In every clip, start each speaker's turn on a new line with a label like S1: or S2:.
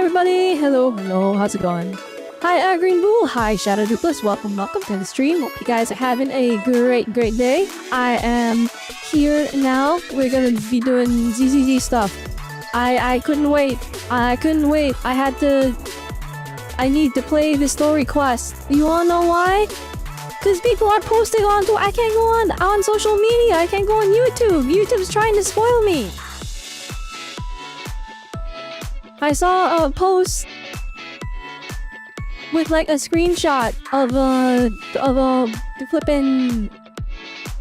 S1: everybody! Hello, how's it going? Hi, Green Bull. Hi, Shadow Dupless. Welcome to the stream. Hope you guys are having a great day. I am here now. We're gonna be doing ZZZ stuff. I couldn't wait. I need to play the story quest. You wanna know why? Because people are posting onto. I can't go on social media. I can't go on YouTube. YouTube's trying to spoil me. I saw a post with like a screenshot of the flippin'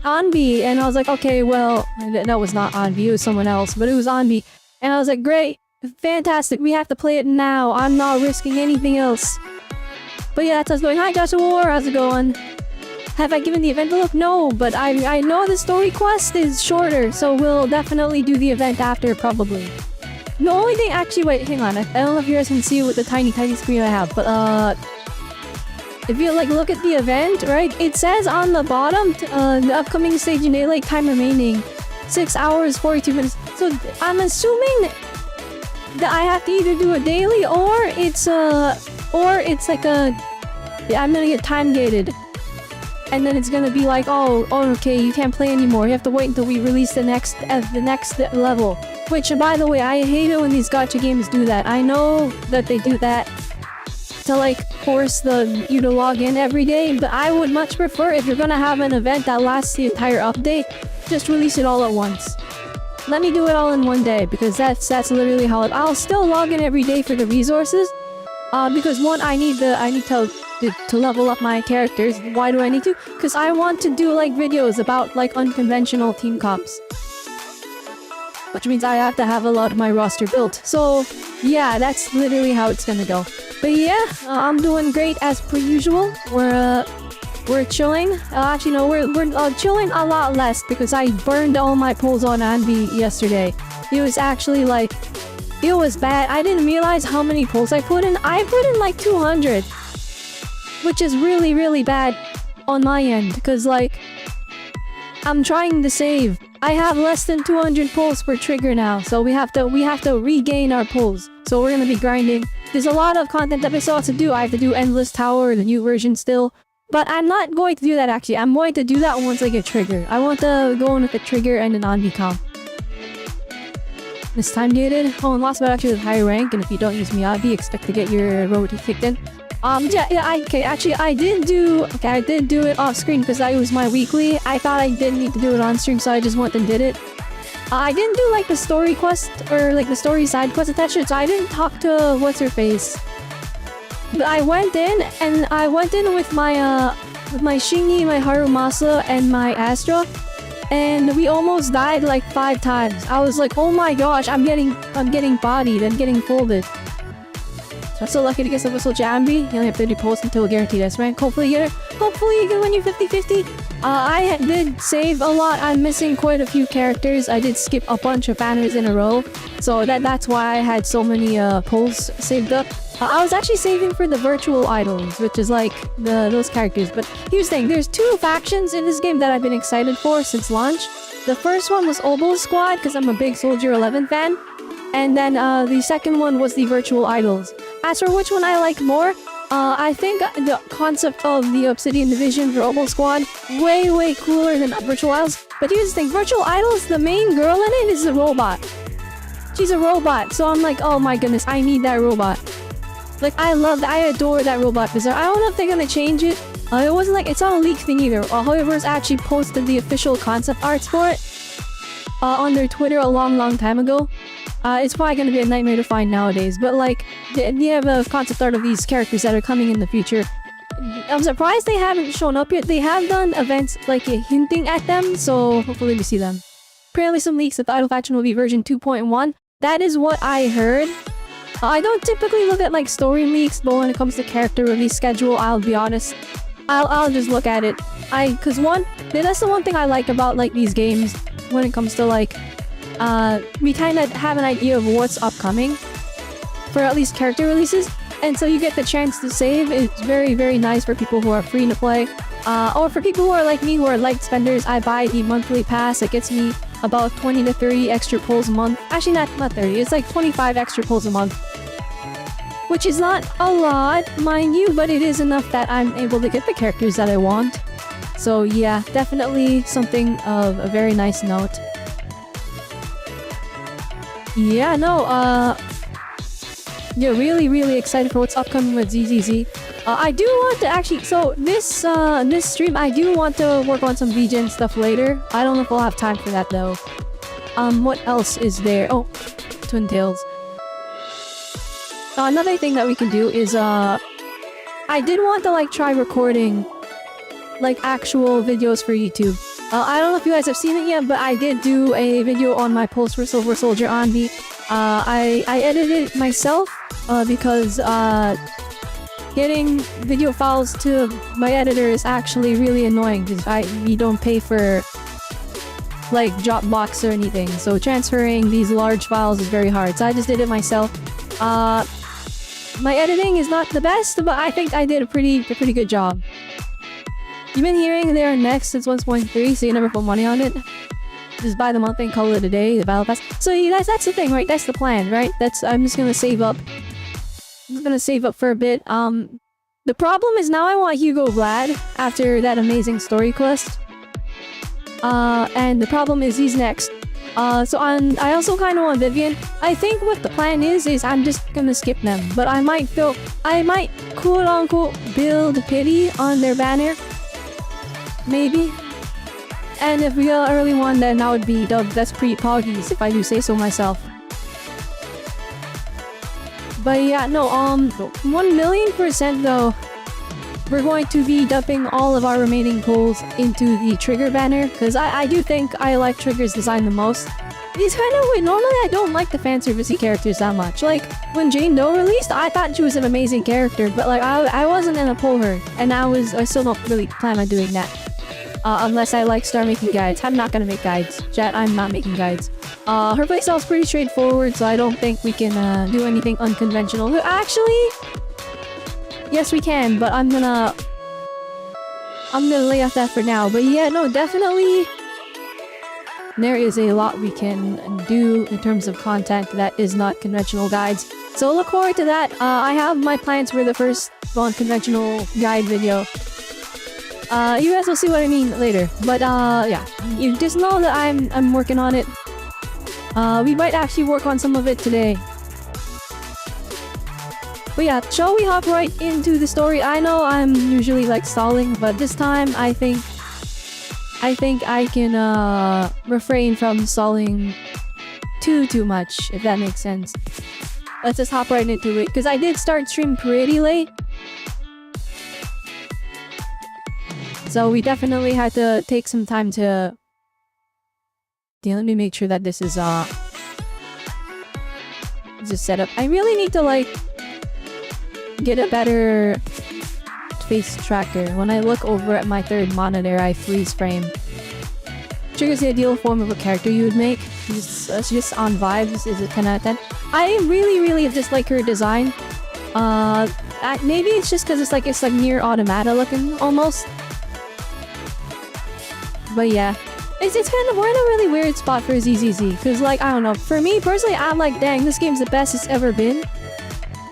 S1: Anby, and I was like, okay, well, that was not Anby, it was someone else, but it was Anby, and I was like, great, fantastic, we have to play it now. I'm not risking anything else. But yeah, that's how it's going. Hi, Joshua, how's it going? Have I given the event a look? No, but I know the story quest is shorter, so we'll definitely do the event after, probably. The only thing, actually, wait, hang on. I don't know if you guys can see with the tiny screen I have, but if you like look at the event, right? It says on the bottom, the upcoming stage in daylight time remaining 6 hours 42 minutes. So I'm assuming that I have to either do it daily or it's like a I'm gonna get time gated, and then it's gonna be like, oh, okay, you can't play anymore. You have to wait until we release the next level. Which, by the way, I hate it when these gacha games do that. I know that they do that to like force you to log in every day, but I would much prefer, if you're gonna have an event that lasts the entire update, just release it all at once. Let me do it all in one day, because that's literally how I'll still log in every day for the resources. Because one, I need to level up my characters. Why do I need to? Because I want to do like videos about like unconventional team comps. Which means I have to have a lot of my roster built. So yeah, that's literally how it's gonna go. But yeah, I'm doing great as per usual. We're chilling. Actually no, we're chilling a lot less because I burned all my pulls on Anby yesterday. It was actually like, it was bad. I didn't realize how many pulls I put in. I put in like 200, which is really bad on my end, because like I'm trying to save. I have less than 200 pulls per trigger now, so we have to regain our pulls. So we're gonna be grinding. There's a lot of content that I still have to do. I have to do Endless Tower, the new version still. But I'm not going to do that actually. I'm going to do that once I get trigger. I want to go in with the trigger and an Anby comp. This time gated. Oh, and lost but actually with high rank, and if you don't use Miyabi, expect to get your road kicked in. I did do it off screen because that was my weekly. I thought I didn't need to do it on stream, so I just went and did it. I didn't do like the story quest or like the story side quest attached, so I didn't talk to what's her face. But I went in with my Shingi, my Harumasa, and my Astra, and we almost died like 5 times. I was like, oh my gosh, I'm getting bodied, I'm getting folded. So I'm so lucky to get some whistle Anby. You only have 30 pulls until guaranteed S rank. Hopefully you can win your 50-50. I did save a lot. I'm missing quite a few characters. I did skip a bunch of banners in a row. So that's why I had so many pulls saved up. I was actually saving for the virtual idols, which is like those characters. But here's the thing, there's 2 factions in this game that I've been excited for since launch. The first one was Obel Squad, because I'm a big Soldier 11 fan. And then the second one was the virtual idols. As for which one I like more, I think the concept of the Obsidian Division for Obel Squad way cooler than virtual idols. But here's the thing, virtual idols, the main girl in it is a robot. She's a robot, so I'm like, oh my goodness, I need that robot. Like, I adore that robot design. I don't know if they're gonna change it. It wasn't like, it's not a leak thing either. However, it's actually posted the official concept arts for it on their Twitter a long time ago. It's probably gonna be a nightmare to find nowadays, but like, they have a concept art of these characters that are coming in the future. I'm surprised they haven't shown up yet. They have done events like hinting at them, so hopefully we see them. Apparently some leaks that the idol faction will be version 2.1. That is what I heard. I don't typically look at like story leaks, but when it comes to character release schedule, I'll be honest, I'll just look at it. That's the one thing I like about like these games when it comes to like we kind of have an idea of what's upcoming for at least character releases, and so you get the chance to save. It's very nice for people who are free to play, or for people who are like me, who are light spenders. I buy the monthly pass. It gets me about 20 to 30 extra pulls a month. Actually, not 30. It's like 25 extra pulls a month. which is not a lot, mind you, but it is enough that I'm able to get the characters that I want. So yeah, definitely something of a very nice note. Yeah, no, yeah, really excited for what's upcoming with ZZZ. I do want to actually, so this stream, I do want to work on some VGen stuff later. I don't know if we'll have time for that though. What else is there? Oh, Twin Tails. Another thing that we can do is, I did want to like try recording like actual videos for YouTube. I don't know if you guys have seen it yet, but I did do a video on my post for Silver Soldier Anby. I edited it myself, because, getting video files to my editor is actually really annoying because we don't pay for like Dropbox or anything, so transferring these large files is very hard, so I just did it myself. My editing is not the best, but I think I did a pretty good job. You've been hearing they are next since 1.3, so you never put money on it. Just buy the month and call it a day, the battle pass. So yeah, that's the thing, right? That's the plan, right? I'm just gonna save up. I'm just gonna save up for a bit. The problem is now I want Hugo Vlad after that amazing story quest. And the problem is he's next. I also kind of want Vivian. I think what the plan is I'm just gonna skip them, but I might quote-unquote build pity on their banner. Maybe. And if we get an early one, then that would be that's pre-poggies, if I do say so myself. But yeah, no, 1,000,000% though, we're going to be dumping all of our remaining pulls into the Trigger banner, because I do think I like Trigger's design the most. It's kind of weird. Normally I don't like the fanservice-y characters that much. Like, when Jane Doe released, I thought she was an amazing character, but like, I wasn't gonna pull her, and I still don't really plan on doing that. Unless I like start making guides. I'm not gonna make guides. Chat, I'm not making guides. Her playstyle is pretty straightforward, so I don't think we can do anything unconventional. Actually, yes we can, but I'm gonna lay off that for now. But yeah, no, definitely there is a lot we can do in terms of content that is not conventional guides. So look forward to that. I have my plans for the first non-conventional guide video. You guys will see what I mean later. But yeah, you just know that I'm working on it. We might actually work on some of it today. But yeah, shall we hop right into the story? I know I'm usually like stalling, but this time I think I can refrain from stalling too much, if that makes sense. Let's just hop right into it, because I did start stream pretty late. So we definitely had to take some time to... Yeah, let me make sure that this is just set up. I really need to like get a better face tracker. When I look over at my third monitor, I freeze frame. Trigger's the ideal form of a character you would make. Just on vibes is a 10 out of 10. I really just like her design. Maybe it's just because it's like near automata looking almost. But yeah, it's kind of, we're in a really weird spot for ZZZ, because like, I don't know, for me personally, I'm like, dang, this game's the best it's ever been.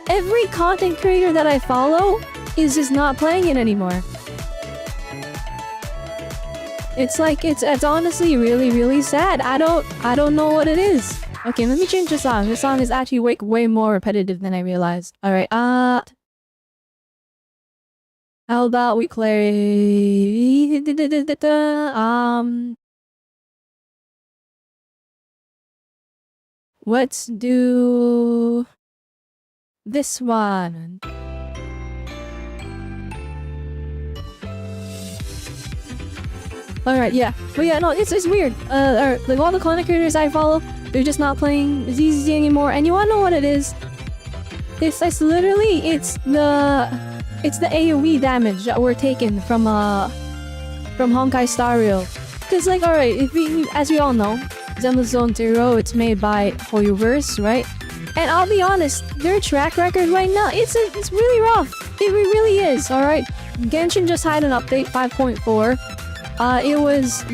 S1: Every content creator that I follow is just not playing it anymore. It's like, it's honestly really sad. I don't know what it is. Okay, let me change the song. This song is actually way more repetitive than I realized. Alright, how about we play... Let's do... this one. Alright, yeah. But yeah, no, it's weird. Like all the content creators I follow, they're just not playing ZZZ anymore. And you wanna know what it is? It's literally, it's the AoE damage that we're taking from Honkai Star Rail. Cause like, alright, as we all know, Zenless Zone Zero, it's made by Hoyoverse, right? And I'll be honest, their track record right now, it's really rough. It really is, alright? Genshin just had an update, 5.4.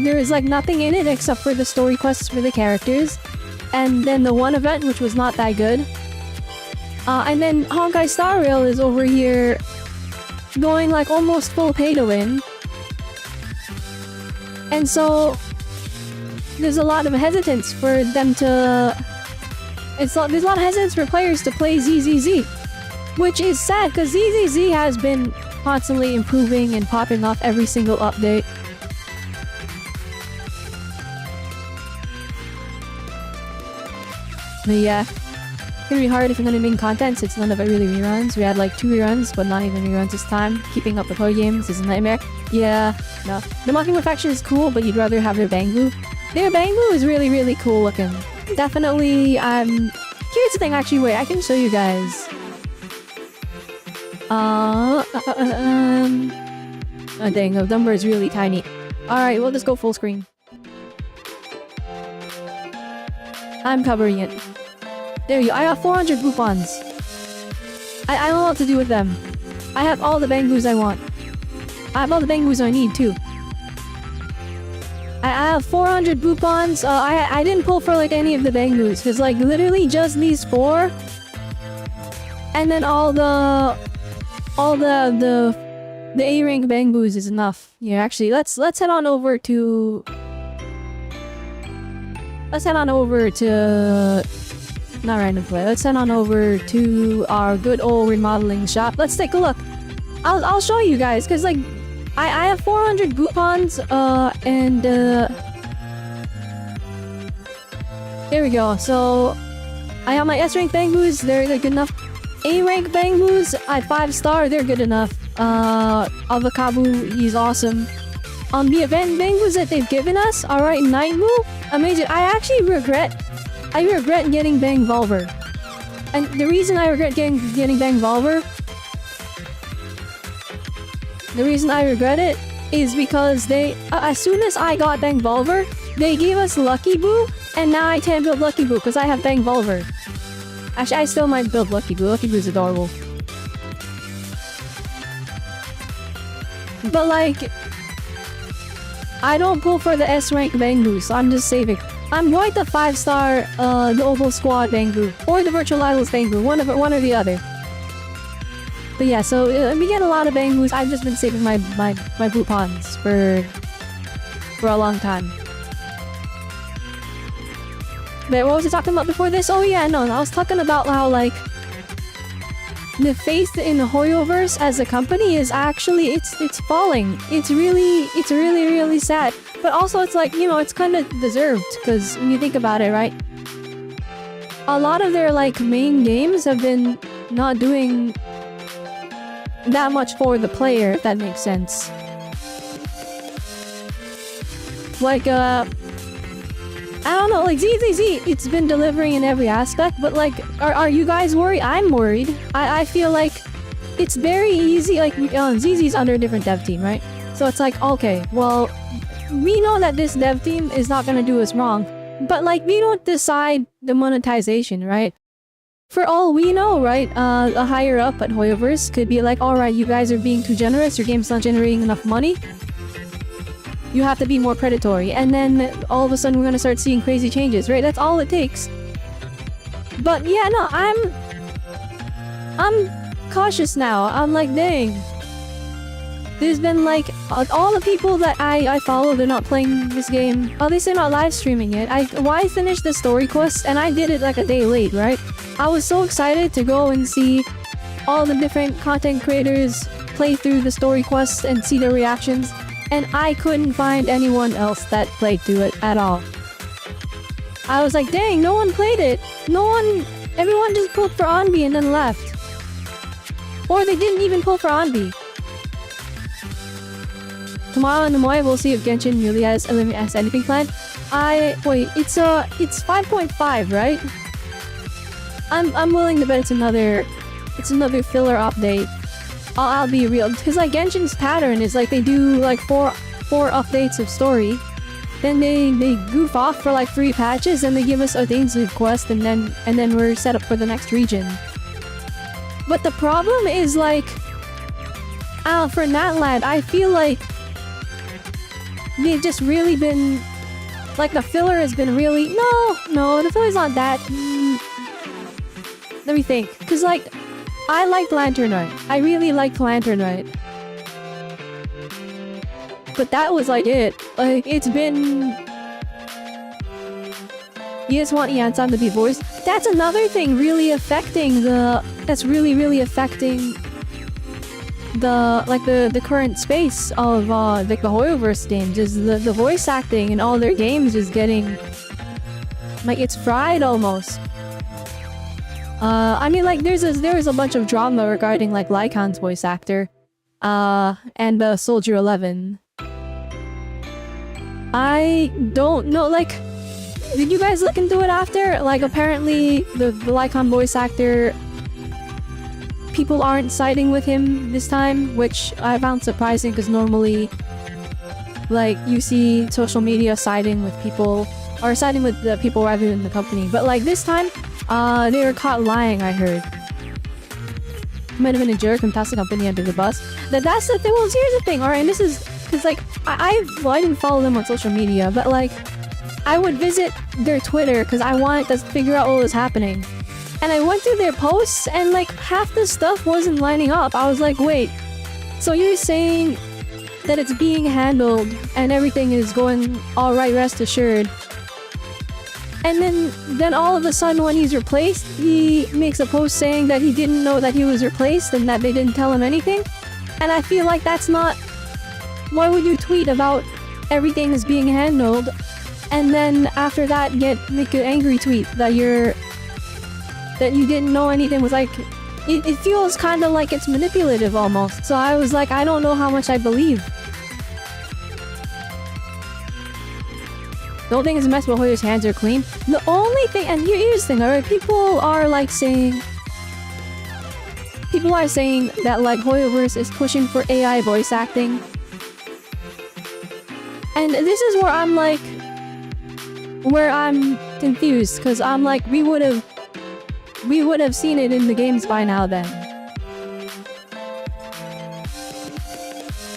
S1: There was like nothing in it except for the story quests for the characters. And then the one event, which was not that good. And then Honkai Star Rail is over here going like almost full pay to win. And so there's a lot of hesitance for them to... there's a lot of hesitance for players to play ZZZ. Which is sad, because ZZZ has been constantly improving and popping off every single update. But yeah, it's gonna be hard if you're gonna make content since none of it really reruns. We had like 2 reruns, but not even reruns this time. Keeping up with toy games is a nightmare. Yeah, no. The Mockingbird faction is cool, but you'd rather have their Bangbu. Their Bangbu is really, really cool looking. Definitely, here's the thing actually, wait, I can show you guys. Oh dang, the number is really tiny. Alright, we'll just go full screen. I'm covering it. There you go. I got 400 Bupons. I don't know what to do with them. I have all the Bangbus I want. I have all the Bangbus I need too. I have 400 Bupons. I didn't pull for like any of the Bangbus. Because like literally just these 4. And then all the A-rank Bangbus is enough. Yeah, actually, let's head on over to... Let's head on over to... Not random play. Let's head on over to our good old remodeling shop. Let's take a look. I'll show you guys, because like... I have 400 Bupons, and there we go. So, I have my S-rank Bangbus, they're good enough. A-rank Bangbus at 5-star, they're good enough. Avakabu, he's awesome. The event Bangbus that they've given us, alright, Nightmu, amazing. I regret getting Bang Volver. And the reason I regret getting Bang Volver, the reason I regret it is because they, as soon as I got Bang Volver, they gave us Lucky Boo, and now I can't build Lucky Boo because I have Bang Volver. Actually, I still might build Lucky Boo. Lucky Boo's adorable. But like, I don't pull for the S-rank Bangbu, so I'm just saving. I'm going to 5-star the Oval Squad Bangbu, or the Virtual Idols Bangbu, one or the other. But yeah, so we get a lot of Bangbus. I've just been saving my Bupons for a long time. But what was I talking about before this? Oh yeah, no, I was talking about how like the faith in the Hoyoverse as a company is actually it's falling. It's really sad. But also it's like, you know, it's kind of deserved because when you think about it, right? A lot of their like main games have been not doing that much for the player, if that makes sense. Like, I don't know, like ZZZ, it's been delivering in every aspect, but like, are you guys worried? I'm worried. I feel like it's very easy, like, ZZ's under a different dev team, right? So it's like, okay, well, we know that this dev team is not gonna do us wrong, but like, we don't decide the monetization, right? For all we know, right, a higher up at Hoyoverse could be like, alright, you guys are being too generous, your game's not generating enough money. You have to be more predatory, and then all of a sudden we're gonna start seeing crazy changes, right? That's all it takes. But yeah, no, I'm cautious now. I'm like, dang. There's been like, all the people that I follow, they're not playing this game. At least they're not live streaming it. I finished the story quest, and I did it like a day late, right? I was so excited to go and see all the different content creators play through the story quests and see their reactions. And I couldn't find anyone else that played through it at all. I was like, dang, no one played it. Everyone just pulled for Anby and then left. Or they didn't even pull for Anby. Tomorrow in the morning, we'll see if Genshin really has anything planned. Wait, it's 5.5, right? I'm willing to bet it's another filler update. I'll be real, because like Genshin's pattern is like they do like four updates of story, then they goof off for like 3 patches, and they give us a Dainsleif quest, and then we're set up for the next region. But the problem is like, for Natland, I feel like they've just really been like the filler has been really no, the filler's not that. Let me think. Cause like, I liked Lantern Knight. I really liked Lantern Knight. But that was like it. Like, it's been... You just want Yansan to be voiced. That's another thing really affecting the... That's really affecting... the current space of like the Hoyoverse games. Is the voice acting in all their games is getting... Like, it's fried almost. I mean, like, there was a bunch of drama regarding, like, Lycan's voice actor. And Soldier 11. I don't know, like... Did you guys look into it after? Like, apparently, the Lycan voice actor... People aren't siding with him this time, which I found surprising, because normally... Like, you see social media siding with people... Or siding with the people rather than the company. But, like, this time... they were caught lying, I heard. Might have been a jerk and passed the company under the bus. That's the thing. Well, here's the thing, alright? And this is... Because, like, I didn't follow them on social media, but, like... I would visit their Twitter because I wanted to figure out what was happening. And I went through their posts and, like, half the stuff wasn't lining up. I was like, wait. So you're saying that it's being handled and everything is going alright, rest assured. And then all of a sudden when he's replaced, he makes a post saying that he didn't know that he was replaced and that they didn't tell him anything. And I feel like that's not... Why would you tweet about everything is being handled and then after that make an angry tweet that you didn't know anything was like... It feels kind of like it's manipulative almost. So I was like, I don't know how much I believe. Don't think it's a mess, but Hoyo's hands are clean. The only thing, and here's the thing, alright? People are saying that, like, Hoyoverse is pushing for AI voice acting. And this is where I'm like... Where I'm confused, because I'm like, we would have seen it in the games by now then.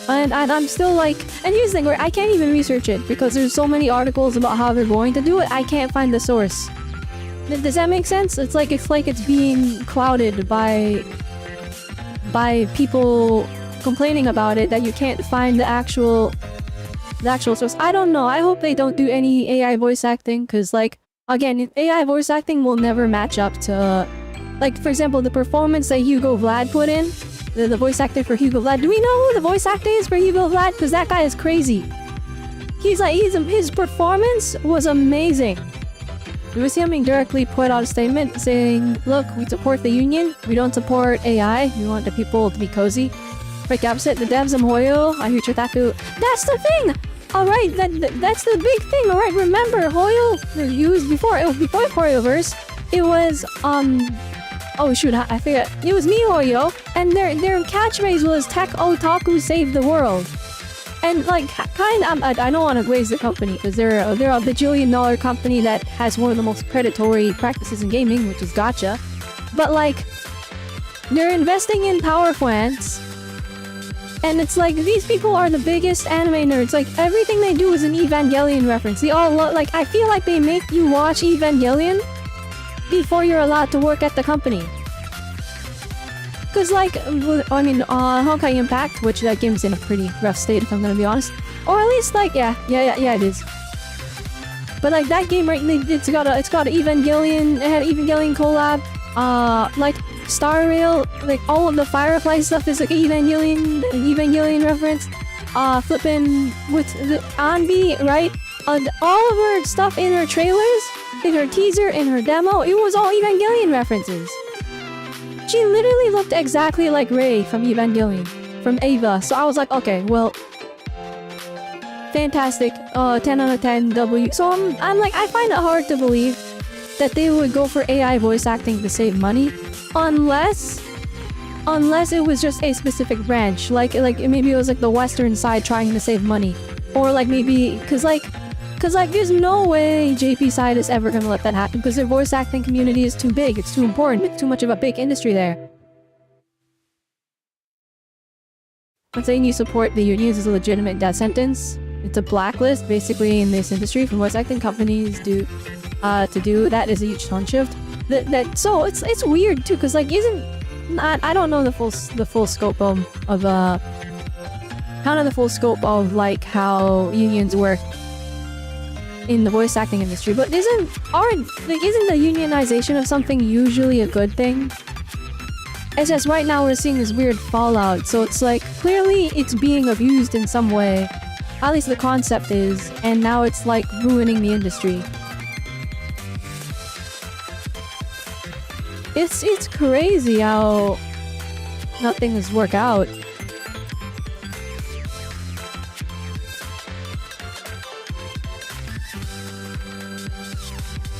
S1: And I'm still like... And here's the thing, where I can't even research it because there's so many articles about how they're going to do it, I can't find the source. Does that make sense? It's like it's being clouded by people complaining about it that you can't find the actual source. I don't know. I hope they don't do any AI voice acting because, like, again, AI voice acting will never match up to... Like, for example, the performance that Hugo Vlad put in, the voice actor for Hugo Vlad. Do we know who the voice actor is for Hugo Vlad? Because that guy is crazy. His performance was amazing. We were seeing him directly put out a statement saying, look, we support the union, we don't support AI, we want the people to be cozy. Right, opposite, the devs of Hoyo, I hear Chitaku. That's the thing! Alright, that's the big thing, alright, remember, Hoyo, used before Hoyoverse, it was, oh shoot, I forget. It was MiHoYo, and their catchphrase was Tech Otaku Save the World. And like, I don't want to waste the company because they're a bajillion-dollar company that has one of the most predatory practices in gaming, which is gacha. But like, they're investing in Power Plants, and it's like these people are the biggest anime nerds. Like everything they do is an Evangelion reference. They all like, I feel like they make you watch Evangelion before you're allowed to work at the company. Cause like, I mean, Honkai Impact, which that game's in a pretty rough state if I'm gonna be honest. Or at least like, yeah, it is. But like that game, right, it's got Evangelion, it had Evangelion collab, like Star Rail, like all of the Firefly stuff is like Evangelion reference. Flippin' with the Anby, right? All of her stuff in her trailers, in her teaser, in her demo, it was all Evangelion references. She literally looked exactly like Rei from Evangelion, from Ava. So I was like, okay, well, fantastic. 10 out of 10 W. So I'm like, I find it hard to believe that they would go for AI voice acting to save money, unless it was just a specific branch, like maybe it was like the Western side trying to save money, or like maybe cause there's no way JP side is ever gonna let that happen because their voice acting community is too big, it's too important, it's too much of a big industry there. But saying you support the unions is a legitimate death sentence. It's a blacklist basically in this industry for voice acting companies to do that is a huge tone shift. So it's weird too, cause like I don't know the full scope of kind of the full scope of like how unions work in the voice acting industry, but isn't the unionization of something usually a good thing? It's just right now we're seeing this weird fallout, so it's like clearly it's being abused in some way. At least the concept is, and now it's like ruining the industry. It's crazy how things work out.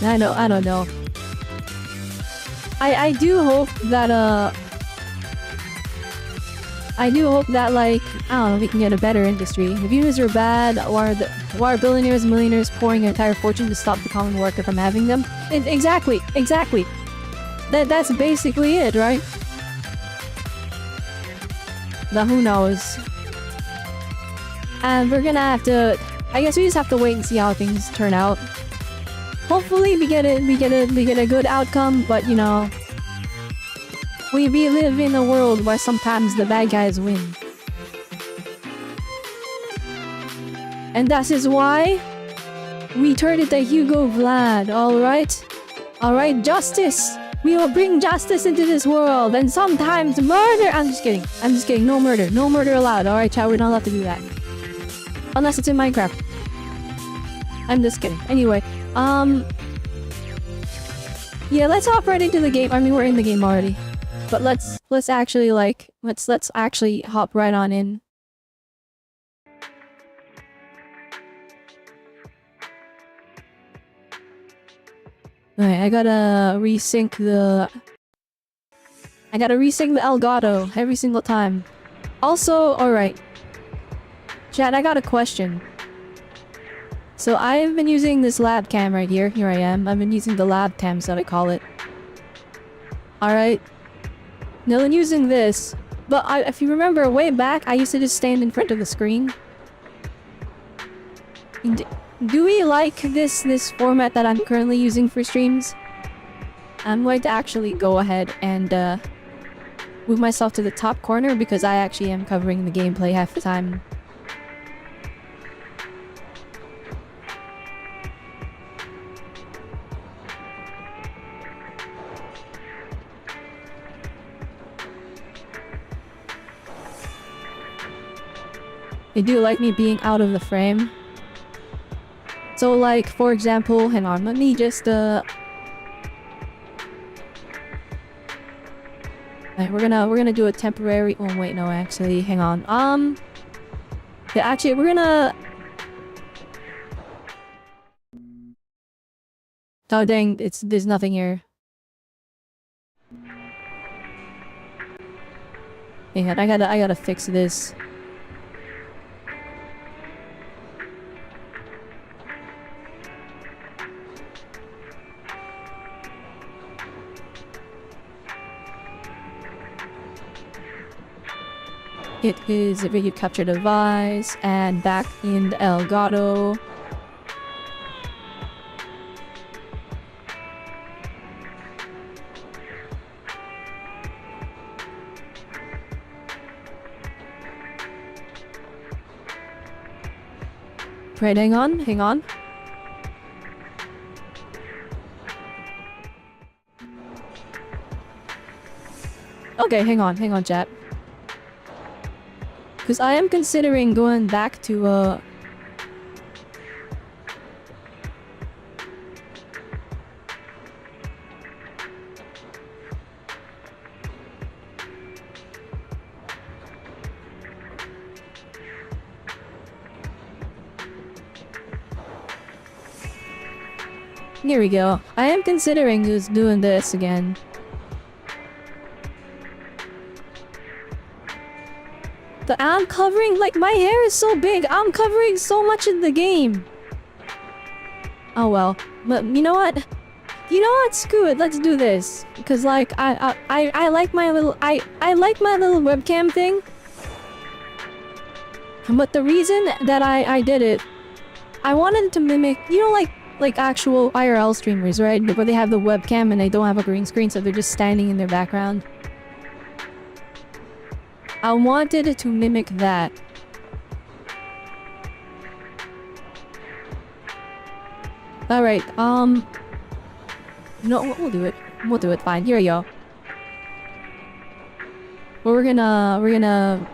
S1: I don't know. I do hope that like, I don't know, we can get a better industry. If unions are bad, why are billionaires and millionaires pouring an entire fortune to stop the common worker from having them? Exactly. That's basically it, right? Now who knows? And we're gonna have to, I guess we just have to wait and see how things turn out. Hopefully we get a good outcome, but you know, we live in a world where sometimes the bad guys win. And that is why we turned it to Hugo Vlad, alright? Alright, justice! We will bring justice into this world, and sometimes murder! I'm just kidding, no murder. No murder allowed, alright chat, we're not allowed to do that. Unless it's in Minecraft. I'm just kidding. Anyway, yeah, let's hop right into the game. I mean, we're in the game already. But let's actually like, let's actually hop right on in. Alright, I gotta resync the Elgato every single time. Also, alright. Chat, I got a question. So I've been using this lab cam right here. Here I am. I've been using the lab cam, so I call it. Alright. Now I'm using this. But if you remember way back, I used to just stand in front of the screen. Do we like this format that I'm currently using for streams? I'm going to actually go ahead and move myself to the top corner because I actually am covering the gameplay half the time. They do like me being out of the frame. So like, for example, hang on, let me just Alright, we're gonna do a temporary, oh wait, no, actually, hang on. Yeah, actually, we're gonna... Oh dang, there's nothing here. Hang on, I gotta fix this. It is a video capture device and back in the Elgato. Right, hang on. Okay, hang on, chat. Because I am considering going back to, Here we go. I am considering just doing this again. I'm covering, like, my hair is so big. I'm covering so much in the game. Oh well. But you know what? Screw it. Let's do this. Because like I like my little I like my little webcam thing. But the reason that I did it, I wanted to mimic, you know, like like actual IRL streamers, right? Where they have the webcam and they don't have a green screen, so they're just standing in their background. I wanted to mimic that. Alright, no, we'll do it. We'll do it, fine. Here we go. Well, we're gonna...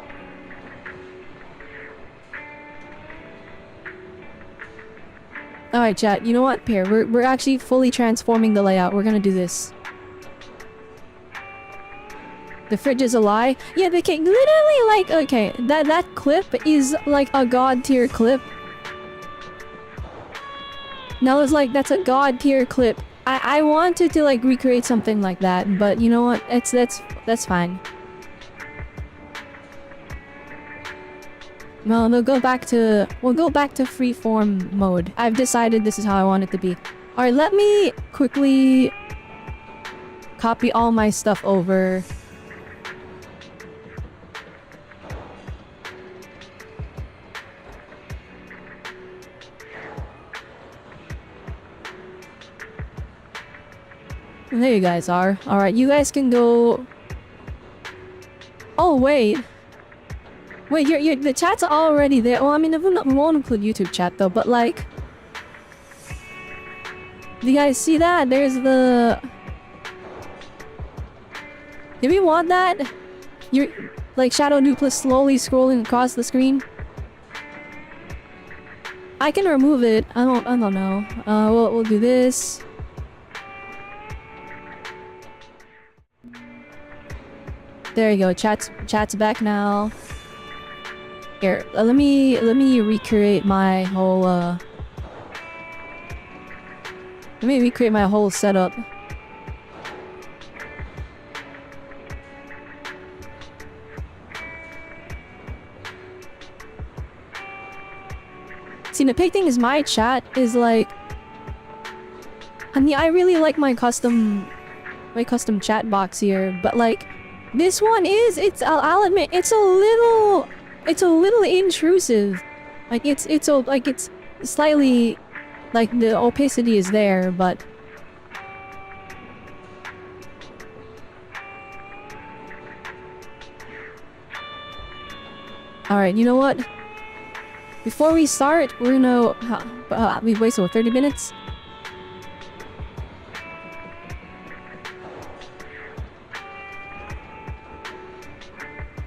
S1: Alright, chat, you know what? Here, we're actually fully transforming the layout. We're gonna do this. The fridge is a lie? Yeah, they can literally, like, okay, that clip is like a god tier clip. Now it's like, that's a god tier clip. I wanted to like recreate something like that, but you know what? That's fine. Well, we'll go back to freeform mode. I've decided this is how I want it to be. Alright, let me quickly copy all my stuff over. There you guys are. Alright, you guys can go... Oh, wait. Wait, the chat's already there. Well, I mean, we won't include YouTube chat, though, but like... Do you guys see that? There's the... Do we want that? You're... Like, Shadow Duplis slowly scrolling across the screen? I can remove it. I don't know. We'll do this. There you go. Chat's back now. Here, let me recreate my whole let me recreate my whole setup. See, the big thing is my chat is like... I mean, I really like my custom chat box here, but like... This one is, I'll admit, it's a little intrusive. Like, it's slightly, like, the opacity is there, but... Alright, you know what? Before we start, we're gonna... we've wasted, what, 30 minutes?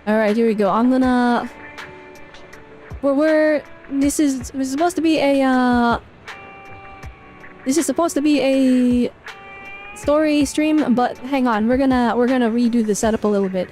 S1: Alright, here we go. I'm gonna... This is supposed to be a, This is supposed to be a... story stream, but hang on. We're gonna redo the setup a little bit.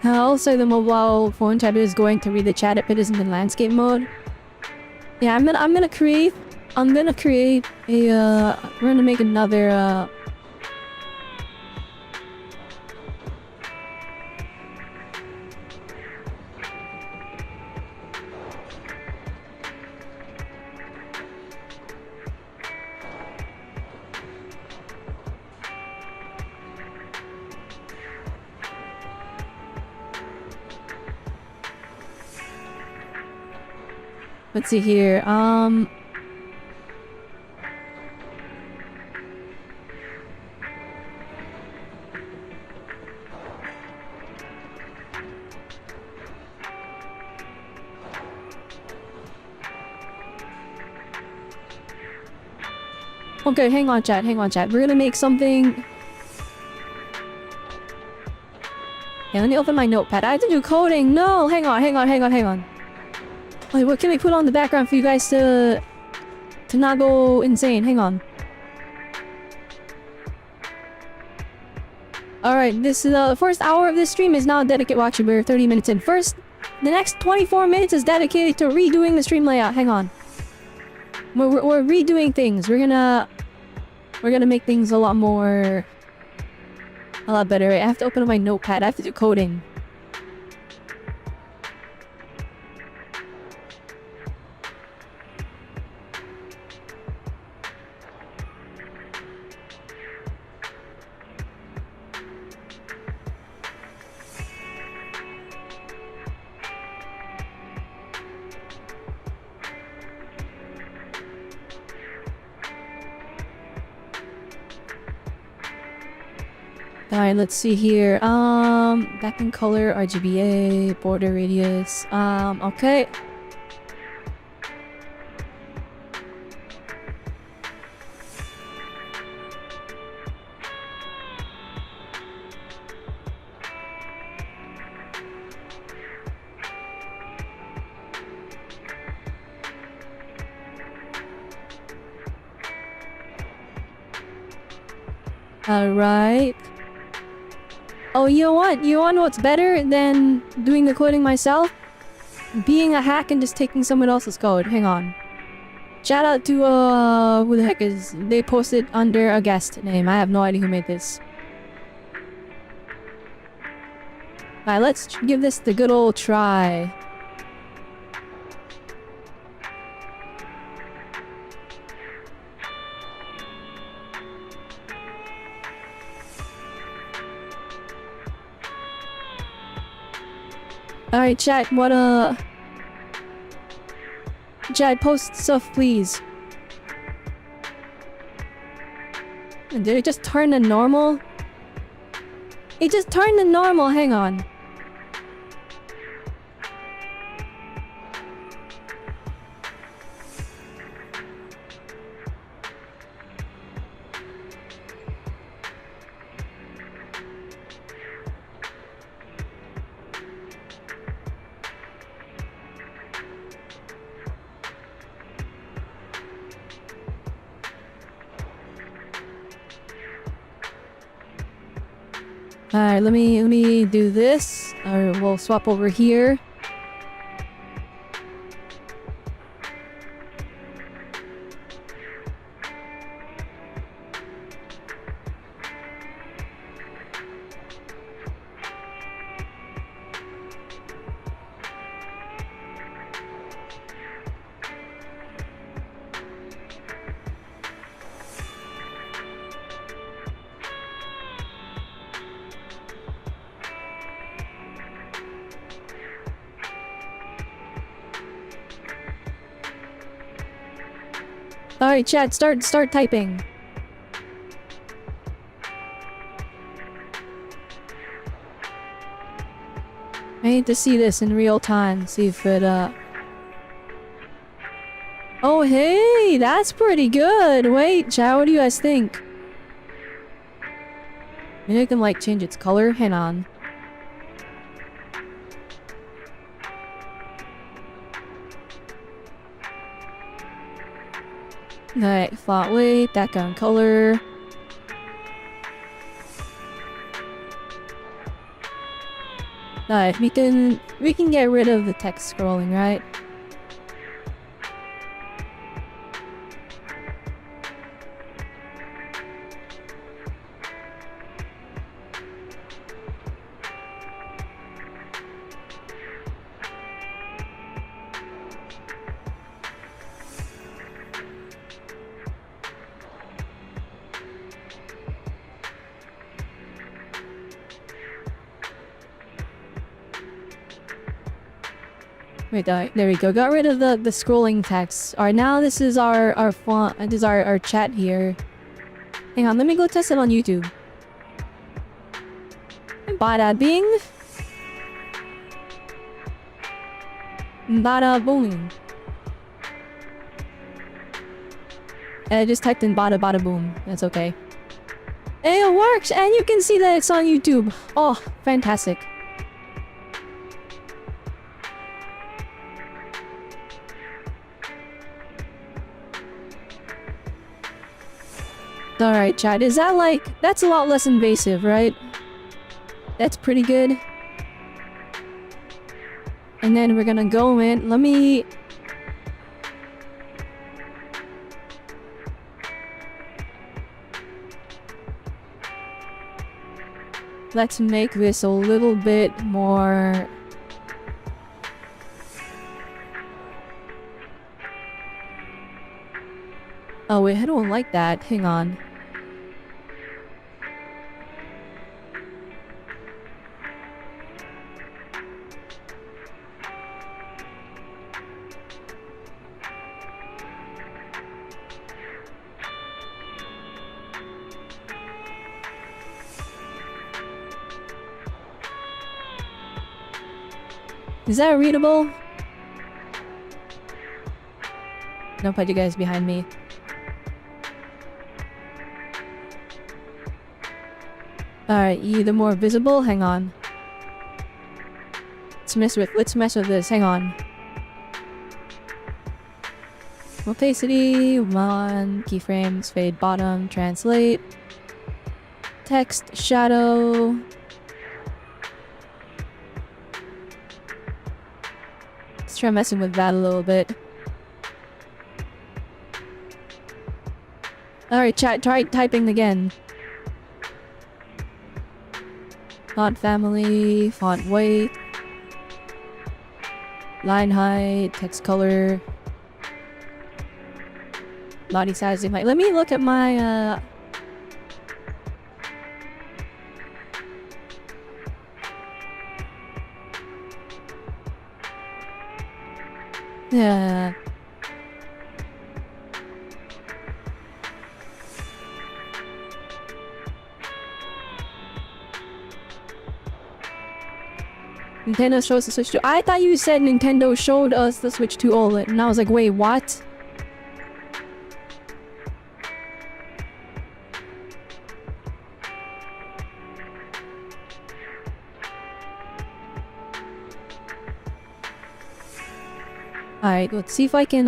S1: Also, the mobile phone tab is going to read the chat if it isn't in landscape mode. Yeah, I'm gonna create a, we're gonna make another, let's see here, okay, hang on chat. We're gonna make something... Yeah, let me open my notepad. I have to do coding! No! Hang on. Wait, what can we put on the background for you guys to not go insane? Hang on. Alright, this is the first hour of this stream is now dedicated. Well, actually, we're 30 minutes in. First, the next 24 minutes is dedicated to redoing the stream layout. Hang on. We're redoing things. We're gonna make things a lot better. I have to open up my notepad. I have to do coding. Alright, let's see here. Background color, RGBA, border radius. Okay. Alright. Oh, you know what? You want to know what's better than doing the coding myself? Being a hack and just taking someone else's code. Hang on. Shout out to, who the heck is... They posted under a guest name. I have no idea who made this. Alright, let's give this the good old try. Alright, chat, Chat, post stuff, please. Did it just turn to normal? It just turned to normal, hang on. Alright, let me do this. Or we'll swap over here. Alright, chat, start typing. I need to see this in real time, see if it, Oh, hey! That's pretty good! Wait, chat, what do you guys think? Maybe I can, like, change its color? Hang on. Alright, font weight, background color. Alright, we can get rid of the text scrolling, right? Wait, there we go. Got rid of the scrolling text. Alright, now this is our font. This is our chat here. Hang on, let me go test it on YouTube. Bada bing. Bada boom. And I just typed in bada boom. That's okay. And it works! And you can see that it's on YouTube. Oh, fantastic. Alright, chat. Is that like... That's a lot less invasive, right? That's pretty good. And then we're gonna go in. Let's make this a little bit more... Oh wait, I don't like that. Hang on. Is that readable? Nope, I had you guys behind me. Alright, either more visible? Hang on. Let's mess with this. Hang on. Opacity, 1, keyframes, fade bottom, translate. Text, shadow. Let's try messing with that a little bit. Alright, chat, try typing again. Font family, font weight, line height, text color, body sizing. Let me look at my yeah. Nintendo shows the Switch to... I thought you said Nintendo showed us the Switch to OLED, and I was like, wait, what? Alright, let's see if I can,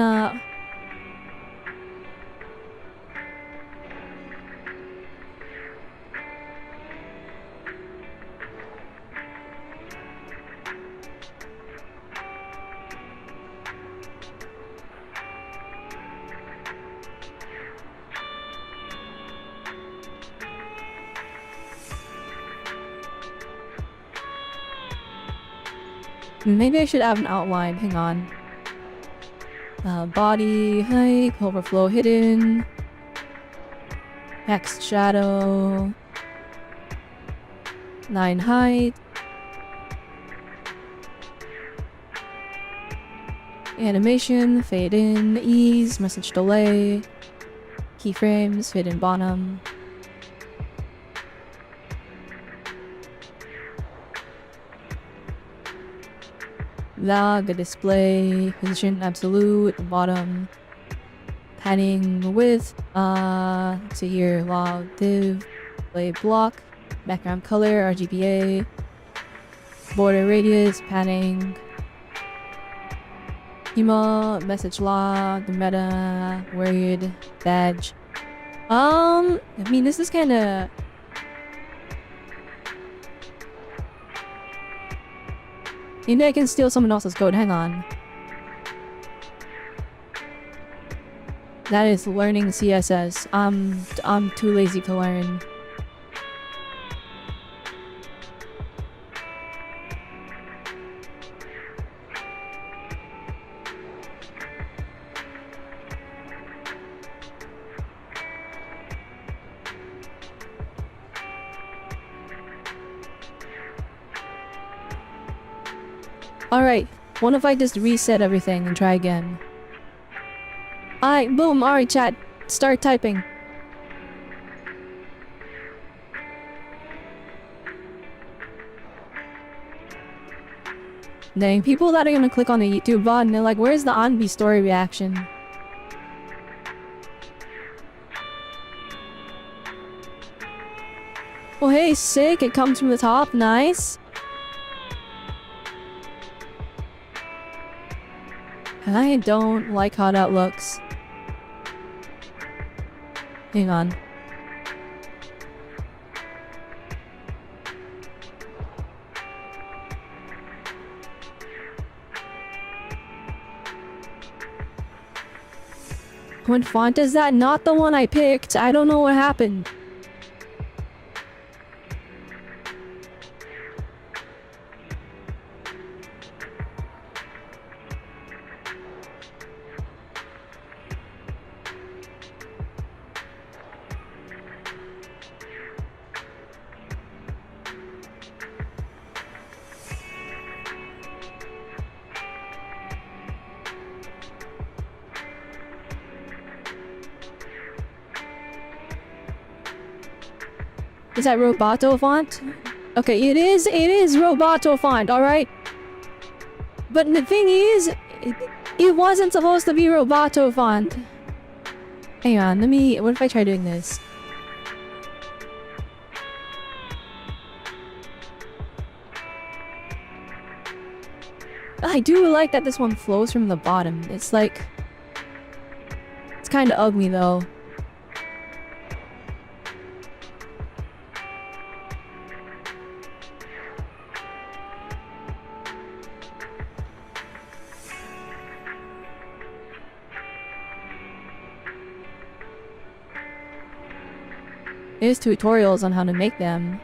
S1: maybe I should have an outline. Hang on. Body, height, overflow hidden. Text shadow. Line height. Animation, fade in, ease, message delay. Keyframes, fade in bottom. Log, display, position, absolute, bottom, padding, width, so here, log, div, display block, background color, RGBA, border radius, padding, schema, message log, meta, word, badge. I mean, this is kinda... Maybe I can steal someone else's code. Hang on. That is learning CSS. I'm too lazy to learn. Alright, what if I just reset everything and try again? Alright, boom, alright chat, start typing. Dang, people that are gonna click on the YouTube VOD and they're like, where's the Anby story reaction? Oh hey, sick, it comes from the top, nice. I don't like how that looks. Hang on. What font is that? Not the one I picked. I don't know what happened. Is that Roboto font? Okay, it is Roboto font, alright? But the thing is, it wasn't supposed to be Roboto font. Hang on, what if I try doing this? I do like that this one flows from the bottom. It's like... It's kinda ugly though. There's tutorials on how to make them.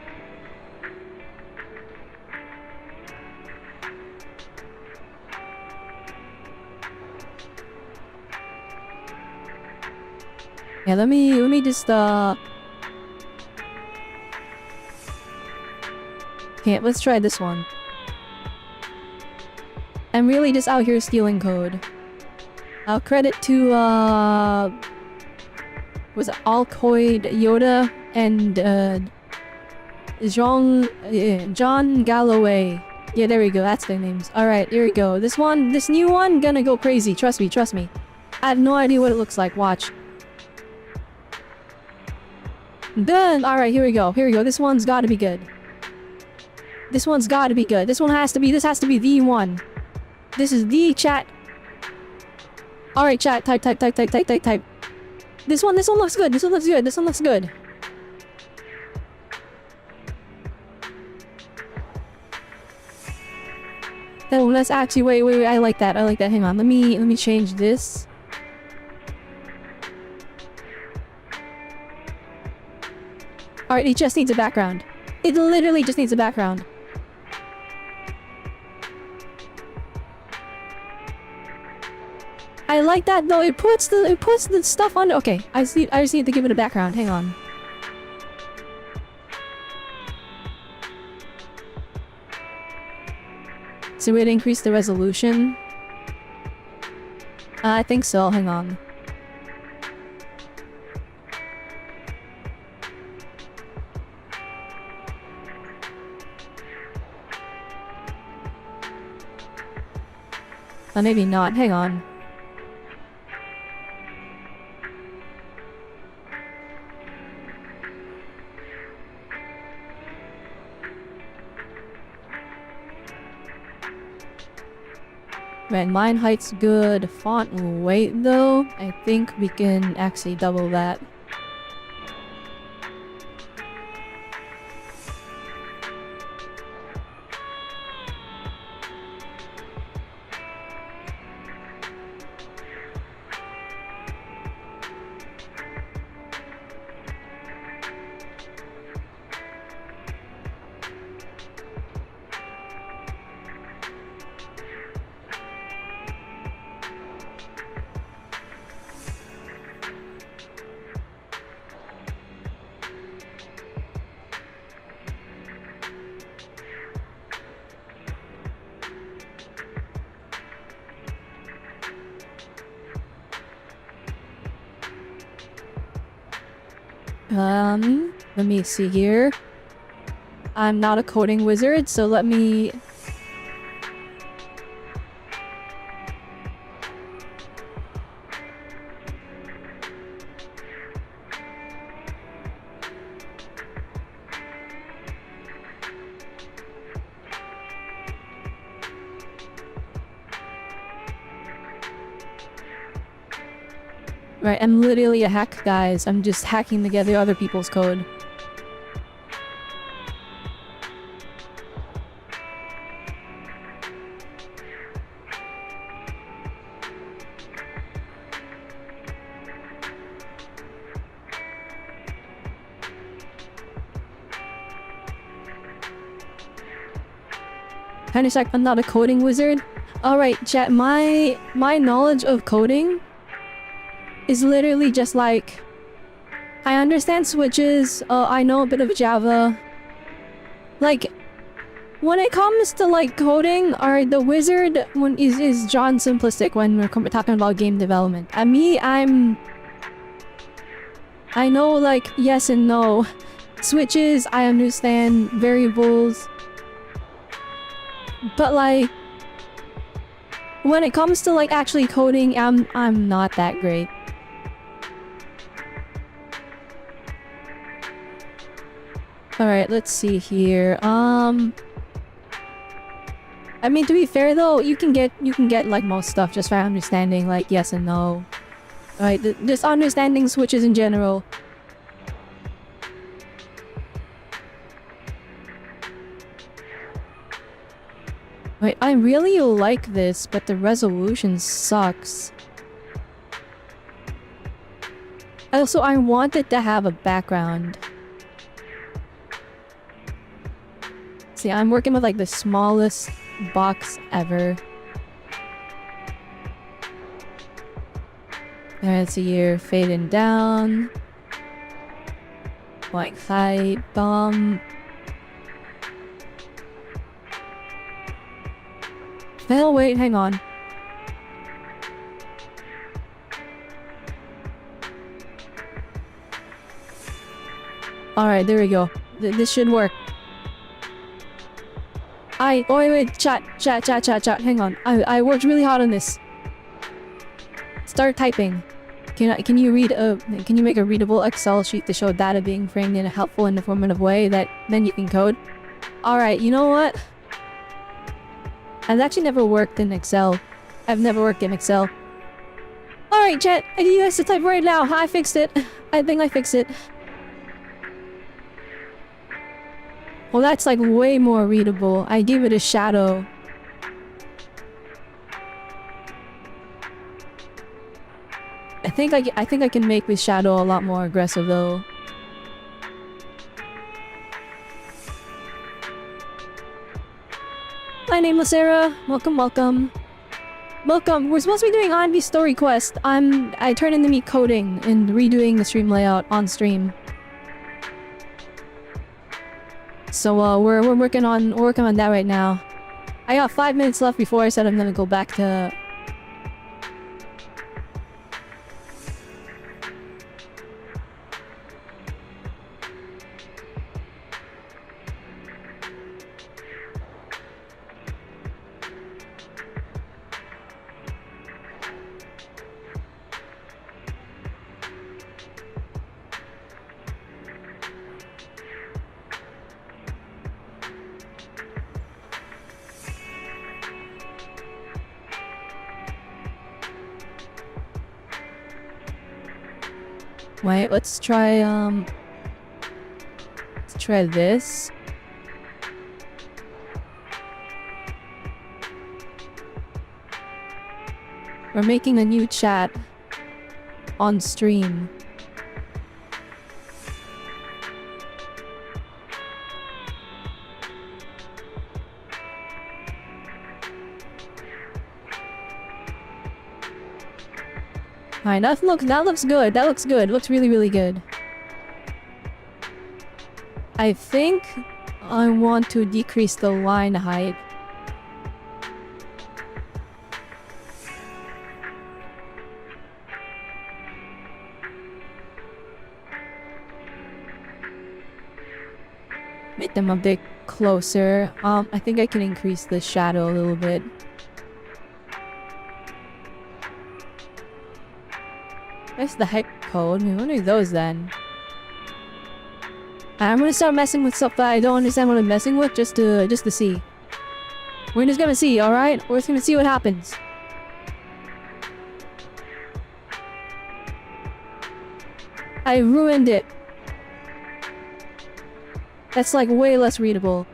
S1: Yeah, let me just okay, let's try this one. I'm really just out here stealing code. I'll credit to was it Alcoid Yoda and John Galloway. Yeah, there we go, that's their names. Alright, here we go. This new one, gonna go crazy. Trust me, trust me. I have no idea what it looks like, watch. Done! Alright, here we go, here we go. This one's gotta be good. This one's gotta be good. This has to be the one. This is the chat. Alright, chat, type. This one looks good, this one looks good. Oh, let's actually, wait, I like that, hang on, let me change this. Alright, it just needs a background. It literally just needs a background. I like that though, it puts the stuff on. Okay, I just need to give it a background, hang on. So we'd increase the resolution? I think so, hang on. Maybe not, hang on. Right, line height's good. Font weight though, I think we can actually double that. Let me see here. I'm not a coding wizard, so let me... Right, I'm literally a hack, guys. I'm just hacking together other people's code. Kind of like I'm not a coding wizard. Alright, chat, my knowledge of coding is literally just like... I understand switches, I know a bit of Java. Like, when it comes to like coding, the wizard is John simplistic when we're talking about game development. And me, I know like yes and no. Switches, I understand variables. But like, when it comes to like actually coding, I'm not that great. Alright, let's see here. I mean, to be fair though, you can get like most stuff just by understanding like yes and no. Right, just understanding switches in general. Wait, I really like this, but the resolution sucks. Also, I wanted to have a background. See, I'm working with like the smallest box ever. Alright, let's see here. Fading down. White height, bomb. Well, wait, hang on. Alright, there we go. This should work. Oh wait, chat, hang on. I worked really hard on this. Start typing. Can you make a readable Excel sheet to show data being framed in a helpful and informative way that then you can code? Alright, you know what? I've actually never worked in Excel. I've never worked in Excel. Alright, chat, I need you guys to type right now. I fixed it. I think I fixed it. Well, that's like way more readable. I gave it a shadow. I think I can make this shadow a lot more aggressive though. Hi, nameless Sarah. Welcome, welcome. Welcome. We're supposed to be doing Anby's story quest. I turned into me coding and redoing the stream layout on stream. So we're working on that right now. I got 5 minutes left before I said I'm gonna go back to... Wait, let's try this. We're making a new chat on stream. Alright, that looks good. That looks good. It looks really, really good. I think I want to decrease the line height. Make them a bit closer. I think I can increase the shadow a little bit. Where's the heck code? What are those then? I'm gonna start messing with stuff that I don't understand what I'm messing with just to see. We're just gonna see, alright? We're just gonna see what happens. I ruined it. That's like way less readable.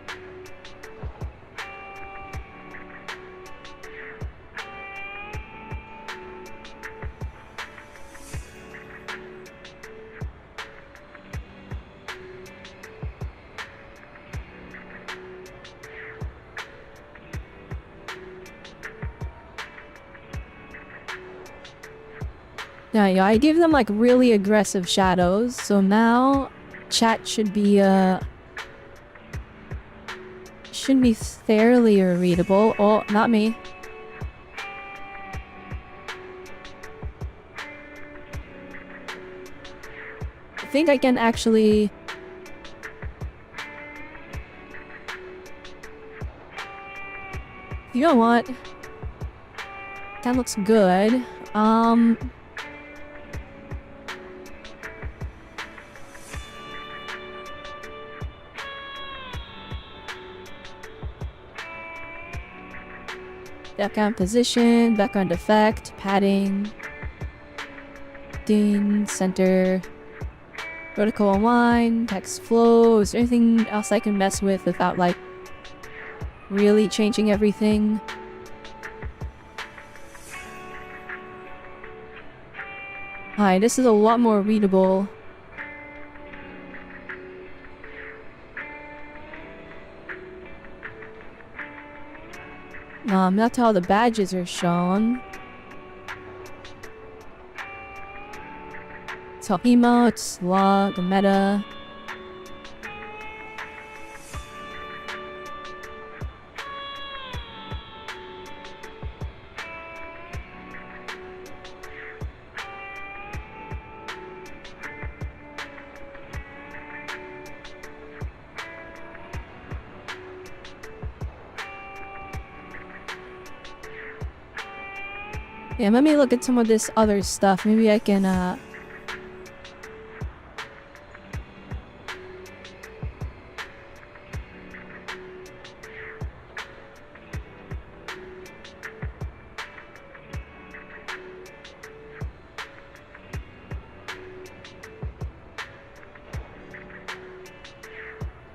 S1: Yeah, I gave them like really aggressive shadows, so now chat should be fairly readable. Oh, not me. I think I can actually... You know what? That looks good. Background position, background effect, padding, ding, center, vertical align, text flow. Is there anything else I can mess with without like really changing everything? Hi, this is a lot more readable. That's how the badges are shown. So emotes, log, meta. Yeah, let me look at some of this other stuff. Maybe I can,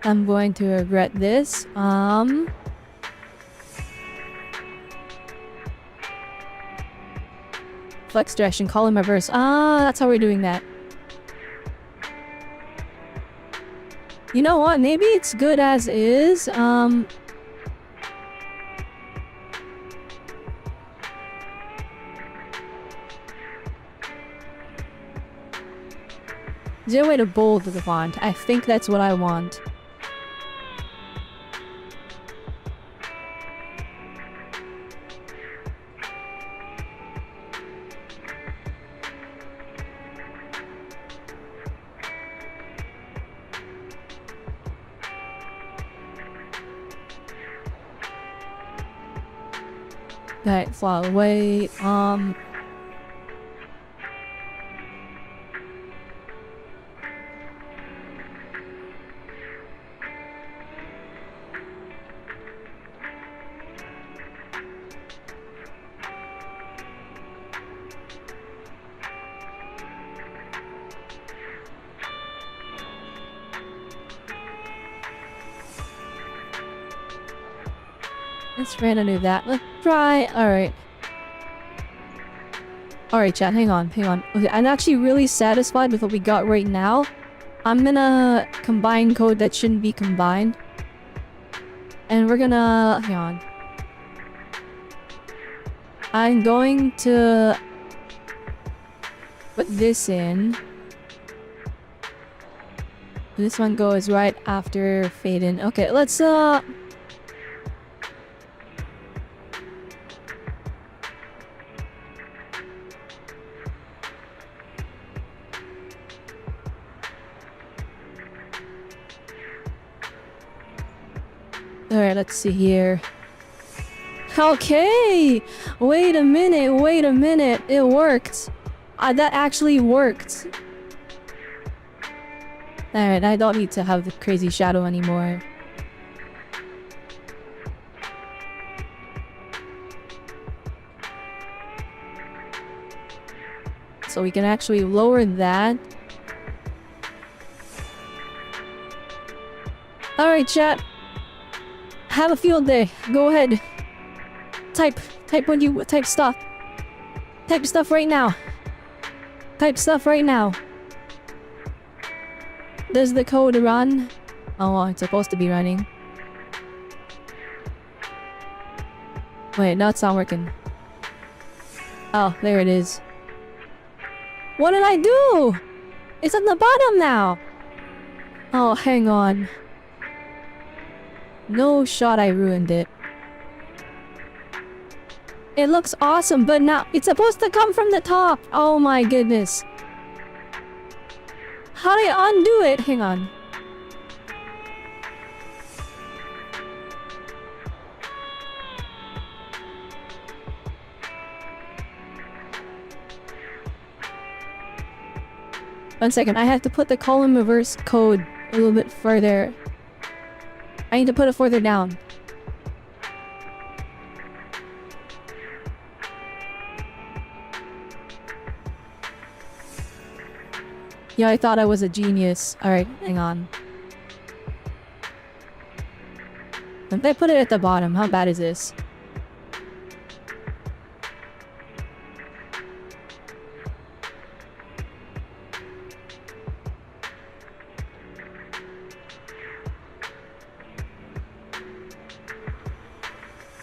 S1: I'm going to regret this. Flex direction, column reverse. Ah, that's how we're doing that. You know what? Maybe it's good as is. Is there a way to bold the font? I think that's what I want. Alright, fly away. Let's try to do that. Let's try. Alright. Alright, chat, hang on. Okay, I'm actually really satisfied with what we got right now. I'm gonna combine code that shouldn't be combined. And we're gonna... hang on. I'm going to... put this in. This one goes right after fade in. Okay, let's Alright, let's see here. Okay! Wait a minute. It worked. That actually worked. Alright, I don't need to have the crazy shadow anymore. So we can actually lower that. Alright, chat. Have a field day. Go ahead. Type stuff. Type stuff right now. Type stuff right now. Does the code run? Oh, well, it's supposed to be running. Wait, no, it's not working. Oh, there it is. What did I do? It's at the bottom now. Oh, hang on. No shot, I ruined it. It looks awesome, but now it's supposed to come from the top. Oh my goodness. How do I undo it? Hang on. One second, I have to put the column reverse code a little bit further. I need to put it further down. Yeah, I thought I was a genius. Alright, hang on. If I put it at the bottom, how bad is this?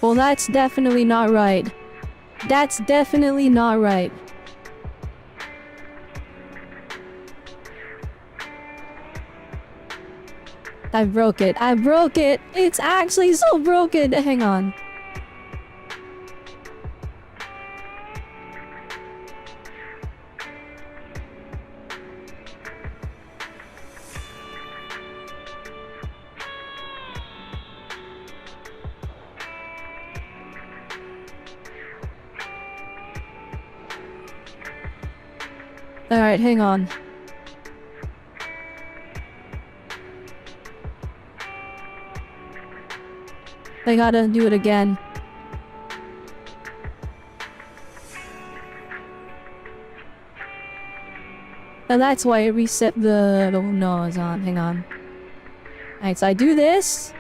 S1: Well, that's definitely not right. That's definitely not right. I broke it. I broke it. It's actually so broken. Hang on. Alright, hang on. I gotta do it again. And that's why I reset the... Oh no, it's on. Hang on. Alright, so I do this.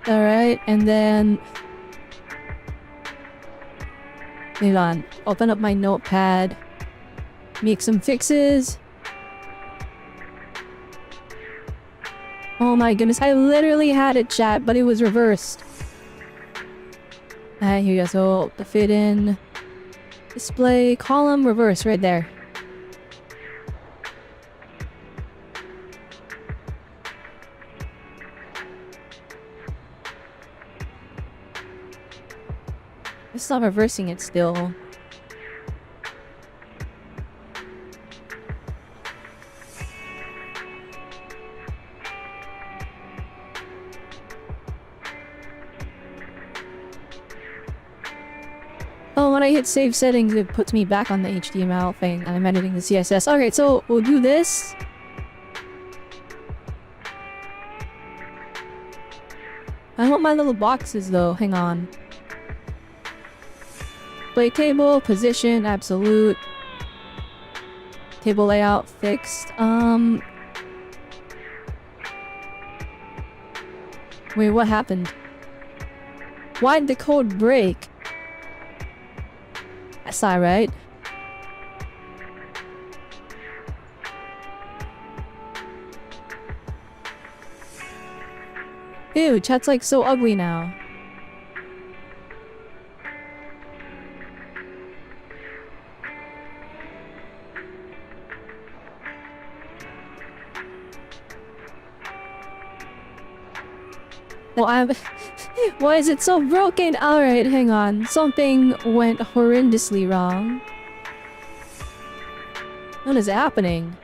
S1: Alright, and then... Hang on. Open up my notepad. Make some fixes. Oh my goodness, I literally had it, chat, but it was reversed. Alright, here you go. So, the fit in... Display, column, reverse, right there. It's not reversing it still. Oh, when I hit save settings, it puts me back on the HTML thing, and I'm editing the CSS. Alright, so we'll do this. I want my little boxes though, hang on. Display table, position, absolute. Table layout, fixed. Wait, what happened? Why'd the code break? That's alright. Ew, chat's like so ugly now. Well, why is it so broken? Alright, hang on. Something went horrendously wrong. What is happening?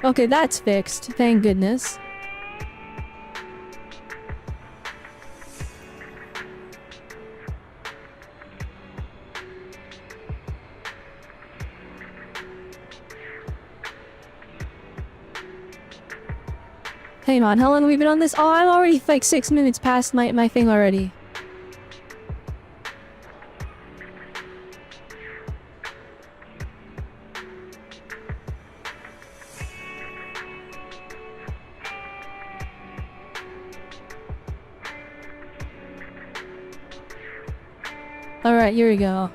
S1: Okay, that's fixed. Thank goodness. Hang on, how long have we been on this? Oh, I'm already like 6 minutes past my thing already. Alright, here we go.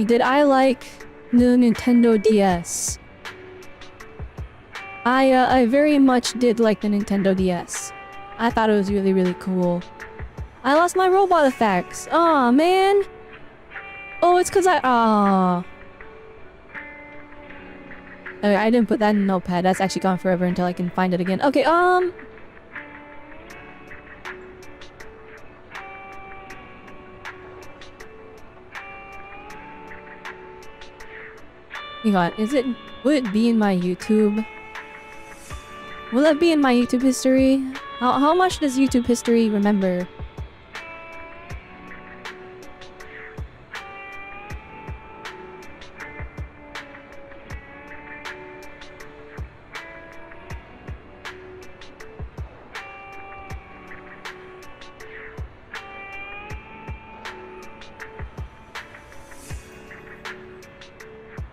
S1: Did I like the Nintendo DS? I very much did like the Nintendo DS. I thought it was really, really cool. I lost my robot effects. Aw, man. Oh, it's cause aw. Okay, I didn't put that in Notepad. That's actually gone forever until I can find it again. Okay, hang on, would it be in my YouTube? Will it be in my YouTube history? How much does YouTube history remember?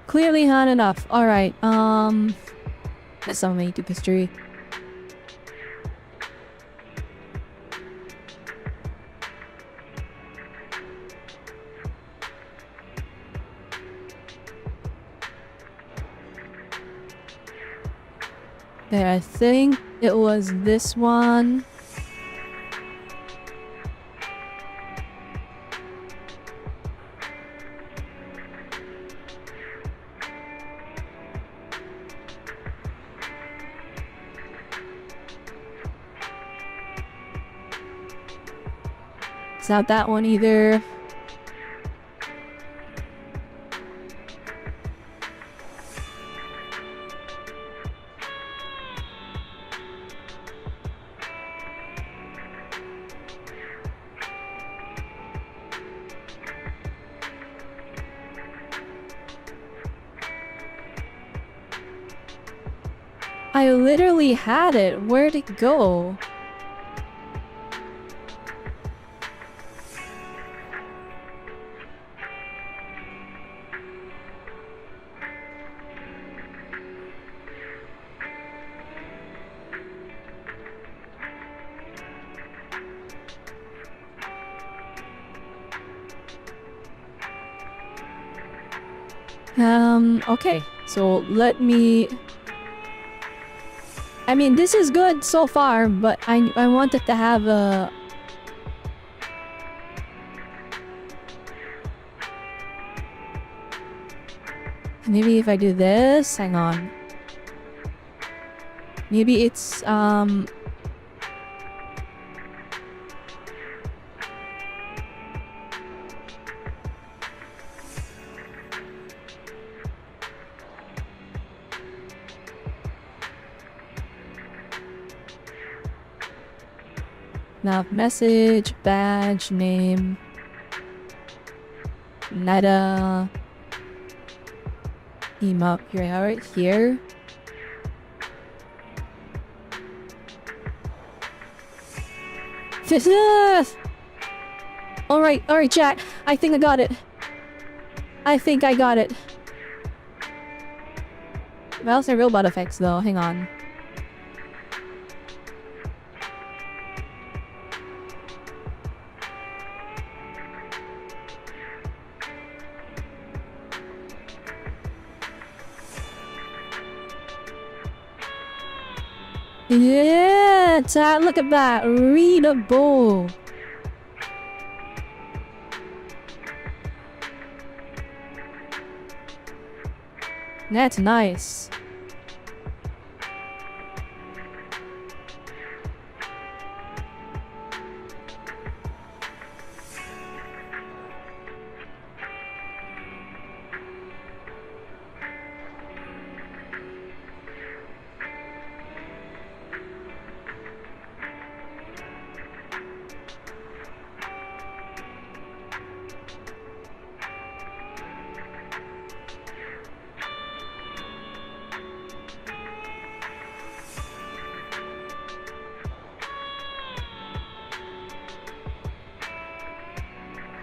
S1: Clearly not enough. Alright, that's some of my YouTube history. Okay, I think it was this one. It's not that one either. I literally had it. Where'd it go? Okay. So let me... I mean, this is good so far, but I wanted to have a... Maybe if I do this, hang on. Maybe it's, now message, badge, name, Nada, email. Here, right here. Alright, chat. I think I got it. I think I got it. Mouse and robot effects though, hang on. Yeah, chat, look at that. Readable. That's nice.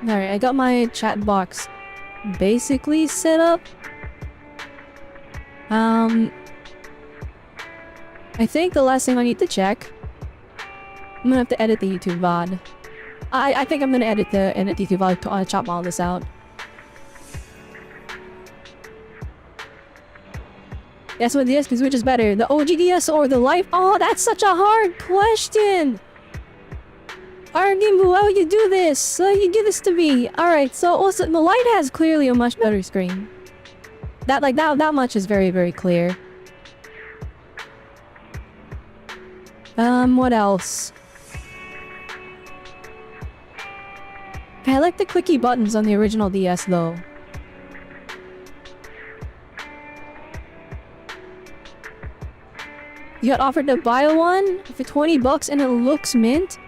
S1: Alright, I got my chat box basically set up. I think the last thing I need to check... I'm gonna have to edit the YouTube VOD. I think I'm gonna edit the YouTube VOD to chop all this out. Yes, what DS, because which is better? The OGDS or the Life? Oh, that's such a hard question! Argimbu, why would you do this? You do this to me. Alright, so also, the Lite has clearly a much better screen. That much is very, very clear. What else? I like the clicky buttons on the original DS, though. You got offered to buy one for 20 bucks and it looks mint?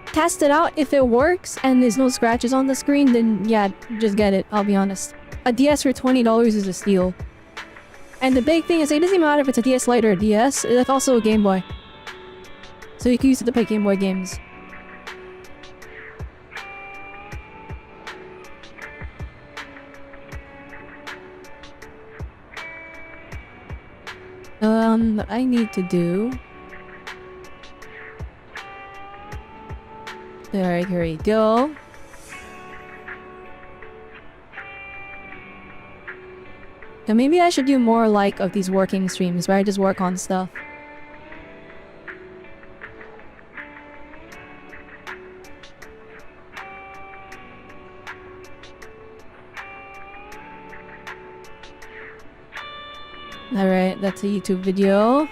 S1: Test it out. If it works and there's no scratches on the screen, then yeah, just get it, I'll be honest. A DS for $20 is a steal. And the big thing is, it doesn't matter if it's a DS Lite or a DS, it's also a Game Boy. So you can use it to play Game Boy games. What I need to do... Alright, here we go. Now maybe I should do more like of these working streams where I just work on stuff. Alright, that's a YouTube video.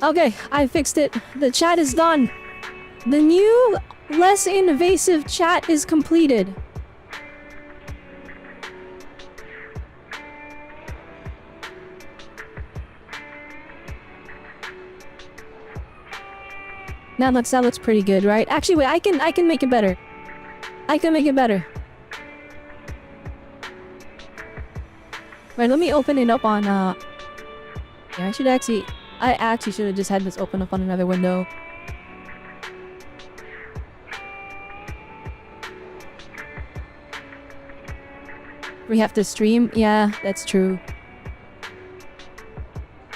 S1: Okay, I fixed it. The chat is done. The new, less invasive chat is completed. That looks pretty good, right? Actually, wait, I can make it better. I can make it better. Right, let me open it up on, yeah, I actually should have just had this open up on another window. We have to stream? Yeah, that's true.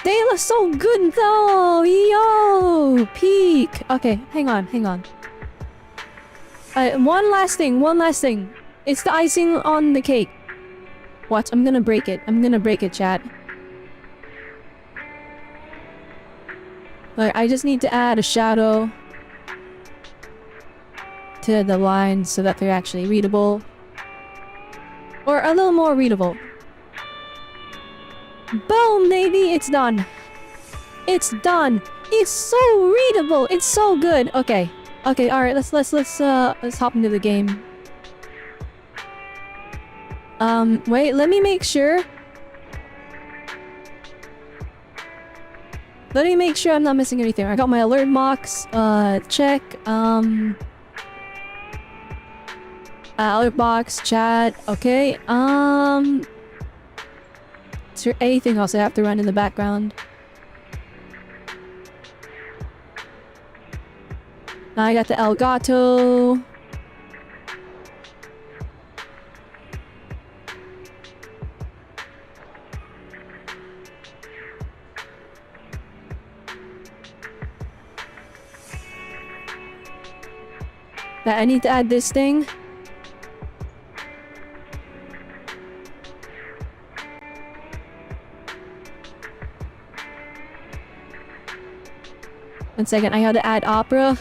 S1: They look so good though! Yo! Peak! Okay, hang on. One last thing. It's the icing on the cake. Watch, I'm gonna break it, chat. Like, I just need to add a shadow to the lines so that they're actually readable. Or a little more readable. Boom, baby! It's done. It's done. It's so readable. It's so good. Okay. Okay, alright, let's hop into the game. Wait, let me make sure. Let me make sure I'm not missing anything. I got my alert box, check, alert box, chat, okay, is there anything else I have to run in the background? I got the Elgato. I need to add this thing. One second, I had to add opera.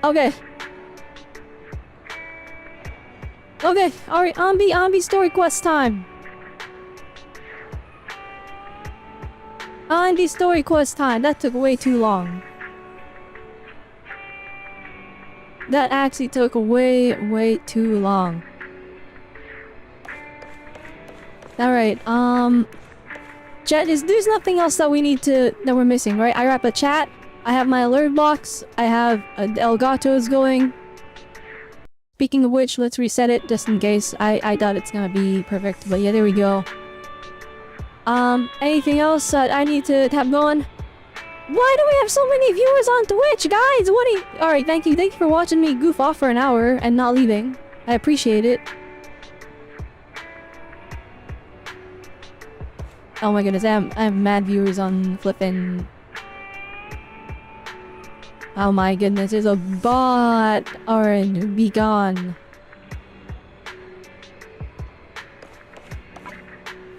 S1: Okay. Okay, alright, Anby story quest time. Anby story quest time. That took way too long. That actually took way too long. Alright, chat, there's nothing else that we're missing, right? I wrap a chat, I have my alert box, I have Elgato's going. Speaking of which, let's reset it just in case. I doubt it's gonna be perfect, but yeah, there we go. Anything else that I need to have going? Why do we have so many viewers on Twitch, guys? Alright, thank you for watching me goof off for an hour and not leaving. I appreciate it. Oh my goodness, I have mad viewers on flippin'. Oh my goodness, there's a bot! Alright, be gone.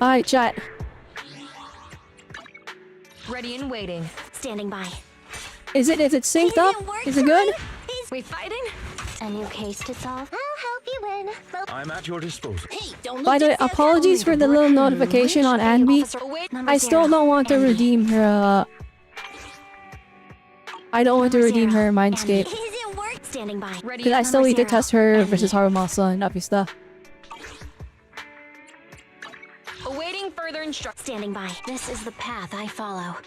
S1: Alright, chat.
S2: Ready and waiting. Standing by.
S1: Is it synced up? Is it good?
S2: We fighting? A new case to solve? I'll help you win.
S3: I'm at your disposal.
S2: Hey, don't
S1: By the way, apologies for the little notification on Anby. I still don't want to redeem her, I don't want to redeem her Mindscape.
S2: Standing by.
S1: Because I still need to test her versus Harumasa and other stuff.
S2: Awaiting further instructions. Standing by. This is the path I follow.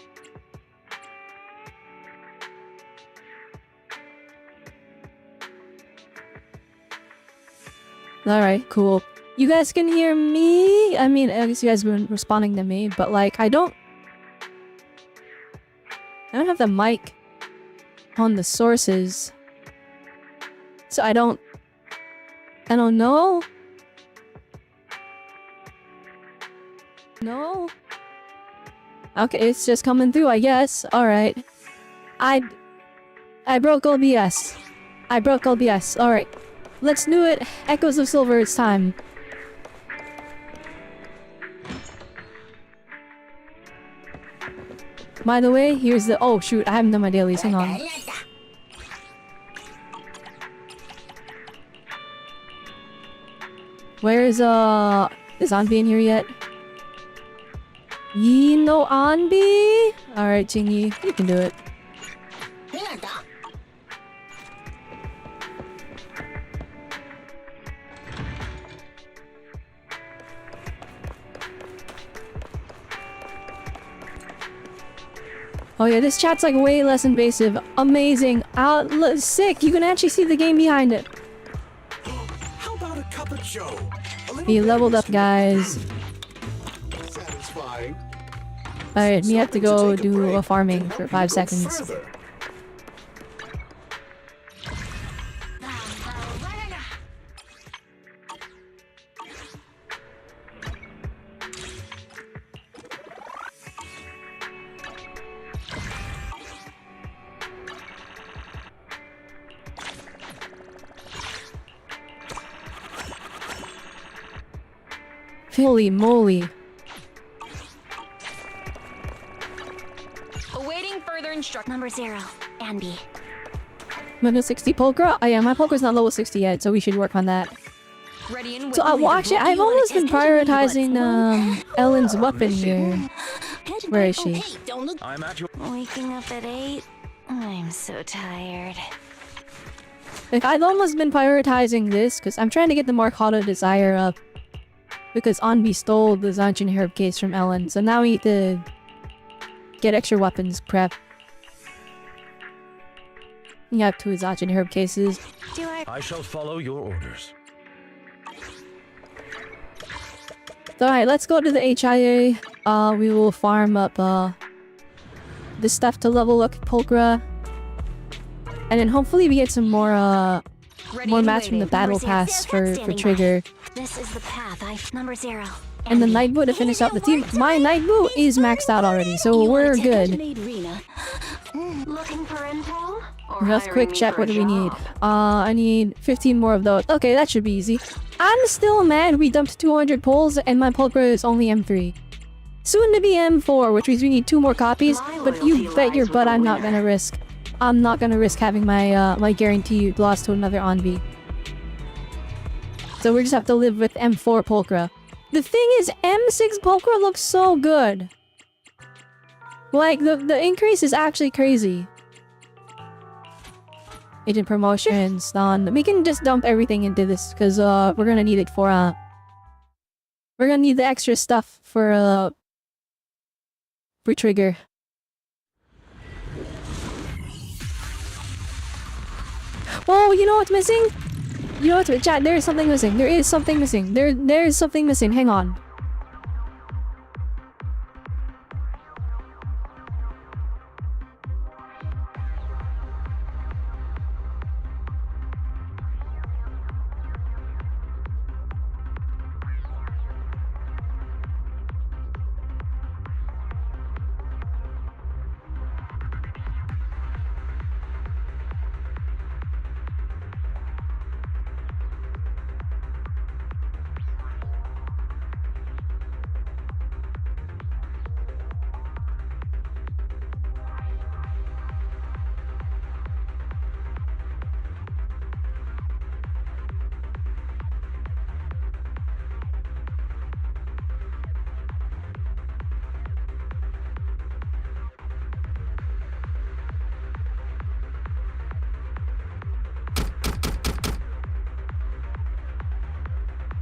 S1: Alright, cool. You guys can hear me? I mean, I guess you guys have been responding to me, but like, I don't have the mic on the sources. So I don't know. No? Okay, it's just coming through, I guess. Alright. I broke OBS. I broke OBS. Alright. Let's do it. Echoes of Silver, it's time. By the way, here's the— oh shoot, I haven't done my dailies, hang on. Where is Anby in here yet? Ye no Anby? Alright, Chingy, you can do it. Oh yeah, this chat's like way less invasive. Amazing. Sick. You can actually see the game behind it.
S3: How about a cup of joe?
S1: He leveled up, guys.
S3: Satisfying.
S1: Alright, we have to go do a farming for 5 seconds.
S3: Further.
S1: Holy moly.
S2: Awaiting further instructions. Number 0, Anby.
S1: Level 60 Pulcra? Oh yeah, my Pulcra's not level 60 yet, so we should work on that.
S2: Ready and
S1: So, well actually, I've almost been prioritizing, Ellen's weapon here. Where is she?
S3: I'm at your—
S2: Waking up at 8. I'm so tired.
S1: Like, I've almost been prioritizing this, because I'm trying to get the Marcado Desire up. Because Anby stole the Zanchin Herb case from Ellen, so now we need to get extra weapons prep. You have 2 Zanchin Herb cases.
S3: I shall follow your orders.
S1: Alright, let's go to the HIA. We will farm up this stuff to level up Pulcra. And then hopefully we get some more mats from the battle pass for Trigger.
S2: This is the path number 0.
S1: And the Night Boo to finish out the team. My Night Boo is maxed out already, so we're good.
S2: Looking for intel?
S1: Just quick check, what do we need? I need 15 more of those. Okay, that should be easy. I'm still mad we dumped 200 pulls and my Pulcra is only M3. Soon to be M4, which means we need 2 more copies, but you bet your butt I'm not gonna risk. I'm not gonna risk having my my guaranteed loss to another Anby. So we just have to live with M4 Pulchra. The thing is, M6 Pulchra looks so good. Like, the increase is actually crazy. Agent promotions done. We can just dump everything into this, because we're gonna need it for we're gonna need the extra stuff for trigger. Oh, you know what's missing? You know what, chat, there is something missing. There is something missing. There is something missing. Hang on.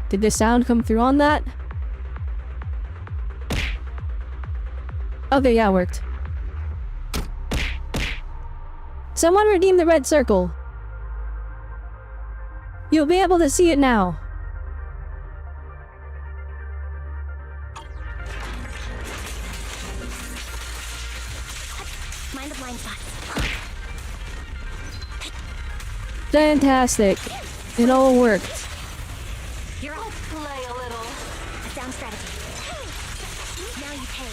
S1: Did the sound come through on that? Okay, yeah, it worked. Someone redeem the red circle. You'll be able to see it now.
S2: Mind the blind spots.
S1: Fantastic. It all worked.
S2: You're all play a little. A sound strategy. Now you pay.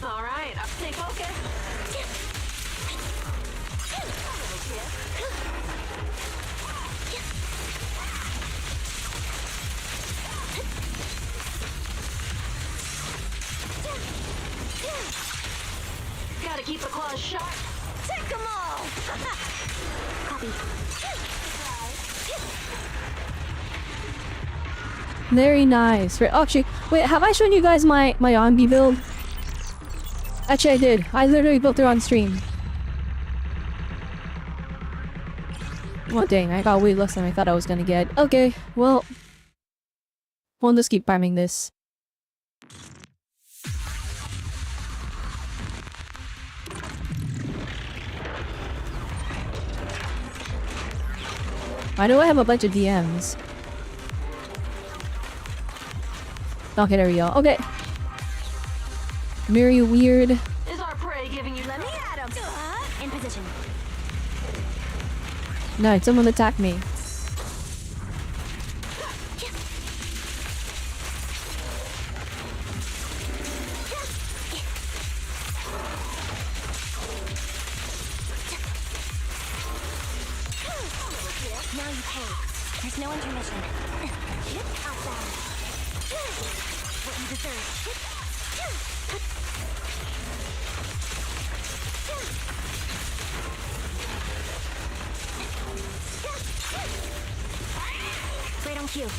S4: All right, stay focused. Gotta keep the claws sharp.
S2: Take them all! Copy.
S1: Very nice. Right, actually, wait, have I shown you guys my Anby build? Actually, I did. I literally built it on stream. Well, dang, I got way less than I thought I was gonna get. Okay, well, we'll just keep farming this. Why do I have a bunch of DMs? Okay, there we go. Okay. Very weird.
S4: Is our prey giving you?
S2: Let me at him. In position.
S1: No, someone attacked me.
S2: Now you pay. There's no intermission. Outbound. What you deserve. Right on cue.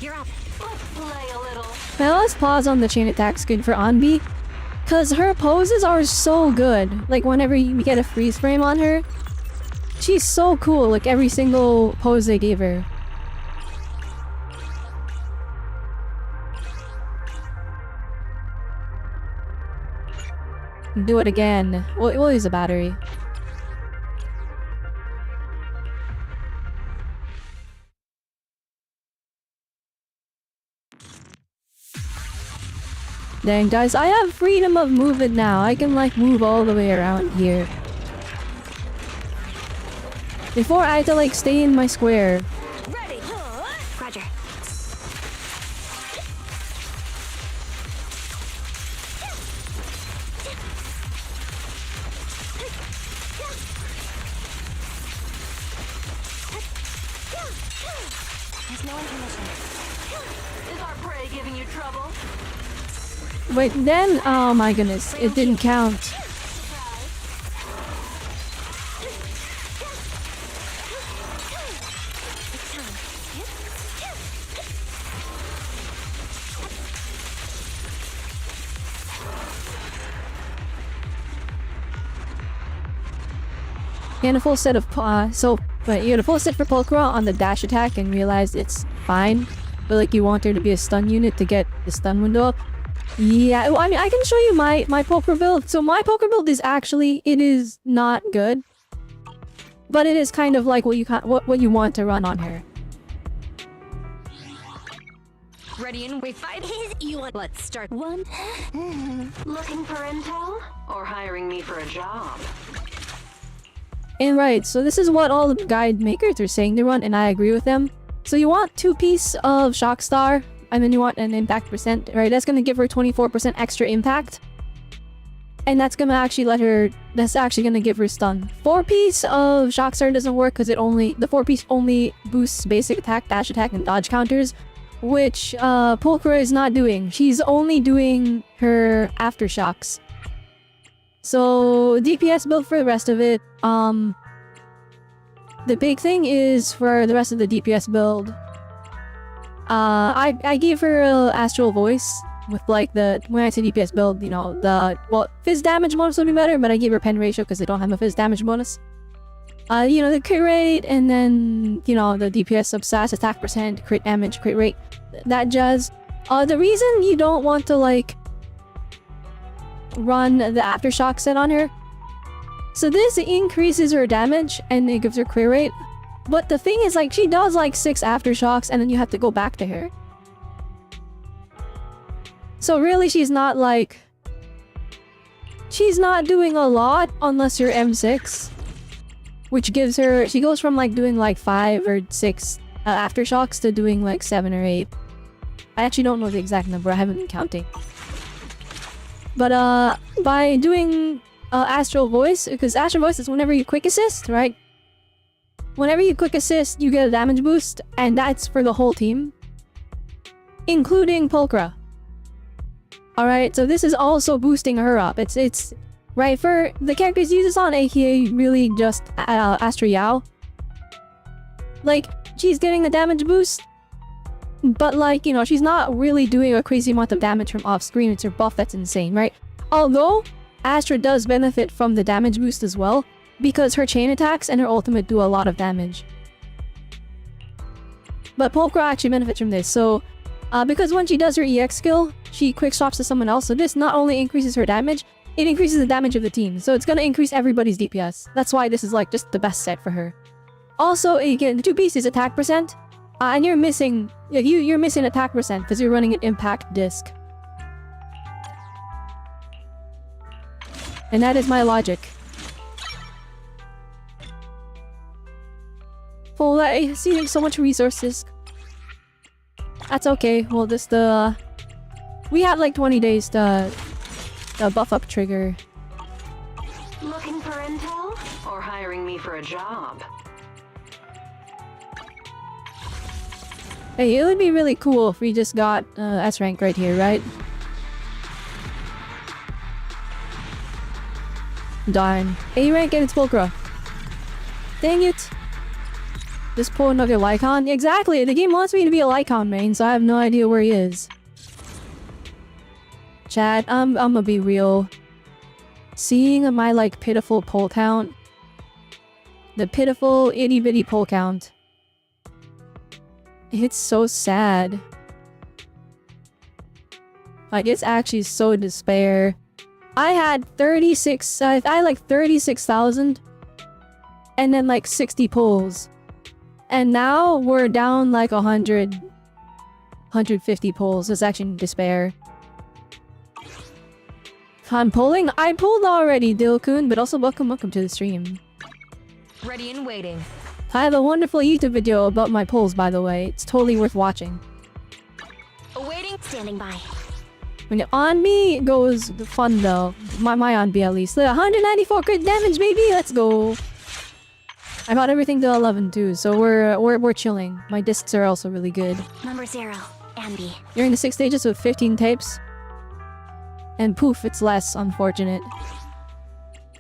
S2: You're up.
S4: Let's play a little.
S1: Now let's pause on the chain attack skin for Anby. Cause her poses are so good. Like whenever you get a freeze frame on her, she's so cool. Like every single pose they gave her. Do it again. We'll use a battery. Dang, guys, I have freedom of movement now. I can, like, move all the way around here. Before, I had to, like, stay in my square.
S2: Ready. Roger. There's no intermission.
S4: Is our prey giving you trouble?
S1: Wait, then, oh my goodness, it didn't count. You had a full set of you had a full set for Pulchra on the dash attack and realized it's fine, but like you want there to be a stun unit to get the stun window up. Yeah, well, I mean, I can show you my Pulchra build. So my Pulchra build is actually, it is not good, but it is kind of like what you want to run on her.
S2: Ready and wait 5 is you want. Let's start 1.
S4: Looking for intel? Or hiring me for a job?
S1: And right, so this is what all the guide makers are saying to run, and I agree with them. So you want 2 piece of Shock Star, and then you want an impact percent, right? That's gonna give her 24% extra impact. And that's gonna actually that's actually gonna give her stun. 4 piece of Shock Star doesn't work because the 4 piece only boosts basic attack, dash attack, and dodge counters, which Pulchra is not doing. She's only doing her aftershocks. So DPS build for the rest of it. The big thing is for the rest of the DPS build. I gave her a Astral Voice with like when I say DPS build, you know, Fizz damage bonus would be better, but I gave her pen ratio because they don't have a Fizz damage bonus. You know, the crit rate, and then, you know, the DPS substats, attack percent, crit damage, crit rate, that jazz. The reason you don't want to like run the aftershock set on her, so this increases her damage and it gives her crit rate, but the thing is, like, she does like 6 aftershocks and then you have to go back to her. So really she's not doing a lot unless you're M6, which gives her, she goes from like doing like 5 or 6 aftershocks to doing like 7 or 8. I actually don't know the exact number, I haven't been counting. But by doing Astral Voice, because Astral Voice is whenever you quick assist, right? Whenever you quick assist, you get a damage boost, and that's for the whole team, including Pulchra. Alright, so this is also boosting her up. It's right for the characters uses on, aka really just Astra Yao. Like, she's getting the damage boost, but like, you know, she's not really doing a crazy amount of damage from off screen. It's her buff that's insane, right? Although Astra does benefit from the damage boost as well, because her chain attacks and her ultimate do a lot of damage. But Pulchra actually benefits from this, so because when she does her EX skill, she quick swaps to someone else, so this not only increases her damage, it increases the damage of the team, so it's gonna increase everybody's DPS. That's why this is like just the best set for her. Also, again, the 2 pieces attack percent, and you're missing attack percent because you're running an impact disc. And that is my logic. Well, I see so much resources. That's okay. Well, we have like 20 days to buff up trigger.
S4: Looking for intel? Or hiring me for a job?
S1: Hey, it would be really cool if we just got S rank right here, right? Darn. A rank and it's Pulchra. Dang it. Just pull another Lycon? Exactly! The game wants me to be a Lycon main, so I have no idea where he is. Chat, I'm gonna be real. Seeing my, like, pitiful pull count. The pitiful itty-bitty pull count. It's so sad. Like, it's actually so despair. I had 36,000. And then, like, 60 pulls. And now we're down like 150 pulls. It's actually despair. I'm pulling. I pulled already, Dilkun, but also welcome to the stream.
S2: Ready and waiting.
S1: I have a wonderful YouTube video about my pulls, by the way. It's totally worth watching.
S2: Awaiting. Standing by.
S1: When Anby goes fun though. My Anby at least. 194 crit damage, baby. Let's go. I bought everything to 11 too, so we're chilling. My discs are also really good.
S2: Number 0, Anby.
S1: You're in the 6 stages with 15 tapes. And poof, it's less unfortunate.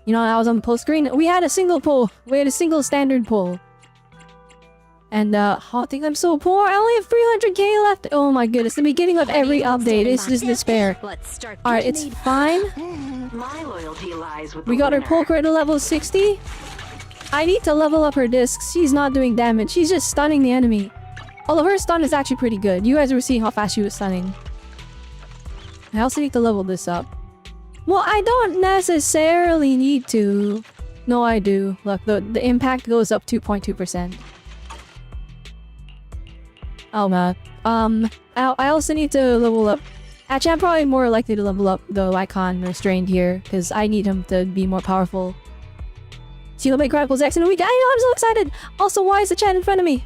S1: You know, I was on the pull screen. We had a single pull. We had a single standard pull. And I think I'm so poor. I only have 300k left. Oh my goodness, the beginning of every update is just despair. Alright, it's fine.
S4: My loyalty lies with the
S1: We got her
S4: winner.
S1: pull crit to level 60. I need to level up her discs. She's not doing damage. She's just stunning the enemy. Although her stun is actually pretty good. You guys were seeing how fast she was stunning. I also need to level this up. Well, I don't necessarily need to. No, I do. Look, the impact goes up 2.2%. Oh man. I also need to level up. Actually, I'm probably more likely to level up the Icon Restrained here, because I need him to be more powerful. Seal Bay Chronicles X in a week. I know, I'm so excited! Also, why is the chat in front of me?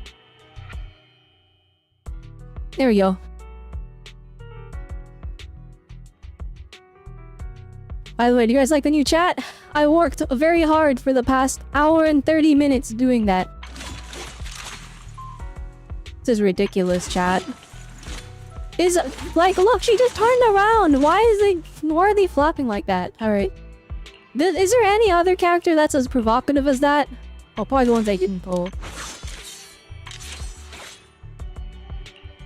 S1: There we go. By the way, do you guys like the new chat? I worked very hard for the past hour and 30 minutes doing that. This is ridiculous, chat. Is like, look, she just turned around. Why are they flapping like that? Alright. Is there any other character that's as provocative as that? Oh, probably the ones I didn't pull.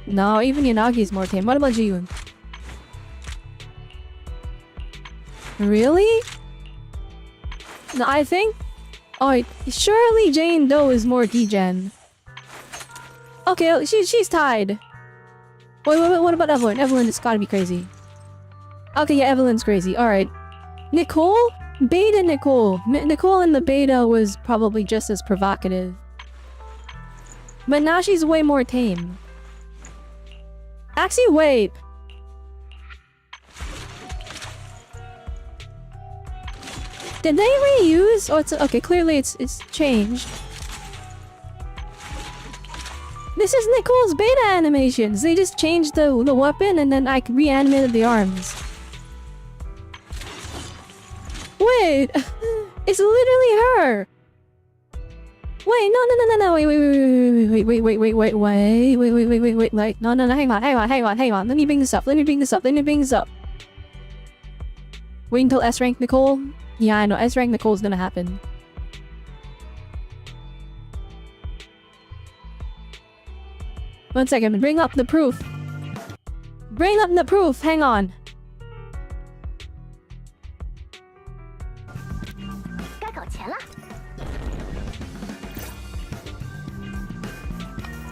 S1: No, even Yanagi's more tame. What about Ji-Yoon? Really? No, I think... Oh, surely Jane Doe is more degen. Okay, she's tied. Wait, what about Evelyn? Evelyn has gotta be crazy. Okay, yeah, Evelyn's crazy. Alright. Nicole? Beta Nicole. Nicole in the beta was probably just as provocative. But now she's way more tame. Actually, wait. Did they reuse? Oh, it's okay. Clearly, it's changed. This is Nicole's beta animations. They just changed the weapon and then I reanimated the arms. Wait, it's literally her. Wait, no. Wait. Like, no. Hang on. Let me bring this up. Wait until S rank Nicole. Yeah, I know. S rank Nicole's gonna happen. One second. Bring up the proof. Hang on.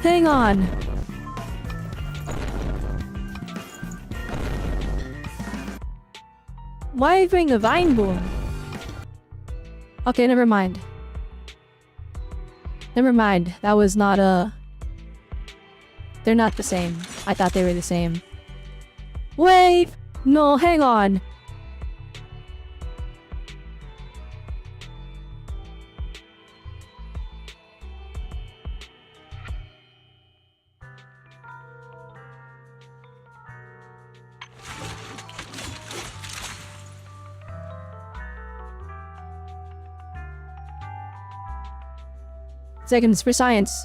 S1: Hang on. Why are you bring the vine boom? Okay, never mind. That was not a... They're not the same. I thought they were the same. Wait! No, hang on. Seconds for science.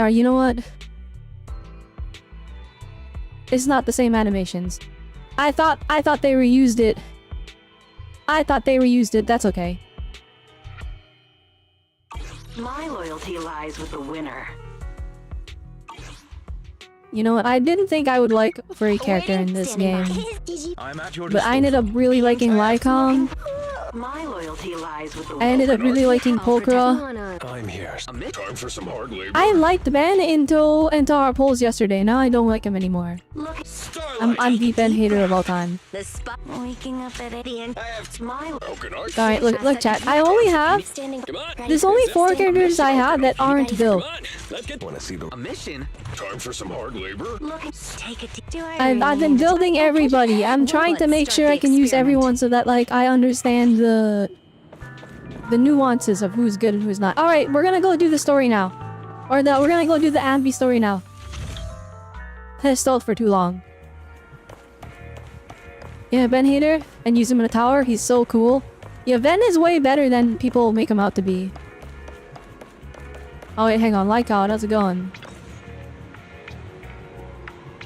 S1: You know what? It's not the same animations. I thought they reused it. That's okay.
S4: My loyalty lies with the winner.
S1: You know what? I didn't think I would like a furry character in this game.
S3: I'm at your
S1: But I ended up really liking Lycom.
S4: My loyalty lies with the
S1: I ended up really liking Polkra.
S3: I'm here. Time for some hard labor.
S1: I liked Ben until our polls yesterday. Now I don't like him anymore.
S4: Look,
S1: I'm the Ben hater of all time.
S2: The spot waking up at the end.
S4: my
S3: How can I?
S1: Alright, look chat. I only have...
S2: Standing.
S1: There's only 4 characters I have that aren't built.
S3: Let's get. Want to see the mission? Time for some hard labor.
S2: Look, take it. Do I?
S1: I've been building everybody. I'm trying to make sure I can use everyone so that like I understand the nuances of who's good and who's not. Alright, we're gonna go do the story now. We're gonna go do the Anby story now. I stalled for too long. Yeah, Ben Hater, and use him in a tower. He's so cool. Yeah, Ben is way better than people make him out to be. Oh wait, hang on. Lykout, how's it going?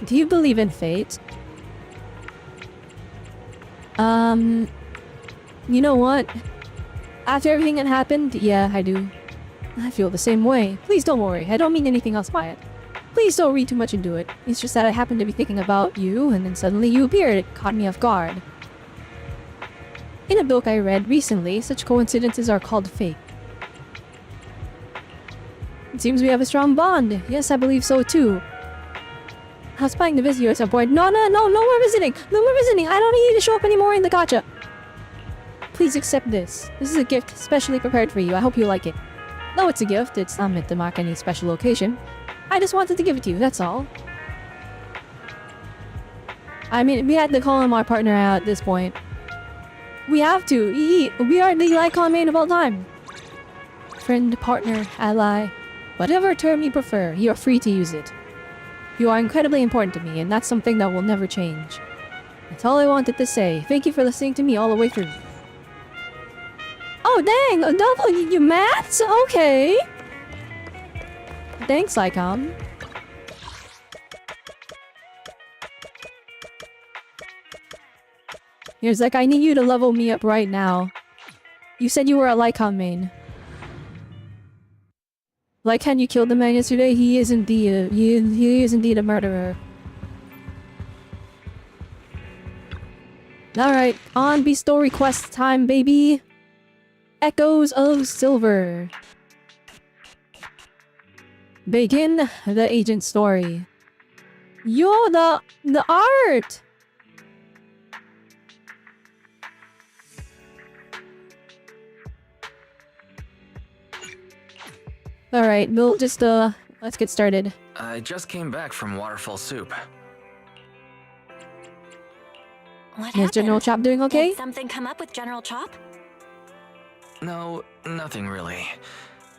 S1: Do you believe in fate? You know what? After everything that happened, yeah, I do. I feel the same way. Please don't worry. I don't mean anything else by it. Please don't read too much into it. It's just that I happened to be thinking about you, and then suddenly you appeared. It caught me off guard. In a book I read recently, such coincidences are called fate. It seems we have a strong bond. Yes, I believe so too. I was planning to visit you at some point. No more visiting! No more visiting! I don't need you to show up anymore in the gacha! Please accept this. This is a gift specially prepared for you. I hope you like it. Though it's a gift, it's not meant to mark any special occasion. I just wanted to give it to you, that's all. I mean, we had to call him our partner out at this point. We have to. We are the icon main of all time. Friend, partner, ally. Whatever term you prefer, you are free to use it. You are incredibly important to me, and that's something that will never change. That's all I wanted to say. Thank you for listening to me all the way through. Oh dang! A double you maths? Okay. Thanks, Lycom. Here's like, I need you to level me up right now. You said you were a Lycom main. Like, can you kill the man yesterday? He is indeed he is indeed a murderer. Alright, Anby story quest time, baby. Echoes of Silver. Begin the agent story. Yo, the art! Alright, we'll just, let's get started.
S5: I just came back from Waterfall Soup.
S2: What
S1: Is
S2: happened?
S1: General Chop doing okay?
S2: Did something come up with General Chop?
S5: No, nothing really.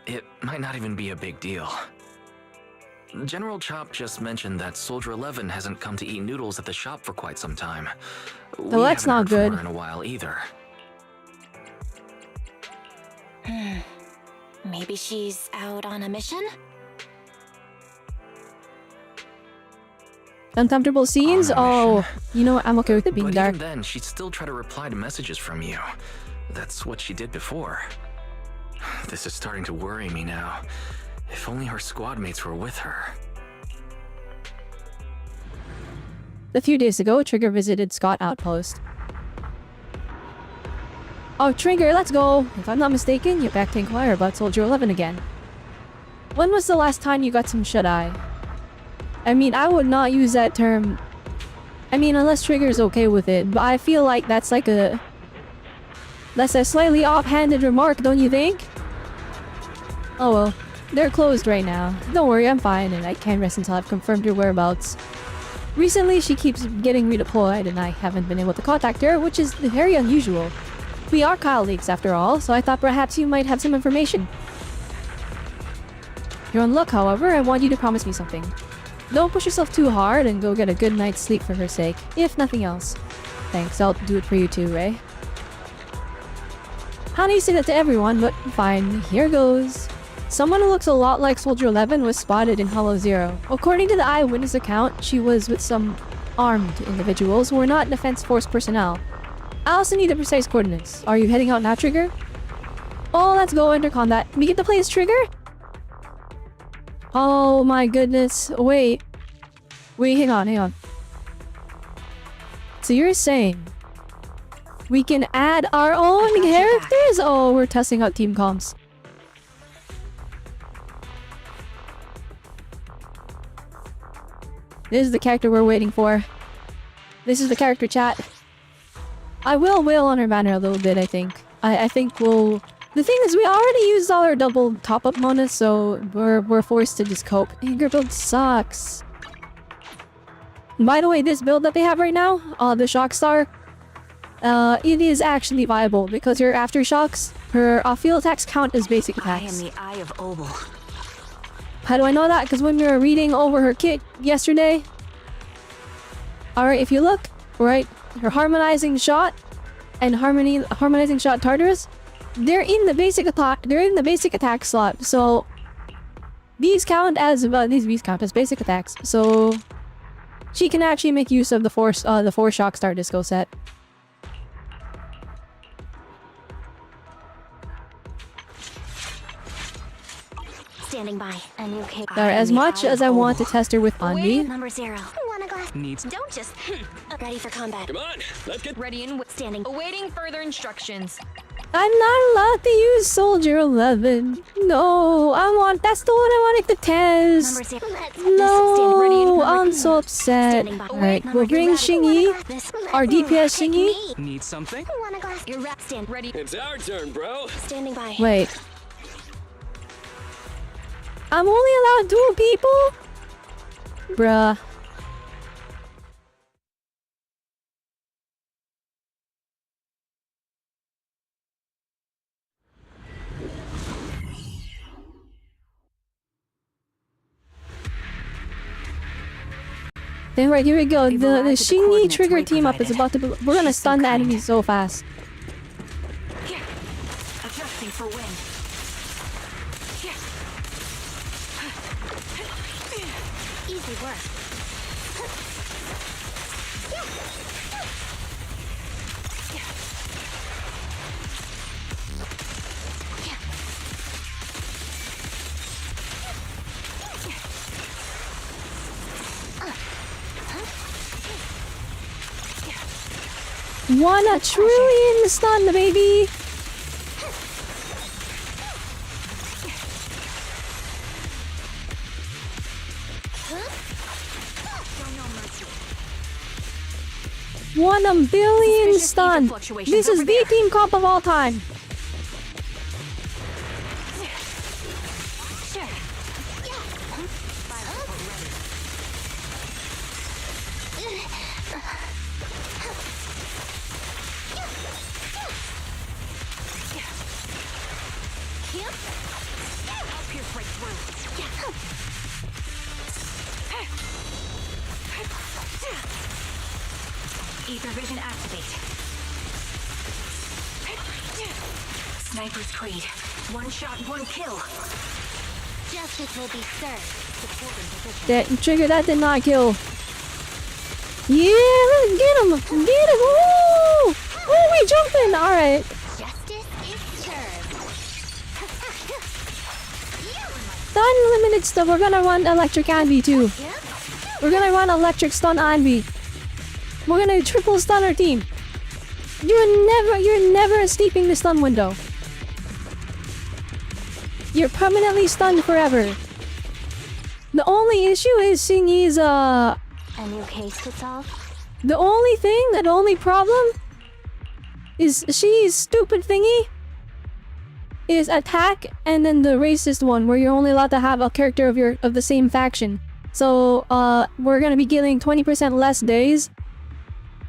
S5: It might not even be a big deal. General Chop just mentioned that Soldier 11 hasn't come to eat noodles at the shop for quite some time.
S1: Well, that's not good.
S5: We haven't heard from her in a while either.
S2: Maybe she's out on a mission?
S1: Uncomfortable scenes?
S5: On a
S1: Oh,
S5: mission.
S1: you know what? I'm okay with it being
S5: But
S1: dark.
S5: even then, she'd still try to reply to messages from you. That's what she did before. This is starting to worry me now. If only her squad mates were with her.
S1: A few days ago, Trigger visited Scott Outpost. Oh, Trigger, let's go! If I'm not mistaken, you're back to inquire about Soldier 11 again. When was the last time you got some shut-eye? I mean, I would not use that term... I mean, unless Trigger's okay with it, but I feel like that's like a... That's a slightly offhanded remark, don't you think? Oh well. They're closed right now. Don't worry, I'm fine, and I can't rest until I've confirmed your whereabouts. Recently, she keeps getting redeployed, and I haven't been able to contact her, which is very unusual. We are colleagues, after all, so I thought perhaps you might have some information. You're on luck, however. I want you to promise me something. Don't push yourself too hard, and go get a good night's sleep for her sake, if nothing else. Thanks, I'll do it for you too, Ray. How do you say that to everyone, but fine, here goes. Someone who looks a lot like Soldier 11 was spotted in Hollow Zero. According to the eyewitness account, she was with some armed individuals who were not Defense Force personnel. I also need the precise coordinates. Are you heading out now, Trigger? Oh, let's go enter combat. We get to play as Trigger? Oh my goodness. Wait, hang on. So you're saying We can add our own characters. Oh, we're testing out team comms. This is the character we're waiting for. This is the character chat. I will wail on her banner a little bit, I think. I think we'll... The thing is, we already used all our double top-up monas, so we're forced to just cope. Anger build sucks. By the way, this build that they have right now, the Shock Star, it is actually viable because her aftershocks, her field attacks count as basic attacks.
S2: I am the Eye of Obel.
S1: How do I know that? Because when we were reading over her kit yesterday... Alright, if you look, right, her Harmonizing Shot and Harmonizing Shot Tartarus, they're in the basic attack slot. So these count as basic attacks. So she can actually make use of the four Shock Star Disco set.
S2: Standing by. A new kick.
S1: As much as I want to test her with Anby,
S2: Number 0. Want a glass?
S6: Needs.
S2: Don't just. Ready for combat.
S3: Come on, let's get
S6: Ready and
S2: Standing.
S6: awaiting further instructions.
S1: I'm not allowed to use Soldier 11. No, that's the one I wanted to test.
S2: Number 0.
S1: No, I'm so upset.
S2: Standing by.
S1: Alright, we'll bring Xingyi, our DPS Xingyi.
S6: Need something?
S2: Want a glass? You're stand.
S6: Ready.
S3: It's our turn, bro.
S2: Standing by.
S1: Wait. I'm only allowed 2 people? Bruh. Then right, here we go. The Xingyi trigger team up is about to be... We're gonna stun the enemy so fast.
S2: Adjusting for wind. Easy work.
S1: Wanna trillion stun the baby! One a billion stun! This is the team comp of all time!
S2: Ether vision activate. Sniper's Creed. One shot, one kill. Justice will be served.
S1: That trigger that did not kill. Yeah, let's get him! Get him! Woo! Oh, we jumping! Alright.
S2: Justice is served.
S1: Unlimited stuff. We're gonna run electric Anby too. We're gonna run electric stun Anby. We're gonna triple stun our team. You're never escaping the stun window. You're permanently stunned forever. The only issue is Xingyi's
S2: A new case to solve.
S1: the only problem is she's stupid thingy is attack and then the racist one where you're only allowed to have a character of the same faction. So we're gonna be getting 20% less days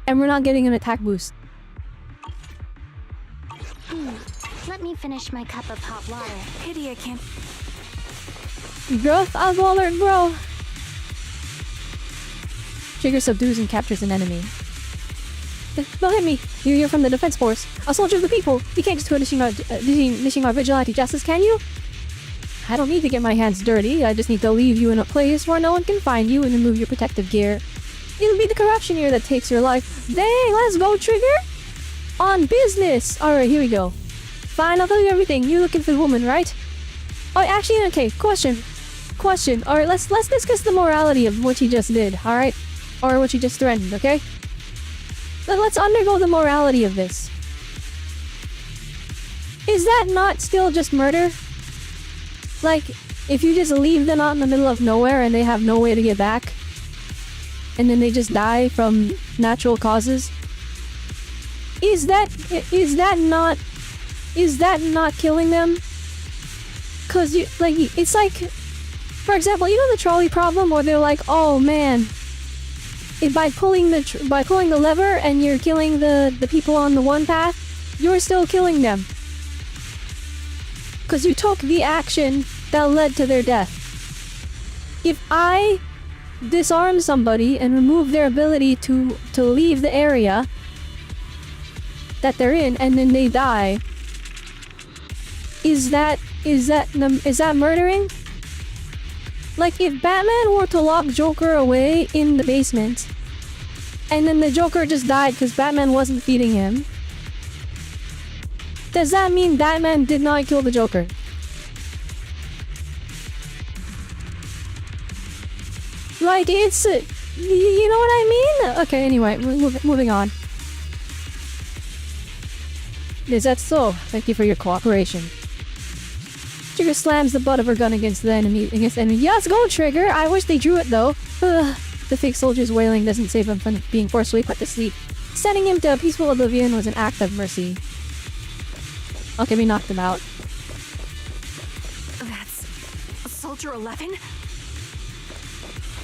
S1: and we're not getting an attack boost.
S2: Let me finish my cup of hot water. Pity I can't.
S1: Growth of alert, bro. Trigger subdues and captures an enemy. Don't hit me. You're from the defense force. A soldier of the people. You can't just go dishing our vigilante justice, can you? I don't need to get my hands dirty. I just need to leave you in a place where no one can find you and remove your protective gear. It'll be the corruption here that takes your life. Dang, let's go, Trigger! On business! Alright, here we go. Fine, I'll tell you everything. You're looking for the woman, right? Oh, actually, okay, question. Alright, let's discuss the morality of what she just did, alright? Or what she just threatened, okay? let's undergo the morality of this. Is that not still just murder? Like, if you just leave them out in the middle of nowhere and they have no way to get back, and then they just die from natural causes, is that not killing them? Cause you like it's like, for example, you know the trolley problem where they're like, oh man, by pulling the lever and you're killing the people on the one path, you're still killing them. Cause you took the action that led to their death. If I disarm somebody and remove their ability to leave the area that they're in and then they die, is that murdering? Like if Batman were to lock Joker away in the basement and then the Joker just died because Batman wasn't feeding him, does that mean Batman did not kill the Joker? Like it's you know what I mean? Okay, anyway, moving on. Is that so? Thank you for your cooperation. Trigger slams the butt of her gun against the enemy. Yes, go Trigger! I wish they drew it though. Ugh. The fake soldier's wailing doesn't save him from being forcefully put to sleep. Sending him to a peaceful oblivion was an act of mercy. Okay, we knocked him out.
S2: That's Soldier 11?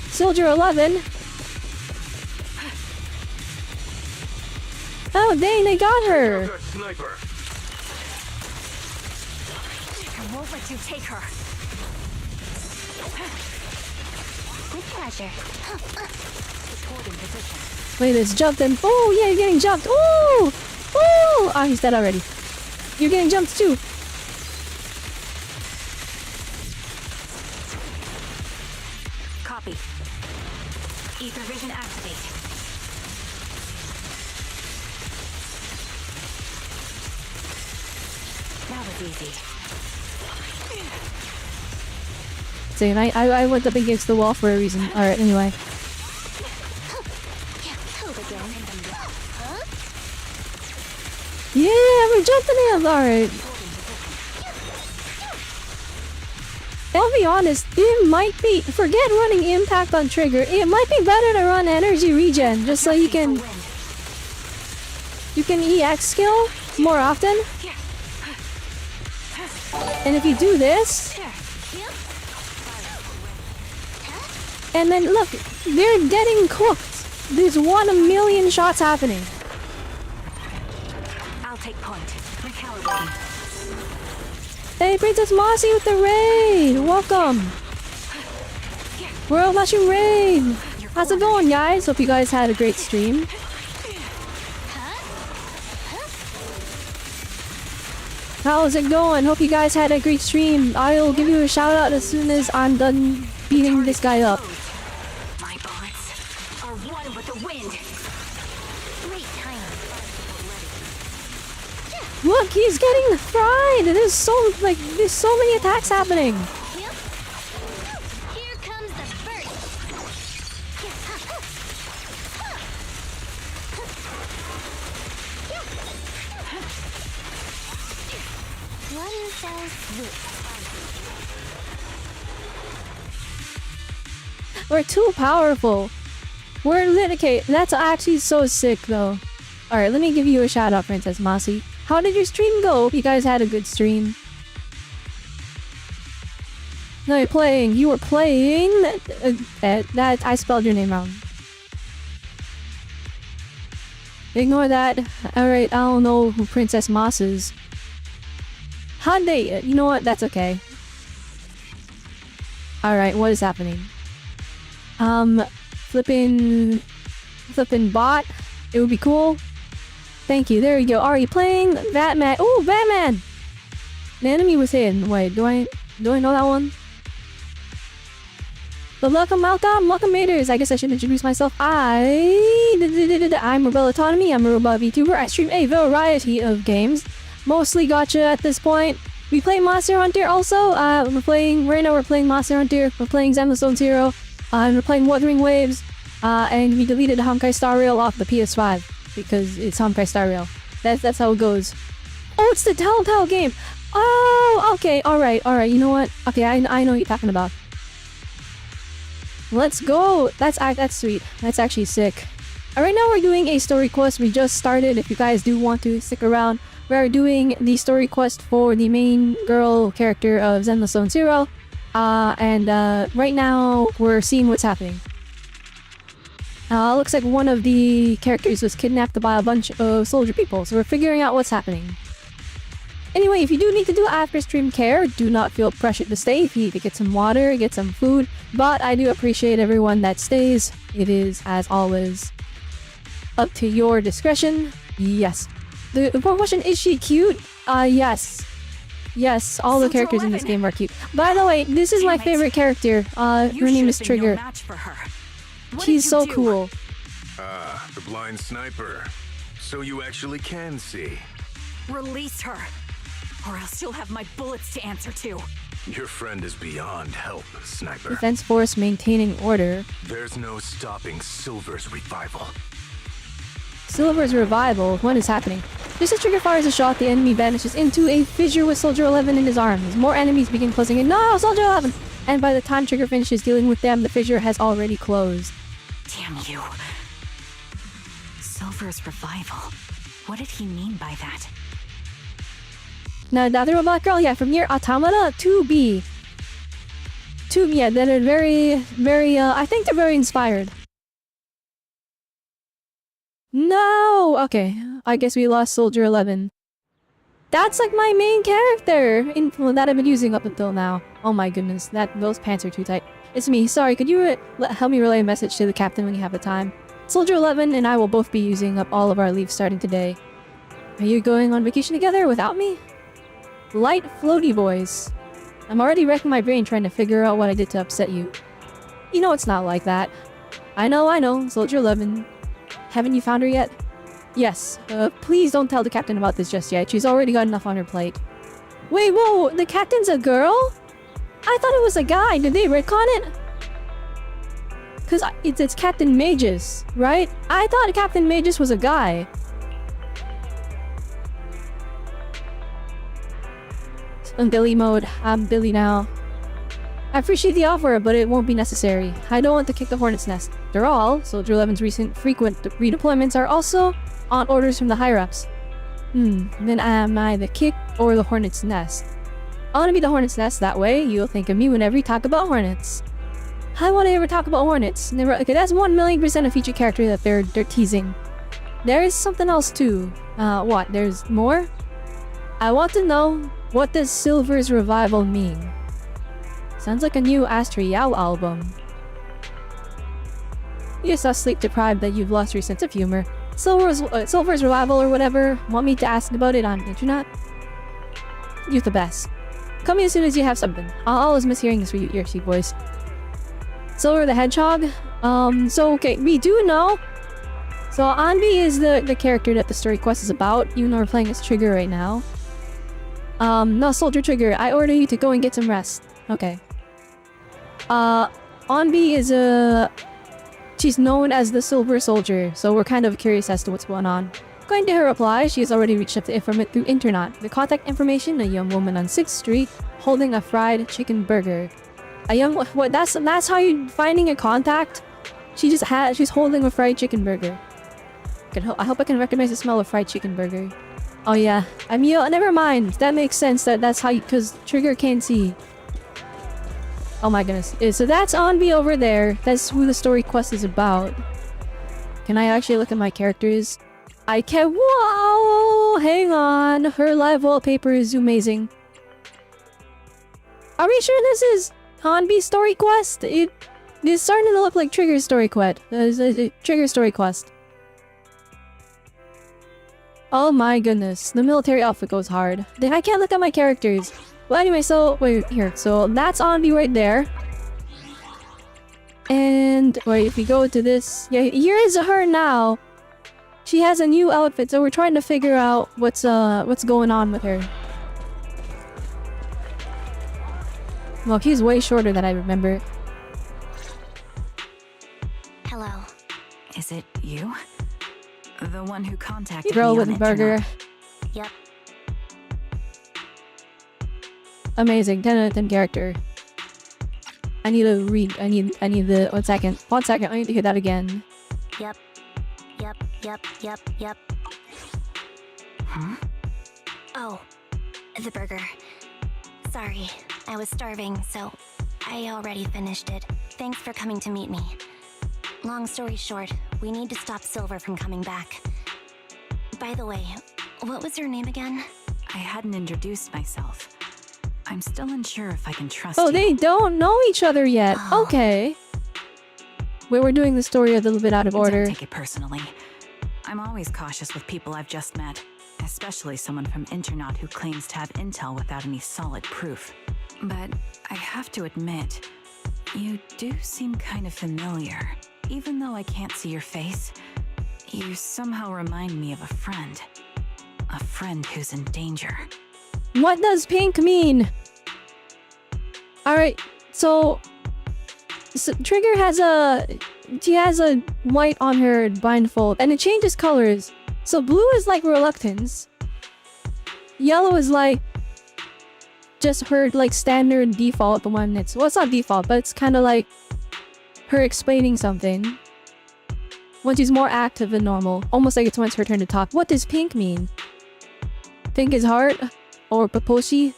S1: Soldier 11? Oh dang, they got her!
S3: Sniper.
S2: I won't let you take her. With pleasure. Hold in position.
S1: Wait, there's jumped and oh yeah, you're getting jumped. Oh! Oh! Ah, he's dead already. You're getting jumped too.
S2: Copy. Ether vision activate. That was easy.
S1: See, I went up against the wall for a reason. Alright, anyway. Yeah, we're jumping him! Alright. I'll be honest, it might be... Forget running impact on trigger. It might be better to run energy regen, just so you can... You can EX skill more often. And if you do this... And then look, they're getting cooked. There's 1 million shots happening.
S2: I'll take point. Recalibrating.
S1: Hey, Princess Mossy with the raid! Welcome! World Mushroom Raid! How's it going, guys? Hope you guys had a great stream. How's it going? Hope you guys had a great stream. I'll give you a shout out as soon as I'm done beating this guy up.
S2: My bullets are one with the wind. Great timing.
S1: Look, he's getting fried! There's so many attacks happening.
S2: Here comes the first. One fell swoop.
S1: We're too powerful. We're lit. Okay, that's actually so sick though. Alright, let me give you a shout out, Princess Mossy. How did your stream go? Hope you guys had a good stream. No, you're playing. You were playing. That I spelled your name wrong. Ignore that. Alright, I don't know who Princess Moss is. How'd they? You know what? That's okay. Alright, what is happening? Flipping bot. It would be cool. Thank you. There you go. Are you playing Batman? Oh, Batman! The enemy was hidden. Wait, do I know that one? But welcome, welcome, maters. I guess I should introduce myself. I'm Robelle Autonomy. I'm a Robelle VTuber. I stream a variety of games, mostly gacha at this point. We play Monster Hunter also. Right now we're playing Monster Hunter. We're playing Zemlestone Zero. And we're playing Wuthering Waves. And we deleted Honkai Star Rail off the PS5. because it's on Prestario. That's how it goes. Oh, it's the Telltale game. Oh, okay, all right. You know what? Okay, I know what you're talking about. Let's go. That's sweet. That's actually sick. Right now we're doing a story quest. We just started. If you guys do want to stick around, we're doing the story quest for the main girl character of Zenless Zone Zero. And right now we're seeing what's happening. Looks like one of the characters was kidnapped by a bunch of soldier people, so we're figuring out what's happening. Anyway, if you do need to do after stream care, do not feel pressured to stay. If you need to get some water, get some food, but I do appreciate everyone that stays. It is, as always, up to your discretion. Yes. The question, is she cute? Yes. Yes, all the characters in this game are cute. By the way, this is my favorite character. Her name is Trigger. She's so cool.
S3: Ah, the blind sniper. So you actually can see.
S4: Release her, or else you'll have my bullets to answer to.
S3: Your friend is beyond help, sniper.
S1: Defense Force maintaining order.
S3: There's no stopping Silver's revival.
S1: Silver's revival? What is happening? Just as Trigger fires a shot, the enemy vanishes into a fissure with Soldier 11 in his arms. More enemies begin closing in. No, Soldier 11! And by the time Trigger finishes dealing with them, the fissure has already closed.
S4: Damn you. Silver's revival. What did he mean by that?
S1: Now, the other robot girl, yeah, from near Automata to B. Yeah, they're very, I think they're very inspired. No! Okay, I guess we lost Soldier 11. That's like my main character that I've been using up until now. Oh my goodness, those pants are too tight. It's me. Sorry, could you help me relay a message to the captain when you have the time? Soldier 11 and I will both be using up all of our leave starting today. Are you going on vacation together without me? Light floaty boys. I'm already wrecking my brain trying to figure out what I did to upset you. You know it's not like that. I know, Soldier 11. Haven't you found her yet? Yes. Please don't tell the captain about this just yet. She's already got enough on her plate. Wait, whoa, the captain's a girl? I thought it was a guy. Did they retcon it? Cause it's Captain Magus, right? I thought Captain Magus was a guy. I'm Billy mode. I'm Billy now. I appreciate the offer, but it won't be necessary. I don't want to kick the hornet's nest. After all, Soldier 11's recent frequent redeployments are also on orders from the higher-ups. Then am I the kick or the hornet's nest? I want to be the hornet's nest, that way you'll think of me whenever you talk about hornets. How would I ever talk about hornets? Never. Okay, that's 1,000,000% a feature character that they're teasing. There is something else too. What? There's more? I want to know, what does Silver's revival mean? Sounds like a new Astrial album. You're so sleep deprived that you've lost your sense of humor. Silver's revival or whatever. Want me to ask about it on internet? You're the best. Call me as soon as you have something. I'll always miss hearing this your sweet voice. Silver the Hedgehog? So okay, we do know. So Anby is the character that the story quest is about, even though we're playing as Trigger right now. No, Soldier Trigger, I order you to go and get some rest. Okay. Anby is she's known as the Silver Soldier, so we're kind of curious as to what's going on. According to her reply, she has already reached up to informant through internet. The contact information: a young woman on 6th Street holding a fried chicken burger. A young what? That's how you finding a contact? She's holding a fried chicken burger. I hope I can recognize the smell of fried chicken burger. Oh yeah, never mind. That makes sense. That's how because Trigger can't see. Oh my goodness. So that's Anby over there. That's who the story quest is about. Can I actually look at my characters? I can. Whoa! Hang on. Her live wallpaper is amazing. Are we sure this is Anby's story quest? It is starting to look like Trigger's story quest. Trigger story quest. Oh my goodness. The military outfit goes hard. I can't look at my characters. Well, anyway, so wait here. So that's Anby right there. And wait, if we go to this, yeah, here is her now. She has a new outfit, so we're trying to figure out what's going on with her. Well, she's way shorter than I remember.
S2: Hello.
S4: Is it you?
S7: The one who contacted
S1: Girl
S7: me
S1: with
S7: on
S1: a burger.
S7: Internet.
S2: Yep.
S1: Amazing. 10 out of 10 character. I need to read. I need the. 1 second. 1 second. I need to hear that again.
S2: Yep. Yep. Yep. Yep. Yep.
S7: Huh?
S2: Oh, the burger. Sorry, I was starving, so I already finished it. Thanks for coming to meet me. Long story short, we need to stop Silver from coming back. By the way, what was your name again?
S7: I hadn't introduced myself. I'm still unsure if I can trust
S1: Oh,
S7: you.
S1: they don't know each other yet.
S2: Oh.
S1: Okay. We're doing the story a little bit out of order.
S7: Don't take it personally. I'm always cautious with people I've just met, especially someone from Internaut who claims to have intel without any solid proof. But I have to admit, you do seem kind of familiar. Even though I can't see your face, you somehow remind me of a friend. A friend who's in danger.
S1: What does pink mean? Alright, so Trigger has she has a white on her blindfold, and it changes colors. So blue is like reluctance. Yellow is like just her like standard default, the one that's, well, it's not default, but it's kind of like her explaining something. When she's more active than normal, almost like it's when it's her turn to talk. What does pink mean? Pink is heart or paposhi?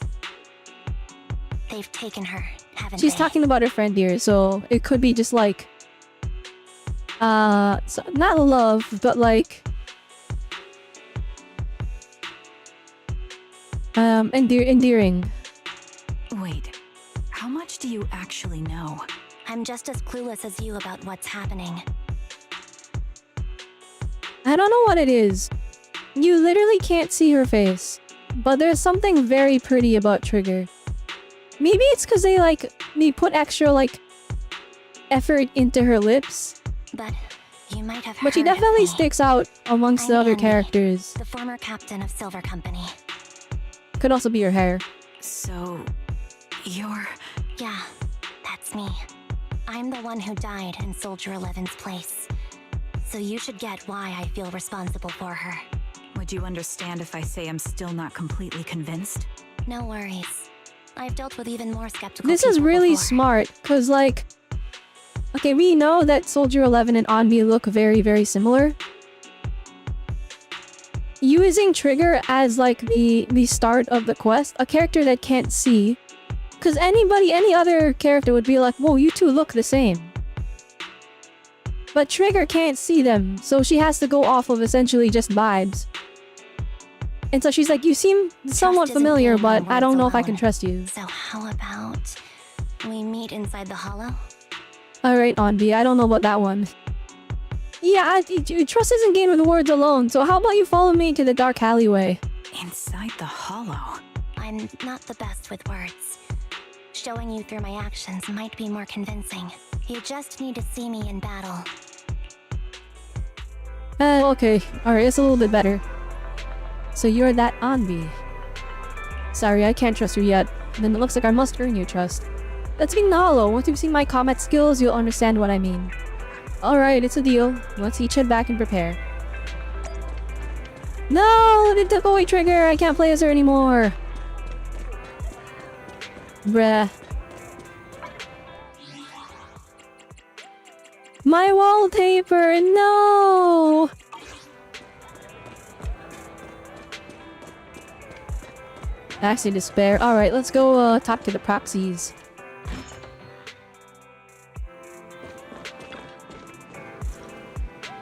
S2: They've taken her, haven't
S1: She's
S2: they?
S1: talking about her friend here, so it could be just like so not love, but like endearing.
S7: Wait, how much do you actually know?
S2: I'm just as clueless as you about what's happening.
S1: I don't know what it is. You literally can't see her face, but there's something very pretty about Trigger. Maybe it's because they put extra like effort into her lips,
S2: But you might have
S1: but she
S2: heard of
S1: definitely
S2: me.
S1: sticks out amongst the
S2: I'm
S1: other
S2: Anby,
S1: characters.
S2: The former captain of Silver Company.
S1: Could also be her hair.
S7: So, you're...
S2: Yeah, that's me. I'm the one who died in Soldier 11's place. So you should get why I feel responsible for her.
S7: Would you understand if I say I'm still not completely convinced?
S2: No worries. I've dealt with even more skeptical
S1: This is
S2: people
S1: really
S2: before.
S1: smart, cause like, okay, we know that Soldier 11 and Anby look very, very similar. Using Trigger as like the start of the quest, a character that can't see, cause any other character would be like, whoa, you two look the same. But Trigger can't see them, so she has to go off of essentially just vibes. And so she's like, you seem somewhat
S2: isn't
S1: familiar,
S2: being
S1: but I don't know if I
S2: words
S1: can
S2: alone.
S1: trust you.
S2: So how about we meet inside the hollow?
S1: Alright, Anby, I don't know about that one. Yeah, trust isn't gained with words alone, so how about you follow me to the dark alleyway?
S7: Inside the hollow.
S2: I'm not the best with words. Showing you through my actions might be more convincing. You just need to see me in battle.
S1: Okay. Alright, it's a little bit better. So you're that Anby. Sorry, I can't trust you yet. Then it looks like I must earn your trust. Let's be hollow. Once you've seen my combat skills, you'll understand what I mean. Alright, it's a deal. Let's each head back and prepare. No! It took away Trigger! I can't play as her anymore! Bruh. My wallpaper! No! Actually, despair. Alright, let's go talk to the proxies.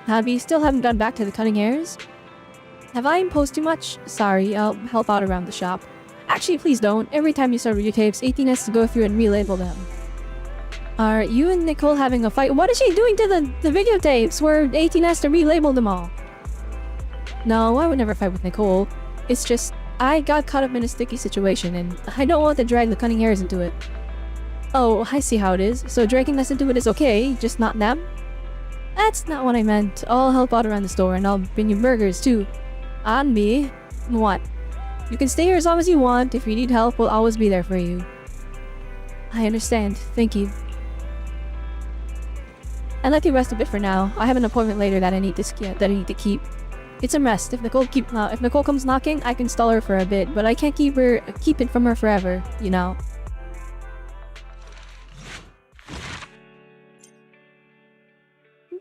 S1: Anby, still haven't gone back to the cutting hairs? Have I imposed too much? Sorry, I'll help out around the shop. Actually, please don't. Every time you start videotapes, 18 has to go through and relabel them. Are you and Nicole having a fight? What is she doing to the videotapes where 18 has to relabel them all? No, I would never fight with Nicole. It's just, I got caught up in a sticky situation and I don't want to drag the cutting hairs into it. Oh, I see how it is. So dragging us into it is okay, just not them? That's not what I meant. I'll help out around the store and I'll bring you burgers too. Anby? What? You can stay here as long as you want. If you need help, we'll always be there for you. I understand. Thank you. I'd like to rest a bit for now. I have an appointment later that I need to keep. It's a mess. If Nicole comes knocking, I can stall her for a bit, but I can't keep it from her forever, you know.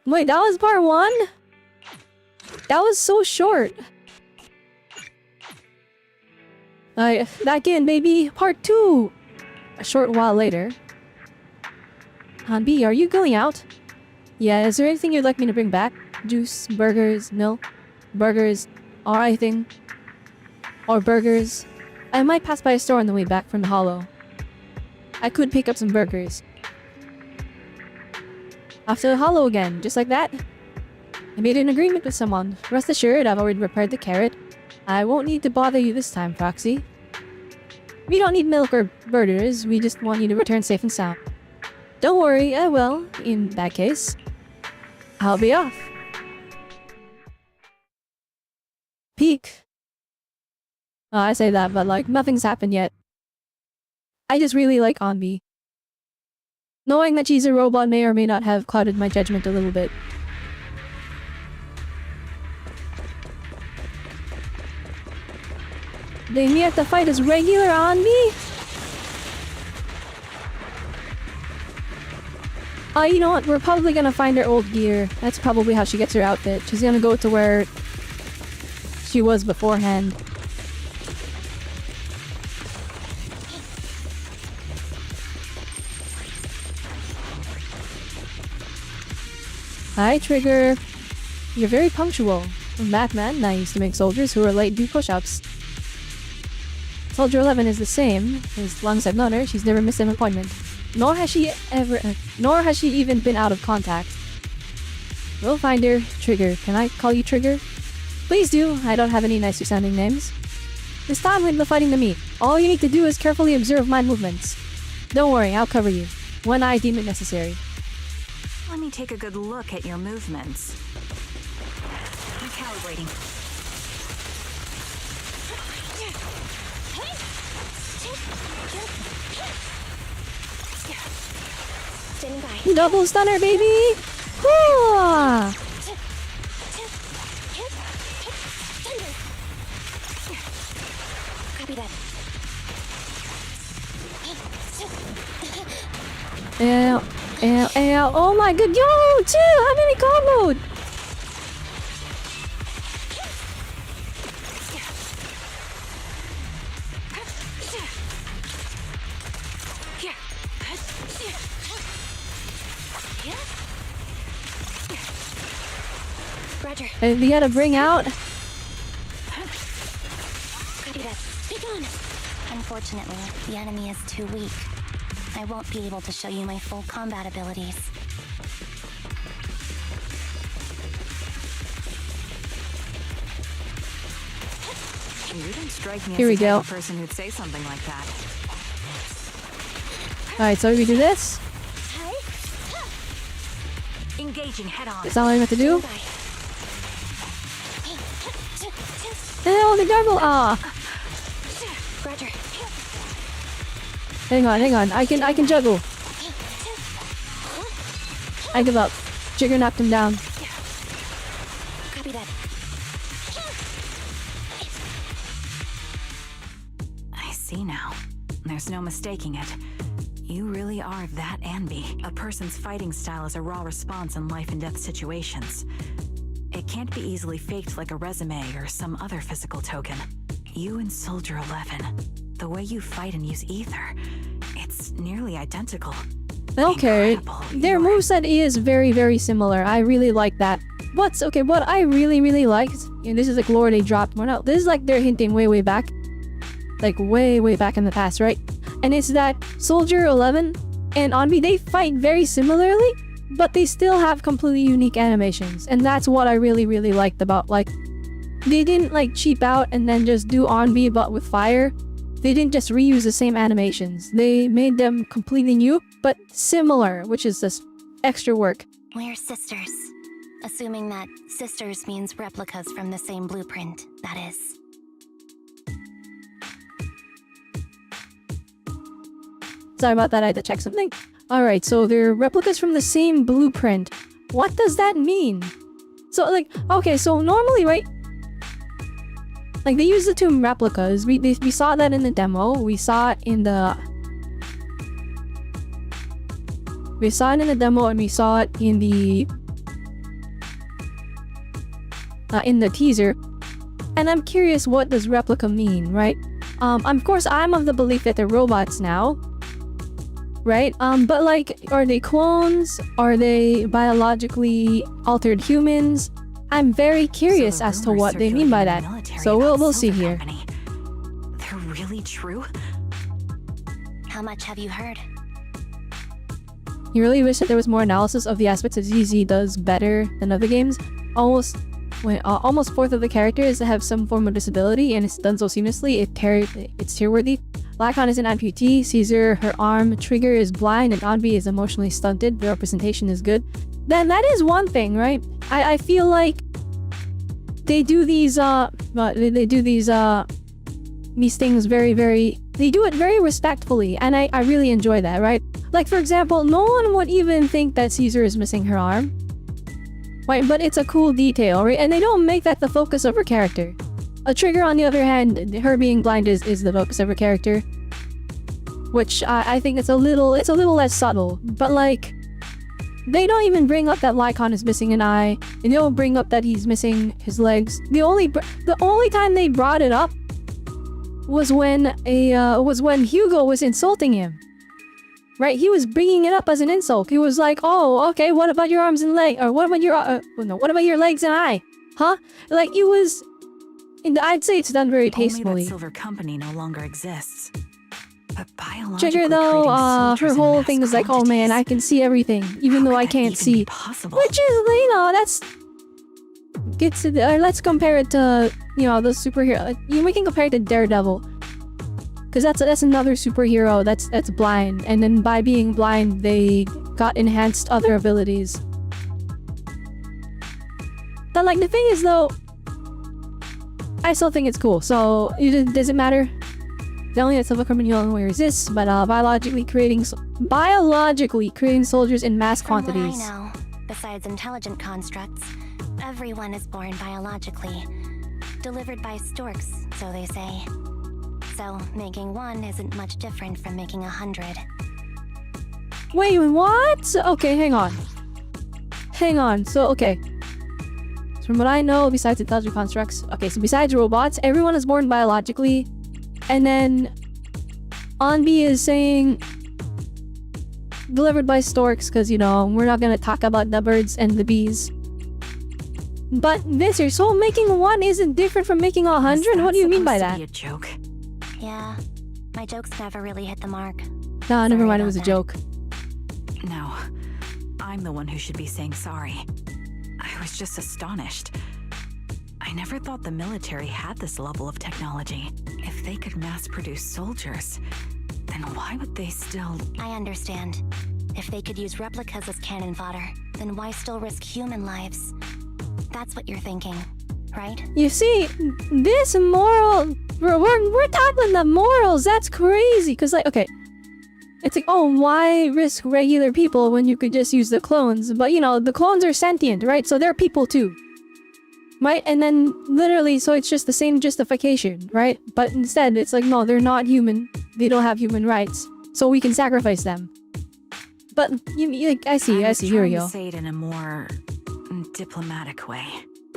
S1: Wait, that was part 1? That was so short. Back in, baby. Part 2. A short while later. Anby, are you going out? Yeah, is there anything you'd like me to bring back? Juice, burgers, milk, burgers, or anything? Or burgers? I might pass by a store on the way back from the Hollow. I could pick up some burgers. After the Hollow again, just like that. I made an agreement with someone. Rest assured, I've already repaired the carrot. I won't need to bother you this time, Proxy. We don't need milk or burgers, we just want you to return safe and sound. Don't worry, I will. In that case, I'll be off. Peak. I say that, but like, nothing's happened yet. I just really like Anby. Knowing that she's a robot may or may not have clouded my judgment a little bit. They me at the fight as regular Anby? You know what? We're probably gonna find her old gear. That's probably how she gets her outfit. She's gonna go to where she was beforehand. Hi, Trigger. You're very punctual. Batman, I used to make soldiers who were late do push-ups. Soldier 11 is the same. As long as I've known her, she's never missed an appointment. Nor has she even been out of contact. We'll find her. Trigger. Can I call you Trigger? Please do. I don't have any nicer sounding names. It's time with the fighting to meet. All you need to do is carefully observe my movements. Don't worry, I'll cover you. When I deem it necessary.
S7: Let me take a good look at your movements. I'm calibrating.
S2: Standing by.
S1: Double stunner, baby! Hoo!
S2: Copy that.
S1: Ow. Oh my god, yo! Chill! I'm in a god mode!
S2: Roger.
S1: We gotta bring out...
S2: Copy that. Be gone. Unfortunately, the enemy is too weak. I won't be able to show you my full combat abilities.
S7: You don't strike me
S1: Here we
S7: as the
S1: go.
S7: type of person who'd say something like that.
S1: Alright, so we do this.
S7: Engaging head on.
S1: That's all I have to do.
S2: Standing by.
S1: Oh, the double! Ah!
S2: Roger.
S1: Hang on. I can juggle. I give up. Trigger knocked him down.
S2: Copy that.
S7: I see now. There's no mistaking it. You really are that Anby. A person's fighting style is a raw response in life and death situations. It can't be easily faked like a resume or some other physical token. You and Soldier 11, the way you fight and use ether, it's nearly identical.
S1: Okay,
S7: Incredible.
S1: their
S7: You're-
S1: moveset is very, very similar. I really like that. What I really liked, and this is like lore they dropped more now. This is like they're hinting way back. Like way back in the past, right? And it's that Soldier 11 and Anby, they fight very similarly, but they still have completely unique animations. And that's what I really liked about, like, they didn't like cheap out and then just do Anby but with fire. They didn't just reuse the same animations. They made them completely new, but similar, which is just extra work.
S2: We're sisters. Assuming that sisters means replicas from the same blueprint, that is.
S1: Sorry about that, I had to check something. Alright, so they're replicas from the same blueprint. What does that mean? So, like, okay, so normally, right, Like, they use the tomb replicas. We saw that in the demo. We saw it in the demo, and we saw it in the teaser. And I'm curious, what does replica mean, right? Of course, I'm of the belief that they're robots now, right? But like, are they clones? Are they biologically altered humans? I'm very curious as to what they mean by that. So we'll see here.
S7: They're really true?
S2: How much have you heard?
S1: You really wish that there was more analysis of the aspects that ZZ does better than other games. Almost fourth of the characters have some form of disability, and it's done so seamlessly. It's tear-worthy. Lacon is an amputee. Caesar, her arm trigger is blind, and Anby is emotionally stunted. The representation is good. Then that is one thing, right? I feel like they do these things very, they do it very respectfully, and I really enjoy that, right? Like, for example, no one would even think that Caesar is missing her arm. Right, but it's a cool detail, right? And they don't make that the focus of her character. A Trigger, on the other hand, her being blind is the focus of her character. Which I think it's a little less subtle. But like, they don't even bring up that Lycon is missing an eye. And they don't bring up that he's missing his legs. The only time they brought it up was when Hugo was insulting him. Right, he was bringing it up as an insult. He was like, "Oh, okay. What about your arms and legs? Or what about your legs and eye? Huh?" Like, it was. I'd say it's done very tastefully.
S7: Only that Silver Company no longer exists. But biologically
S1: Trigger, though,
S7: creating
S1: her
S7: soldiers
S1: whole
S7: in
S1: thing
S7: mass
S1: is like, "Oh man, I
S7: quantities.
S1: can see everything, even though I
S7: Could that
S1: can't
S7: even
S1: see."
S7: be possible?
S1: Which is, that's. Gets to let's compare it to the superhero. We can compare it to Daredevil. Because that's another superhero that's blind, and then by being blind, they got enhanced other abilities. But like, the thing is, though, I still think it's cool. So does it matter? Not only that Silver Company no longer exists, but biologically creating soldiers in mass
S2: From
S1: quantities.
S2: what I know, besides intelligent constructs, everyone is born biologically. Delivered by storks, so they say. So, making one isn't much different from making 100.
S1: Wait, what? Okay, hang on. So, okay. So from what I know, besides intelligent constructs, okay, so besides robots, everyone is born biologically. And then Anby is saying delivered by storks, because, we're not gonna talk about the birds and the bees. But this here, so making one isn't different from making 100? What do you mean by that?
S7: Be a joke?
S2: Yeah, my jokes never really hit the mark.
S1: Nah, never
S2: Sorry
S1: mind, it
S2: about
S1: was a
S2: that.
S1: joke.
S7: No, I'm the one who should be saying sorry. I was just astonished. I never thought the military had this level of technology. If they could mass produce soldiers, then why would they still...
S2: I understand. If they could use replicas as cannon fodder, then why still risk human lives? That's what you're thinking, right?
S1: You see, this moral... We're tackling the morals. That's crazy. Because, like, okay. It's like, oh, why risk regular people when you could just use the clones? But, the clones are sentient, right? So they're people too. Right? And then, literally, so it's just the same justification, right? But instead, it's like, no, they're not human. They don't have human rights. So we can sacrifice them. But, I see, here we
S7: trying
S1: go.
S7: to say it in a more diplomatic way.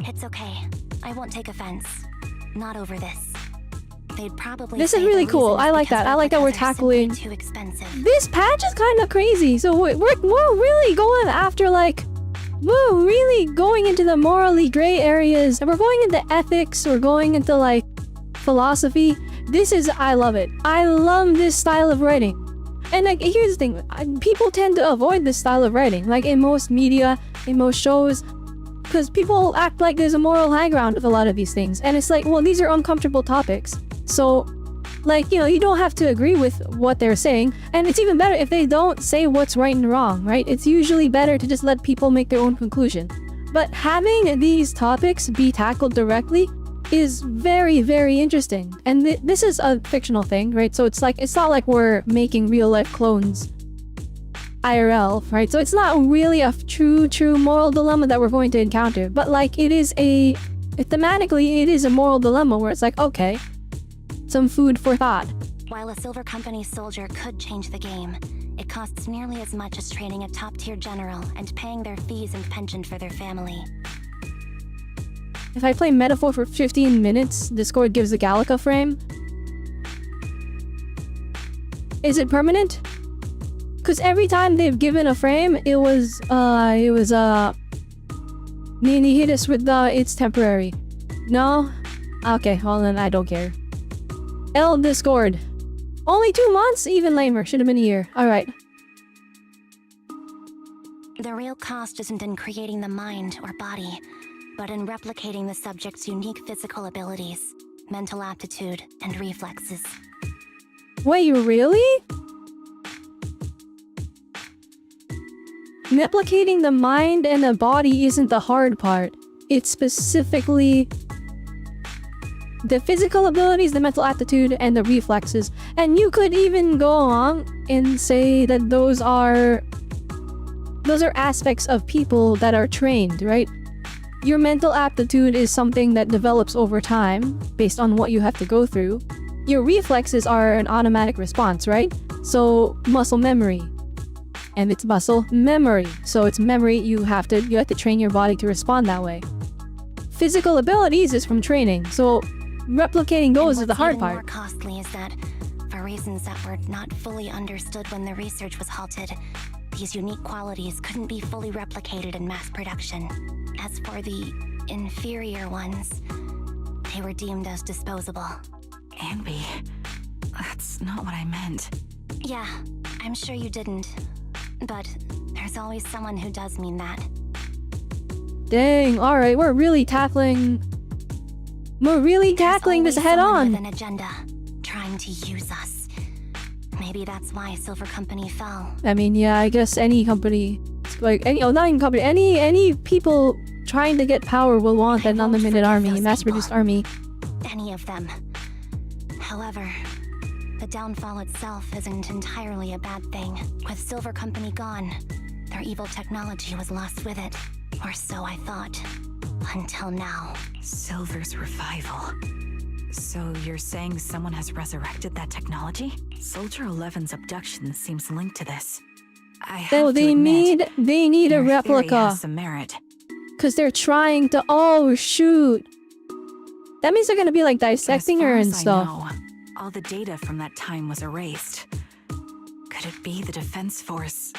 S2: It's okay. I won't take offense. Not over this. They'd probably
S1: This
S2: say
S1: is
S2: the
S1: really cool.
S2: reason is
S1: I like
S2: because
S1: that. I like that we're
S2: replicas are simply
S1: tackling...
S2: too expensive.
S1: This patch is kind of crazy. So we're really going after, like... We're really going into the morally gray areas. And we're going into ethics. We're going into, like, philosophy. I love it. I love this style of writing. And, like, here's the thing. People tend to avoid this style of writing. Like, in most media, in most shows... Because people act like there's a moral high ground with a lot of these things. And it's like, well, these are uncomfortable topics. So, like, you don't have to agree with what they're saying. And it's even better if they don't say what's right and wrong, right? It's usually better to just let people make their own conclusion. But having these topics be tackled directly is very, very interesting. And this is a fictional thing, right? So it's not like we're making real-life clones IRL, right? So it's not really a true moral dilemma that we're going to encounter, but like it is a thematically, it is a moral dilemma where it's like, okay, some food for thought.
S2: While a Silver Company soldier could change the game, it costs nearly as much as training a top-tier general and paying their fees and pension for their family.
S1: If I play Metaphor for 15 minutes, Discord gives a Gallica frame. Is it permanent? Because every time they've given a frame, it was Nini hit us with it's temporary. No? Okay, well then I don't care. L Discord. Only 2 months? Even lamer. Should have been a year. Alright.
S2: The real cost isn't in creating the mind or body, but in replicating the subject's unique physical abilities, mental aptitude, and reflexes.
S1: Wait, really? Replicating the mind and the body isn't the hard part. It's specifically the physical abilities, the mental aptitude, and the reflexes. And you could even go on and say that those are aspects of people that are trained, right? Your mental aptitude is something that develops over time based on what you have to go through. Your reflexes are an automatic response, right? So muscle memory. And it's muscle memory. So it's memory, you have to train your body to respond that way. Physical abilities is from training. So replicating those is the hard part.
S2: What's even more costly is that, for reasons that were not fully understood when the research was halted, these unique qualities couldn't be fully replicated in mass production. As for the inferior ones, they were deemed as disposable.
S7: Anby, that's not what I meant.
S2: Yeah, I'm sure you didn't. But there's always someone who does mean that.
S1: Dang, alright, we're really tackling this head on.
S2: With an agenda, trying to use us. Maybe that's why Silver Company fell.
S1: I mean, yeah, I guess any company, like not even company, any people trying to get power will want an unlimited army, mass-produced army.
S2: Any of them. However, the downfall itself isn't entirely a bad thing. With Silver Company gone, their evil technology was lost with it. Or so I thought. Until now.
S7: Silver's revival. So you're saying someone has resurrected that technology? Soldier 11's abduction seems linked to this. I have
S1: So they
S7: to admit,
S1: need a
S7: your theory
S1: replica.
S7: has some merit.
S1: Because they're trying to... Oh, shoot. That means they're gonna be like dissecting her and stuff.
S7: I know, all the data from that time was erased. Could it be the Defense Force?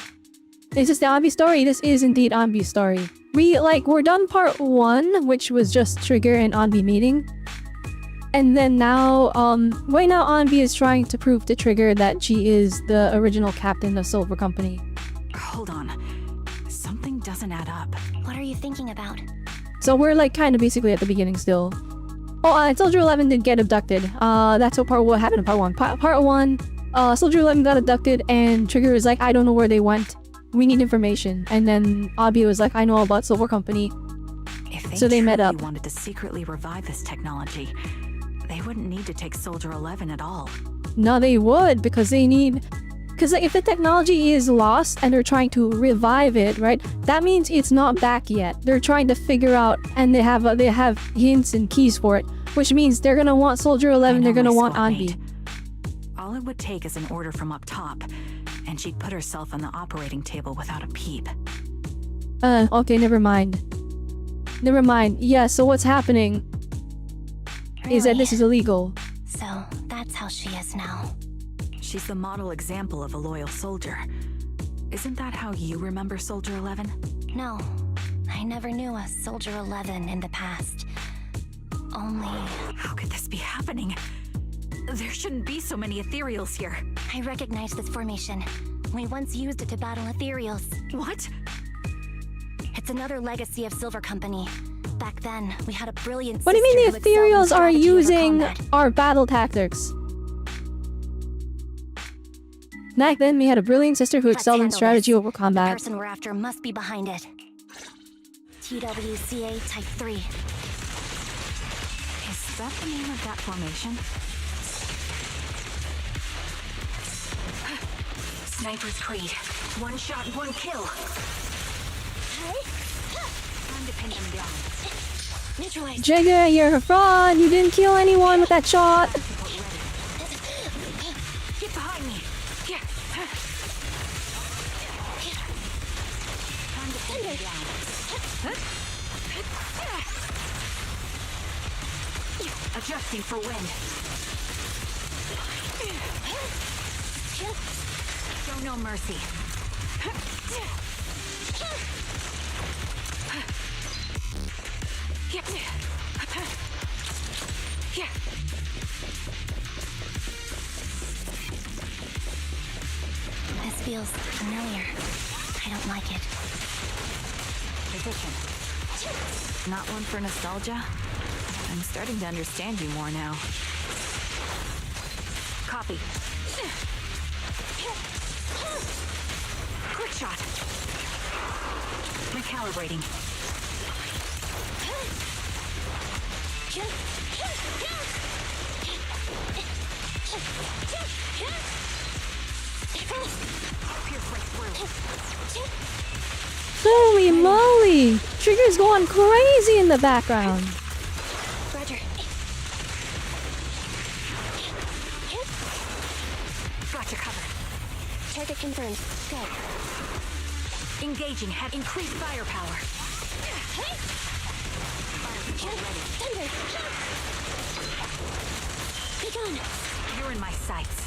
S1: Is this the Anby story? This is indeed Anby's story. We're done part 1, which was just Trigger and Anby meeting. And then now, right now Anby is trying to prove to Trigger that she is the original captain of Silver Company.
S7: Hold on. Something doesn't add up.
S2: What are you thinking about?
S1: So we're like kind of basically at the beginning still. Oh, Soldier 11 did get abducted. That's what happened in part 1. Part 1, Soldier 11 got abducted and Trigger was like, I don't know where they went. We need information. And then Anby was like, I know about Silver Company.
S7: If
S1: So they met up.
S7: wanted to secretly revive this technology, they wouldn't need to take Soldier 11 at all.
S1: No, they would, because they need... Because if the technology is lost and they're trying to revive it, right? That means it's not back yet. They're trying to figure out, and they have hints and keys for it, which means they're gonna want Soldier 11. They're gonna want Anby.
S7: All it would take is an order from up top, and she'd put herself on the operating table without a peep.
S1: Okay, never mind. Never mind. Yeah, so what's happening is that this is illegal.
S2: So, that's how she is now.
S7: She's the model example of a loyal soldier. Isn't that how you remember Soldier 11?
S2: No, I never knew a Soldier 11 in the past. Only...
S7: How could this be happening? There shouldn't be so many ethereals here.
S2: I recognize this formation. We once used it to battle ethereals.
S7: What?
S2: It's another legacy of Silver Company. Back then, we had a brilliant
S1: What do you mean the
S2: sister who excelled in
S1: ethereals are
S2: strategy over
S1: using
S2: combat.
S1: our battle tactics? Back then, we had a brilliant sister who
S2: Let's
S1: excelled in
S2: handle
S1: strategy
S2: this.
S1: over
S2: The
S1: combat.
S2: person we're after must be behind it. TWCA Type 3.
S7: Is that the name of that formation? Sniper's Creed. One shot, one kill. Time to pin them down.
S2: Neutralize.
S1: Jigga, you're a fraud. You didn't kill anyone with that shot.
S7: Get behind me. Here. Time to pin you down. Adjusting for wind. Show no mercy. Here.
S2: This feels familiar. I don't like it.
S7: Position. Not one for nostalgia? I'm starting to understand you more now. Copy. Quick shot. Recalibrating. Pierce right through.
S1: Holy moly! Trigger's going crazy in the background.
S2: Roger.
S7: Gotcha covered.
S2: Target confirmed. Go.
S7: Engaging. Have increased firepower.
S2: Thunder. Be gone.
S7: You're in my sights.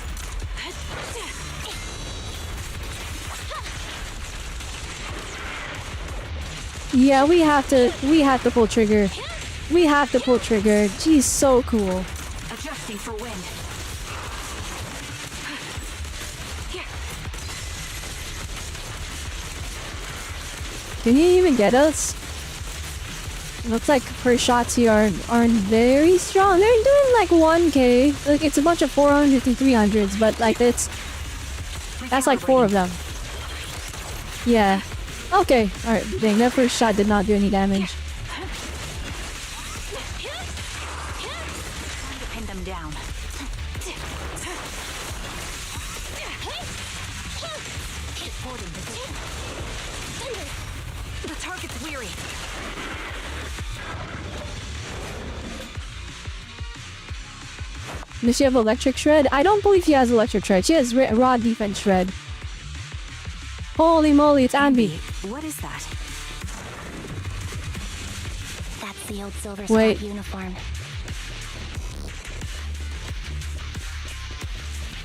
S1: Yeah, we have to pull trigger. We have to pull trigger. She's so cool.
S7: Adjusting for wind.
S1: Can you even get us? Looks like her shots here aren't very strong. They're doing like 1k. Like it's a bunch of 400s and 300s, but like that's like 4 of them. Yeah. Okay. Alright, dang, that first shot did not do any damage.
S7: Time to pin them down. Holding position. The target's weary.
S1: Does she have electric shred? I don't believe she has electric shred. She has raw defense shred. Holy moly, it's Anby.
S7: What is that?
S2: That's the old Silver
S1: Wait.
S2: Squad uniform.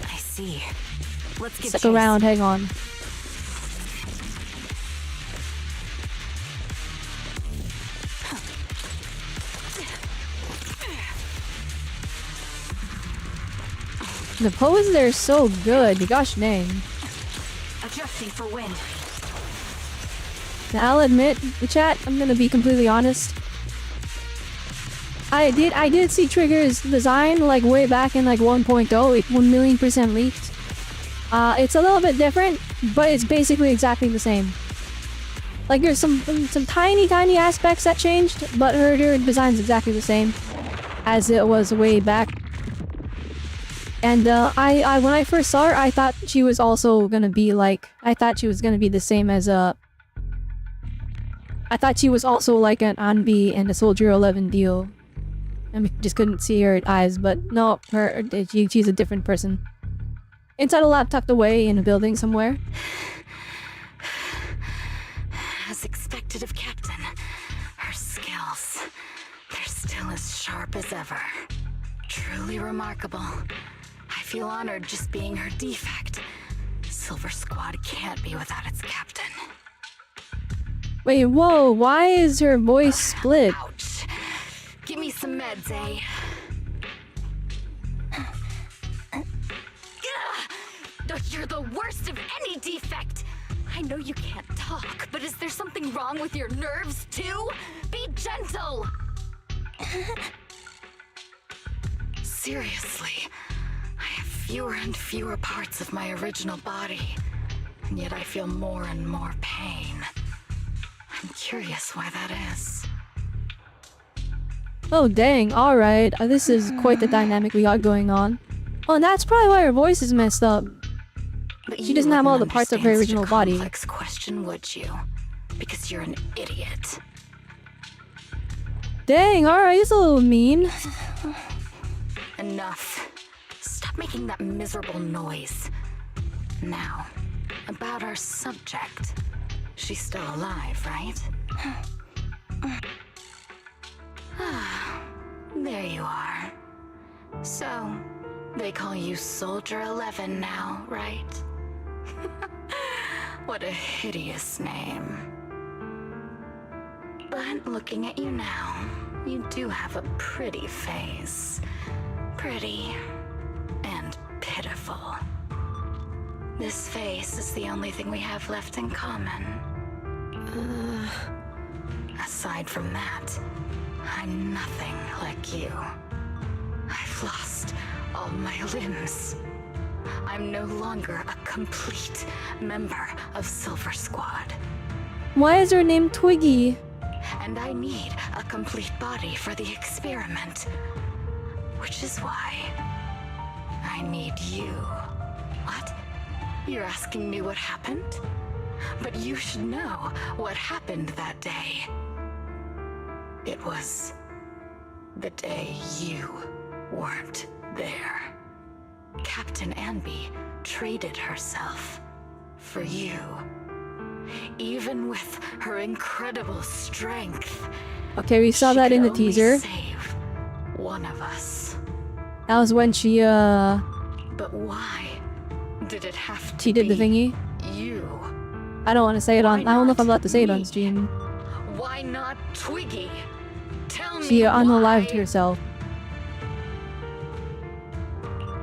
S7: I see. Let's give
S1: Stick
S7: chase.
S1: around, hang on. The pose there is so good, gosh dang.
S7: Adjusting for wind.
S1: Now, I'll admit, the chat, I'm gonna be completely honest. I did see Trigger's design like way back in like 1.0, it 1,000,000% leaked. It's a little bit different, but it's basically exactly the same. Like there's some tiny aspects that changed, but her design's exactly the same as it was way back. And I when I first saw her, I thought she was also gonna be like, I thought she was gonna be the same as I thought she was also like an Anby and a Soldier 11 deal. I mean, just couldn't see her eyes, but no, she's a different person. Inside a lab tucked away in a building somewhere.
S7: As expected of Captain, her skills, they're still as sharp as ever. Truly remarkable. I feel honored just being her defect. Silver Squad can't be without its captain.
S1: Wait, whoa, why is her voice split?
S7: Ouch. Give me some meds, eh? You're the worst of any defect! I know you can't talk, but is there something wrong with your nerves, too? Be gentle! Seriously, I have fewer and fewer parts of my original body, and yet I feel more and more pain. I'm curious why that is.
S1: Oh dang, alright. This is quite the dynamic we got going on. Oh, and that's probably why her voice is messed up.
S7: But
S1: She
S7: you
S1: doesn't have all the
S7: wouldn't
S1: parts of her
S7: understand such a
S1: original body.
S7: complex question, would you? Because you're an idiot.
S1: Dang, alright, it's a little mean.
S7: Enough. Stop making that miserable noise. Now, about our subject. She's still alive, right? There you are. So, they call you Soldier 11 now, right? What a hideous name. But looking at you now, you do have a pretty face. Pretty and pitiful. This face is the only thing we have left in common. Aside from that, I'm nothing like you. I've lost all my limbs. I'm no longer a complete member of Silver Squad.
S1: Why is her name Twiggy?
S7: And I need a complete body for the experiment. Which is why I need you. What? You're asking me what happened? But you should know what happened that day. It was the day you weren't there. Captain Anby traded herself for you. Even with her incredible strength.
S1: Okay, we saw that in the teaser.
S7: Save one of us.
S1: That was when she
S7: But why did it have to
S1: did the
S7: be
S1: thingy.
S7: you?
S1: I don't want to say it on. I don't know if I'm allowed to say it on
S7: me?
S1: stream.
S7: Why not Twiggy? Tell me
S1: She
S7: why.
S1: unalived herself.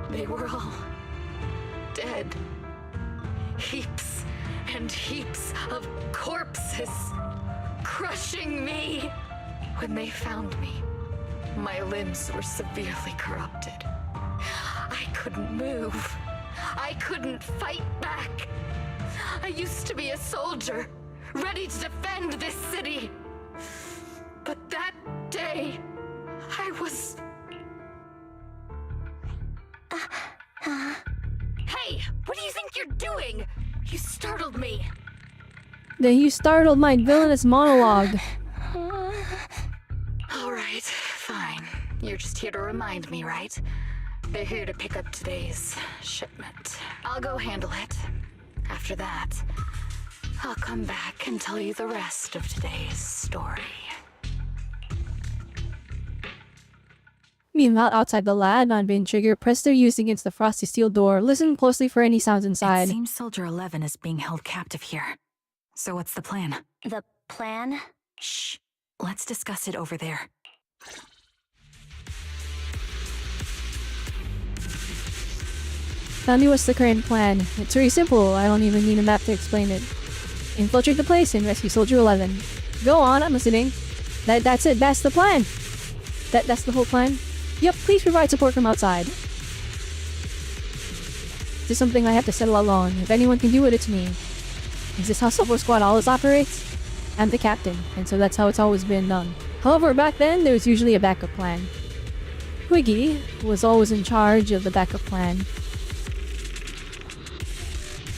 S7: They were all dead. Heaps and heaps of corpses crushing me. When they found me, my limbs were severely corrupted. I couldn't move. I couldn't fight back. I used to be a soldier, ready to defend this city. But that day, I was... Hey, what do you think you're doing? You startled me.
S1: Then you startled my villainous monologue.
S7: All right, fine. You're just here to remind me, right? They're here to pick up today's shipment. I'll go handle it. After that, I'll come back and tell you the rest of today's story.
S1: Meanwhile, outside the lab, Anby and Trigger press their use against the frosty steel door. Listen closely for any sounds inside.
S7: It seems Soldier 11 is being held captive here. So what's the plan?
S2: The plan?
S7: Shh. Let's discuss it over there.
S1: Tell me what's the current plan. It's very simple. I don't even need a map to explain it. Infiltrate the place and rescue Soldier 11. Go on, I'm listening. That's it. That's the plan. That's the whole plan. Yep, please provide support from outside. This is something I have to settle alone. If anyone can do it, it's me. Is this how Silver Squad always operates? I'm the captain, and so that's how it's always been done. However, back then, there was usually a backup plan. Twiggy was always in charge of the backup plan.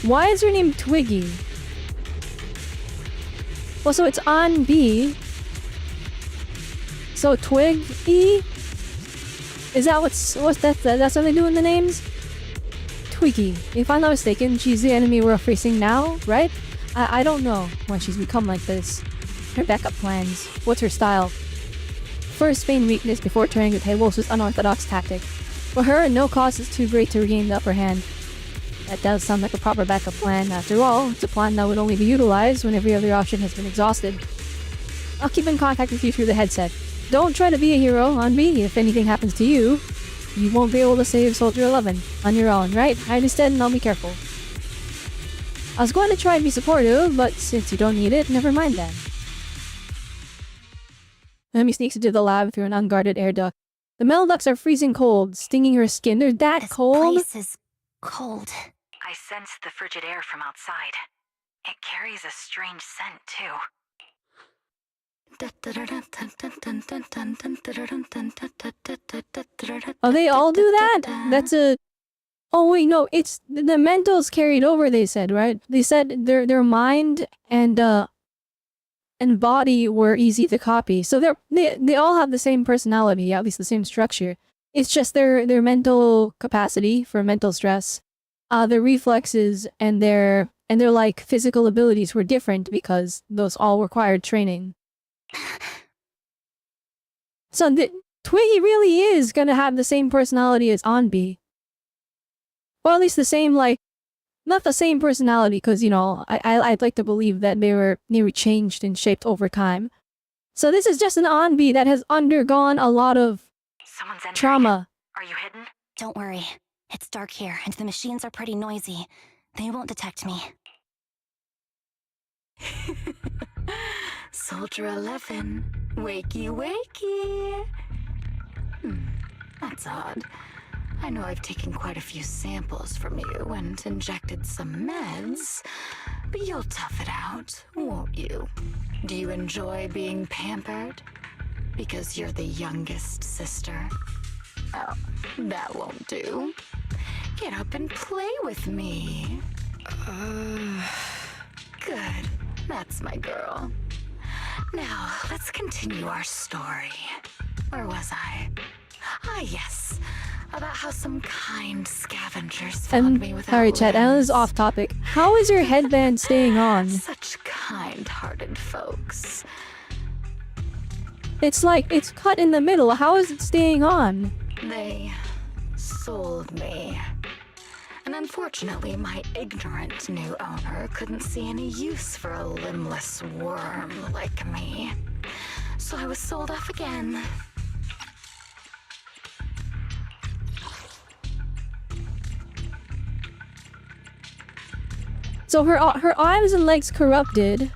S1: Why is her name Twiggy? Well, so it's Anby. So Twiggy? Is that what's that's what they do in the names? Twiggy. If I'm not mistaken, she's the enemy we're facing now, right? I don't know why she's become like this. Her backup plans. What's her style? First, feign weakness before turning the tables was unorthodox tactic. For her, no cost is too great to regain the upper hand. That does sound like a proper backup plan. After all, it's a plan that would only be utilized when every other option has been exhausted. I'll keep in contact with you through the headset. Don't try to be a hero, Anby. If anything happens to you, you won't be able to save Soldier 11 on your own, right? Hide instead and I'll be careful. I was going to try and be supportive, but since you don't need it, never mind then. Anby sneaks into the lab through an unguarded air duct. The metal ducts are freezing cold, stinging her skin. They're that
S2: This
S1: cold?
S2: place is cold.
S7: I sensed the frigid air from outside. It carries a strange scent, too.
S1: Oh, they all do that? That's a... Oh wait, no, it's... The mentals carried over, they said, right? They said their mind and, and body were easy to copy. So they all have the same personality, at least the same structure. It's just their mental capacity for mental stress, their reflexes and their like physical abilities were different because those all required training. So Twiggy really is gonna have the same personality as Anby. Or at least the same, like, not the same personality, because, you know, I'd like to believe that they were changed and shaped over time. So this is just an Anby that has undergone a lot of
S2: Someone's entering.
S1: trauma.
S2: Are you hidden? Don't worry. It's dark here, and the machines are pretty noisy. They won't detect me.
S7: Soldier 11, wakey wakey. That's odd. I know I've taken quite a few samples from you and injected some meds, but you'll tough it out, won't you? Do you enjoy being pampered? Because you're the youngest sister. Oh, that won't do. Get up and play with me. Good. That's my girl. Now, let's continue our story. Where was I? Ah, yes. About how some kind scavengers found me without
S1: Sorry, Chet, and this is
S7: limbs.
S1: off topic. How is your headband staying on?
S7: Such kind-hearted folks.
S1: It's like, it's cut in the middle. How is it staying on?
S7: They sold me. And unfortunately, my ignorant new owner couldn't see any use for a limbless worm like me. So I was sold off again.
S1: So her arms and legs corrupted.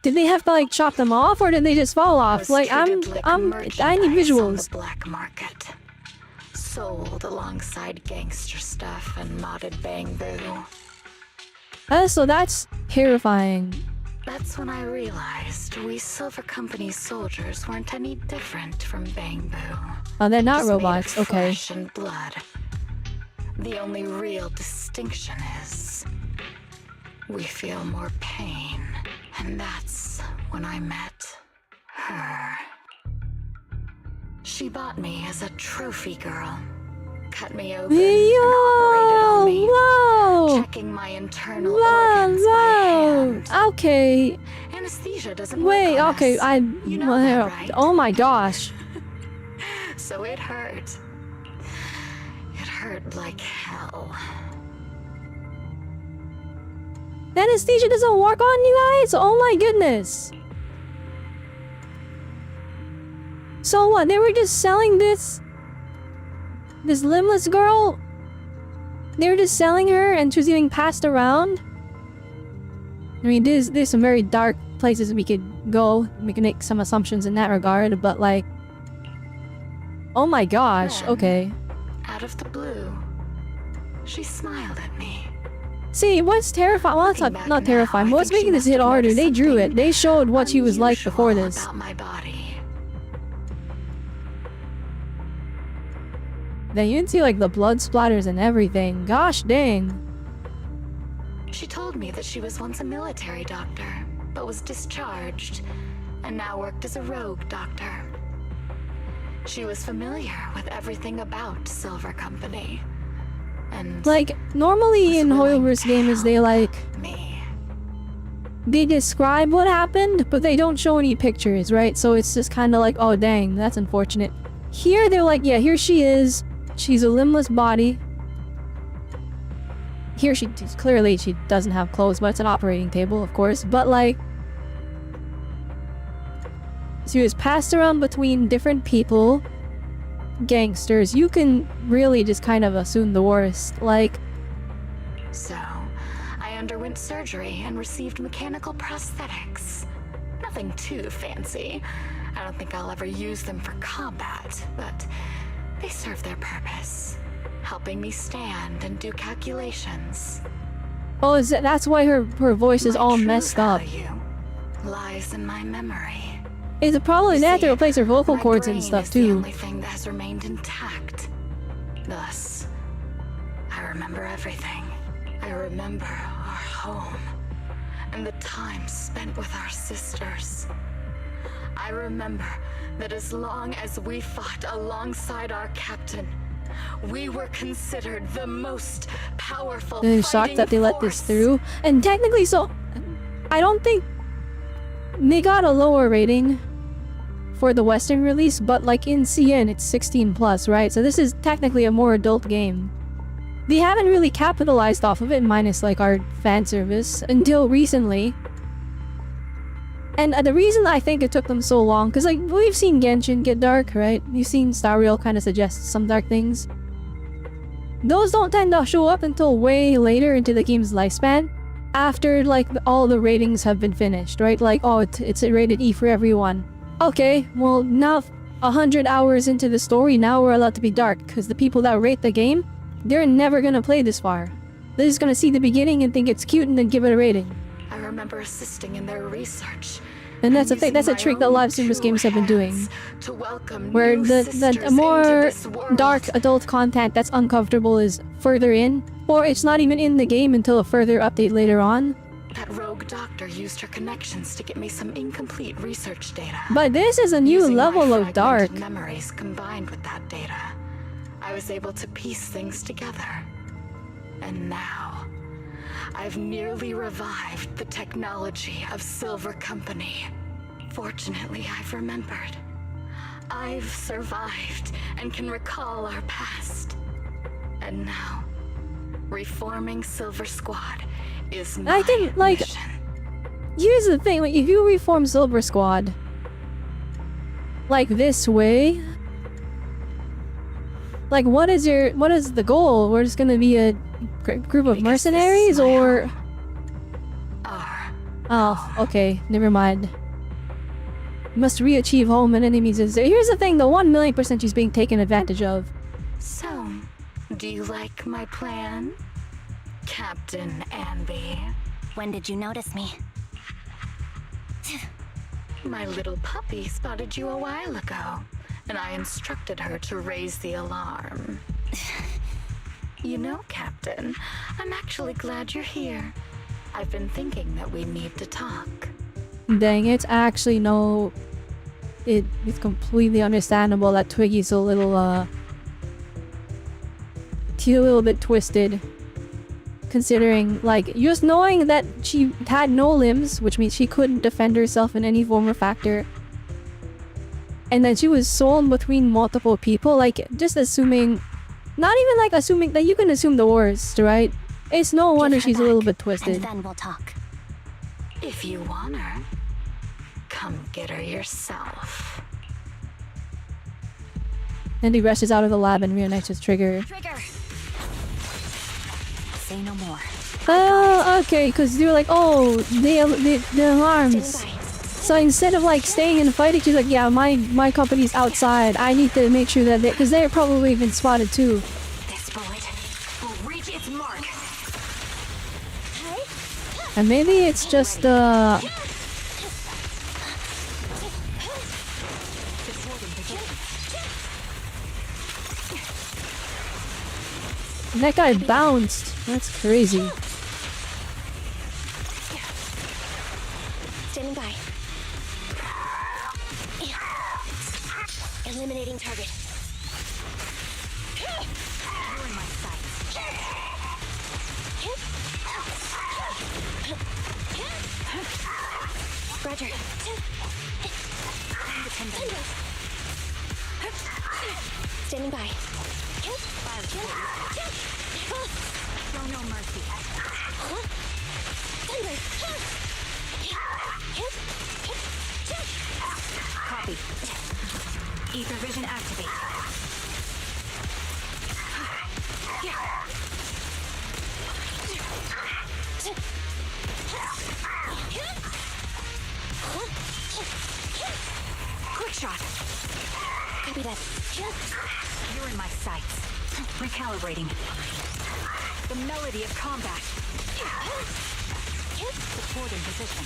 S1: Did they have to like chop them off, or did they just fall
S7: I
S1: off?
S7: was
S1: Like I
S7: treated
S1: need
S7: merchandise on
S1: visuals.
S7: the black market. Sold alongside gangster stuff and modded bamboo.
S1: So that's terrifying.
S7: That's when I realized we Silver Company soldiers weren't any different from bamboo.
S1: Oh, they're not
S7: Just made of
S1: robots. Okay.
S7: Flesh and blood. The only real distinction is we feel more pain, and that's when I met her. She bought me as a trophy girl. Cut me open and operated on me,
S1: Whoa!
S7: checking my internal organs by hand.
S1: Okay.
S7: Anesthesia doesn't
S1: Wait.
S7: work on
S1: Okay.
S7: us. You know that, right?
S1: Oh my gosh.
S7: So it hurt. It hurt like hell.
S1: The anesthesia doesn't work on you guys? Oh my goodness. So what? They were just selling this limbless girl? They were just selling her and she was getting passed around? I mean, there's some very dark places we could go. We can make some assumptions in that regard, but like... Oh my gosh,
S7: Then,
S1: okay.
S7: Out of the blue, she smiled at me.
S1: See, what's terrifying? Well, it's
S7: Looking back
S1: not
S7: now,
S1: terrifying.
S7: I
S1: What's
S7: think she
S1: making this
S7: must
S1: hit
S7: have
S1: harder?
S7: noticed
S1: They drew it.
S7: something
S1: They showed what she was like before
S7: unusual
S1: this.
S7: about my body.
S1: Then you can see like the blood splatters and everything. Gosh dang.
S7: She told me that she was once a military doctor, but was discharged, and now worked as a rogue doctor. She was familiar with everything about Silver Company, and
S1: Like, normally in Hoyoverse games, they like...
S7: me.
S1: They describe what happened, but they don't show any pictures, right? So it's just kind of like, oh dang, that's unfortunate. Here they're like, yeah, here she is. She's a limbless body. Here clearly she doesn't have clothes, but it's an operating table, of course. But like, she was passed around between different people, gangsters. You can really just kind of assume the worst. Like,
S7: So, I underwent surgery and received mechanical prosthetics. Nothing too fancy. I don't think I'll ever use them for combat, but they serve their purpose, helping me stand and do calculations.
S1: oh, that's why her voice is
S7: My
S1: all
S7: true
S1: messed up.
S7: value lies in my memory.
S1: It's probably they have to
S7: See,
S1: replace her vocal
S7: my
S1: cords and
S7: brain
S1: stuff
S7: is the
S1: too.
S7: only thing that has remained intact. Thus, I remember everything. I remember our home
S8: and the time spent with our sisters. I remember that as long as we fought alongside our captain, we were considered the most powerful.
S1: I'm shocked that they let this through. And technically, so I don't think they got a lower rating for the Western release, but like in CN, it's 16 plus, right? So this is technically a more adult game. They haven't really capitalized off of it, minus like our fan service, until recently. And the reason I think it took them so long, because like we've seen Genshin get dark, right? We've seen Star Rail kind of suggest some dark things. Those don't tend to show up until way later into the game's lifespan, after like all the ratings have been finished, right? Like, oh, it's a rated E for everyone. Okay, well now 100 hours into the story, now we're allowed to be dark, because the people that rate the game, they're never gonna play this far. They're just gonna see the beginning and think it's cute and then give it a rating.
S8: I remember assisting in their research.
S1: And that's a thing, that's a trick that live service games have been doing. Where the more dark adult content that's uncomfortable is further in, or it's not even in the game until a further update later on.
S8: That rogue doctor used her connections to get me some incomplete research data.
S1: But this is a new
S8: Using
S1: level
S8: my
S1: of dark.
S8: fragmented memories combined with that data, I was able to piece things together. And now, I've nearly revived the technology of Silver Company. Fortunately, I've remembered. I've survived and can recall our past. And now, reforming Silver Squad is my mission.
S1: Here's the thing, like, if you reform Silver Squad like this way, like what is the goal? We're just gonna be a group of mercenaries, or oh, okay, never mind. Must re-achieve home and enemies is there. Here's the thing, the 1,000,000% she's being taken advantage of.
S8: So, do you like my plan, Captain Anby?
S2: When did you notice me?
S8: My little puppy spotted you a while ago, and I instructed her to raise the alarm. You know, Captain, I'm actually glad you're here. I've been thinking that we need to talk.
S1: Dang it, actually no. It's completely understandable that Twiggy's a little bit twisted. Considering, like, just knowing that she had no limbs, which means she couldn't defend herself in any form or factor. And then she was sold between multiple people, like, just assuming... Not even, like, assuming that you can assume the worst, right? It's no wonder she's a little bit twisted.
S2: And then we'll talk.
S8: If you want her, come get her yourself.
S1: And he rushes out of the lab and reunites his trigger.
S2: Say no more.
S1: Oh, okay, because they were like, oh, the alarms. So instead of like staying and fighting, she's like, yeah, my company's outside. I need to make sure that because they're probably been spotted too.
S2: This bullet will reach its mark.
S1: And maybe it's just that guy bounced. That's crazy.
S2: Standing by. Eliminating target. You're in my sights. Roger. Standing by. Show no mercy.
S7: Copy. Ether vision activate. Quick shot.
S2: Copy that.
S7: You're in my sights. Recalibrating. The melody of combat. Support in position.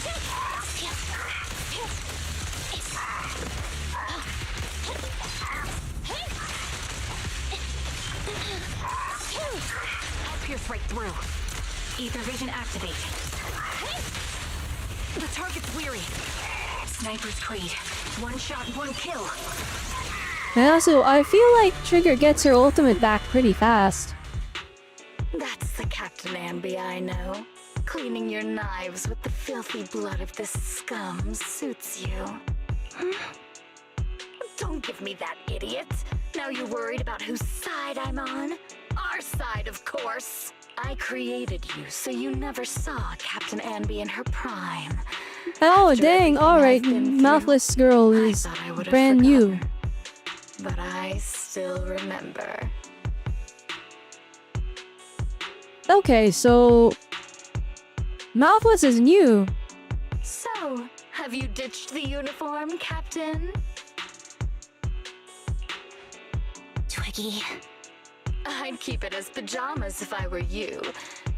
S7: I'll pierce right through. Ether vision activate.
S4: The target's weary. Sniper's trait. One shot, one kill.
S1: And also, I feel like Trigger gets her ultimate back pretty fast.
S8: That's the Captain Anby I know. Cleaning your knives with the filthy blood of this scum suits you. Don't give me that, idiot. Now you're worried about whose side I'm on? Our side, of course. I created you, so you never saw Captain Anby in her prime.
S1: Oh,
S8: After
S1: dang,
S8: everything
S1: alright.
S8: I've been through,
S1: Mouthless Girl
S8: I
S1: is
S8: thought I would have
S1: brand new.
S8: forgotten. But I still remember.
S1: Okay, so... Mouthless is new.
S8: So, have you ditched the uniform, Captain?
S2: Twiggy.
S8: I'd keep it as pajamas if I were you.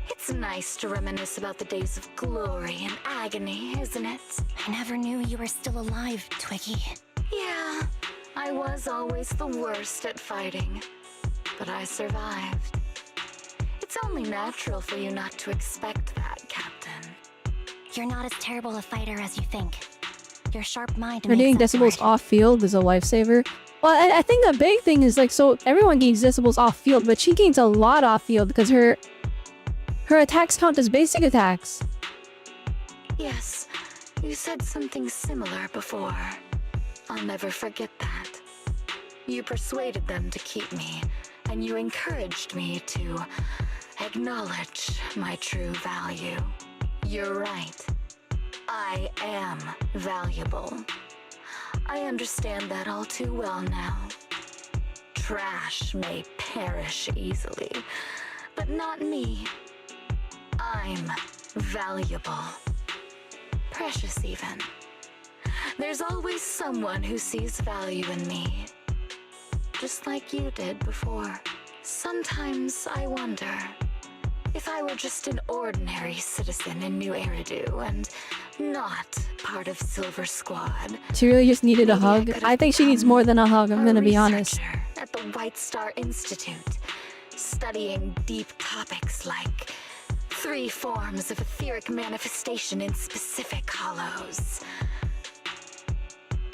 S8: It's nice to reminisce about the days of glory and agony, isn't it?
S2: I never knew you were still alive, Twiggy.
S8: Yeah, I was always the worst at fighting, but I survived. It's only natural for you not to expect that, Captain.
S2: You're not as terrible a fighter as you think. Your sharp mind
S1: Her doing
S2: makes up
S1: decibels
S2: for it.
S1: off-field is a lifesaver. Well, I think the big thing is like, so everyone gains decibels off-field, but she gains a lot off-field because her attacks count as basic attacks.
S8: Yes, you said something similar before. I'll never forget that. You persuaded them to keep me, and you encouraged me to acknowledge my true value. You're right. I am valuable. I understand that all too well now. Trash may perish easily, but not me. I'm valuable. Precious even. There's always someone who sees value in me. Just like you did before. Sometimes I wonder if I were just an ordinary citizen in New Eridu and not part of Silver Squad.
S1: She really just needed a
S8: Maybe
S1: hug.
S8: could
S1: I
S8: have
S1: think she needs more than a hug, I'm
S8: a
S1: gonna be honest.
S8: researcher at the White Star Institute, studying deep topics like 3 forms of etheric manifestation in specific hollows.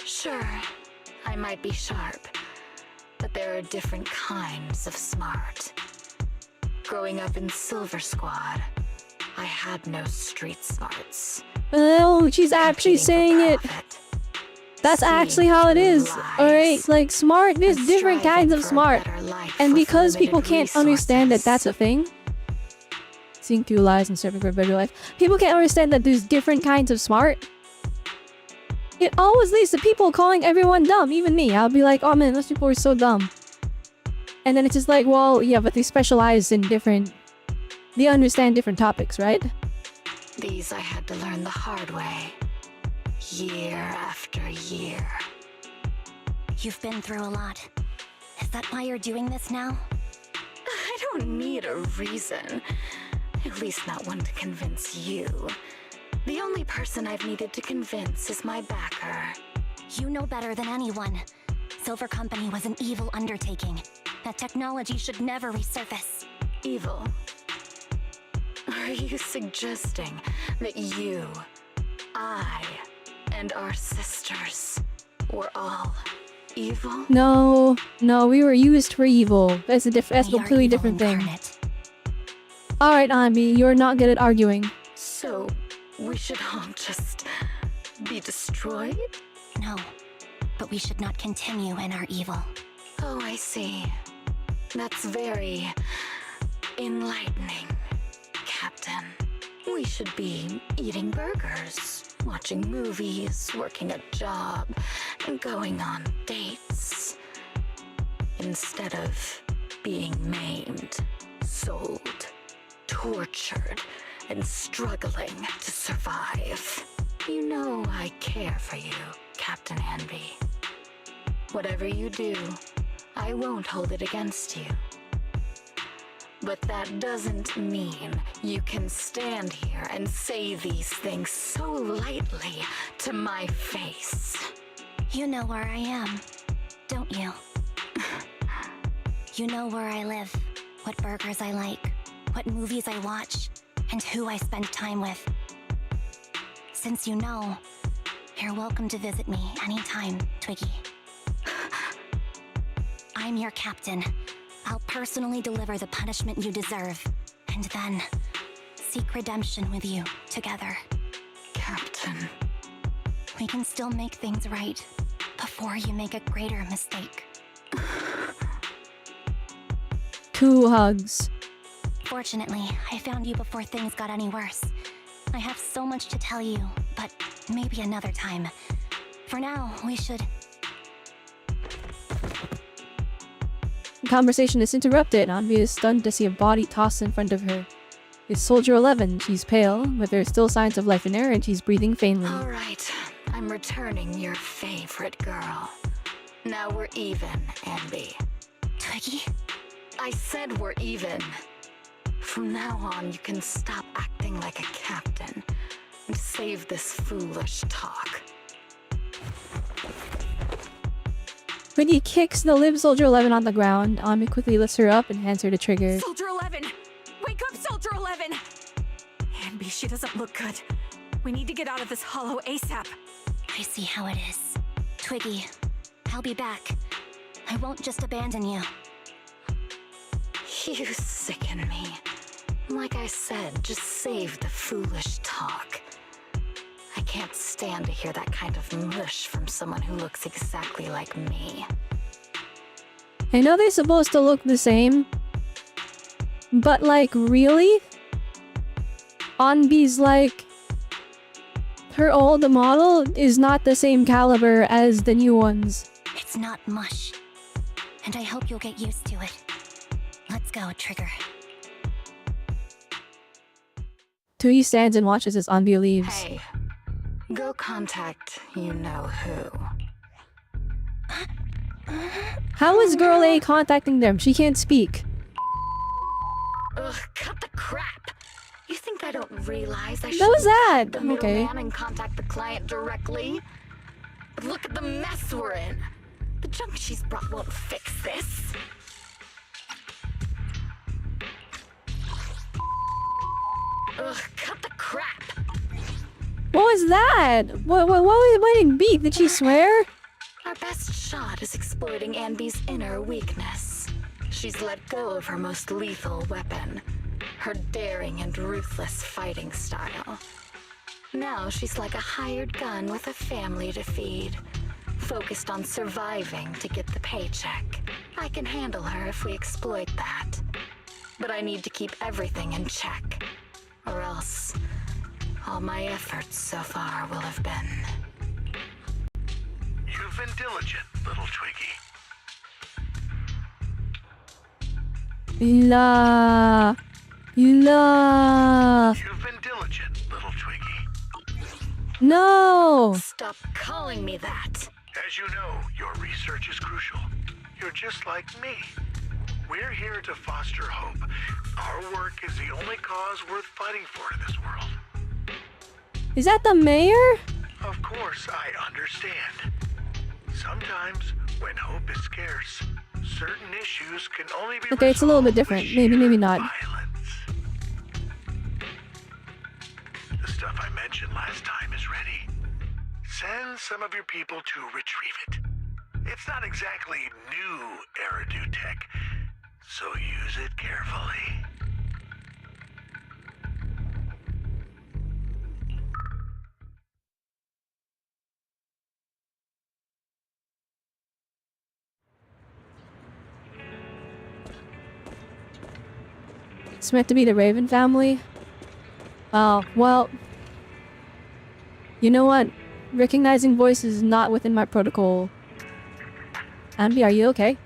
S8: Sure, I might be sharp, but there are different kinds of smart. Growing up in Silver Squad, I had no street smarts.
S1: Oh, she's actually saying it. That's actually how it is. Alright, like smart, there's different kinds of smart. And because people can't understand that that's a thing, seeing through lies and serving for a better life, people can't understand that there's different kinds of smart. It always leads to people calling everyone dumb, even me. I'll be like, oh man, those people are so dumb. And then it's just like, well, yeah, but they specialize in different... They understand different topics, right?
S8: These I had to learn the hard way. Year after year.
S2: You've been through a lot. Is that why you're doing this now?
S8: I don't need a reason. At least not one to convince you. The only person I've needed to convince is my backer.
S2: You know better than anyone. Silver Company was an evil undertaking. That technology should never resurface.
S8: Evil? Are you suggesting that you, I, and our sisters were all evil?
S1: No, we were used for evil. That's a completely
S2: evil
S1: different thing.
S2: incarnate.
S1: Alright, Anby, you're not good at arguing.
S8: So, we should all just be destroyed?
S2: No, but we should not continue in our evil.
S8: Oh, I see. That's very enlightening, Captain. We should be eating burgers, watching movies, working a job, and going on dates. Instead of being maimed, sold, tortured, and struggling to survive. You know I care for you, Captain Anby. Whatever you do, I won't hold it against you. But that doesn't mean you can stand here and say these things so lightly to my face.
S2: You know where I am, don't you? You know where I live, what burgers I like, what movies I watch, and who I spend time with. Since you know, you're welcome to visit me anytime, Twiggy. I'm your captain. I'll personally deliver the punishment you deserve, and then seek redemption with you together.
S8: Captain.
S2: We can still make things right before you make a greater mistake.
S1: 2 hugs.
S2: Fortunately, I found you before things got any worse. I have so much to tell you, but maybe another time. For now, we should...
S1: The conversation is interrupted. Anby is stunned to see a body tossed in front of her. It's Soldier 11. She's pale, but there are still signs of life in her, and she's breathing faintly.
S8: All right, I'm returning your favorite girl. Now we're even, Anby.
S2: Twiggy?
S8: I said we're even. From now on, you can stop acting like a captain and save this foolish talk.
S1: Twiggy kicks the limp Soldier 11 on the ground. Anby quickly lifts her up and hands her the trigger.
S7: Soldier 11! Wake up, Soldier 11! Anby, she doesn't look good. We need to get out of this hollow ASAP.
S2: I see how it is. Twiggy, I'll be back. I won't just abandon you.
S8: You sicken me. Like I said, just save the foolish talk. I can't stand to hear that kind of mush from someone who looks exactly like me.
S1: I know they're supposed to look the same, but like, really? Anby's like... her old model is not the same caliber as the new ones.
S2: It's not mush. And I hope you'll get used to it. Let's go, Trigger.
S1: Twiggy stands and watches as Anby leaves.
S8: Hey, go contact you-know-who.
S1: How is Girl A contacting them? She can't speak.
S8: Ugh, cut the crap! You think I don't realize I should
S1: That was that!
S8: the
S1: Okay.
S8: middleman and contact the client directly? But look at the mess we're in. The junk she's brought won't fix this. Ugh, cut the crap!
S1: What was that? What was it beat? Did she swear?
S8: Our best shot is exploiting Anby's inner weakness. She's let go of her most lethal weapon, her daring and ruthless fighting style. Now she's like a hired gun with a family to feed, focused on surviving to get the paycheck. I can handle her if we exploit that. But I need to keep everything in check, or else all my efforts so far will have been...
S3: You've been diligent, little Twiggy.
S1: La.
S3: You've been diligent, little Twiggy.
S1: No.
S8: Stop calling me that!
S3: As you know, your research is crucial. You're just like me. We're here to foster hope. Our work is the only cause worth fighting for in this world.
S1: Is that the mayor?
S3: Of course, I understand. Sometimes, when hope is scarce, certain issues can only be
S1: Okay, it's a little bit different. Maybe not.
S3: Violence. The stuff I mentioned last time is ready. Send some of your people to retrieve it. It's not exactly new Eridu tech, so use it carefully.
S1: It's meant to be the Raven family. Oh, well. You know what? Recognizing voices is not within my protocol. Anby, are you okay?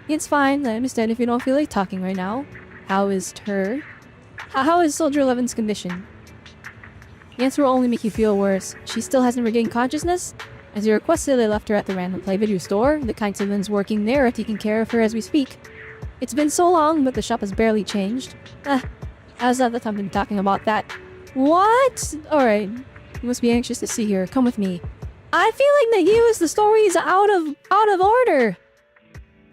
S1: It's fine. I understand if you don't feel like talking right now. How is her? How is Soldier 11's condition? The answer will only make you feel worse. She still hasn't regained consciousness? As you requested, I left her at the random play video store. The kind someone's working there are taking care of her as we speak. It's been so long, but the shop has barely changed. I was not the time to be talking about that. What? Alright. You must be anxious to see her. Come with me. I feel like the story is out of order.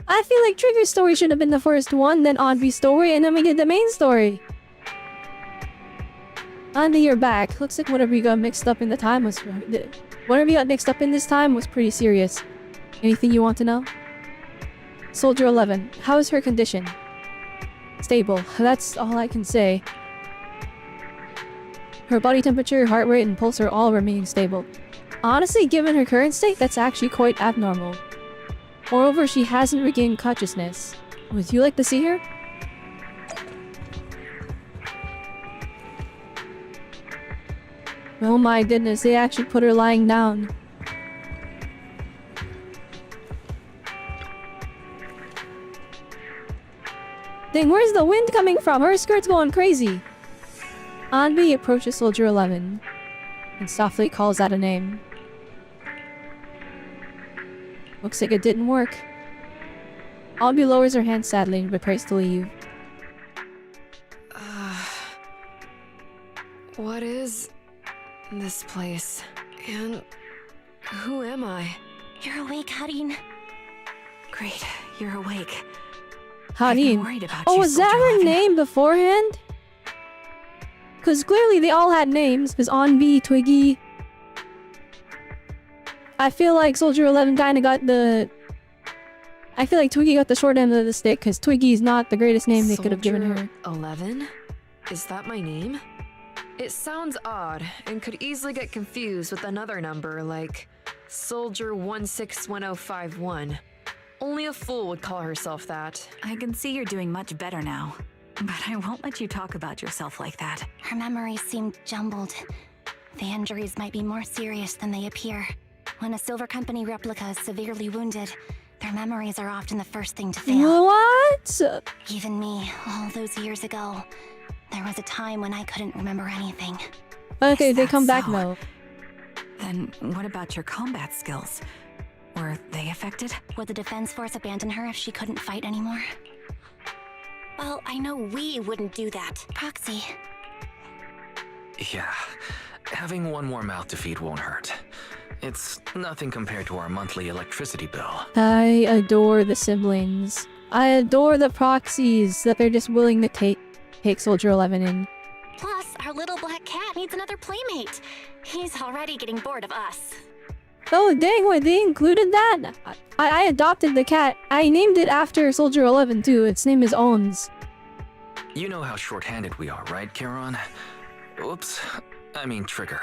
S1: I feel like Trigger's story should have been the first one, then Anby's story, and then we get the main story. Anby, you're back. Looks like whatever you got mixed up in the time was... Whatever you got mixed up in this time was pretty serious. Anything you want to know? Soldier 11. How is her condition? Stable. That's all I can say. Her body temperature, heart rate, and pulse are all remaining stable. Honestly, given her current state, that's actually quite abnormal. Moreover, she hasn't regained consciousness. Would you like to see her? Oh my goodness, they actually put her lying down. Dang, where's the wind coming from? Her skirt's going crazy. Anby approaches Soldier 11 and softly calls out a name. Looks like it didn't work. Anby lowers her hand sadly and prepares to leave.
S6: What is this place? And who am I?
S2: You're awake, Harin.
S7: Great, you're awake.
S1: Harin.
S7: Worried about
S1: Oh,
S7: you,
S1: was that
S7: Soldier
S1: her
S7: 11.
S1: name beforehand? Because clearly they all had names. Because Anby, Twiggy. I feel like Soldier 11 kind of got the... I feel like Twiggy got the short end of the stick because Twiggy's not the greatest name they could have given her.
S6: 11? Is that my name? It sounds odd and could easily get confused with another number like Soldier 161051. Only a fool would call herself that.
S7: I can see you're doing much better now. But I won't let you talk about yourself like that.
S2: Her memories seem jumbled. The injuries might be more serious than they appear. When a Silver Company replica is severely wounded, their memories are often the first thing to fail.
S1: What?
S2: Even me, all those years ago, there was a time when I couldn't remember anything.
S1: Okay,
S7: Is
S1: they
S7: that
S1: come back
S7: so?
S1: now.
S7: Then what about your combat skills? Were they affected?
S2: Would the Defense Force abandon her if she couldn't fight anymore? Well, I know we wouldn't do that. Proxy.
S5: Yeah, having one more mouth to feed won't hurt. It's nothing compared to our monthly electricity bill.
S1: I adore the siblings. I adore the proxies that they're just willing to take Soldier 11 in.
S2: Plus, our little black cat needs another playmate. He's already getting bored of us.
S1: Oh dang, what, they included that? I adopted the cat. I named it after Soldier 11 too. Its name is Owns.
S5: You know how short-handed we are, right, Charon? Oops, I mean Trigger.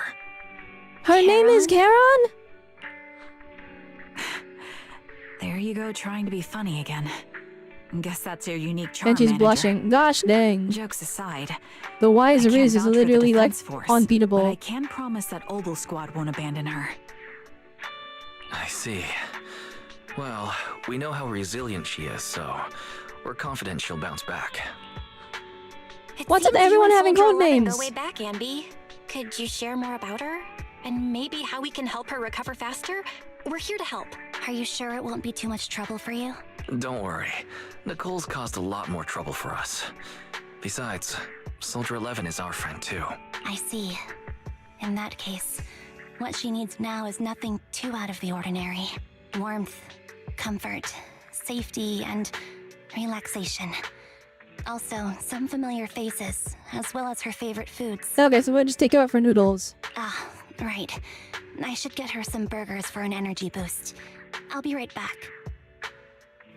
S1: Her name is Charon?
S7: There you go, trying to be funny again. Guess that's your unique charm,
S1: And she's
S7: manager.
S1: blushing. Gosh dang.
S7: Jokes aside,
S1: The wise
S7: I can't
S1: Riz is
S7: vouch for the
S1: literally like
S7: defense force, but I
S1: unbeatable.
S7: can promise that Obel Squad won't abandon her.
S5: I see. Well, we know how resilient she is, so we're confident she'll bounce back.
S2: It
S1: What's
S2: seems
S1: with
S2: you
S1: everyone
S2: and
S1: having
S2: Soldier
S1: code
S2: 11
S1: names?
S2: Go way back, Anby. Could you share more about her? And maybe how we can help her recover faster? We're here to help. Are you sure it won't be too much trouble for you?
S5: Don't worry. Nicole's caused a lot more trouble for us. Besides, Soldier 11 is our friend too.
S2: I see. In that case, what she needs now is nothing too out of the ordinary. Warmth, comfort, safety, and relaxation. Also, some familiar faces, as well as her favorite foods.
S1: Okay, so we'll just take her out for noodles.
S2: Ah, right. I should get her some burgers for an energy boost. I'll be right back.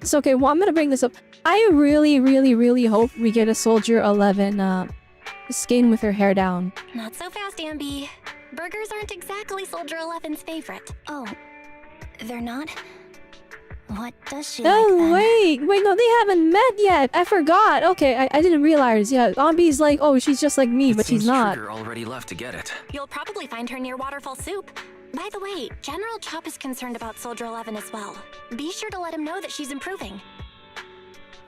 S1: So okay, well I'm gonna bring this up. I really hope we get a Soldier 11 skin with her hair down.
S2: Not so fast, Anby. Burgers aren't exactly Soldier 11's favorite. Oh, they're not? What does she like
S1: Oh
S2: then?
S1: wait, no, they haven't met yet. I forgot. Okay, I didn't realize. Yeah, Anby's like, oh, she's just like me, but she's
S5: Seems
S1: not.
S5: Trigger already left to get it.
S2: You'll probably find her near Waterfall Soup. By the way, General Chop is concerned about Soldier 11 as well. Be sure to let him know that she's improving.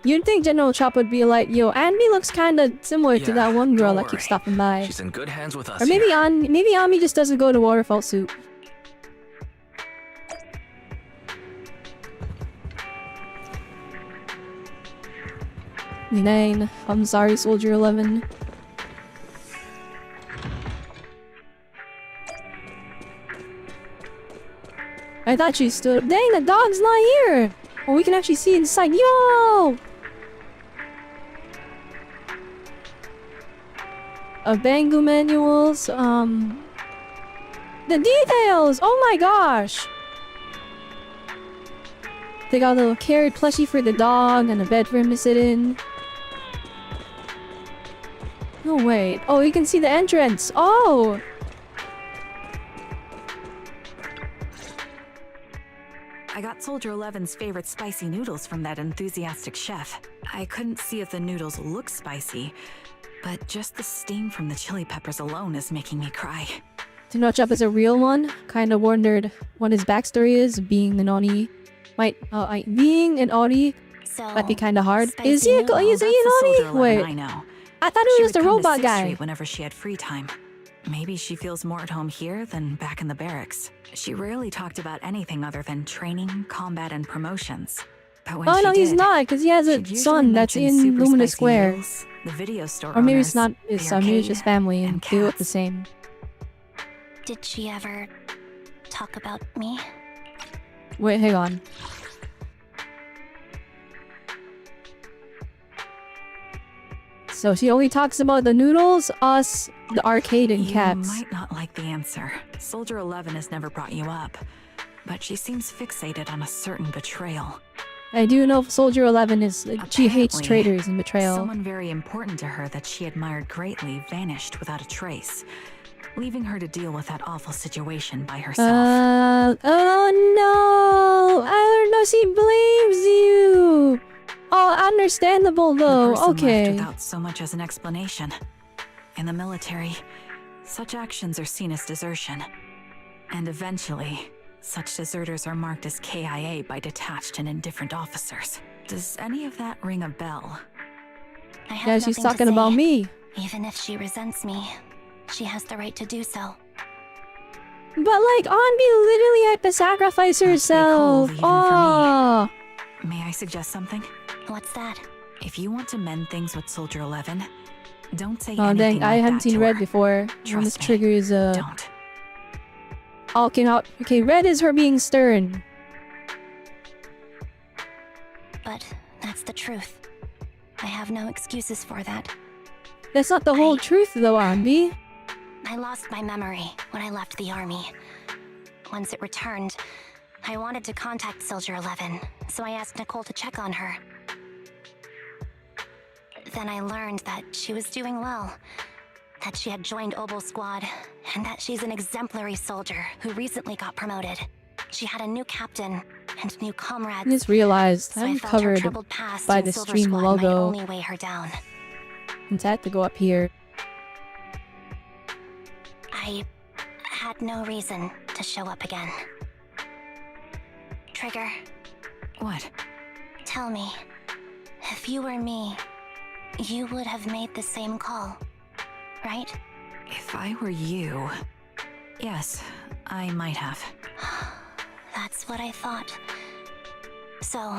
S1: You'd think General Chop would be like, yo, Anby looks kind of similar to
S5: Yeah,
S1: that one girl
S5: don't
S1: that
S5: worry.
S1: keeps stopping by.
S5: She's in good hands with us
S1: Or maybe
S5: here.
S1: maybe Anby just doesn't go to Waterfall Soup. Nine. I'm sorry, Soldier 11. I thought she stood. Dang, the dog's not here! Oh, we can actually see inside. Yo! Bangu manuals, the details! Oh my gosh! They got a little carrot plushie for the dog and a bed for him to sit in. No, wait. Oh, you can see the entrance. Oh!
S7: I got Soldier 11's favorite spicy noodles from that enthusiastic chef. I couldn't see if the noodles look spicy, but just the steam from the chili peppers alone is making me cry.
S1: To notch up as a real one, kinda wondered what his backstory is, being an Oni. Being an Oni
S2: So,
S1: might be kinda hard.
S2: spicy
S1: Is he an
S2: noodles.
S7: That's the
S1: Oni?
S7: Soldier 11
S1: Wait,
S7: I know.
S1: I thought he
S7: She
S1: was the
S7: would come to
S1: robot
S7: 6th
S1: guy.
S7: Street whenever she had free time. Maybe she feels more at home here than back in the barracks. She rarely talked about anything other than training, combat, and promotions. But when
S1: Oh
S7: she
S1: no, he's
S7: did,
S1: not, because he has a
S7: she'd usually
S1: son that's
S7: mention
S1: in
S7: super
S1: Luminous
S7: spicy
S1: Square.
S7: noodles, the video store
S1: Or maybe it's
S7: owners,
S1: not his
S7: the
S1: son, maybe it's
S7: arcade,
S1: just family and they look the
S7: cats.
S1: same.
S2: Did she ever talk about me?
S1: Wait, hang on. So she only talks about the noodles, us, the arcade, and cats.
S7: You might not like the answer. Soldier 11 has never brought you up, but she seems fixated on a certain betrayal.
S1: I do know Soldier 11 is... she hates
S7: Apparently,
S1: traitors and betrayal.
S7: Someone very important to her that she admired greatly vanished without a trace, leaving her to deal with that awful situation by herself.
S1: Oh no! I don't know, she blames you! Oh, understandable
S7: The
S1: though,
S7: person left
S1: okay.
S7: without so much as an explanation. In the military, such actions are seen as desertion. And eventually, such deserters are marked as KIA by detached and indifferent officers. Does any of that ring a bell?
S2: I have
S1: Yeah, she's
S2: nothing to
S1: talking about
S2: say.
S1: me.
S2: Even if she resents me, she has the right to do so.
S1: But like, Anby literally had to sacrifice
S7: big
S1: herself.
S7: hole even for me.
S1: Oh,
S7: May I suggest something?
S2: What's that?
S7: If you want to mend things with Soldier 11, don't say
S1: oh
S7: anything
S1: dang, I
S7: like
S1: haven't
S7: that
S1: seen
S7: to
S1: Red
S7: her.
S1: before. When
S7: Trust
S1: this
S7: me.
S1: triggers
S7: Don't.
S1: Okay, Red is her being stern.
S2: But that's the truth. I have no excuses for that.
S1: That's not the whole truth though, Anby.
S2: I lost my memory when I left the army. Once it returned, I wanted to contact Soldier 11, so I asked Nicole to check on her. Then I learned that she was doing well, that she had joined Obel Squad, and that she's an exemplary soldier who recently got promoted. She had a new captain and new comrades.
S1: I just realized
S2: so I
S1: I'm
S2: felt her
S1: covered
S2: troubled past
S1: by
S2: in
S1: the
S2: Silver
S1: stream
S2: Squad
S1: logo.
S2: might only weigh her down.
S1: and I had to go up here.
S2: I had no reason to show up again. Trigger,
S7: What?
S2: tell me, if you were me, you would have made the same call, right?
S7: If I were you... Yes, I might have.
S2: That's what I thought. So,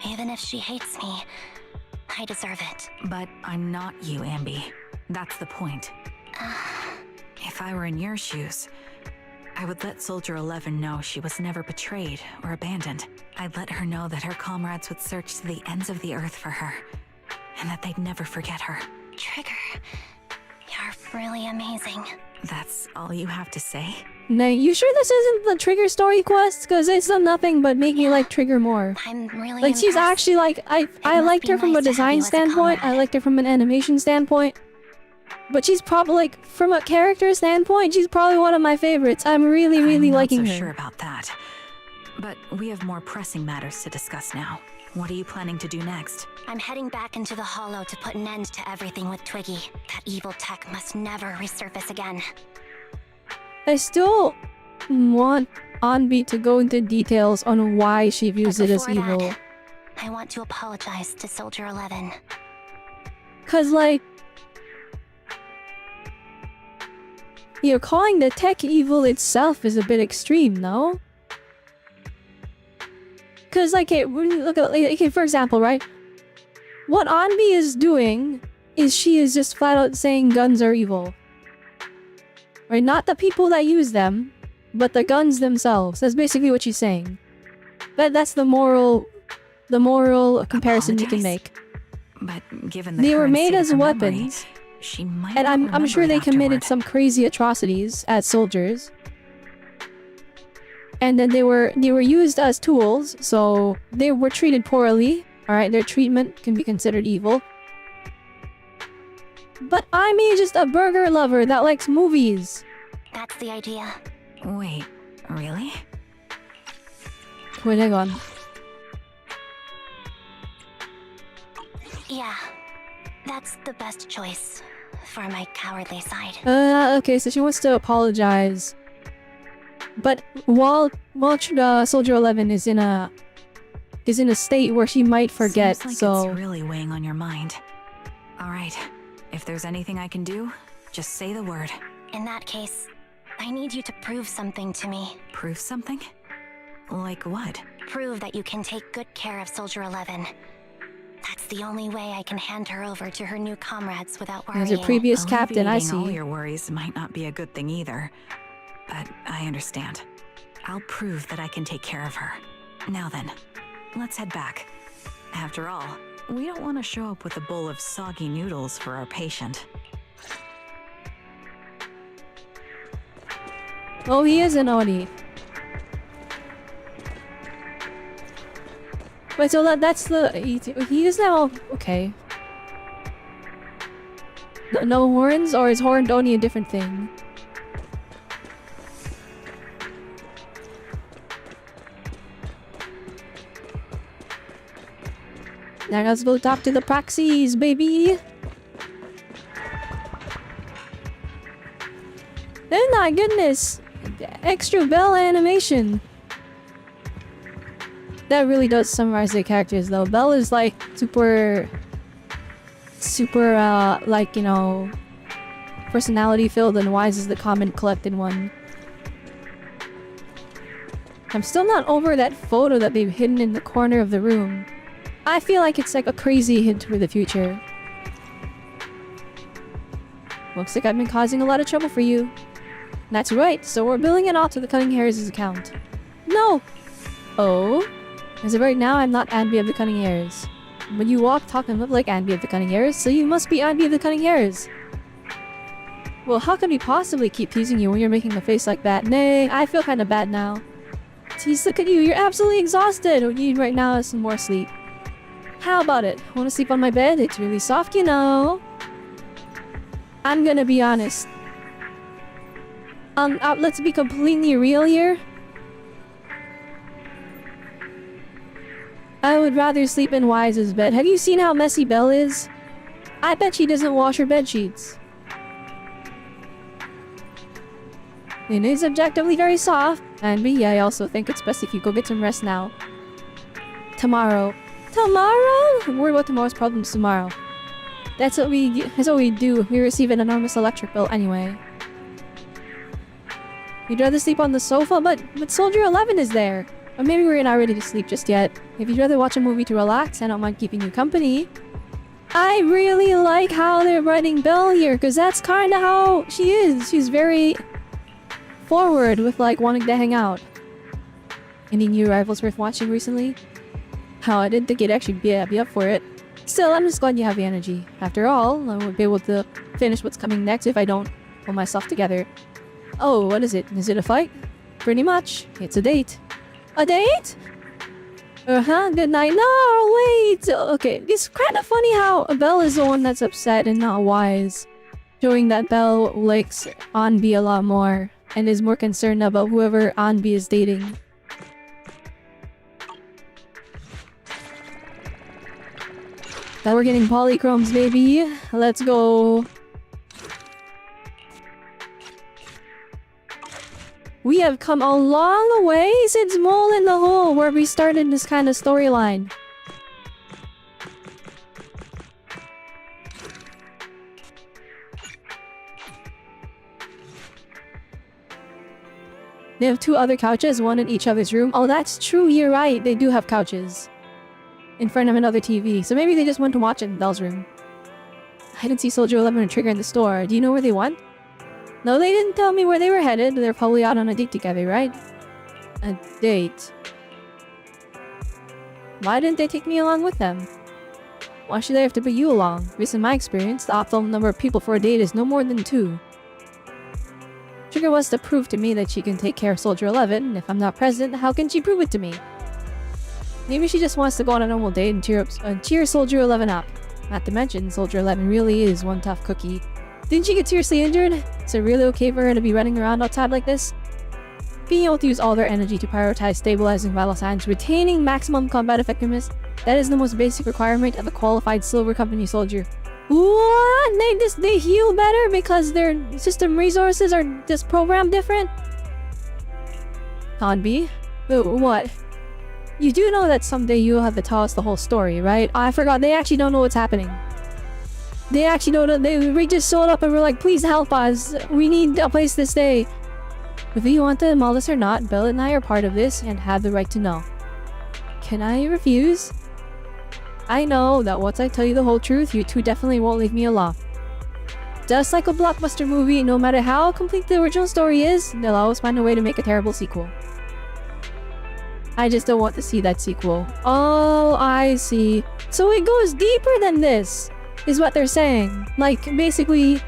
S2: even if she hates me, I deserve it.
S7: But I'm not you, Anby. That's the point. If I were in your shoes, I would let Soldier 11 know she was never betrayed or abandoned. I'd let her know that her comrades would search to the ends of the earth for her, and that they'd never forget her.
S2: Trigger, you're really amazing.
S7: That's all you have to say?
S1: Now, you sure this isn't the Trigger story quest? Because it's done nothing but make me like Trigger more.
S2: I'm really
S1: Like, she's
S2: impressed.
S1: actually like, I
S2: must
S1: liked
S2: be
S1: her from a
S2: nice to have
S1: design
S2: you as a
S1: standpoint, I
S2: comrade.
S1: liked her from an animation standpoint. But she's probably, like, from a character standpoint, she's probably one of my favorites. I'm really, really
S7: I'm
S1: liking
S7: not so
S1: her.
S7: sure about that. But we have more pressing matters to discuss now. What are you planning to do next?
S2: I'm heading back into the Hollow to put an end to everything with Twiggy. That evil tech must never resurface again.
S1: I still want Anby to go into details on why she views
S2: But
S1: it as
S2: before that,
S1: evil.
S2: I want to apologize to Soldier 11.
S1: Cause like... You're calling the tech evil itself is a bit extreme, no? Cause like, when you look at, like, for example, right? What Anby is doing is she is just flat out saying guns are evil. Right? Not the people that use them, but the guns themselves. That's basically what she's saying. That's the moral comparison you can
S7: Apologize?
S1: make.
S7: But given the
S1: They were
S7: current
S1: made
S7: state of
S1: as
S7: her
S1: weapons.
S7: memory, She might
S1: And
S7: not
S1: I'm
S7: remember
S1: sure
S7: it
S1: they committed
S7: afterward.
S1: some crazy atrocities as soldiers. And then they were used as tools, so they were treated poorly. Alright, their treatment can be considered evil. But I'm just a burger lover that likes movies.
S2: That's the idea.
S7: Wait, really?
S1: Wait, hang on.
S2: Yeah, that's the best choice for my cowardly side.
S1: Okay, so she wants to apologize. But while Soldier 11 is in a state where she might forget,
S7: Seems like
S1: so
S7: it's really weighing on your mind. All right, if there's anything I can do, just say the word.
S2: In that case, I need you to prove something to me.
S7: Prove something? Like what?
S2: Prove that you can take good care of Soldier 11. That's the only way I can hand her over to her new comrades without worrying.
S1: as a previous captain, I
S7: Alleviating all
S1: see.
S7: your worries might not be a good thing either. But I understand. I'll prove that I can take care of her. Now then, let's head back. After all, we don't want to show up with a bowl of soggy noodles for our patient.
S1: Oh, he is an Oni. Wait, so that's the... He is now... Okay. No horns? Or is horned Oni a different thing? Now let's go talk to the proxies, baby! Oh my goodness! Extra bell animation! That really does summarize their characters though. Belle is like super, like, you know, personality filled, and Wise is the common collected one. I'm still not over that photo that they've hidden in the corner of the room. I feel like it's like a crazy hint for the future. Looks like I've been causing a lot of trouble for you. That's right, so we're billing it off to the Cunning Hares' account. No! Oh? As of right now, I'm not Anby of the Cunning Hares. When you walk, talk, and look like Anby of the Cunning Hares, so you must be Anby of the Cunning Hares. Well, how could we possibly keep teasing you when you're making a face like that? Nay, I feel kinda bad now. Jeez, look at you, you're absolutely exhausted! What you need right now is some more sleep. How about it? Wanna sleep on my bed? It's really soft, you know. I'm gonna be honest. Let's be completely real here. I would rather sleep in Wise's bed. Have you seen how messy Belle is? I bet she doesn't wash her bed sheets. It is objectively very soft. And yeah, I also think it's best if you go get some rest now. Tomorrow. Tomorrow? I'm worried about tomorrow's problems tomorrow. That's what we do. We receive an enormous electric bill anyway. You'd rather sleep on the sofa, but Soldier 11 is there. Or maybe we're not ready to sleep just yet. If you'd rather watch a movie to relax, I don't mind keeping you company. I really like how they're writing Belle here, because that's kind of how she is. She's very forward with like wanting to hang out. Any new arrivals worth watching recently? How I didn't think you'd actually be up for it. Still, I'm just glad you have the energy. After all, I won't be able to finish what's coming next if I don't pull myself together. Oh, what is it? Is it a fight? Pretty much. It's a date. A date? Uh-huh, good night. No, wait! Okay, it's kind of funny how Belle is the one that's upset and not Wise. Showing that Belle likes Anby a lot more and is more concerned about whoever Anby is dating. Now we're getting polychromes, baby. Let's go. We have come a long way since Mole in the Hole, where we started this kind of storyline. They have two other couches, one in each other's room. Oh, that's true, you're right. They do have couches in front of another TV. So maybe they just went to watch it in Belle's room. I didn't see Soldier 11 and Trigger in the store. Do you know where they went? No, they didn't tell me where they were headed. They're probably out on a date together, right? A date. Why didn't they take me along with them? Why should I have to put you along? Based on my experience, the optimal number of people for a date is no more than 2. Trigger wants to prove to me that she can take care of Soldier 11, and if I'm not present, how can she prove it to me? Maybe she just wants to go on a normal date and cheer Soldier 11 up. Not to mention, Soldier 11 really is one tough cookie. Didn't she get seriously injured? Is it really okay for her to be running around outside like this? Being able to use all their energy to prioritize stabilizing vital signs, retaining maximum combat effectiveness, that is the most basic requirement of a qualified Silver Company soldier. What? They heal better because their system resources are just programmed different? Anby? What? You do know that someday you'll have to tell us the whole story, right? I forgot, they actually don't know what's happening. They actually don't know, we just showed up and were like, please help us, we need a place to stay. Whether you want to maul us or not, Belle and I are part of this and have the right to know. Can I refuse? I know that once I tell you the whole truth, you two definitely won't leave me alone. Just like a blockbuster movie, no matter how complete the original story is, they'll always find a way to make a terrible sequel. I just don't want to see that sequel. Oh, I see. So it goes deeper than this, is what they're saying. Like, basically,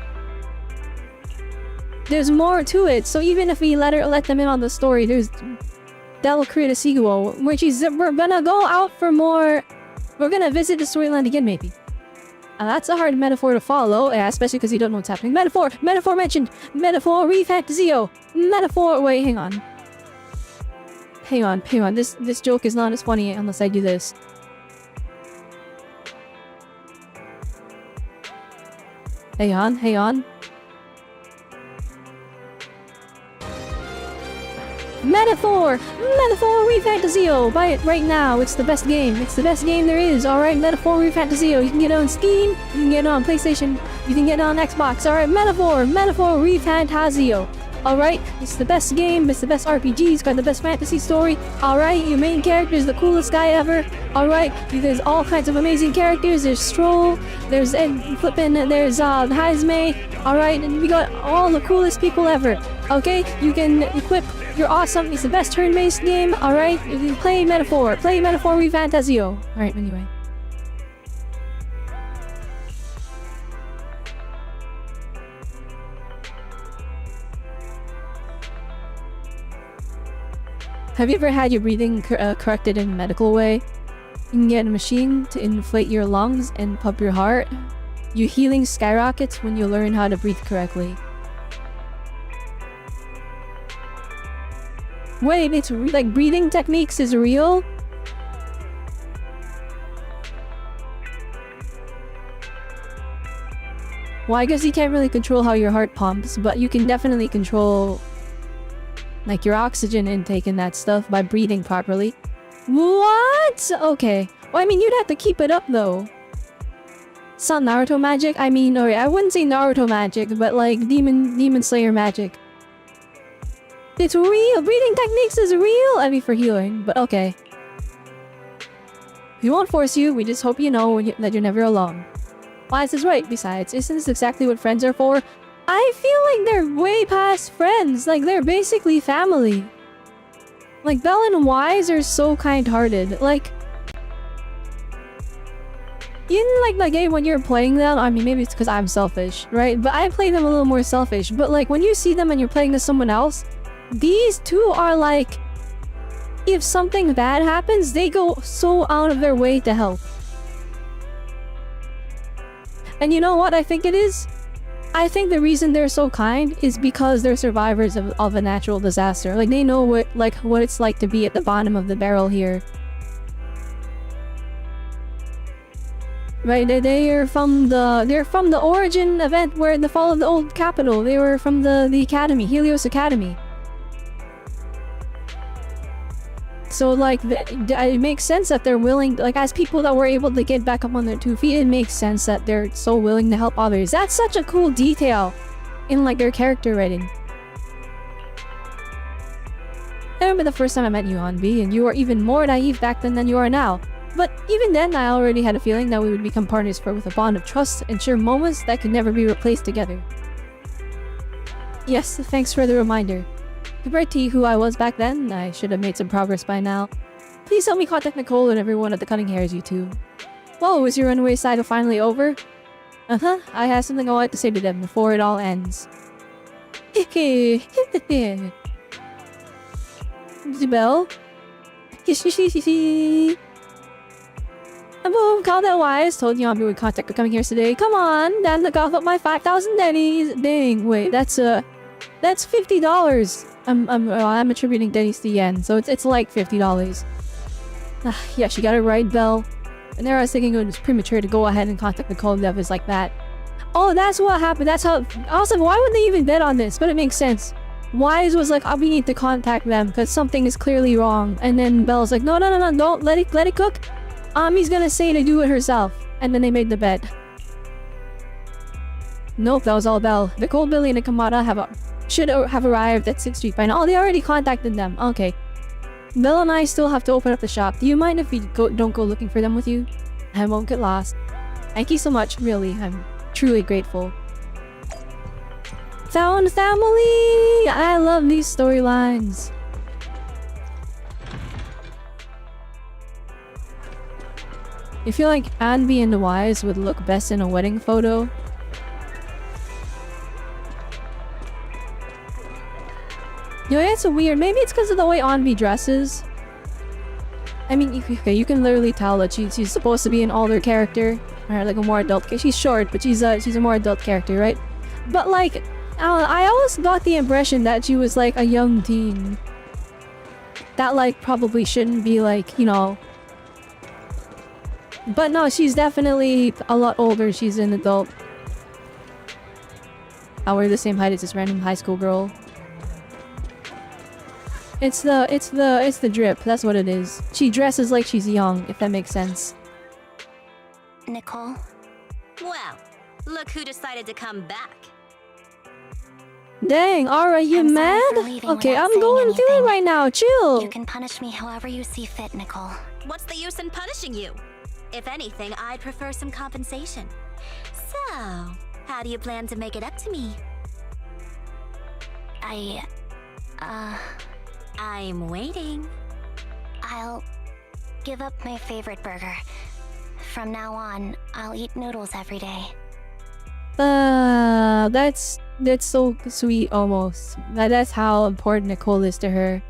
S1: there's more to it. So even if we let them in on the story, that'll create a sequel, which is we're gonna go out for more. We're gonna visit the storyline again, maybe. And that's a hard metaphor to follow, especially because you don't know what's happening. Metaphor mentioned. Metaphor refantasio. Metaphor. Wait, hang on. Hang on. This joke is not as funny unless I do this. Hang on. Metaphor refantasio. Buy it right now. It's the best game. It's the best game there is. Alright, Metaphor refantasio. You can get it on Steam. You can get it on PlayStation. You can get it on Xbox. Alright, Metaphor refantasio. Alright, it's the best game. It's the best RPG. It's got the best fantasy story. Alright, your main character is the coolest guy ever. Alright, there's all kinds of amazing characters. There's Stroll. There's Ed Flippin. There's Hazme. Alright, and we got all the coolest people ever. Okay, you can equip. You're awesome. It's the best turn-based game. Alright, play Metaphor refantasio. Alright, anyway. Have you ever had your breathing corrected in a medical way? You can get a machine to inflate your lungs and pump your heart. Your healing skyrockets when you learn how to breathe correctly. Wait, it's like breathing techniques is real? Well, I guess you can't really control how your heart pumps, but you can definitely control like your oxygen intake and that stuff by breathing properly. What? Okay. Well, I mean, you'd have to keep it up though. It's not Naruto magic. I mean, or I wouldn't say Naruto magic, but like Demon Slayer magic. It's real. Breathing techniques is real. I mean, for healing, but okay. We won't force you. We just hope you know that you're never alone. Wise is right. Besides, isn't this exactly what friends are for? I feel like they're way past friends. Like, they're basically family. Like, Belle and Wise are so kind-hearted. Like, in like the game when you're playing them, I mean, maybe it's because I'm selfish, right? But I play them a little more selfish. But like, when you see them and you're playing as someone else, these two are like, if something bad happens, they go so out of their way to help. And you know what I think it is? I think the reason they're so kind is because they're survivors of a natural disaster. Like, they know what it's like to be at the bottom of the barrel here. Right, they're from the origin event where the fall of the old capital. They were from the academy, Helios Academy. So like, it makes sense that they're willing, like as people that were able to get back up on their 2 feet, it makes sense that they're so willing to help others. That's such a cool detail in like their character writing. I remember the first time I met you, Anby, and you were even more naive back then than you are now. But even then, I already had a feeling that we would become partners with a bond of trust and share moments that could never be replaced together. Yes, thanks for the reminder. Compared to who I was back then, I should have made some progress by now. Please help me contact Nicole and everyone at the Cutting Hairs, you two. Whoa, is your runaway saga finally over? Uh-huh, I have something I want to say to them before it all ends. Robelle? Boom, call that wise. Told you Anby would contact her coming here today. Come on, Dan, look off at my 5,000 dennies. Dang, wait, that's $50. I'm attributing dennies to yen, so it's like $50. Yeah, she got it right, Belle. And there I was thinking it was premature to go ahead and contact the cold devils like that. Oh, that's what happened. That's how. I was like, why would they even bet on this? But it makes sense. Wise was like, oh, we need to contact them because something is clearly wrong. And then Belle's like, no, don't let it cook. Amy's gonna say to do it herself. And then they made the bet. Nope, that was all Belle. The Cold Billy and the Kamada should have arrived at 6th Street by now. Oh, they already contacted them. Okay. Belle and I still have to open up the shop. Do you mind if we don't go looking for them with you? I won't get lost. Thank you so much, really. I'm truly grateful. Found family! I love these storylines. You feel like Anby and the Wise would look best in a wedding photo? Yo, it's weird. Maybe it's because of the way Anby dresses. I mean, okay, you can literally tell that she's supposed to be an older character, or like a more adult. She's short, but she's a more adult character, right? But like, I always got the impression that she was like a young teen. That like probably shouldn't be like, you know. But no, she's definitely a lot older. She's an adult. We're the same height as this random high school girl. It's the drip. That's what it is. She dresses like she's young, if that makes sense.
S2: Nicole?
S9: Well, look who decided to come back.
S1: Dang, Aura, you
S2: I'm sorry
S1: mad?
S2: for leaving
S1: Okay,
S2: without
S1: I'm
S2: saying
S1: going through it
S2: anything.
S1: right now. Chill.
S2: You can punish me however you see fit, Nicole.
S9: What's the use in punishing you? If anything, I'd prefer some compensation. So, how do you plan to make it up to me? I'm waiting.
S2: I'll give up my favorite burger. From now on, I'll eat noodles every day.
S1: That's so sweet almost. That's how important Nicole is to her.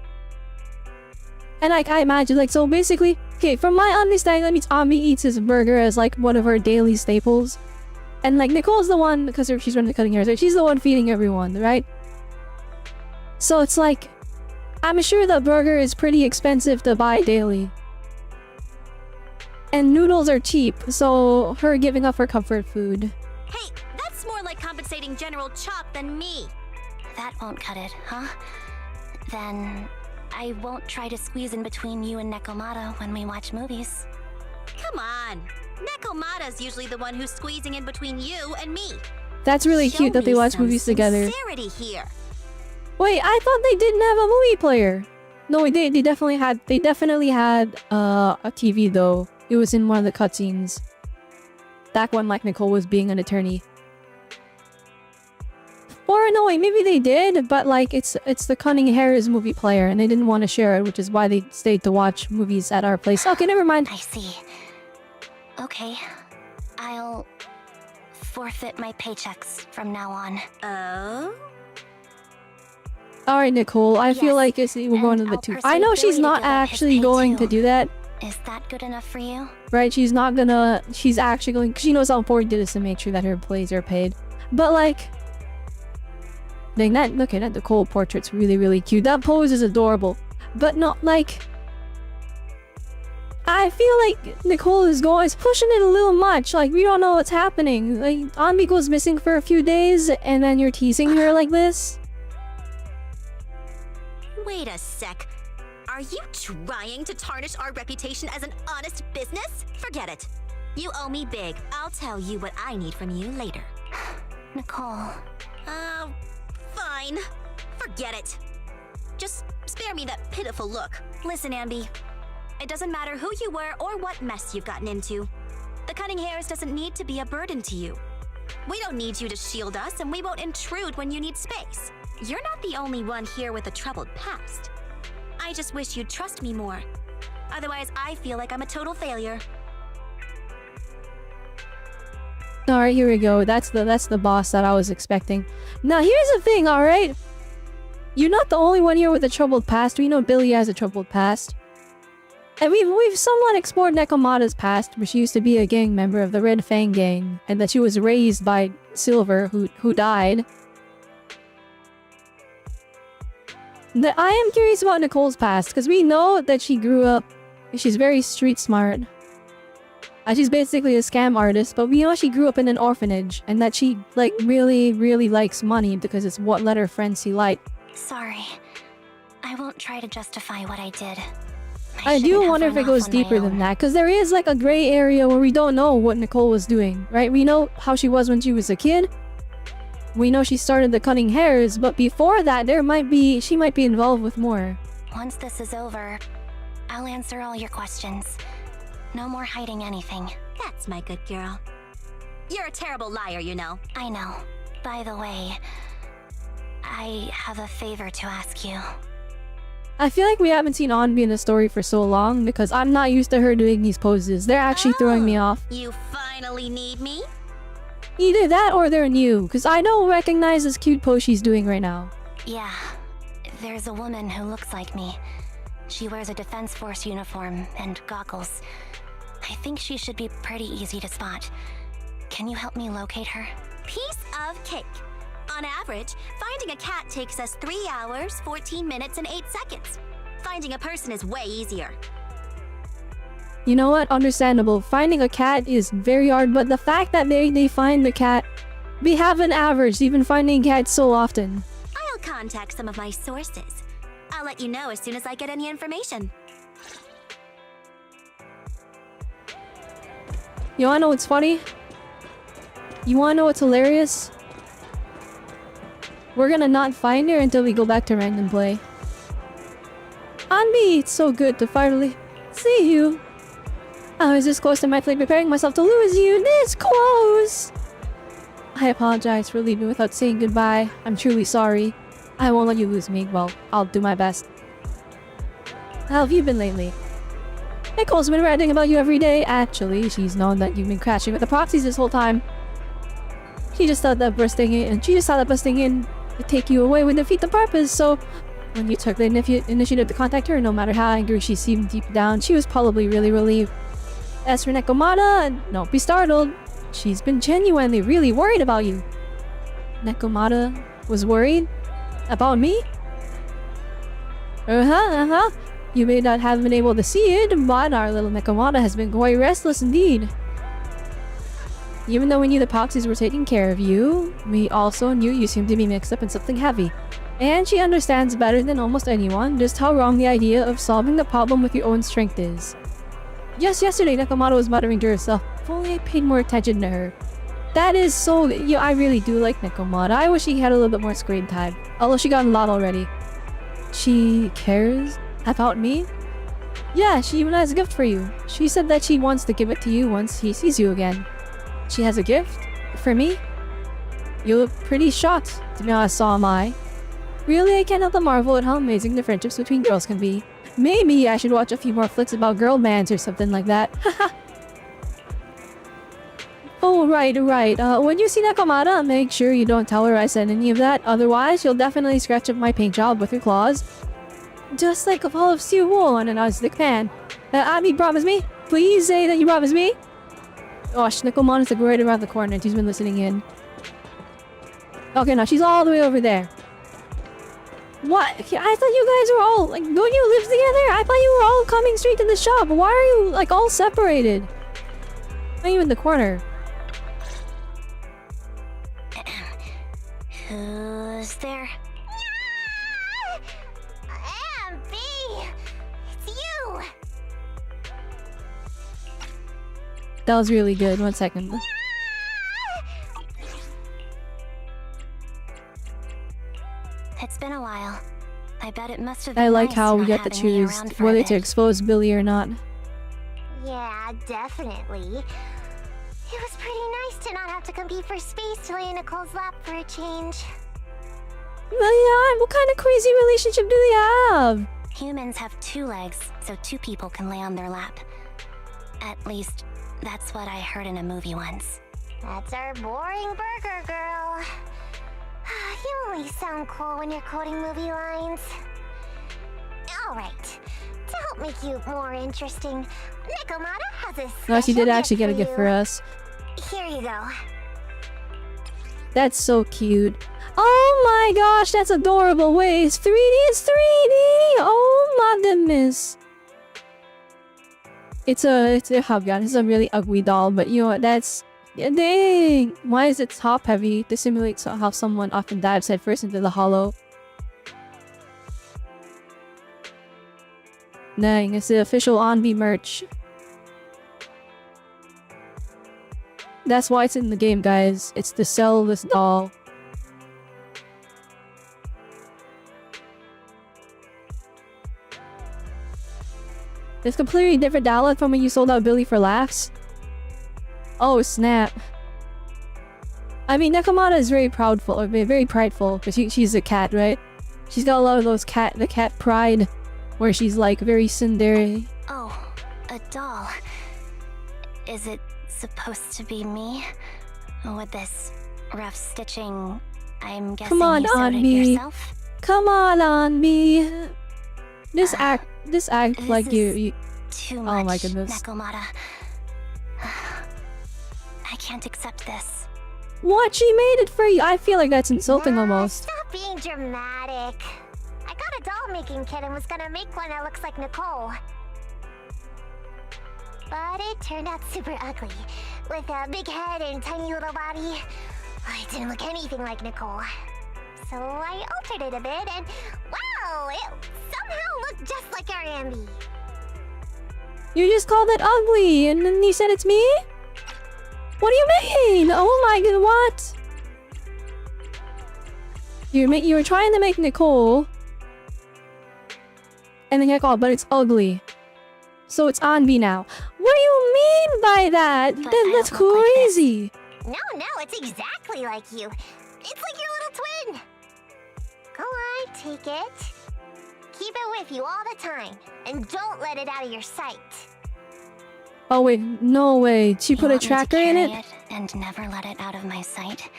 S1: And like, I imagine, like, so basically, okay, from my understanding, that means Anby eats his burger as like one of her daily staples. And like, Nicole's the one, because she's running the cutting hair, so she's the one feeding everyone, right? So it's like, I'm sure the burger is pretty expensive to buy daily. And noodles are cheap, so her giving up her comfort food.
S9: Hey, that's more like compensating General Chop than me.
S2: That won't cut it, huh? Then I won't try to squeeze in between you and Nekomata when we watch movies.
S9: Come on. Nekomata's usually the one who's squeezing in between you and me.
S1: That's really
S9: Show
S1: cute that they
S9: me
S1: watch
S9: some
S1: movies together.
S9: sincerity here.
S1: Wait, I thought they didn't have a movie player. No, they definitely had a TV though. It was in one of the cutscenes. Back when like Nicole was being an attorney. Or no, wait, maybe they did, but like it's the Cunning Hare's movie player and they didn't want to share it, which is why they stayed to watch movies at our place. Okay, never mind.
S2: I see. Okay. I'll forfeit my paychecks from now on.
S9: Oh?
S1: Alright, Nicole, I feel
S2: Yes,
S1: like we're going a
S2: and
S1: bit
S2: I'll
S1: too.
S2: persuade
S1: I know she's
S2: Billy to
S1: not
S2: give up his
S1: actually
S2: pay
S1: going
S2: too.
S1: to do that.
S2: Is that good enough for you?
S1: Right, she's not gonna. She's actually going. She knows how important it is to make sure that her employees are paid. But like, dang that. Look at that. Nicole portrait's really cute. That pose is adorable. But not like. I feel like Nicole is pushing it a little much. Like we don't know what's happening. Like Anby goes missing for a few days, and then you're teasing her like this.
S9: Wait a sec. Are you trying to tarnish our reputation as an honest business? Forget it. You owe me big. I'll tell you what I need from you later.
S2: Nicole.
S9: Fine. Forget it. Just spare me that pitiful look. Listen, Anby. It doesn't matter who you were or what mess you've gotten into. The Cunning Hares doesn't need to be a burden to you. We don't need you to shield us, and we won't intrude when you need space. You're not the only one here with a troubled past. I just wish you'd trust me more. Otherwise, I feel like I'm a total failure.
S1: Alright, here we go. That's the boss that I was expecting. Now here's the thing, alright? You're not the only one here with a troubled past. We know Billy has a troubled past. And we've somewhat explored Nekomata's past, where she used to be a gang member of the Red Fang gang, and that she was raised by Silver, who died. I am curious about Nicole's past, because we know that she grew up, she's very street smart. She's basically a scam artist, but we know she grew up in an orphanage, and that she, like, really, really likes money because it's what let her friends see light.
S2: Sorry. I won't try to justify what I did.
S1: I do wonder if it goes deeper than that, because there is like a gray area where we don't know what Nicole was doing, right? We know how she was when she was a kid. We know she started the cutting hairs, but before that, she might be involved with more.
S2: Once this is over, I'll answer all your questions. No more hiding anything.
S9: That's my good girl. You're a terrible liar, you know.
S2: I know. By the way, I have a favor to ask you.
S1: I feel like we haven't seen Anby in the story for so long because I'm not used to her doing these poses. They're actually throwing me off.
S9: You finally need me?
S1: Either that or they're new, because I don't recognize this cute pose she's doing right now.
S2: Yeah, there's a woman who looks like me. She wears a Defense Force uniform and goggles. I think she should be pretty easy to spot. Can you help me locate her?
S9: Piece of cake. On average, finding a cat takes us 3 hours, 14 minutes, and 8 seconds. Finding a person is way easier.
S1: You know what? Understandable. Finding a cat is very hard, but the fact that they find the cat... We haven't averaged even finding cats so often.
S9: I'll contact some of my sources. I'll let you know as soon as I get any information.
S1: You wanna know what's funny? You wanna know what's hilarious? We're gonna not find her until we go back to random play. Anby, it's so good to finally see you. I was this close to my flight, preparing myself to lose you this close. I apologize for leaving without saying goodbye. I'm truly sorry. I won't let you lose me. Well, I'll do my best. How have you been lately? Nicole's been ranting about you every day. Actually, she's known that you've been crashing with the proxies this whole time. She just thought that busting in would take you away would defeat the purpose, so when you took the initiative to contact her, no matter how angry she seemed deep down, she was probably really relieved. As for Nekomata, don't be startled. She's been genuinely really worried about you. Nekomata was worried? About me? You may not have been able to see it, but our little Nekomata has been quite restless indeed. Even though we knew the proxies were taking care of you, we also knew you seemed to be mixed up in something heavy. And she understands better than almost anyone just how wrong the idea of solving the problem with your own strength is. Just yesterday, Nekomata was muttering to herself, if only I paid more attention to her. That is so... Yeah, I really do like Nekomata. I wish she had a little bit more screen time. Although she got a lot already. She cares about me? Yeah, she even has a gift for you. She said that she wants to give it to you once he sees you again. She has a gift? For me? You look pretty shocked, to be honest, so am I. Really, I can't help but marvel at how amazing the friendships between girls can be. Maybe I should watch a few more flicks about girl bands or something like that. Haha. Oh, right. When you see Nekomata, make sure you don't tell her I said any of that. Otherwise, you'll definitely scratch up my pink job with your claws. Just like a ball of steel wool on an nonstick pan. Anby, promise me? Please say that you promise me? Gosh, Nekomata's like right around the corner and she's been listening in. Okay, now she's all the way over there. What? I thought you guys were all, like, don't you live together? I thought you were all coming straight to the shop. Why are you, like, all separated? Why are you in the corner?
S2: Who's there?
S9: Anby! It's you!
S1: That was really good. 1 second.
S2: It's been a while. I bet it must have been
S1: I like
S2: nice
S1: how we
S2: not
S1: get to
S2: having me
S1: choose
S2: around for a
S1: whether to
S2: bit.
S1: expose Billy or not.
S9: Yeah, definitely. It was pretty nice to not have to compete for space to lay in Nicole's lap for a change.
S1: Yeah, what kind of crazy relationship do they have?
S2: Humans have 2 legs, so 2 people can lay on their lap. At least, that's what I heard in a movie once.
S10: That's our boring burger girl. You only sound cool when you're quoting movie lines. Alright, to help make you more interesting, Nekomata has a special
S1: No, she did actually get a
S10: for
S1: gift
S10: you.
S1: for us.
S10: Here you go.
S1: That's so cute. Oh my gosh, that's adorable. Wait, it's 3D? It's 3D! Oh my goodness. It's a hubgun. It's a really ugly doll, but you know what, that's... Yeah, dang! Why is it top heavy? This simulates how someone often dives headfirst into the hollow. Dang, it's the official Anby merch. That's why it's in the game, guys. It's to sell this doll. It's completely different dialogue from when you sold out Billy for laughs. Oh snap! I mean, Nekomata is very proudful, or very prideful, because she's a cat, right? She's got a lot of those the cat pride, where she's like very tsundere.
S2: Oh, a doll. Is it supposed to be me? With this rough stitching, I'm guessing
S1: Come on,
S2: you sewed it
S1: Anby.
S2: yourself?
S1: Come on, Anby. This act
S2: This
S1: like
S2: is
S1: you.
S2: Too
S1: Oh
S2: much,
S1: my goodness.
S2: Nekomata. I can't accept this.
S1: What? She made it for you. I feel like that's insulting almost.
S10: Stop being dramatic. I got a doll-making kit and was gonna make one that looks like Nicole. But it turned out super ugly. With a big head and tiny little body. It didn't look anything like Nicole. So I altered it a bit and... wow! It somehow looked just like our Anby.
S1: You just called it ugly, and then you said it's me? What do you mean? Oh my god, what? You were trying to make Nicole, and then you're like, oh, but it's ugly. So it's Anby now. What do you mean by that?
S2: But
S1: That's
S2: I don't look like this.
S1: crazy.
S10: No, it's exactly like you. It's like your little twin. Go on, take it. Keep it with you all the time, and don't let it out of your sight.
S1: Oh wait, no way. She
S2: You
S1: put a
S2: want me to
S1: tracker in
S2: carry
S1: it?
S2: and never let it out of my sight?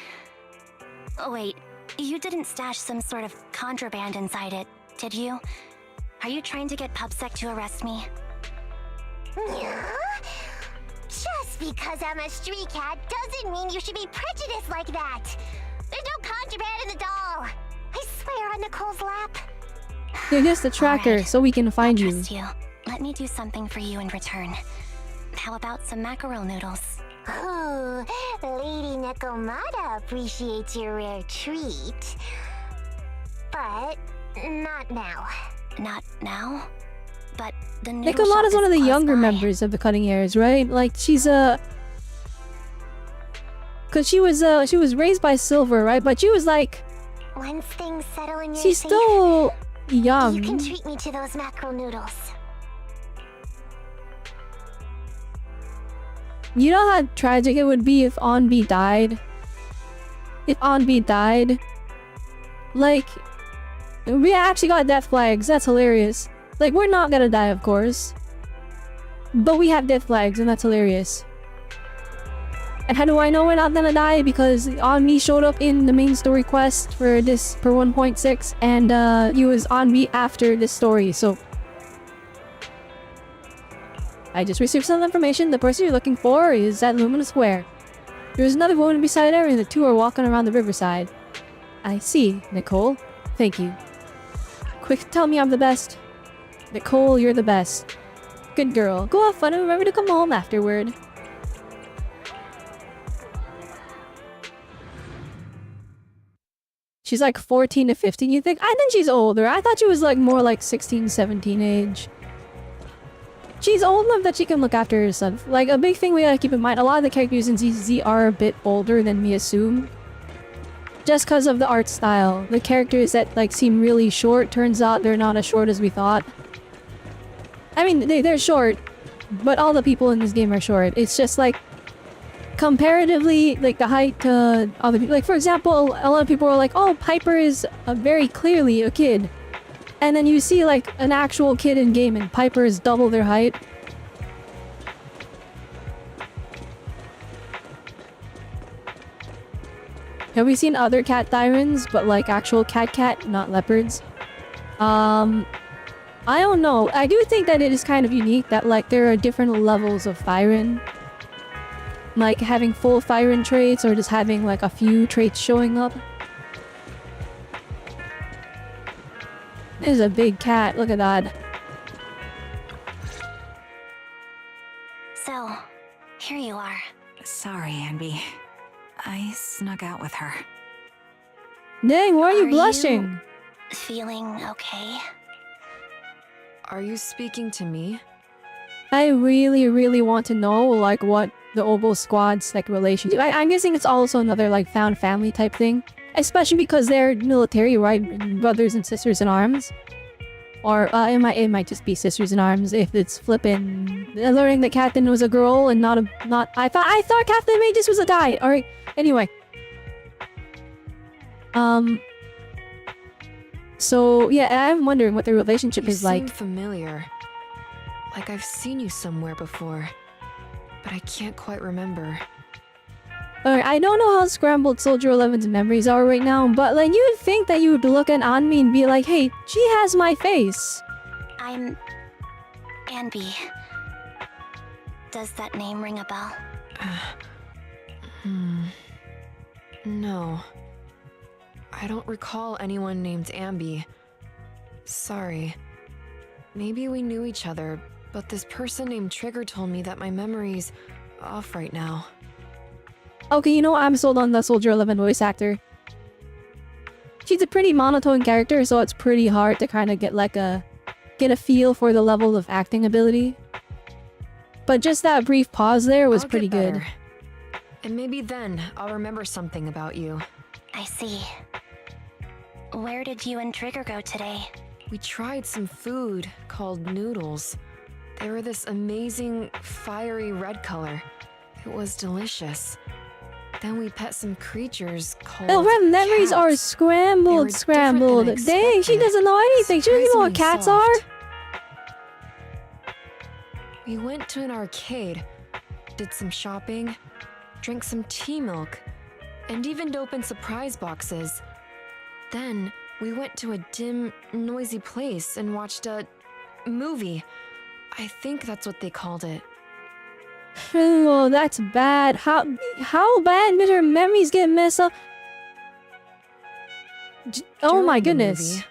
S2: Oh wait, you didn't stash some sort of contraband inside it, did you? Are you trying to get PubSec to arrest me?
S10: Yeah? Just because I'm a street cat doesn't mean you should be prejudiced like that. There's no contraband in the doll. I swear on Nicole's lap.
S1: You're just a tracker,
S2: Alright,
S1: so we can find
S2: I'll
S1: you.
S2: trust you. Let me do something for you in return. How about some mackerel noodles?
S10: Ooh, Lady Nekomata appreciates your rare treat. But not now.
S2: Not now? But the noodle shop
S1: Nekomata's one of
S2: is
S1: the
S2: close
S1: younger
S2: by.
S1: members of the Cutting Heirs, right? Like she's cause she was raised by Silver, right? But she was like,
S10: Once things settle in your
S1: she's
S10: safe,
S1: still young.
S10: you can treat me to those mackerel noodles.
S1: You know how tragic it would be if Anby died? If Anby died? Like, we actually got death flags, that's hilarious. Like, we're not gonna die, of course. But we have death flags, and that's hilarious. And how do I know we're not gonna die? Because Anby showed up in the main story quest for 1.6, and he was Anby after this story, so... I just received some information. The person you're looking for is at Lumina Square. There's another woman beside her, and the two are walking around the riverside. I see, Nicole. Thank you. Quick, tell me I'm the best. Nicole, you're the best. Good girl. Go have fun and remember to come home afterward. She's like 14 to 15, you think? I think she's older. I thought she was like more like 16, 17 age. She's old enough that she can look after herself. Like, a big thing we gotta keep in mind, a lot of the characters in ZZ are a bit older than we assume. Just because of the art style. The characters that, like, seem really short, turns out they're not as short as we thought. I mean, they're short, but all the people in this game are short. It's just, like, comparatively, like, the height to other people. Like, for example, a lot of people are like, oh, Piper is very clearly a kid. And then you see, like, an actual kid in game and Piper is double their height. Have we seen other cat tyrants, but like actual cat, not leopards? I don't know. I do think that it is kind of unique that like there are different levels of Thyran. Like having full Thyran traits or just having like a few traits showing up. This is a big cat. Look at that.
S2: So, here you are.
S7: Sorry, Anby. I snuck out with her.
S1: Dang, why are you
S2: Are
S1: blushing?
S2: Feeling okay?
S6: Are you speaking to me?
S1: I really want to know like what the Oboe Squad's like relationship. I'm guessing it's also another like found family type thing. Especially because they're military, right? Brothers and sisters in arms. Or it might just be sisters in arms if it's flippin' learning that Captain was a girl and not I thought Captain Magus was a guy. Alright. Anyway. So yeah, I'm wondering what their relationship is like.
S6: You seem familiar. Like I've seen you somewhere before. But I can't quite remember.
S1: Alright, I don't know how scrambled Soldier 11's memories are right now, but like you would think that you would look at Anby and be like, hey, she has my face.
S2: I'm... Anby. Does that name ring a bell?
S6: No. I don't recall anyone named Anby. Sorry. Maybe we knew each other, but this person named Trigger told me that my memory's off right now.
S1: Okay, you know what? I'm sold on the Soldier 11 voice actor. She's a pretty monotone character, so it's pretty hard to kind of get a feel for the level of acting ability. But just that brief pause there was pretty good.
S6: And maybe then I'll remember something about you.
S2: I see. Where did you and Trigger go today?
S6: We tried some food called noodles. They were this amazing, fiery red color. It was delicious. Then we pet some creatures called
S1: Her memories are
S6: cats.
S1: scrambled. Dang, she doesn't know anything. She doesn't even know what cats are.
S6: We went to an arcade, did some shopping, drank some tea milk, and even opened surprise boxes. Then we went to a dim, noisy place and watched a movie. I think that's what they called it.
S1: Oh, that's bad. How bad did her memories get messed up? Oh my
S6: During the
S1: goodness.
S6: movie,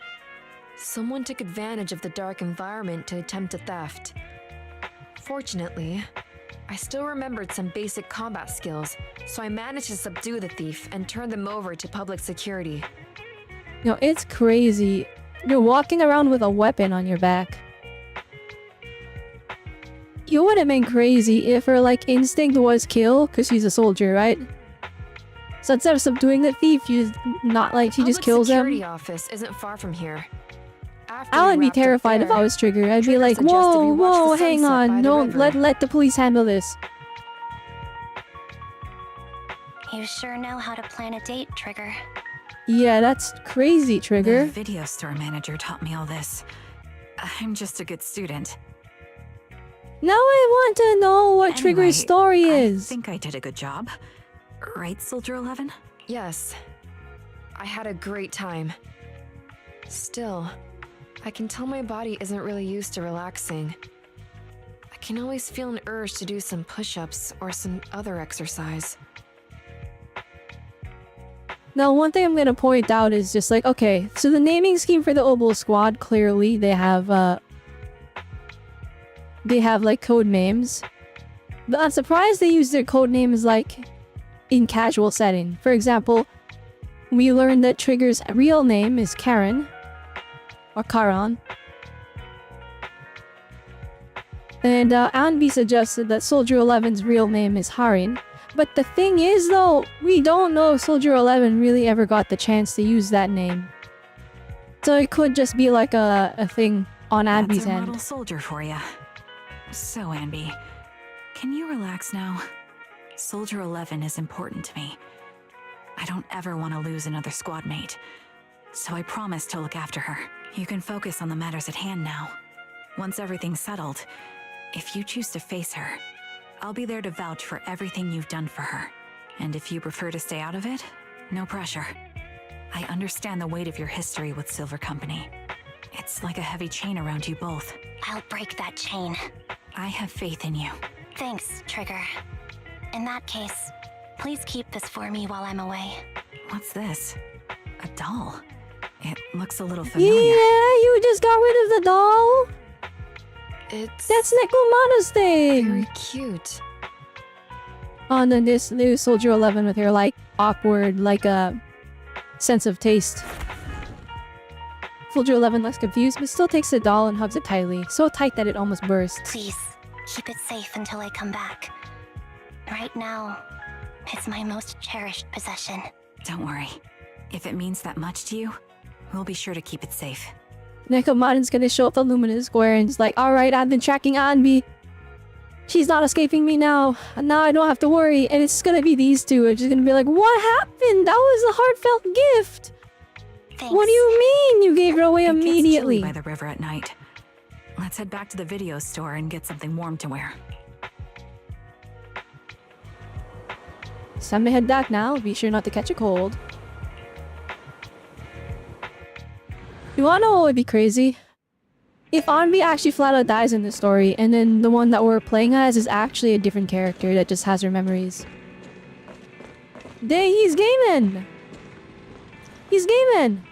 S6: someone took advantage of the dark environment to attempt a theft. Fortunately, I still remembered some basic combat skills, so I managed to subdue the thief and turn them over to public security.
S1: You know, it's crazy. You're walking around with a weapon on your back. You would have been crazy if her, like, instinct was kill, because she's a soldier, right? So instead of subduing the thief, she just kills him.
S6: Security office isn't far from here. After
S1: I
S6: we
S1: would be
S6: wrapped up
S1: terrified if
S6: there,
S1: I was Trigger. I'd be
S6: Trigger
S1: like,
S6: suggested we
S1: whoa,
S6: watch
S1: whoa,
S6: the
S1: hang
S6: sunset by
S1: on.
S6: the
S1: Don't
S6: river.
S1: let the police handle this.
S2: You sure know how to plan a date, Trigger.
S1: Yeah, that's crazy, Trigger.
S7: The video store manager taught me all this. I'm just a good student.
S1: Now I want to know what
S7: Anyway,
S1: Trigger's story
S7: I
S1: is.
S7: think I did a good job. Right, Soldier 11?
S6: Yes. I had a great time. Still, I can tell my body isn't really used to relaxing. I can always feel an urge to do some push-ups or some other exercise.
S1: Now, one thing I'm gonna point out is just like, okay, so the naming scheme for the Oboe Squad, clearly they have like code names. But I'm surprised they use their code names like in casual setting. For example, we learned that Trigger's real name is Karen or Karan. And Anby suggested that Soldier 11's real name is Harin. But the thing is though, we don't know if Soldier 11 really ever got the chance to use that name. So it could just be like a thing on Anby's
S7: That's a
S1: end.
S7: model soldier for ya. So, Anby, can you relax now? Soldier 11 is important to me. I don't ever want to lose another squad mate. So I promise to look after her. You can focus on the matters at hand now. Once everything's settled, if you choose to face her, I'll be there to vouch for everything you've done for her. And if you prefer to stay out of it, No pressure. I understand the weight of your history with Silver Company. It's like a heavy chain around you both.
S2: I'll break that chain.
S7: I have faith in you.
S2: Thanks, Trigger. In that case, please keep this for me while I'm away.
S7: What's this? A doll? It looks a little familiar.
S1: Yeah, you just got rid of the doll? That's Nekomana's thing!
S6: Very cute.
S1: Oh, and then this new Soldier 11 with her, like, awkward, like, sense of taste. Soldier 11 looks confused, but still takes the doll and hugs it tightly. So tight that it almost bursts.
S2: Please, keep it safe until I come back. Right now, it's my most cherished possession.
S7: Don't worry. If it means that much to you, we'll be sure to keep it safe.
S1: Nekoman's gonna show up the Luminous Square and is like, alright, I've been tracking Anby. She's not escaping me now. Now I don't have to worry. And it's gonna be these two. It's just gonna be like, what happened? That was a heartfelt gift.
S2: Thanks.
S1: What do you mean you gave her away
S7: It gets
S1: immediately?
S7: chilly by the river at night. Let's head back to the video store and get something warm to wear.
S1: It's time to head back now. Be sure not to catch a cold. You wanna know what would be crazy? If Anby actually flat out dies in the story, and then the one that we're playing as is actually a different character that just has her memories. Dang, he's gaming! He's gaming!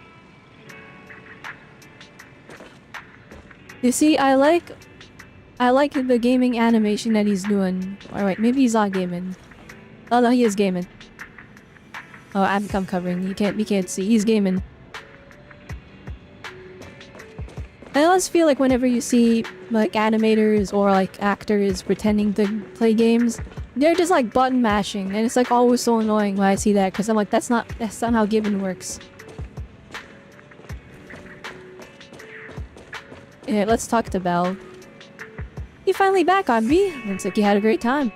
S1: You see, I like the gaming animation that he's doing. Alright, maybe he's not gaming. Oh no, he is gaming. Oh, I'm covering. We can't see. He's gaming. I always feel like whenever you see like animators or like actors pretending to play games, they're just like button mashing, and it's like always so annoying when I see that, because I'm like, that's not how gaming works. Yeah, let's talk to Belle. You finally back, Anby. Looks like you had a great time.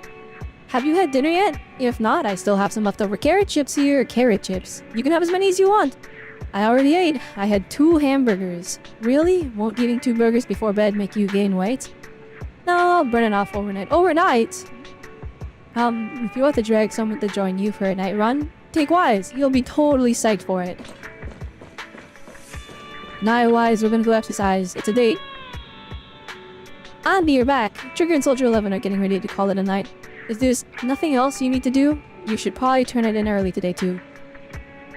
S1: Have you had dinner yet? If not, I still have some leftover carrot chips here. Carrot chips. You can have as many as you want. I already ate. I had 2 hamburgers. Really? Won't eating 2 burgers before bed make you gain weight? No, I'll burn it off overnight. Overnight? If you want to drag someone to join you for a night run, take Wise. You'll be totally psyched for it. Night Wise, we're gonna go exercise. It's a date. Andy, you're back. Trigger and Soldier 11 are getting ready to call it a night. Is there nothing else you need to do? You should probably turn it in early today too.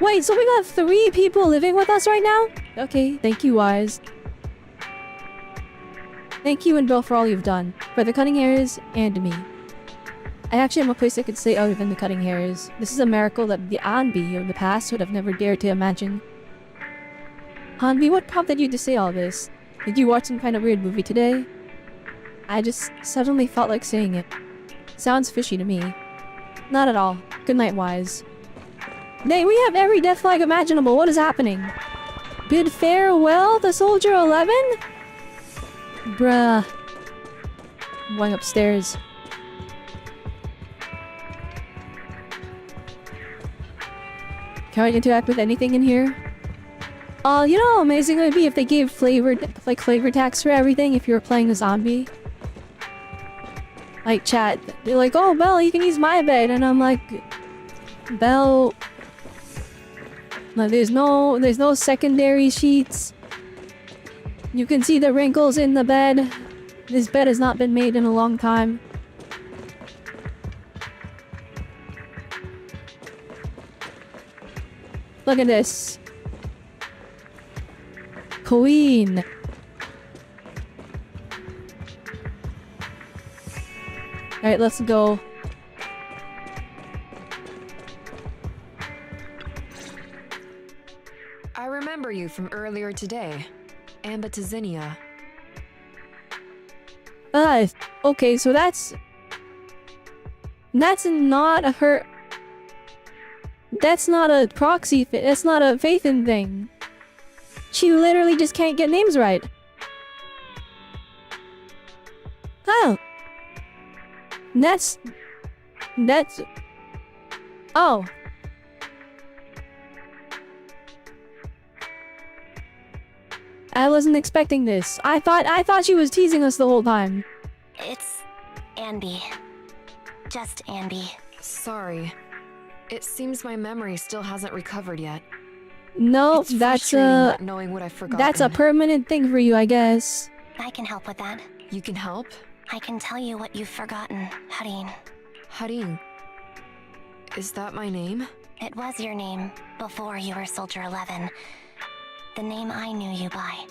S1: Wait, so we got 3 people living with us right now? Okay, thank you, Wise. Thank you and Bill for all you've done. For the cutting hairs, and me. I actually have a place I could stay other than the cutting hairs. This is a miracle that the Anby of the past would have never dared to imagine. Anby, what prompted you to say all this? Did you watch some kind of weird movie today? I just suddenly felt like saying it. Sounds fishy to me. Not at all. Good night, Wise. Nay, we have every death flag imaginable. What is happening? Bid farewell to Soldier 11? Bruh. I'm going upstairs. Can I interact with anything in here? You know how amazing it would be if they gave flavor text for everything if you were playing a zombie? Like chat, they're like, oh Belle, you can use my bed, and I'm like, Belle, no, there's no secondary sheets. You can see the wrinkles in the bed. This bed has not been made in a long time. Look at this. Queen. Alright, let's go.
S6: I remember you from earlier today. Ambitizinia.
S1: Okay, so that's not her. That's not a proxy. That's not a Faithin thing. She literally just can't get names right. Oh. That's... Oh. I wasn't expecting this. I thought she was teasing us the whole time.
S2: It's Anby. Just Anby.
S6: Sorry. It seems my memory still hasn't recovered yet.
S1: No,
S6: It's
S1: that's
S6: frustrating
S1: a
S6: not knowing what I've forgotten.
S1: that's a permanent thing for you, I guess.
S2: I can help with that.
S6: You can help?
S2: I can tell you what you've forgotten, Harin.
S6: Harin. Is that my name?
S2: It was your name before you were Soldier 11. The name I knew you by.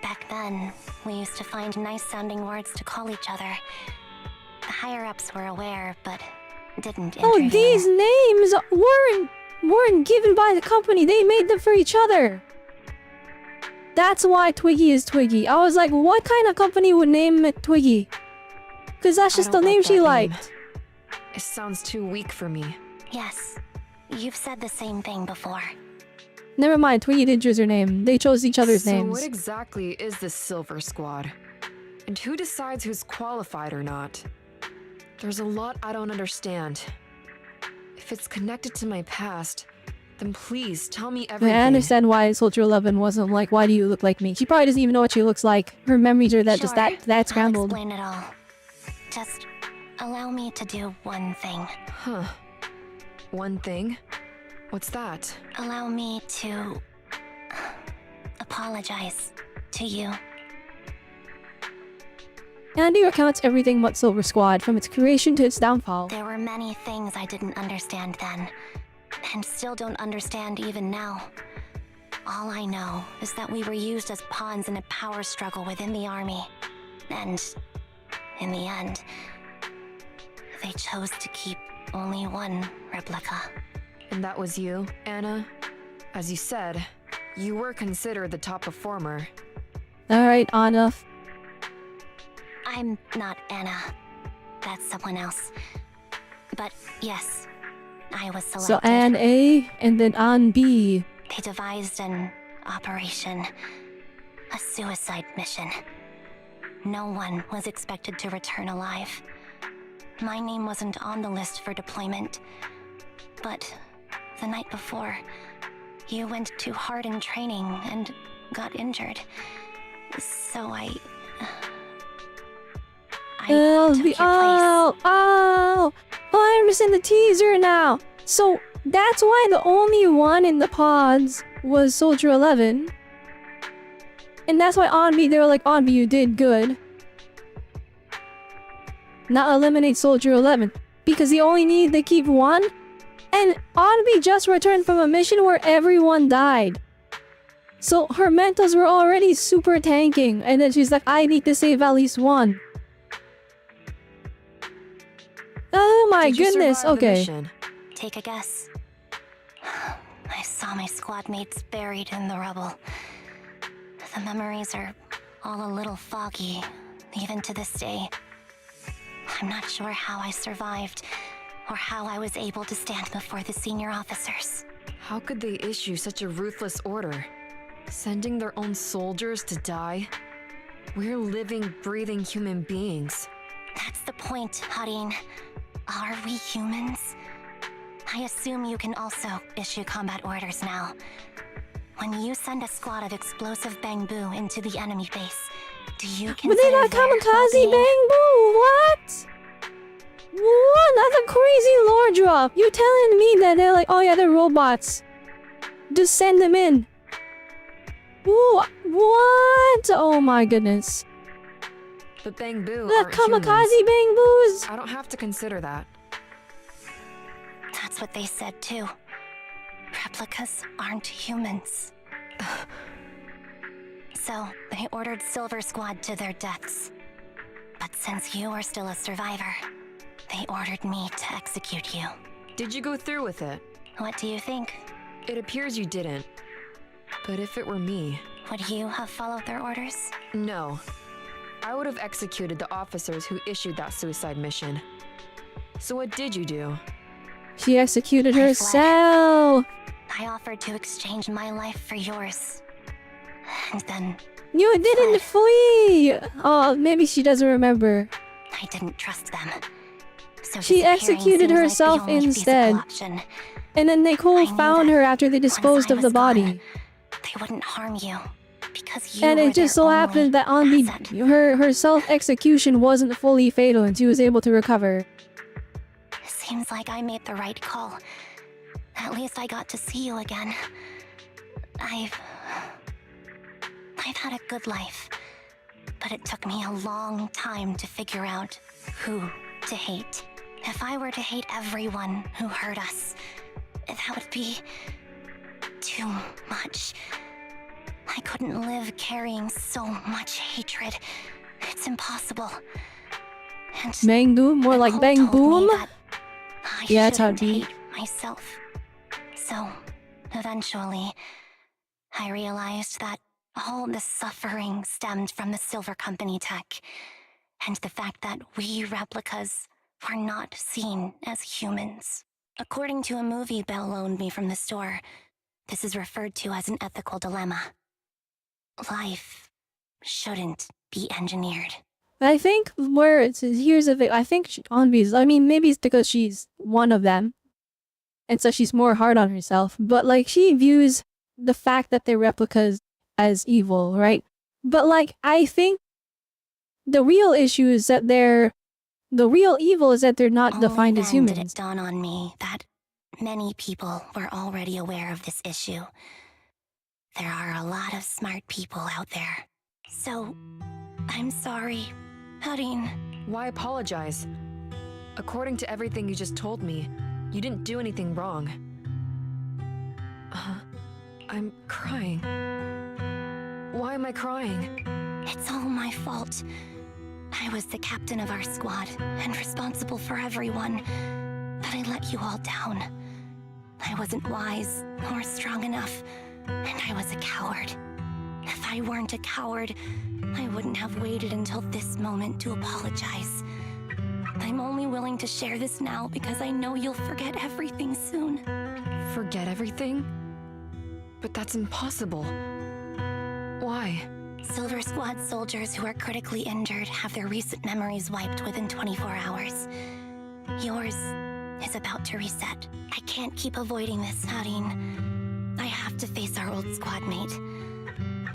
S2: Back then, we used to find nice-sounding words to call each other. The higher-ups were aware, but didn't
S1: Oh,
S2: intervene.
S1: these names weren't given by the company. They made them for each other. That's why Twiggy is Twiggy. I was like, what kind of company would name it Twiggy? Because that's
S6: I
S1: just the
S6: don't
S1: name
S6: like
S1: she
S6: that
S1: liked.
S6: It sounds too weak for me.
S2: Yes, you've said the same thing before.
S1: Never mind, Twiggy did choose her name. They chose each other's
S6: So
S1: names.
S6: what exactly is this Silver Squad? And who decides who's qualified or not? There's a lot I don't understand. If it's connected to my past, then please tell me everything.
S1: I understand why Soldier 11 wasn't like, why do you look like me? She probably doesn't even know what she looks like. Her memories are that just
S2: Sure,
S1: that scrambled.
S2: I'll explain it all. Just allow me to do one thing.
S6: Huh. One thing? What's that?
S2: Allow me to apologize to you.
S1: Andy recounts everything about Silver Squad, from its creation to its downfall.
S2: There were many things I didn't understand then, and still don't understand even now. All I know is that we were used as pawns in a power struggle within the army. And in the end, they chose to keep only one replica.
S6: And that was you, Anna? As you said, you were considered the top performer.
S1: Alright, Anna.
S2: I'm not Anna. That's someone else. But yes, I was selected.
S1: So Ann A and then Anby.
S2: They devised an operation. A suicide mission. No one was expected to return alive. My name wasn't on the list for deployment. But the night before, you went too hard in training and got injured. So I took your place.
S1: Oh, I understand the teaser now. So that's why the only one in the pods was Soldier 11. And that's why Anby, they were like, Anby, you did good. Now eliminate Soldier 11. Because they only need to keep one. And Anby just returned from a mission where everyone died. So her mentals were already super tanking. And then she's like, I need to save at least one. Oh my
S6: Did you
S1: goodness,
S6: survive the
S1: okay.
S6: mission?
S2: Take a guess. I saw my squad mates buried in the rubble. The memories are all a little foggy, even to this day. I'm not sure how I survived, or how I was able to stand before the senior officers.
S6: How could they issue such a ruthless order? Sending their own soldiers to die? We're living, breathing human beings.
S2: That's the point, Harin. Are we humans? I assume you can also issue combat orders now. When you send a squad of explosive bamboo into the enemy base, do you consider
S1: But they got
S2: their
S1: kamikaze
S2: well-being?
S1: bamboo, what? What? That's a crazy lore drop. You telling me that they're like, oh yeah, they're robots. Just send them in. Ooh, what? Oh my goodness.
S6: But bamboo
S1: The
S6: aren't
S1: kamikaze
S6: humans.
S1: bamboos?
S6: I don't have to consider that.
S2: That's what they said too. Replicas aren't humans. So, they ordered Silver Squad to their deaths. But since you are still a survivor, they ordered me to execute you.
S6: Did you go through with it?
S2: What do you think?
S6: It appears you didn't. But if it were me...
S2: Would you have followed their orders?
S6: No. I would have executed the officers who issued that suicide mission. So what did you do?
S1: She executed
S2: I fled.
S1: herself.
S2: I offered to exchange my life for yours. And then
S1: You didn't flee. Oh, maybe she doesn't remember.
S2: I didn't trust them. So
S1: She
S2: disappearing
S1: executed
S2: seems like the
S1: herself
S2: only feasible
S1: instead.
S2: option.
S1: And then Nicole
S2: I knew
S1: found
S2: that
S1: her after they disposed
S2: once I
S1: of the
S2: was
S1: body.
S2: gone, they wouldn't harm you because you
S1: And
S2: were
S1: it just
S2: their
S1: so
S2: only
S1: happened that Anby,
S2: asset.
S1: her self-execution wasn't fully fatal and she was able to recover.
S2: Seems like I made the right call. At least I got to see you again. I've had a good life, but it took me a long time to figure out who to hate. If I were to hate everyone who hurt us, that would be too much. I couldn't live carrying so much hatred. It's impossible. And
S1: Bang boom, more like
S2: Nicole
S1: bang
S2: told me
S1: boom.
S2: that I
S1: Yeah, it's how it
S2: shouldn't
S1: be.
S2: hate myself. So, eventually, I realized that all the suffering stemmed from the Silver Company tech, and the fact that we replicas were not seen as humans. According to a movie Belle loaned me from the store, this is referred to as an ethical dilemma. Life shouldn't be engineered.
S1: I think where it's here's the thing. I think Anby's. I mean, maybe it's because she's one of them, and so she's more hard on herself. But like, she views the fact that they're replicas as evil, right? But like, I think the real issue is that the real evil is that they're not defined as
S2: Only then did
S1: humans.
S2: it dawn on me that many people were already aware of this issue. There are a lot of smart people out there. So, I'm sorry, Harin.
S6: Why apologize? According to everything you just told me, you didn't do anything wrong. I'm crying. Why am I crying?
S2: It's all my fault. I was the captain of our squad and responsible for everyone, but I let you all down. I wasn't wise or strong enough, and I was a coward. If I weren't a coward, I wouldn't have waited until this moment to apologize. I'm only willing to share this now because I know you'll forget everything soon.
S6: Forget everything? But that's impossible. Why?
S2: Silver Squad soldiers who are critically injured have their recent memories wiped within 24 hours. Yours is about to reset. I can't keep avoiding this, Harin. I have to face our old squad mate.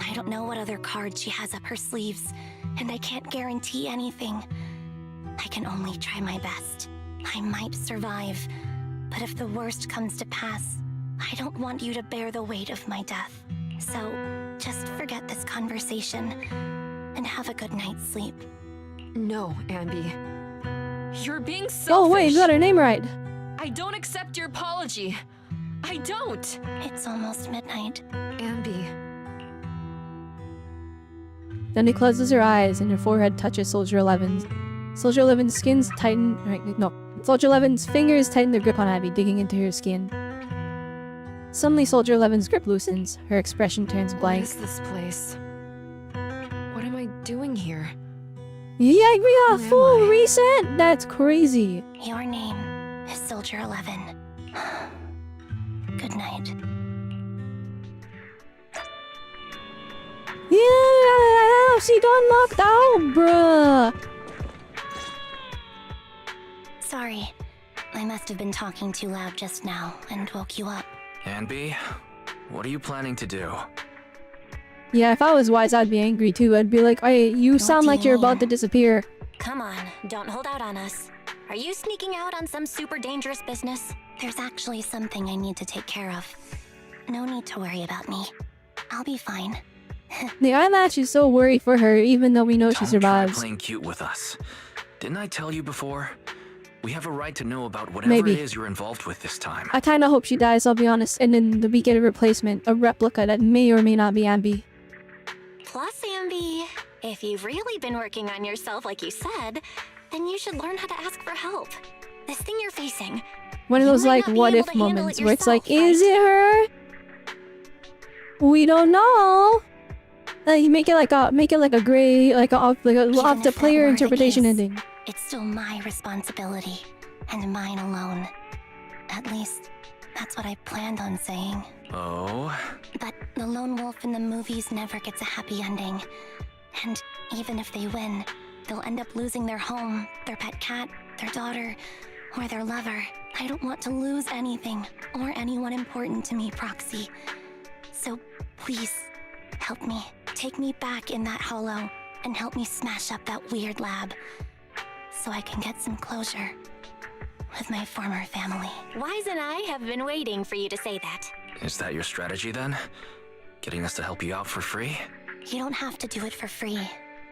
S2: I don't know what other cards she has up her sleeves, and I can't guarantee anything. I can only try my best. I might survive, but if the worst comes to pass, I don't want you to bear the weight of my death. So, just forget this conversation, and have a good night's sleep.
S6: No, Anby. You're being selfish.
S1: Oh wait, you got her name right.
S6: I don't accept your apology. I don't.
S2: It's almost midnight.
S6: Anby.
S1: Then he closes her eyes and her forehead touches Soldier 11's. Soldier 11's skin's tighten. Soldier 11's fingers tighten their grip on Abby, digging into her skin. Suddenly, Soldier 11's grip loosens. Her expression turns blank.
S6: What is this place? What am I doing here?
S1: Yeah, we got
S6: Who am
S1: full
S6: I?
S1: reset. That's crazy.
S2: Your name is Soldier 11. Good night.
S1: Yeah, she done knocked out, bruh.
S2: Sorry. I must have been talking too loud just now and woke you up.
S5: Anby, what are you planning to do?
S1: Yeah, if I was wise, I'd be angry too. I'd be like, "Hey, you sound
S2: do
S1: like
S2: you
S1: you're about
S2: mean?
S1: to disappear."
S9: Come on, don't hold out on us. Are you sneaking out on some super dangerous business?
S2: There's actually something I need to take care of. No need to worry about me. I'll be fine.
S1: The eyelash is so worried for her, even though we know she
S5: Don't try
S1: survives.
S5: playing cute with us. Didn't I tell you before? We have a right to know about whatever
S1: Maybe.
S5: it is you're involved with this time.
S1: I kinda hope she dies, I'll be honest, and then we get a replacement, a replica that may or may not be Anby.
S9: Plus, Anby, if you've really been working on yourself like you said, then you should learn how to ask for help. This thing you're facing,
S1: One of
S9: You
S1: those
S9: might
S1: like
S9: not be
S1: what
S9: able
S1: if
S9: to handle
S1: moments
S9: it
S1: where it's like,
S9: yourself,
S1: is it her? We don't know. You make it like a gray, like off
S2: Even
S1: the
S2: if
S1: player
S2: that were the
S1: interpretation
S2: case,
S1: ending.
S2: It's still my responsibility, and mine alone. At least, that's what I planned on saying.
S5: Oh?
S2: But the lone wolf in the movies never gets a happy ending. And even if they win, they'll end up losing their home, their pet cat, their daughter, or their lover. I don't want to lose anything, or anyone important to me, Proxy. So please, help me. Take me back in that hollow, and help me smash up that weird lab, so I can get some closure. with my former family. Wise and I have been waiting for you to say that.
S5: Is that your strategy then? Getting us to help you out for free?
S2: You don't have to do it for free.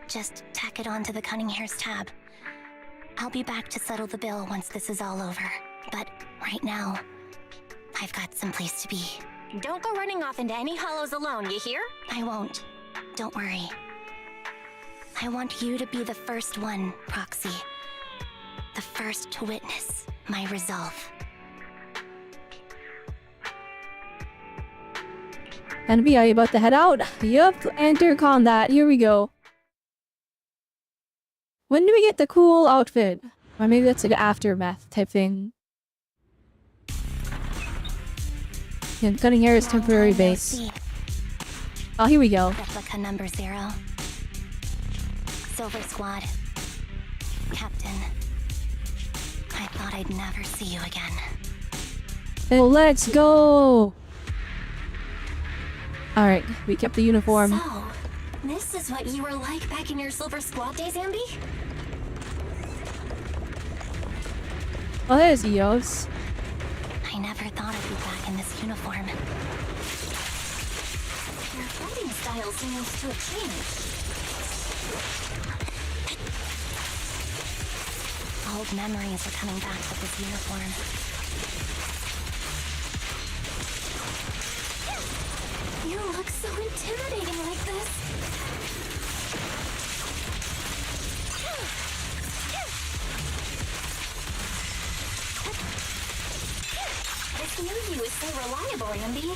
S2: Just tack it onto the Cunning Hair's tab. I'll be back to settle the bill once this is all over. But right now, I've got someplace to be. Don't go running off into any hollows alone, you hear? I won't. Don't worry. I want you to be the first one, Proxy. The first to witness my resolve.
S1: Anby, are you about to head out? Yup, enter combat. Here we go. When do we get the cool outfit? Or maybe that's like an aftermath type thing. Yeah, Cunning Hair is temporary base. Oh, here we go.
S2: Replica number 0. Silver Squad. Captain. I thought I'd never see you again.
S1: Oh, let's go! Alright, we kept the uniform.
S2: So, this is what you were like back in your Silver Squad days, Anby?
S1: Oh, there's Eos.
S2: I never thought I'd be back in this uniform. Your fighting style seems to have changed. Old memories are coming back with this uniform. You look so intimidating like this. This new you is so reliable, Anby.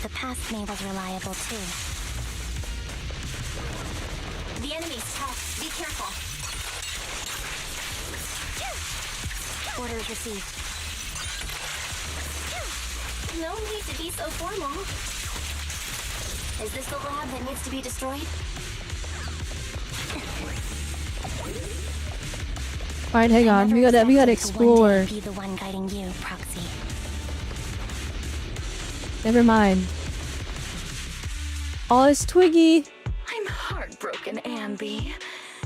S2: The past me was reliable too. The enemy's tough. Be careful. Orders received. No need to be so formal. Is this the lab that needs to be destroyed?
S1: Alright, hang on. We gotta explore.
S2: Be the one guiding you, Proxy.
S1: Never mind. Oh, it's Twiggy.
S8: I'm heartbroken, Anby.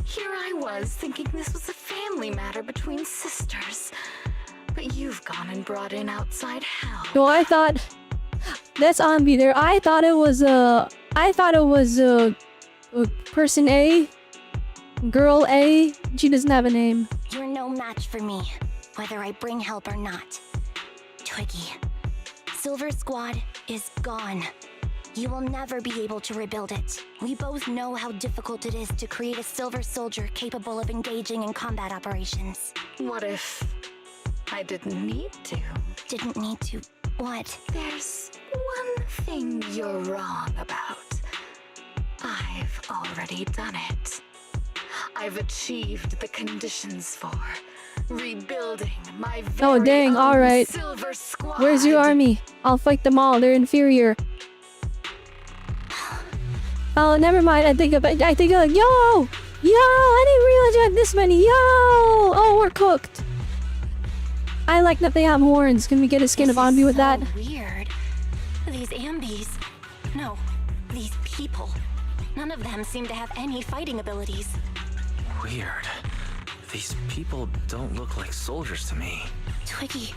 S8: Here I was thinking this was a family matter between sisters. But you've gone and brought in outside help.
S1: So I thought that's Anby there. I thought it was person A, girl A. She doesn't have a name.
S2: You're no match for me, whether I bring help or not. Twiggy, Silver Squad is gone. You will never be able to rebuild it. We both know how difficult it is to create a Silver Soldier capable of engaging in combat operations.
S8: What if I didn't need to?
S2: Didn't need to. What?
S8: There's one thing you're wrong about. I've already done it. I've achieved the conditions for rebuilding my very
S1: Oh dang,
S8: own
S1: alright.
S8: Silver Squad.
S1: Where's your army? I'll fight them all. They're inferior. Oh, never mind. I think, yo! I didn't realize you had this many. Yo! Oh, we're cooked. I like that they have horns. Can we get a skin of Anby with that?
S2: Weird. These Ambys. No, these people. None of them seem to have any fighting abilities.
S5: Weird. These people don't look like soldiers to me.
S2: Twiggy,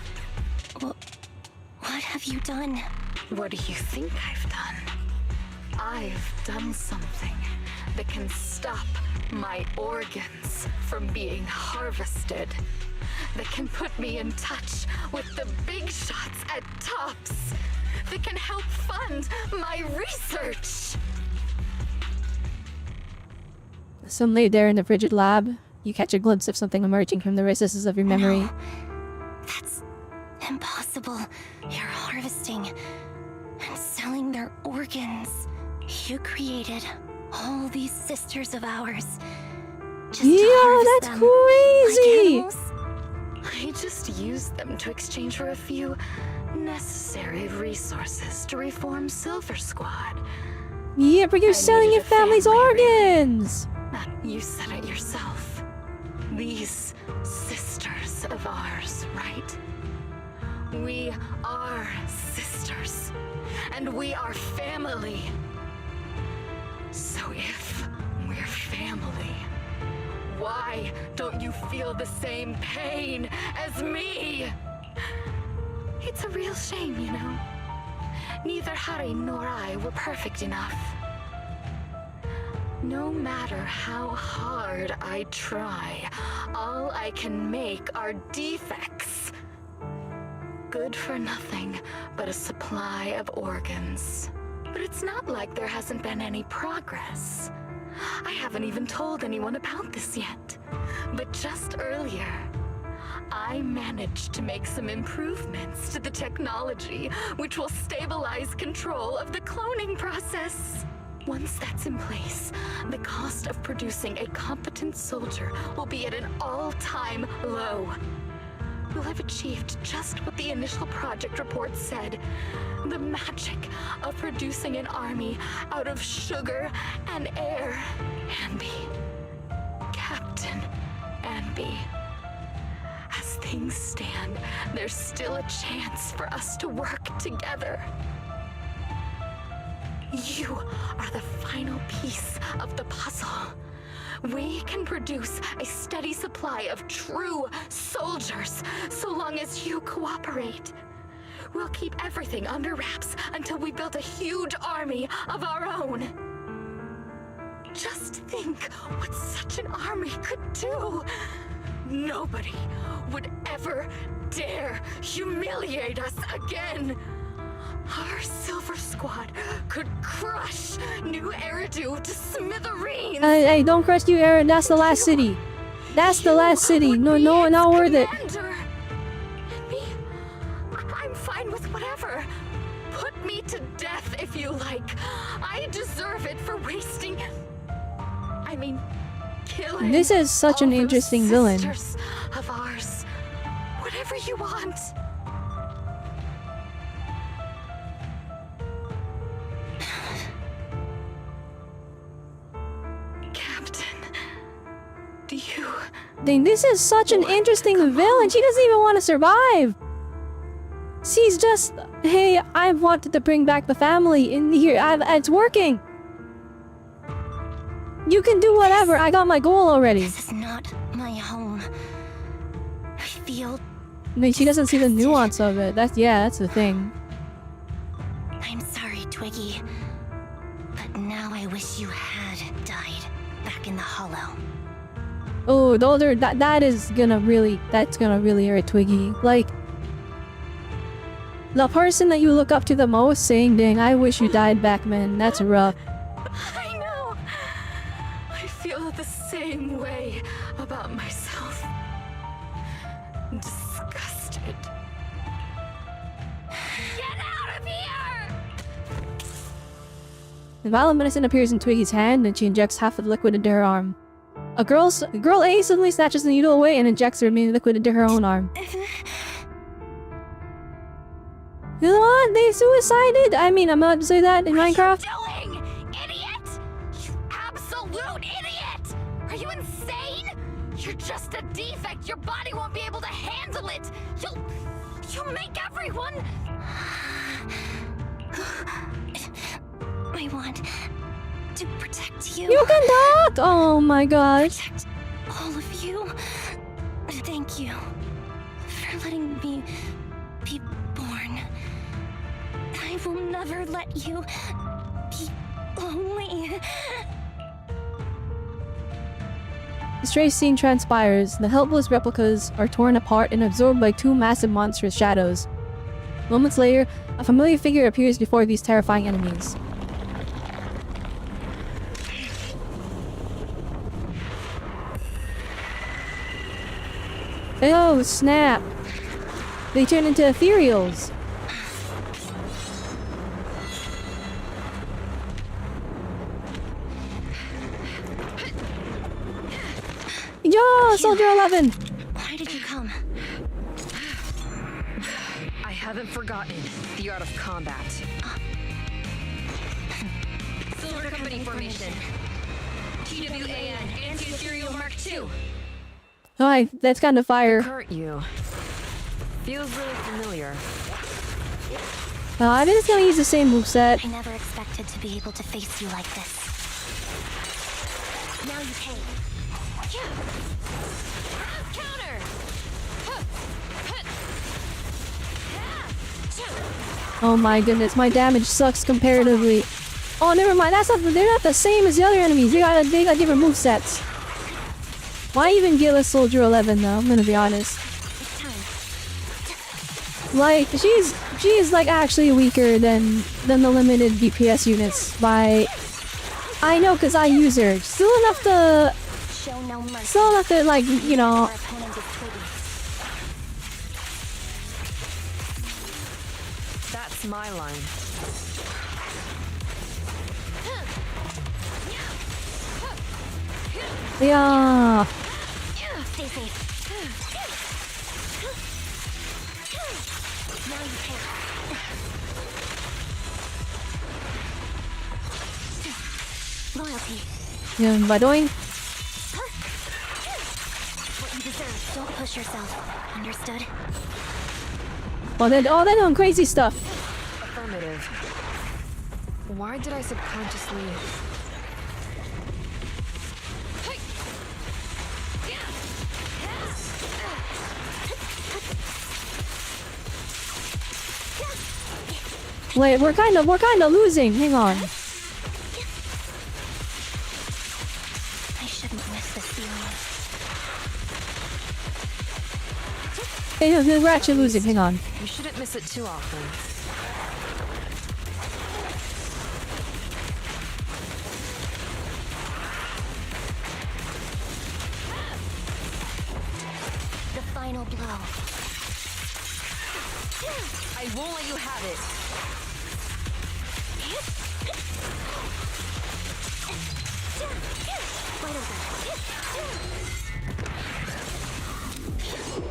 S2: what have you done?
S8: What do you think I've done? I've done something that can stop my organs from being harvested. That can put me in touch with the big shots at Tops. That can help fund my research.
S1: Suddenly there in the frigid lab, you catch a glimpse of something emerging from the recesses of your memory.
S2: No, that's impossible. You're harvesting and selling their organs. You created all these sisters of ours. Just to harvest
S1: that's
S2: them
S1: crazy!
S2: like animals?
S8: I just used them to exchange for a few necessary resources to reform Silver Squad.
S1: Yeah, but you're selling
S8: needed
S1: your
S8: a
S1: family's
S8: family, really.
S1: organs!
S8: You said it yourself. These sisters of ours, right? We are sisters. And we are family. So if we're family, Why don't you feel the same pain as me? It's a real shame, you know. Neither Hari nor I were perfect enough. No matter how hard I try, all I can make are defects. Good for nothing but a supply of organs. But it's not like there hasn't been any progress. I haven't even told anyone about this yet. But just earlier, I managed to make some improvements to the technology which will stabilize control of the cloning process. Once that's in place, the cost of producing a competent soldier will be at an all-time low. We'll have achieved just what the initial project report said. The magic of producing an army out of sugar and air. Anby. Captain Anby. As things stand, there's still a chance for us to work together. You are the final piece of the puzzle. We can produce a steady supply of true soldiers so long as you cooperate. We'll keep everything under wraps until we build a huge army of our own. Just think what such an army could do. Nobody would ever dare humiliate us again. Our Silver Squad could crush New Eridu to smithereens.
S1: Hey, don't crush you, Aaron. That's the last city. That's the last city. No, not worth it.
S8: Me, I'm fine with whatever. Put me to death if you like. I deserve it for wasting. I mean, killing.
S1: This is such an interesting villain.
S8: Sisters of ours. Whatever you want.
S1: Dang, this is such an interesting villain. She doesn't even want to survive. She's just, hey, I wanted to bring back the family in here. It's working. You can do whatever. I got my goal already.
S2: This is not my home. I feel...
S1: I mean, she doesn't see the nuance of it. That's the thing.
S2: I'm sorry, Twiggy. But now I wish you had died back in the Hollow.
S1: Oh, that's gonna really hurt Twiggy. Like, the person that you look up to the most saying, dang, I wish you died back, man. That's rough.
S8: I know. I feel the same way about myself. Disgusted. Get out of here!
S1: The vial of medicine appears in Twiggy's hand, and she injects half of the liquid into her arm. Girl A suddenly snatches the needle away and injects the remaining liquid into her own arm. You know what? They suicided? I mean, I'm about to say that in Minecraft.
S8: What are you doing, idiot? You absolute idiot! Are you insane? You're just a defect. Your body won't be able to handle it. You'll make everyone...
S2: I want to protect you.
S1: You can talk! Oh my gosh.
S2: Protect all of you. Thank you for letting me be born. I will never let you be lonely.
S1: A strange scene transpires. The helpless replicas are torn apart and absorbed by two massive monstrous shadows. Moments later, a familiar figure appears before these terrifying enemies. Oh, snap! They turn into ethereals! Yo, Soldier 11!
S2: Why did you come?
S6: I haven't forgotten the art of combat. Silver Company formation. TWAN, Anti-Ethereal Mark II.
S1: Hi, that's kind of fire.
S6: Hurt you. Feels really familiar.
S1: I think it's gonna use the same moveset.
S2: I never expected to be able to face you like this. Now you pay.
S1: Oh my goodness, my damage sucks comparatively. Oh, never mind. They're not the same as the other enemies. They got different movesets. Why even get a Soldier 11 though? I'm gonna be honest. Like she's like actually weaker than the limited DPS units by. I know, cause I use her. Still enough to like, you know.
S6: That's my line.
S1: Yeah.
S10: Stay safe. Now you can. Loyalty.
S1: Yeah, badoing.
S10: What you deserve. Don't push yourself. Understood?
S1: Oh, they're doing crazy stuff.
S6: Affirmative. Why did I subconsciously...
S1: Wait, we're kind of losing. Hang on.
S10: I shouldn't miss this feeling.
S1: Hey, we're actually losing. Hang on.
S6: You shouldn't miss it too often.
S10: The final blow.
S6: I won't let you have it.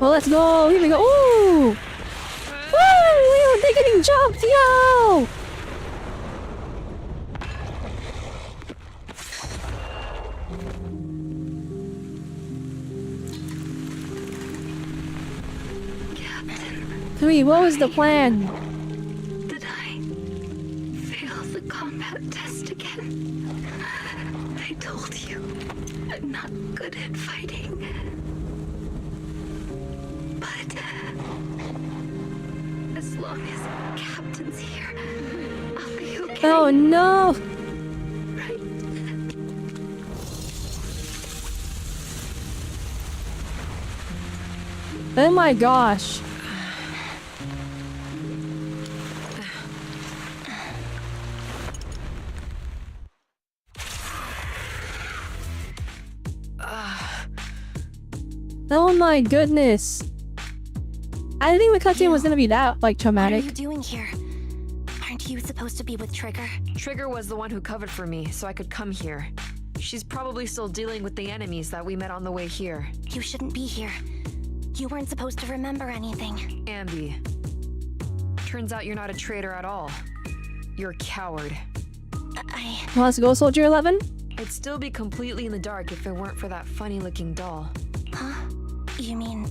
S1: Well, let's go. Here we go. Ooh! Woo! They're getting jumped. Yo! Three, what was the plan?
S8: Did I fail the combat test again? I told you I'm not good at fighting. But as long as Captain's here, I'll be okay.
S1: Oh no!
S8: Right?
S1: Oh my gosh. Oh my goodness. I didn't think the cutscene was gonna be that, like,
S2: What are
S1: traumatic.
S2: you doing here? Aren't you supposed to be with Trigger?
S6: Trigger was the one who covered for me, so I could come here. She's probably still dealing with the enemies that we met on the way here.
S2: You shouldn't be here. You weren't supposed to remember anything.
S6: Anby. Turns out you're not a traitor at all. You're a coward.
S1: Let's go, Soldier 11?
S6: I'd still be completely in the dark if it weren't for that funny-looking doll.
S2: Huh? You mean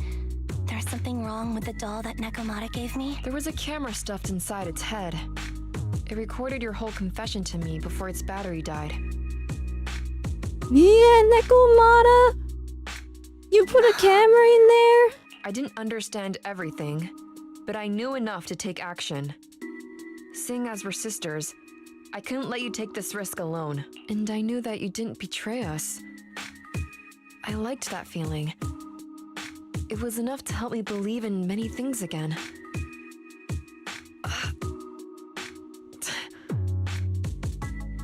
S2: there's something wrong with the doll that Nekomata gave me?
S6: There was a camera stuffed inside its head. It recorded your whole confession to me before its battery died.
S1: Yeah, Nekomata! You put a camera in there?
S6: I didn't understand everything, but I knew enough to take action. Seeing as we're sisters, I couldn't let you take this risk alone. And I knew that you didn't betray us. I liked that feeling. It was enough to help me believe in many things again.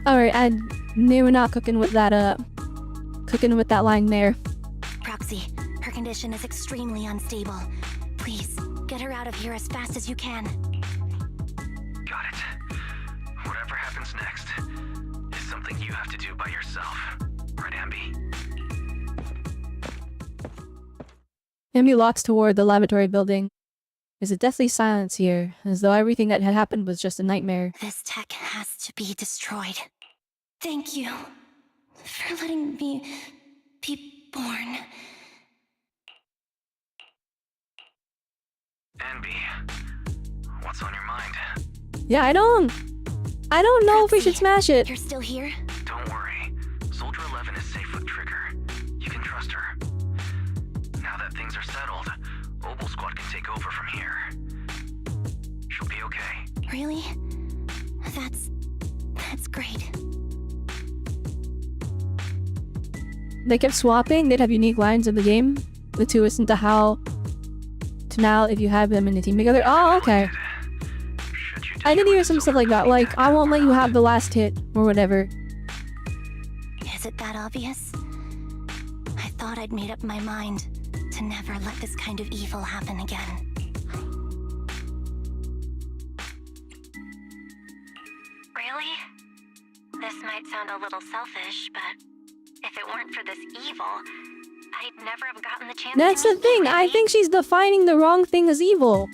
S1: Alright, I knew we're not cooking with that line there.
S2: Proxy, her condition is extremely unstable. Please, get her out of here as fast as you can.
S5: Got it. Whatever happens next is something you have to do by yourself. Right, Anby?
S1: Anby walks toward the laboratory building. There's a deathly silence here, as though everything that had happened was just a nightmare.
S2: This tech has to be destroyed. Thank you for letting me be born.
S5: Anby, what's on your mind?
S1: Yeah, I don't know if we should smash it.
S2: You're still here?
S5: Don't worry. Soldier 11 is safe with Trigger. You can trust her.
S2: Really? That's great.
S1: They kept swapping. They'd have unique lines of the game. The two isn't to how to now if you have them in a team together. Oh, okay. I did hear some stuff like that, like, I won't let you have the last hit, or whatever.
S2: Is it that obvious? I thought I'd made up my mind to never let this kind of evil happen again.
S11: Really? This might sound a little selfish, but if it weren't for this evil, I'd never have gotten the chance
S1: That's
S11: to
S1: the thing, I think she's defining the wrong thing as evil.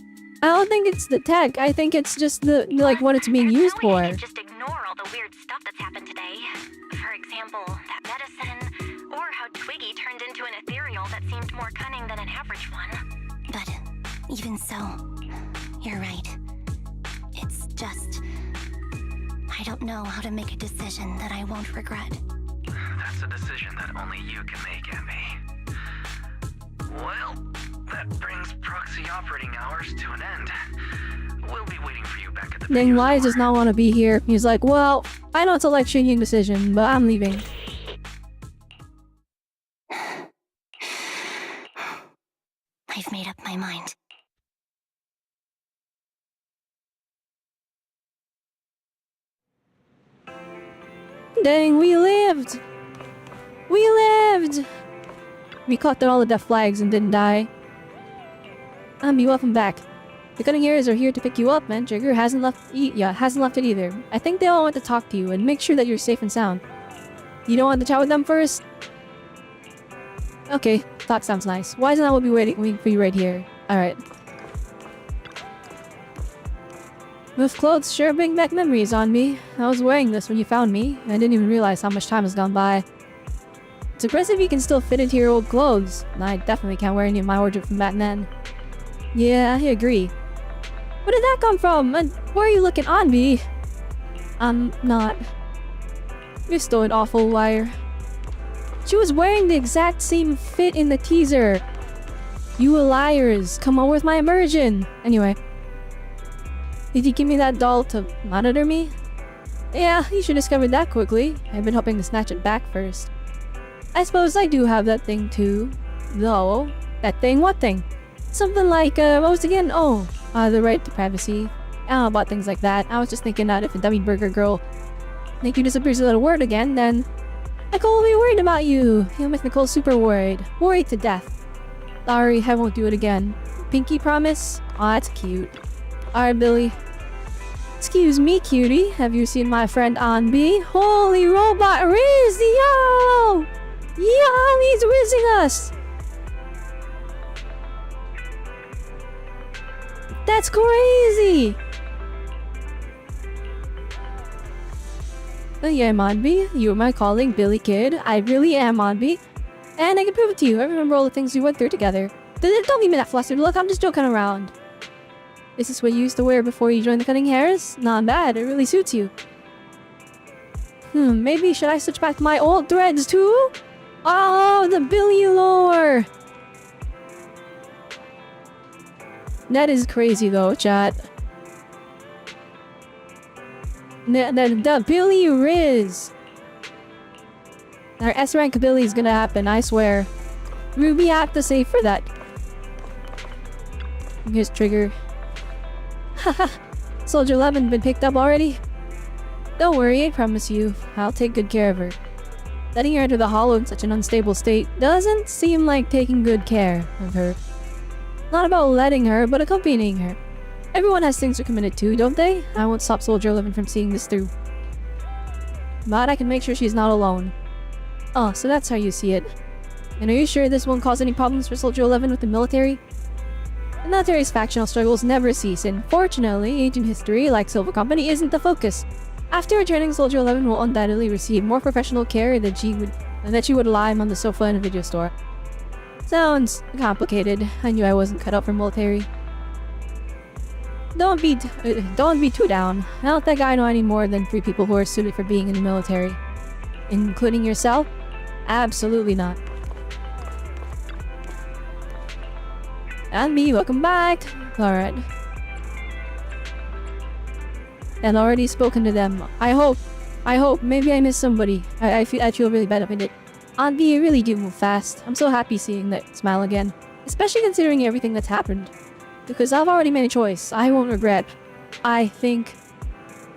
S1: I don't think it's the tech, I think it's just the, like, what it's being used for.
S11: Just ignore all the weird stuff that's happened today. For example, that medicine, or how Twiggy turned into an ethereal that seemed more cunning than an average one.
S2: But even so, you're right. It's just... I don't know how to make a decision that I won't regret.
S5: That's a decision that only you can make, Anby. Well, that brings proxy operating hours to an end. We'll be waiting for you back at the
S1: Then Wise does not want to be here. He's like, well, I know it's a life-changing decision, but I'm leaving.
S2: I've made up my mind.
S1: Dang, we lived! We lived! We caught all the death flags and didn't die. Anby, welcome back. The cunning hairs are here to pick you up, and Trigger hasn't left it either. I think they all want to talk to you and make sure that you're safe and sound. You don't want to chat with them first? Okay, that sounds nice. Wise and I will be waiting for you right here. Alright. With clothes sure bring back memories on me. I was wearing this when you found me. I didn't even realize how much time has gone by. It's impressive you can still fit into your old clothes. I definitely can't wear any of my wardrobe from back then. Yeah, I agree. Where did that come from? And where are you looking, Anby? I'm not. You're still an awful liar. She was wearing the exact same fit in the teaser. You were liars. Come on with my immersion. Anyway. Did you give me that doll to monitor me? Yeah, you should discover that quickly. I've been hoping to snatch it back first. I suppose I do have that thing too. Though, that thing? What thing? Something like, what was it again? Oh, the right to privacy. I don't know about things like that. I was just thinking that if a dummy burger girl Nikki disappears without a word again, then Nicole will be worried about you. You'll make Nicole super worried. Worried to death. Sorry, I won't do it again. Pinky promise? Aw, that's cute. Alright, Billy. Excuse me, cutie. Have you seen my friend Anby? Holy robot Riz! Yo! Yo, he's rizzing us! That's crazy! Yeah, I'm Anby. You're my colleague, Billy Kid. I really am Anby. And I can prove it to you. I remember all the things we went through together. Don't give me that flustered look. I'm just joking around. Is this what you used to wear before you joined the cutting hairs? Not bad. It really suits you. Maybe should I switch back to my old threads too? Oh, the Billy lore! That is crazy though, chat. The Billy Riz! Our S-rank Billy is gonna happen, I swear. Ruby have to save for that. Here's Trigger. Haha, Soldier 11 been picked up already? Don't worry, I promise you. I'll take good care of her. Letting her enter the hollow in such an unstable state doesn't seem like taking good care of her. Not about letting her, but accompanying her. Everyone has things they're committed to, don't they? I won't stop Soldier 11 from seeing this through. But I can make sure she's not alone. Oh, so that's how you see it. And are you sure this won't cause any problems for Soldier 11 with the military? The military's factional struggles never cease, and fortunately, ancient history, like Silver Company, isn't the focus. After returning, Soldier 11 will undoubtedly receive more professional care than she would lie on the sofa in a video store. Sounds complicated. I knew I wasn't cut out for military. Don't be too down. I don't think I know any more than 3 people who are suited for being in the military. Including yourself? Absolutely not. Anby, welcome back. Alright. and already spoken to them. I hope. Maybe I missed somebody. I feel really bad if I did. Anby, you really do move fast. I'm so happy seeing that smile again. Especially considering everything that's happened. Because I've already made a choice. I won't regret. I think.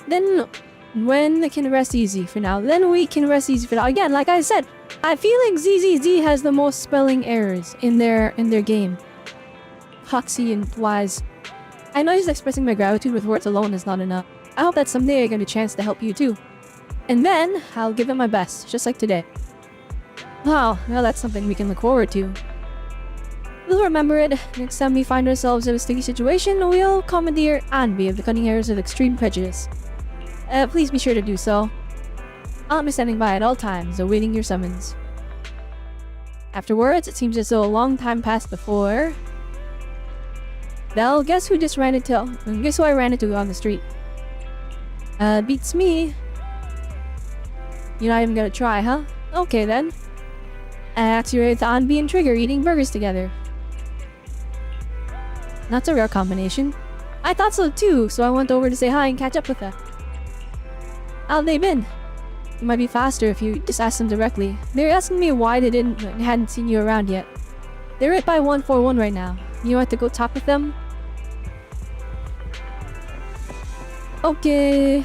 S1: Then, when we can rest easy for now. Again, like I said, I feel like ZZZ has the most spelling errors in their game. Hoxie and Wise. I know just expressing my gratitude with words alone is not enough. I hope that someday I get a chance to help you too. And then, I'll give it my best, just like today. Wow, now that's something we can look forward to. We'll remember it. Next time we find ourselves in a sticky situation, we'll commandeer Anby of the Cunning Hairs of Extreme Prejudice. Please be sure to do so. I'll be standing by at all times, awaiting your summons. Afterwards, it seems as though a long time passed before... Well, guess who I ran into on the street? Beats me. You're not even gonna try, huh? Okay then. I activated the Anby and Trigger eating burgers together. That's a rare combination. I thought so too, so I went over to say hi and catch up with her. How've they been? It might be faster if you just ask them directly. They're asking me why they hadn't seen you around yet. They're right by 141 right now. You want to go talk with them? Okay.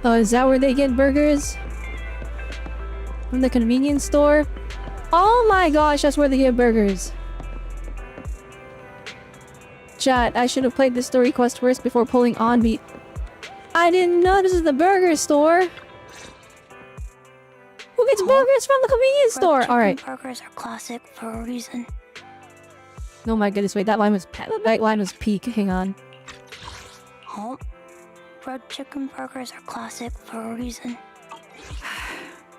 S1: Oh, is that where they get burgers? From the convenience store? Oh my gosh, that's where they get burgers. Chat, I should have played the story quest first before pulling Anby. I didn't know this is the burger store. Who gets burgers from the convenience store? Alright.
S9: Burgers are classic for a reason.
S1: Oh my goodness, wait, that line was peak. Hang on.
S9: Oh. Fried chicken burgers are classic for a reason.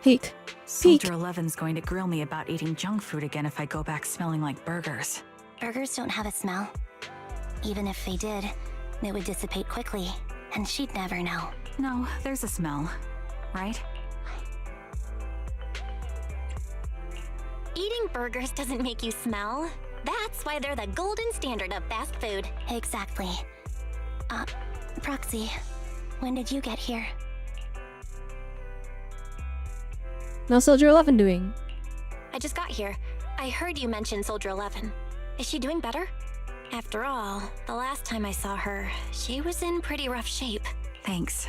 S1: Peak.
S7: Soldier 11's going to grill me about eating junk food again if I go back smelling like burgers.
S2: Burgers don't have a smell. Even if they did, it would dissipate quickly, and she'd never know.
S7: No, there's a smell, right?
S11: Eating burgers doesn't make you smell. That's why they're the golden standard of fast food.
S2: Exactly. Proxy, when did you get here?
S1: How's Soldier 11 doing?
S11: I just got here. I heard you mention Soldier 11. Is she doing better? After all, the last time I saw her, she was in pretty rough shape.
S7: Thanks.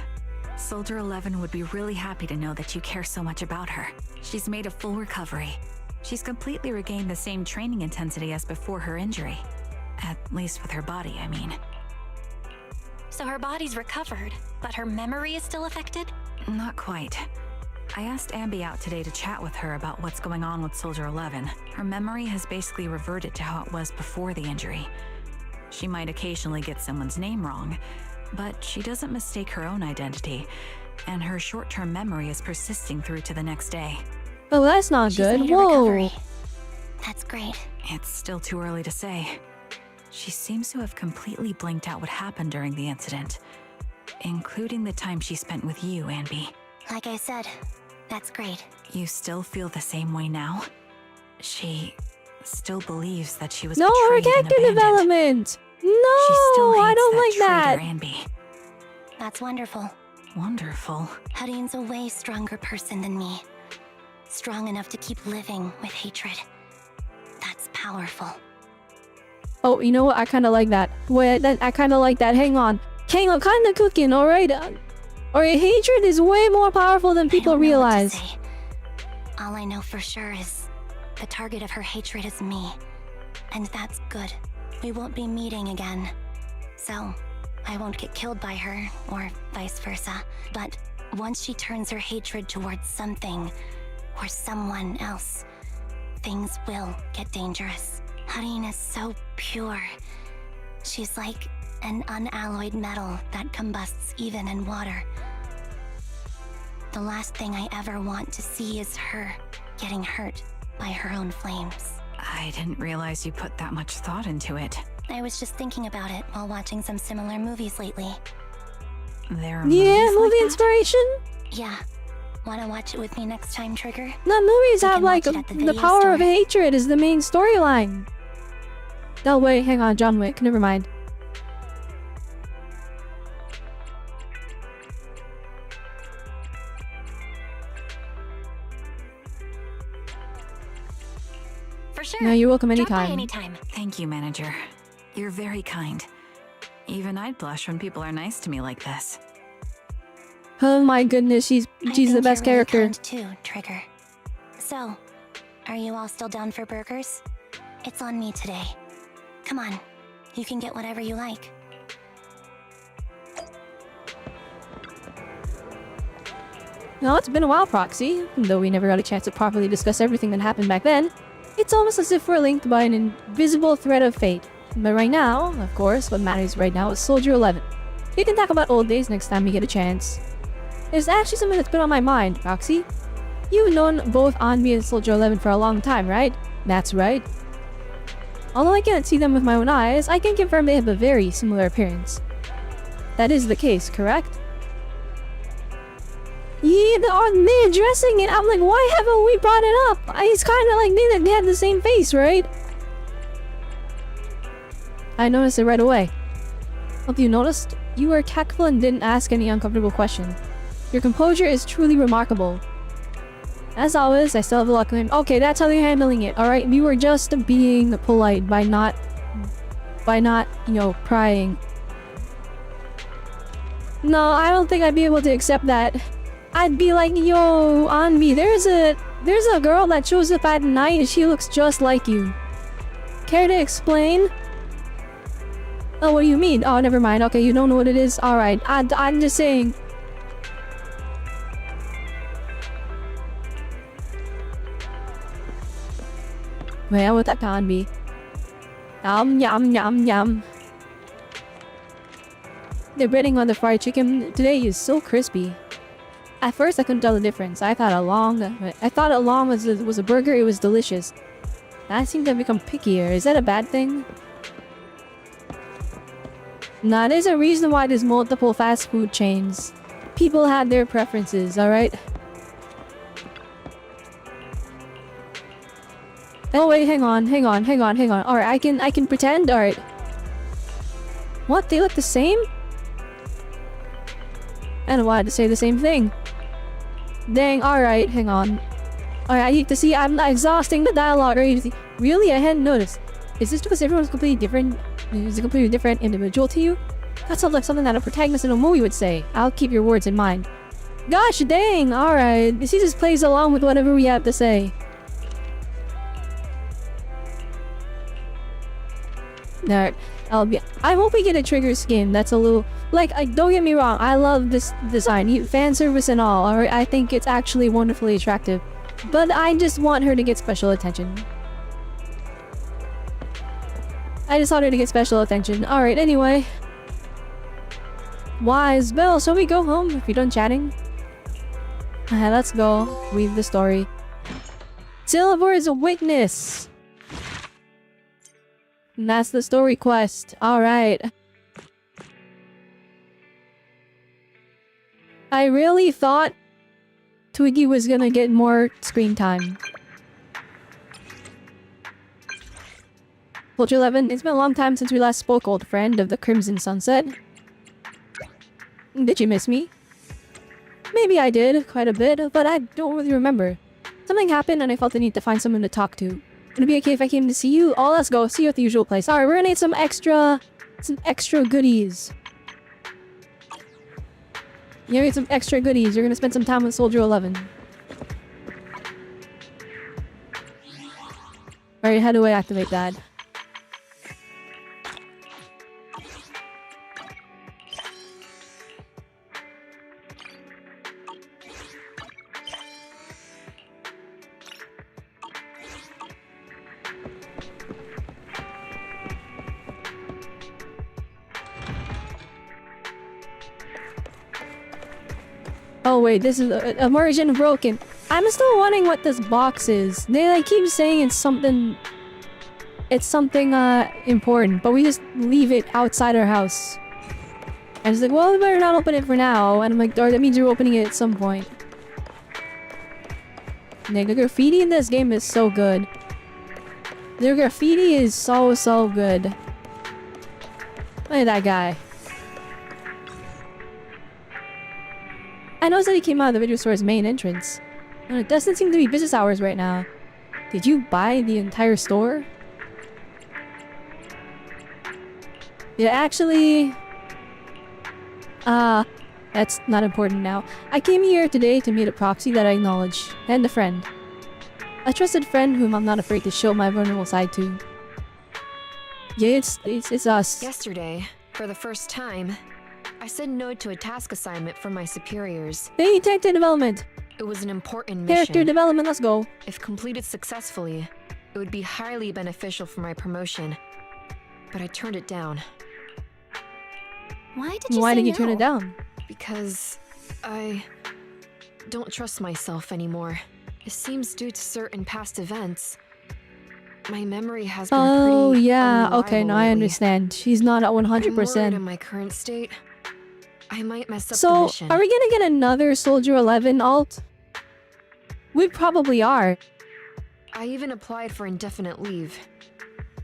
S7: Soldier 11 would be really happy to know that you care so much about her. She's made a full recovery. She's completely regained the same training intensity as before her injury. At least with her body, I mean.
S11: So her body's recovered, but her memory is still affected?
S7: Not quite. I asked Anby out today to chat with her about what's going on with Soldier 11. Her memory has basically reverted to how it was before the injury. She might occasionally get someone's name wrong, but she doesn't mistake her own identity, and her short-term memory is persisting through to the next day.
S1: Oh, that's not good.
S2: Made a
S1: Whoa.
S2: recovery. That's great.
S7: It's still too early to say. She seems to have completely blanked out what happened during the incident, including the time she spent with you, Anby.
S2: Like I said, that's great.
S7: You still feel the same way now? She still believes that she was
S1: No, her
S7: betrayed and
S1: character
S7: abandoned.
S1: development. No,
S7: She still hates
S1: I don't
S7: that
S1: like that.
S7: traitor, Anby.
S2: That's wonderful.
S7: Wonderful.
S2: Hadine's a way stronger person than me. Strong enough to keep living with hatred. That's powerful.
S1: Oh, you know what? I kind of like that. Wait, I kind of like that. Hang on, kind of cooking. All right. Alright, hatred is way more powerful than people
S2: I don't know what to
S1: realize.
S2: say. All I know for sure is the target of her hatred is me. And that's good. We won't be meeting again. So, I won't get killed by her, or vice versa. But once she turns her hatred towards something, or someone else, things will get dangerous. Hadine is so pure. She's like an unalloyed metal that combusts even in water. The last thing I ever want to see is her getting hurt by her own flames.
S7: I didn't realize you put that much thought into it.
S2: I was just thinking about it while watching some similar movies lately.
S7: There are
S1: Yeah,
S7: movies like
S1: movie
S7: that?
S1: inspiration.
S2: Yeah, Wanna watch it with me next time, Trigger?
S1: No, movies
S2: We
S1: have
S2: can
S1: like
S2: watch it at the
S1: the
S2: video
S1: power
S2: store.
S1: of hatred is the main storyline. Oh wait, hang on, John Wick. Never mind.
S2: For sure.
S1: No, you're welcome
S2: Drop by
S1: anytime.
S2: anytime.
S7: Thank you, manager. You're very kind. Even I'd blush when people are nice to me like this.
S1: Oh my goodness, she's
S2: I
S1: the
S2: think
S1: best
S2: you're really
S1: character.
S2: kind too, Trigger. So, are you all still down for burgers? It's on me today. Come on, you can get whatever you like.
S1: No, it's been a while, Proxy. Though we never got a chance to properly discuss everything that happened back then, it's almost as if we're linked by an invisible thread of fate. But right now, of course, what matters right now is Soldier 11. We can talk about old days next time we get a chance. There's actually something that's been on my mind, Proxy. You've known both Anby and Soldier 11 for a long time, right? That's right. Although I can't see them with my own eyes, I can confirm they have a very similar appearance. That is the case, correct? Yeah, they're addressing it. I'm like, why haven't we brought it up? It's kind of like they had the same face, right? I noticed it right away. Hope you noticed? You were tactful and didn't ask any uncomfortable question. Your composure is truly remarkable. As always, I still have a lot to learn. Okay, that's how they're handling it, alright? We were just being polite by not, you know, prying. No, I don't think I'd be able to accept that. I'd be like, yo, Anby, there's a girl that shows up at night and she looks just like you. Care to explain? Oh, what do you mean? Oh, never mind. Okay, you don't know what it is? Alright, I'm just saying. Well, with that Anby. Yum, yum, yum. The breading on the fried chicken today is so crispy. At first, I couldn't tell the difference. I thought a long was a burger. It was delicious. I seem to have become pickier. Is that a bad thing? Nah, there's a reason why there's multiple fast food chains. People had their preferences, alright? Oh wait, hang on. Alright, I can pretend, alright. What? They look the same? I wanted to say the same thing. Dang, alright, hang on. Alright, I need to see, I'm not exhausting the dialogue. Really? I hadn't noticed. Is this because everyone's completely different? Is a completely different individual to you? That sounds like something that a protagonist in a movie would say. I'll keep your words in mind. Gosh dang, alright. He just plays along with whatever we have to say. Alright, I hope we get a Trigger skin that's a little... Like, don't get me wrong, I love this design, fan service and all, alright? I think it's actually wonderfully attractive. But I just want her to get special attention. Alright, anyway. Wise Bell, shall we go home if you're done chatting? Let's go. Read the story. Silver is a witness! And that's the story quest. Alright. I really thought Twiggy was gonna get more screen time. Soldier 11, it's been a long time since we last spoke, old friend of the Crimson Sunset. Did you miss me? Maybe I did, quite a bit, but I don't really remember. Something happened and I felt the need to find someone to talk to. Would it be okay if I came to see you? Oh, let's go. See you at the usual place. Alright, we're gonna need some extra goodies. You're gonna get some extra goodies. You're gonna spend some time with Soldier 11. Alright, how do I activate that? Oh wait, this is immersion broken. I'm still wondering what this box is. They like keep saying it's something important, but we just leave it outside our house. And it's like, well, we better not open it for now. And I'm like, or that means you're opening it at some point. Like, the graffiti in this game is so good. The graffiti is so good. Look at that guy. I noticed that he came out of the video store's main entrance. And it doesn't seem to be business hours right now. Did you buy the entire store? Yeah, actually... that's not important now. I came here today to meet a proxy that I acknowledge, and a friend. A trusted friend whom I'm not afraid to show my vulnerable side to. Yeah, it's us.
S6: Yesterday, for the first time, I said no to a task assignment from my superiors.
S1: Hey, character development!
S6: It was an important mission.
S1: Character development, let's go.
S6: If completed successfully, it would be highly beneficial for my promotion. But I turned it down.
S9: Why did you
S1: Why
S9: say
S1: did you
S9: no?
S1: turn it down?
S6: Because I don't trust myself anymore. It seems due to certain past events. My memory has been
S1: Oh,
S6: pretty
S1: yeah. Okay,
S6: unreliable
S1: now I
S6: lately.
S1: understand. She's not at
S6: I'm worried
S1: 100%.
S6: in my current state, I might mess up the
S1: So,
S6: mission.
S1: are we gonna get another Soldier 11 alt? We probably are.
S6: I even applied for indefinite leave,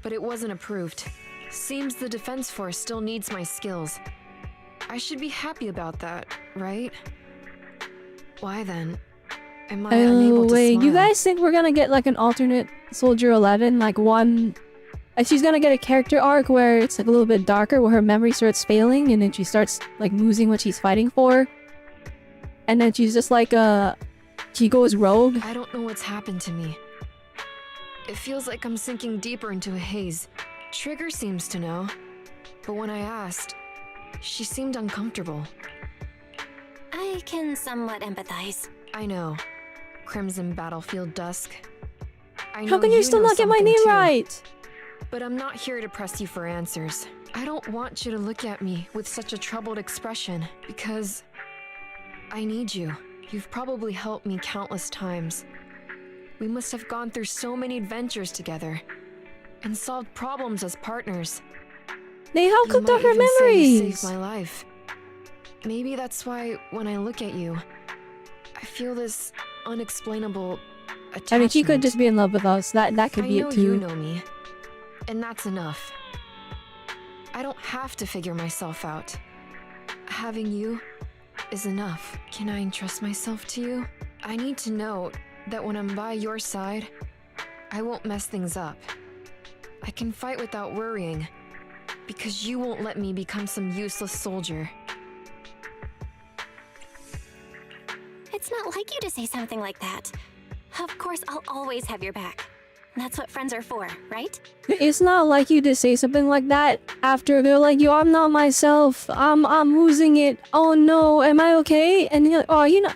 S6: but it wasn't approved. Seems the Defense Force still needs my skills. I should be happy about that, right? Why then? Am I unable
S1: Oh,
S6: to
S1: wait.
S6: smile?
S1: You guys think we're gonna get like an alternate Soldier 11? Like one... Like she's gonna get a character arc where it's like a little bit darker, where her memory starts failing and then she starts like losing what she's fighting for. And then she's just like she goes rogue.
S6: I don't know what's happened to me. It feels like I'm sinking deeper into a haze. Trigger seems to know, but when I asked, she seemed uncomfortable.
S2: I can somewhat empathize.
S6: I know. Crimson Battlefield Dusk. I
S1: How
S6: know
S1: can you still
S6: know
S1: not get my
S6: something
S1: name
S6: too,
S1: right?
S6: But I'm not here to press you for answers. I don't want you to look at me with such a troubled expression, because I need you. You've probably helped me countless times. We must have gone through so many adventures together, and solved problems as partners.
S1: They how cooked
S6: You
S1: up
S6: might
S1: her
S6: even say you
S1: memories.
S6: saved my life. Maybe that's why when I look at you, I feel this unexplainable attachment.
S1: I mean, she could just be in love with us. That could be
S6: I know
S1: it too.
S6: you know me, and that's enough. I don't have to figure myself out. Having you is enough. Can I entrust myself to you? I need to know that when I'm by your side, I won't mess things up. I can fight without worrying, because you won't let me become some useless soldier.
S2: It's not like you to say something like that. Of course, I'll always have your back. That's what friends are for, right?
S1: It's not like you to say something like that after they're like, yo, I'm not myself. I'm losing it. Oh no, am I okay? And you're like, oh, you're not.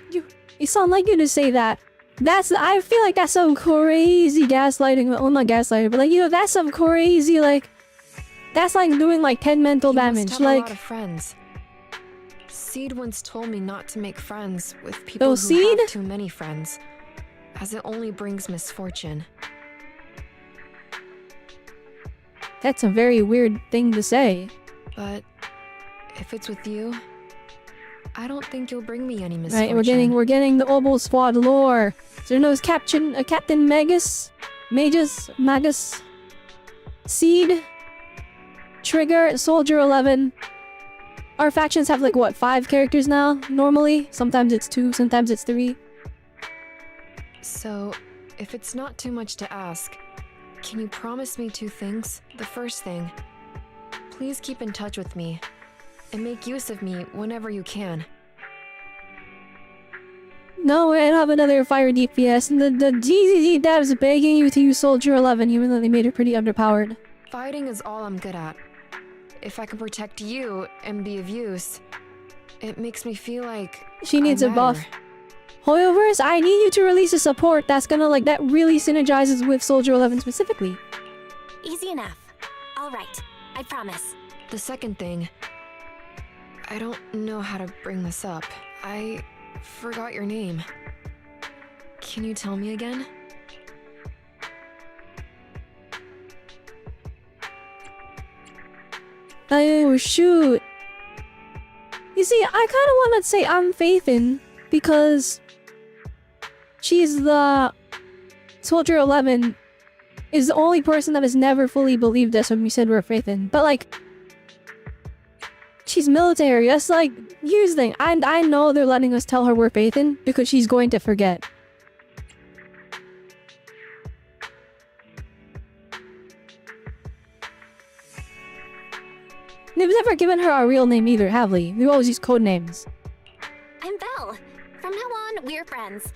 S1: It sounds like you to say that. I feel like that's some crazy gaslighting. Well, not gaslighting, but like, you know, that's some crazy, like, that's like doing like 10 mental
S6: You
S1: damage.
S6: must have
S1: Like,
S6: a lot of friends. Seed once told me not to make friends with people who
S1: Seed?
S6: have too many friends, as it only brings misfortune.
S1: that's a very weird thing to say.
S6: But if it's with you, I don't think you'll bring me any misfortune.
S1: Right, we're getting the Obel Squad lore. So there knows Captain Magus, Seed, Trigger, Soldier 11. Our factions have like what, 5 characters now? Normally, sometimes it's 2, sometimes it's 3.
S6: So, if it's not too much to ask, can you promise me 2 things? The first thing, please keep in touch with me, and make use of me whenever you can.
S1: No, I don't have another fire DPS, and the GZZ devs begging you to use Soldier 11, even though they made it pretty underpowered.
S6: Fighting is all I'm good at. If I can protect you and be of use, it makes me feel like
S1: She needs
S6: I
S1: a buff.
S6: matter.
S1: However, I need you to release a support that's gonna like, that really synergizes with Soldier 11 specifically.
S2: Easy enough. All right, I promise.
S6: The second thing, I don't know how to bring this up. I forgot your name. Can you tell me again?
S1: Oh shoot. You see, I kinda wanna say I'm Faithin, because she's the Soldier 11 is the only person that has never fully believed us when we said we're faith in. But like, she's military. That's like, here's the thing. I know they're letting us tell her we're faith in because she's going to forget. They've never given her our real name either, have we? We've always used code names.
S11: I'm Belle. From now on, we're friends.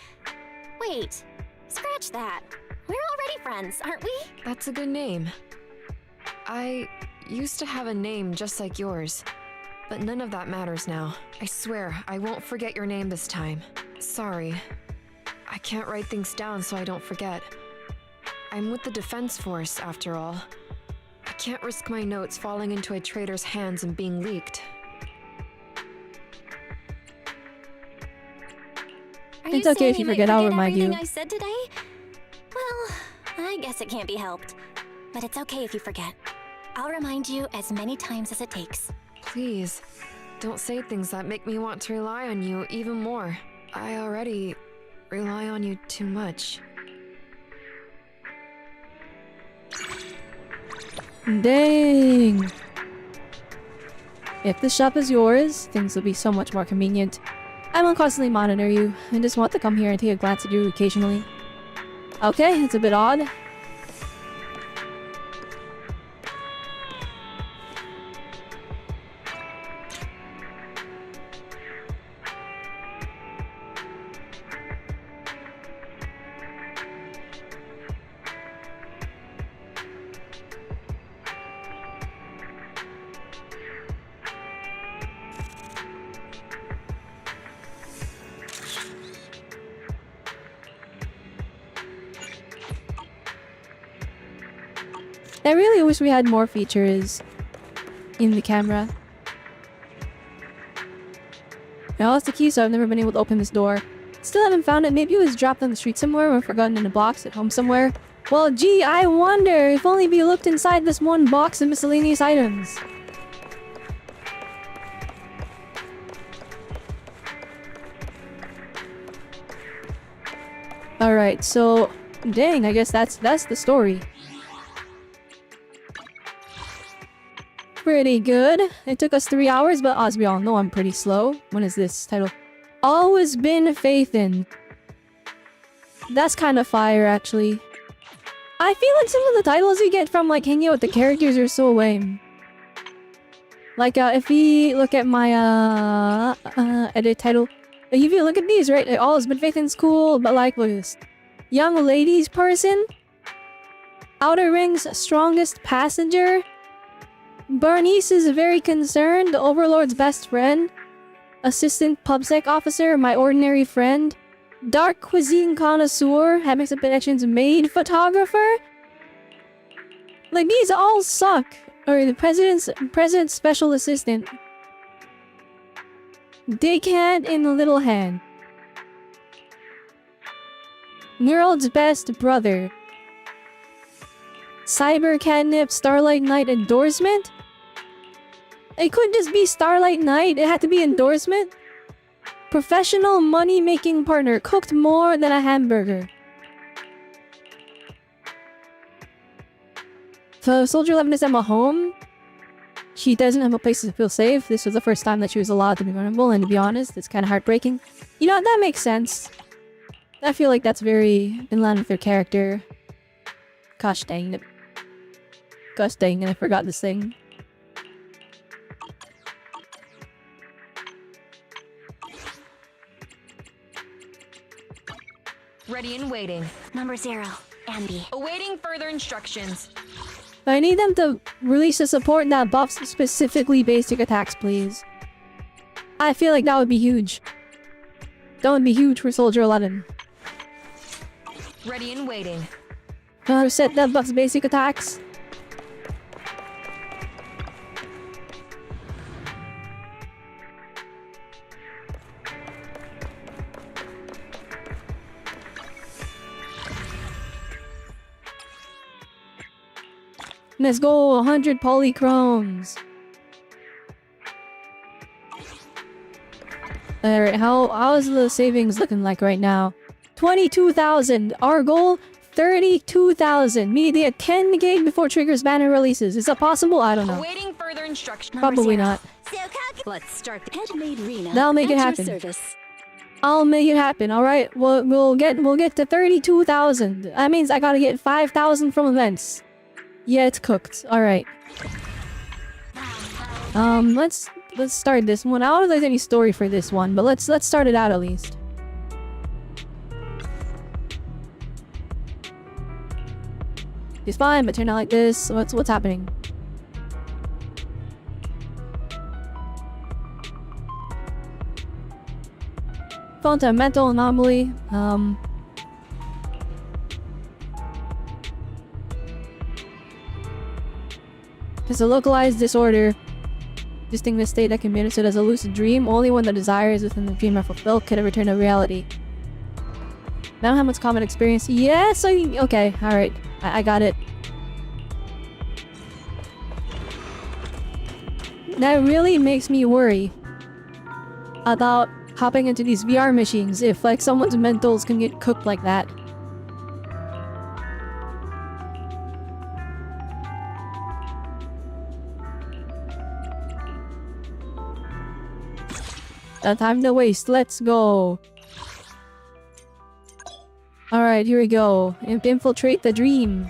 S11: Wait, scratch that. We're already friends, aren't we?
S6: That's a good name. I used to have a name just like yours, but none of that matters now. I swear, I won't forget your name this time. Sorry. I can't write things down so I don't forget. I'm with the Defense Force, after all. I can't risk my notes falling into a traitor's hands and being leaked.
S1: It's okay if you forget, I'll remind you.
S11: I said today? Well, I guess it can't be helped. But it's okay if you forget. I'll remind you as many times as it takes.
S6: Please, don't say things that make me want to rely on you even more. I already rely on you too much.
S1: Dang. If the shop is yours, things will be so much more convenient. I won't constantly monitor you. I just want to come here and take a glance at you occasionally. Okay, it's a bit odd. I really wish we had more features in the camera. I lost the key, so I've never been able to open this door. Still haven't found it. Maybe it was dropped on the street somewhere or forgotten in a box at home somewhere. Well, gee, I wonder if only we looked inside this one box of miscellaneous items. Alright, so... Dang, I guess that's the story. Pretty good. It took us 3 hours, but as we all know, I'm pretty slow. What is this title? Always been faith in. That's kind of fire, actually. I feel like some of the titles we get from like hanging out with the characters are so lame. Like if we look at my edit title, if you look at these, right? Like, always been faith in's cool, but like look at this. Young ladies person. Outer Rings strongest passenger. Bernice is very concerned, the Overlord's best friend. Assistant PubSec officer, my ordinary friend. Dark cuisine connoisseur, having some connections maid photographer. Like these all suck. Or the president's special assistant. Deckhand in the little hand. World's best brother. Cyber catnip Starlight Knight endorsement? It couldn't just be Starlight Knight, it had to be endorsement? Professional money-making partner, cooked more than a hamburger. So Soldier 11 is at my home. She doesn't have a place to feel safe. This was the first time that she was allowed to be vulnerable, and to be honest, it's kind of heartbreaking. You know, that makes sense. I feel like that's very in line with her character. Gosh dang it. Gosh dang it, I forgot this thing.
S6: Ready and waiting.
S2: Number 0, Anby.
S6: Awaiting further instructions.
S1: I need them to release a support that buffs specifically basic attacks, please. I feel like that would be huge. That would be huge for Soldier 11.
S6: Ready and waiting.
S1: Set that buffs basic attacks. Let's go, 100 polychromes. Alright, how is the savings looking like right now? 22,000. Our goal, 32,000. We need to get 10 gig before Trigger's banner releases. Is that possible? I don't know.
S4: Awaiting further instruction.
S1: Probably not.
S4: Let's start the head-made Rena.
S1: That'll make it happen. I'll make it happen, alright? We'll get to 32,000. That means I gotta get 5,000 from events. Yeah, it's cooked. Alright. Let's start this one. I don't know if there's any story for this one, but let's start it out at least. It's fine, but turned out like this. What's happening? Found a mental anomaly. It's a localized disorder. Distinct state that can be understood as a lucid dream. Only when the desires within the dream are fulfilled can it return to reality. Now how much common experience? Yes, okay, alright. I got it. That really makes me worry about hopping into these VR machines if like someone's mentals can get cooked like that. No time to waste, let's go. Alright, here we go. Infiltrate the dream.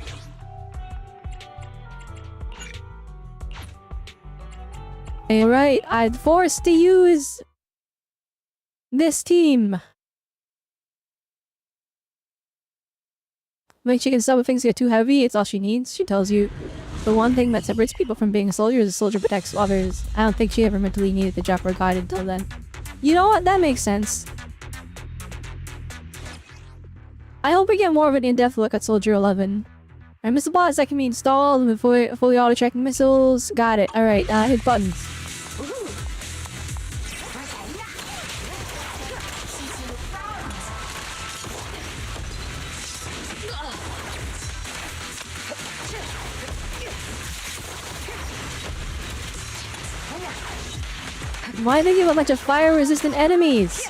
S1: Alright, I'd forced to use this team. Make she can stop if things get too heavy, it's all she needs. She tells you the one thing that separates people from being a soldier is a soldier protects others. I don't think she ever mentally needed the job or guide until then. You know what? That makes sense. I hope we get more of an in-depth look at Soldier 11. Alright, missile bots that can be installed with fully auto-tracking missiles. Got it. Alright, hit buttons. Why they give a bunch of fire-resistant enemies?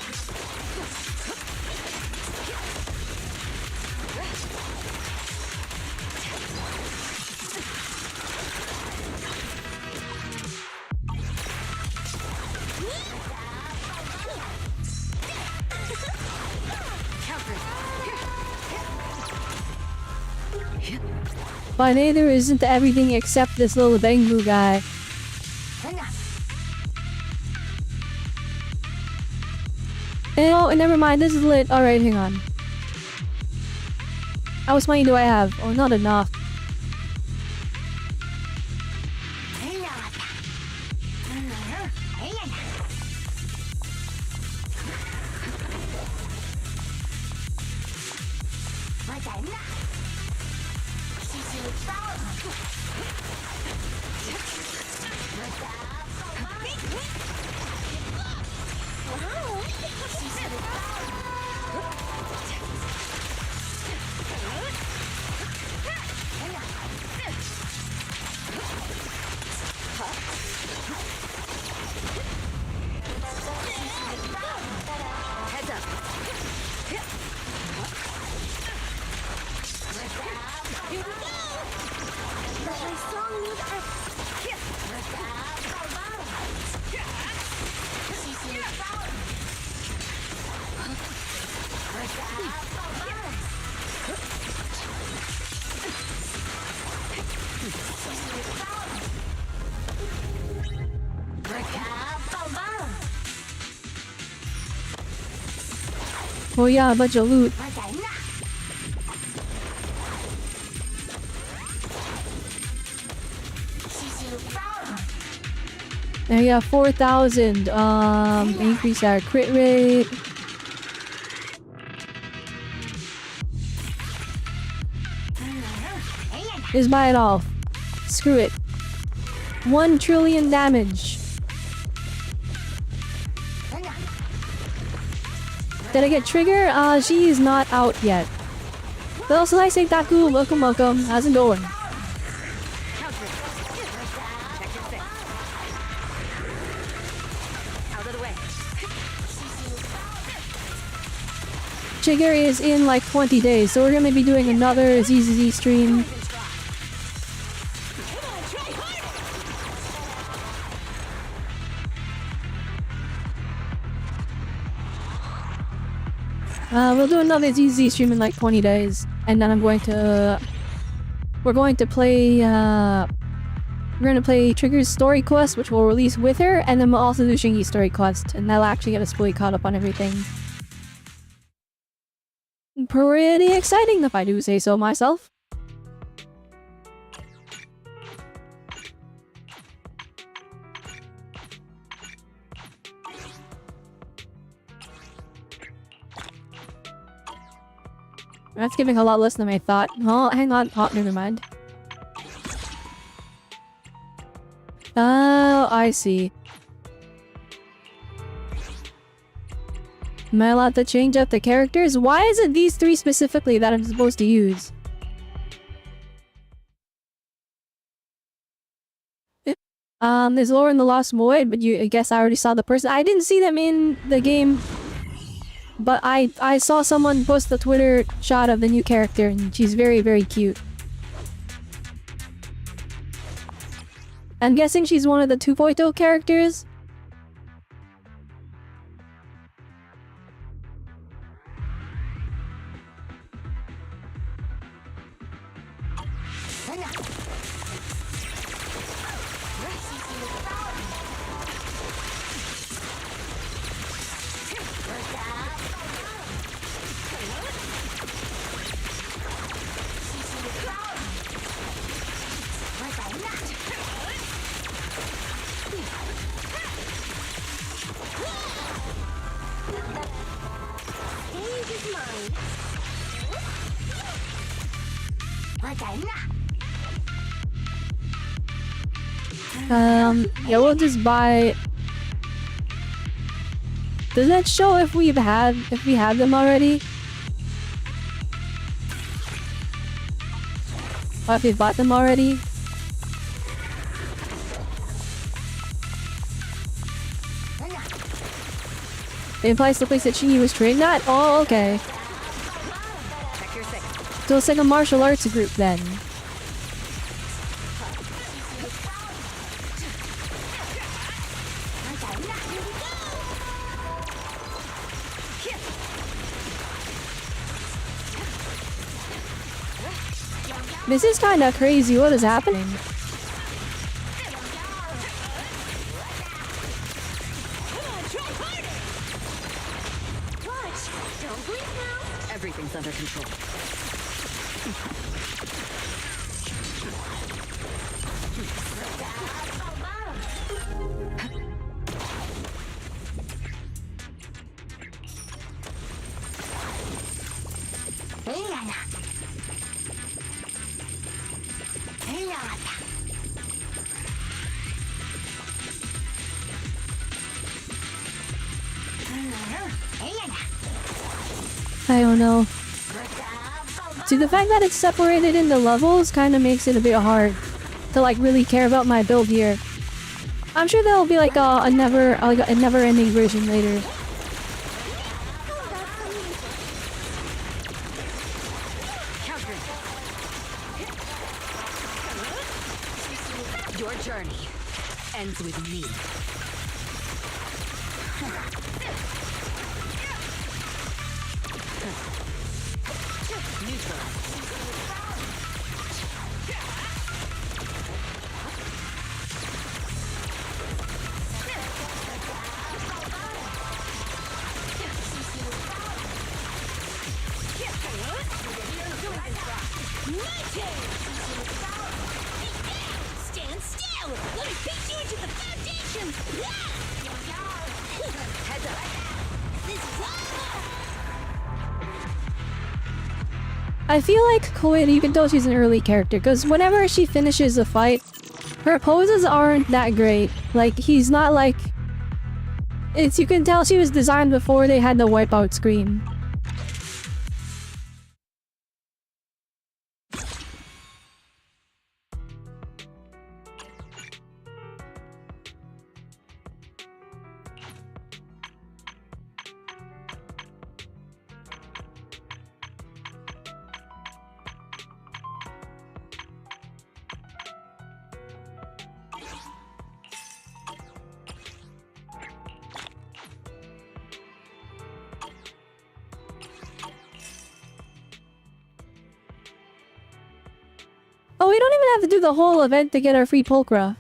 S1: But neither isn't everything except this little Bangbu guy. Oh, never mind, this is lit. Alright, hang on. How much money do I have? Oh, not enough. Oh yeah, a bunch of loot. There you go, 4,000. Increase our crit rate. Just buy it all. Screw it. 1 trillion damage. Did I get Trigger? She is not out yet. But also, I say Taku, welcome. How's it going? Trigger is in like 20 days, so we're gonna be doing another ZZZ stream. We'll do another ZZ stream in like 20 days, and then we're going to play, we're gonna play Trigger's story quest, which we'll release with her, and then we'll also do Shingy's story quest, and that'll actually get us fully caught up on everything. Pretty exciting, if I do say so myself. That's giving a lot less than I thought. Oh, hang on. Oh, never mind. Oh, I see. Am I allowed to change up the characters? Why is it these three specifically that I'm supposed to use? There's Laura in the Lost Void, but I guess I already saw the person. I didn't see them in the game. But I saw someone post the Twitter shot of the new character, and she's very, very cute. I'm guessing she's one of the 2.0 characters? Yeah, we'll just buy... Does that show if we have them already? Or if we bought them already? It implies the place that Shingy was trained at? Oh, okay. So it's like a martial arts group then. This is kinda crazy, what is happening?
S4: Everything's under control.
S1: I don't know. See, the fact that it's separated into levels kind of makes it a bit hard to like really care about my build here. I'm sure there'll be like a never-ending version later.
S4: Your journey ends with me.
S9: Stand still! Let me beat you into the foundation! Heads up! This is
S1: I feel like Koei, even though she's an early character, because whenever she finishes a fight, her poses aren't that great. Like, he's not like... You can tell she was designed before they had the wipeout screen. Oh, we don't even have to do the whole event to get our free pulchra.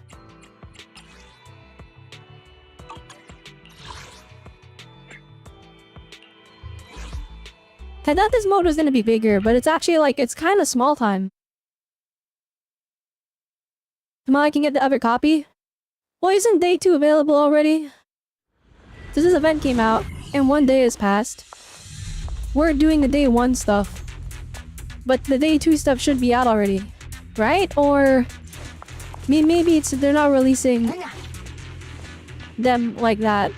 S1: I thought this mode was gonna be bigger, but it's actually like, it's kind of small time. Come on, I can get the other copy. Well, isn't day 2 available already? So this event came out, and 1 day has passed. We're doing the day 1 stuff. But the day 2 stuff should be out already. Right? Or... maybe it's they're not releasing them like that.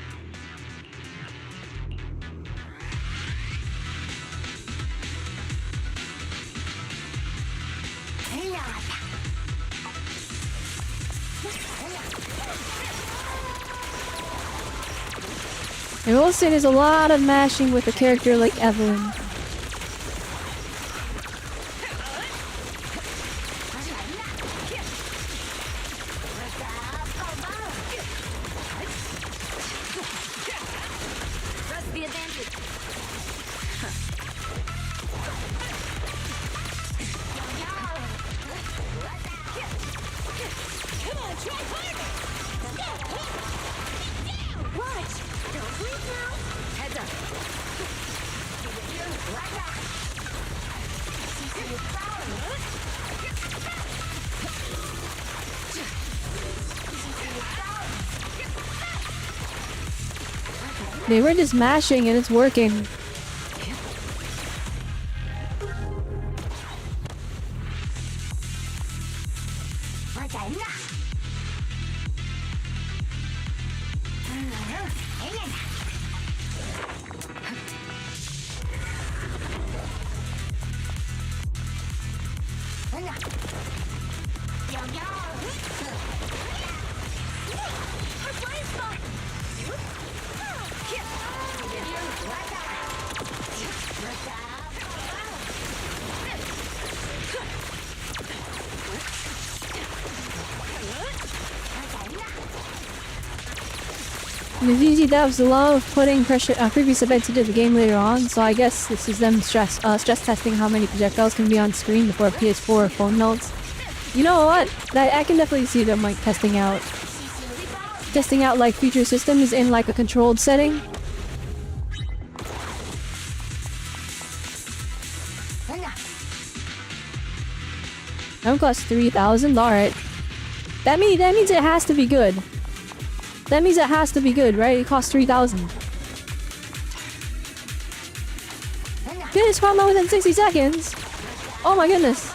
S1: I will say there's a lot of mashing with a character like Evelyn. They were just mashing and it's working. The devs love putting previous events into the game later on, so I guess this is them stress testing how many projectiles can be on screen before PS4 phone melts. You know what? I can definitely see them like testing out like future systems in like a controlled setting. I'm cost 3,000. All right. That means it has to be good. That means it has to be good, right? It costs 3,000. Finish combo within 60 seconds. Oh my goodness.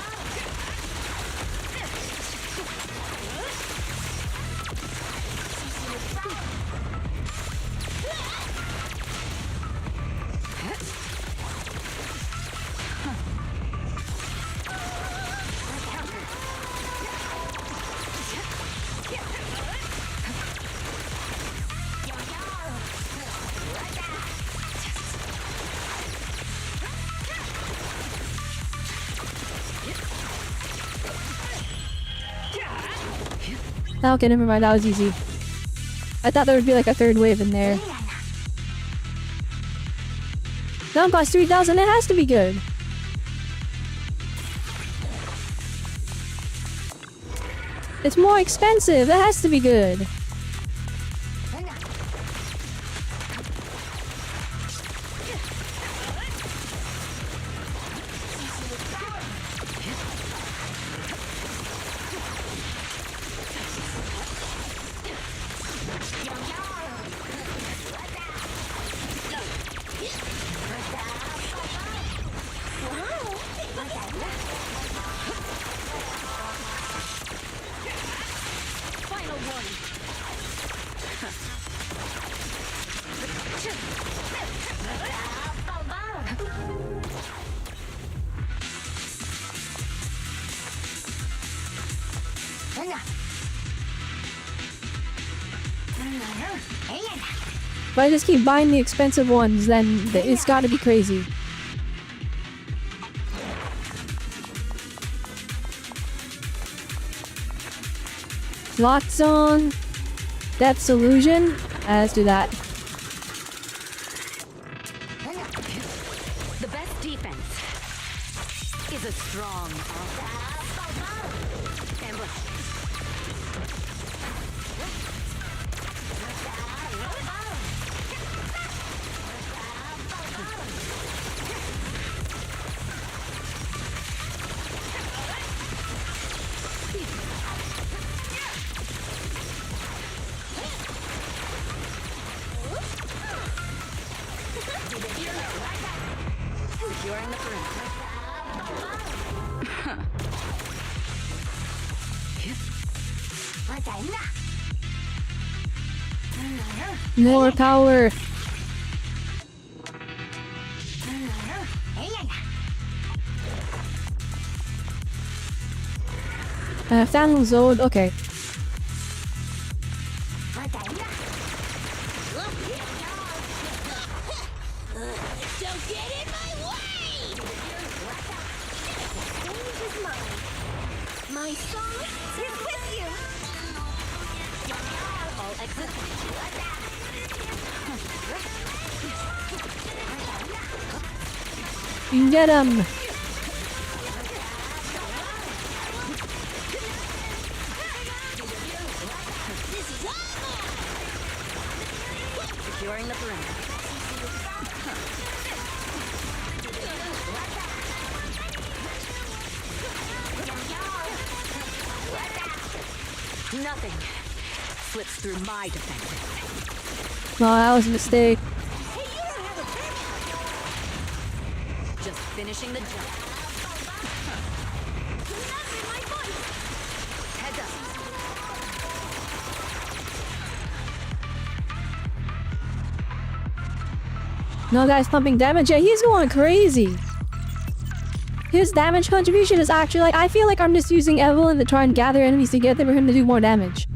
S1: Okay, never mind, that was easy. I thought there would be like a third wave in there. That cost 3,000, it has to be good. It's more expensive, it has to be good. If I just keep buying the expensive ones, then it's gotta be crazy. Lock Zone, Death's Illusion. Let's do that.
S11: The best defense is a
S7: strong. Securing the perimeter.
S1: More power. Thanos zone. Okay.
S10: Don't get in my way! Change is mine. My song is with you. All exit.
S1: You can get him.
S7: Securing the perimeter. Nothing slips through my defenses.
S1: No, that was a mistake.
S7: Just finishing the job. Heads up.
S1: No guy's pumping damage. Yeah, he's going crazy. His damage contribution is actually like, I feel like I'm just using Evelyn to try and gather enemies together for him to do more damage.